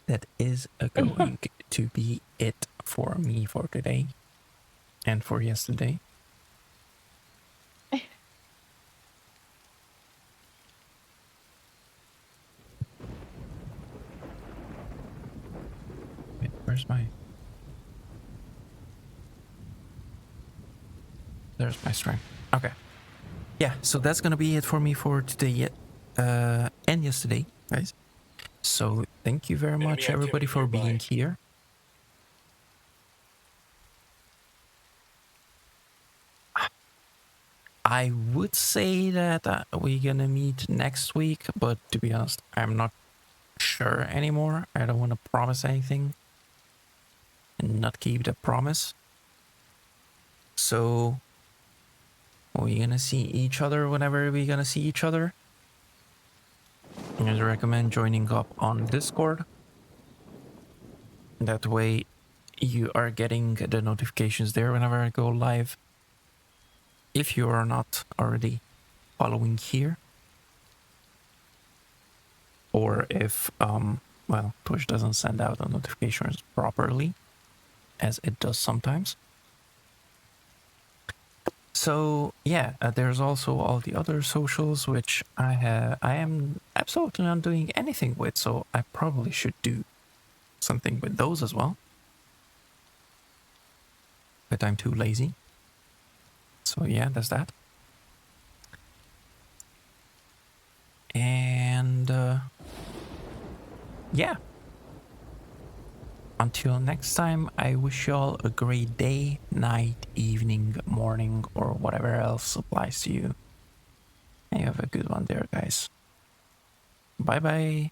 That is going to be it for me for today. And for yesterday. Wait, where's my... There's my strength. Okay. Yeah, so that's gonna be it for me for today and yesterday, guys. So thank you very much, everybody, for being here. I would say that we're gonna meet next week, but to be honest, I'm not sure anymore. I don't want to promise anything and not keep the promise. So we're gonna see each other whenever we're gonna see each other. I recommend joining up on Discord. That way you are getting the notifications there whenever I go live. If you are not already following here. Or if, well, Twitch doesn't send out the notifications properly, as it does sometimes. So yeah, there's also all the other socials, which I am absolutely not doing anything with, so I probably should do something with those as well. But I'm too lazy. So yeah, that's that. And yeah. Until next time, I wish you all a great day, night, evening, morning, or whatever else applies to you. And you have a good one there, guys. Bye bye.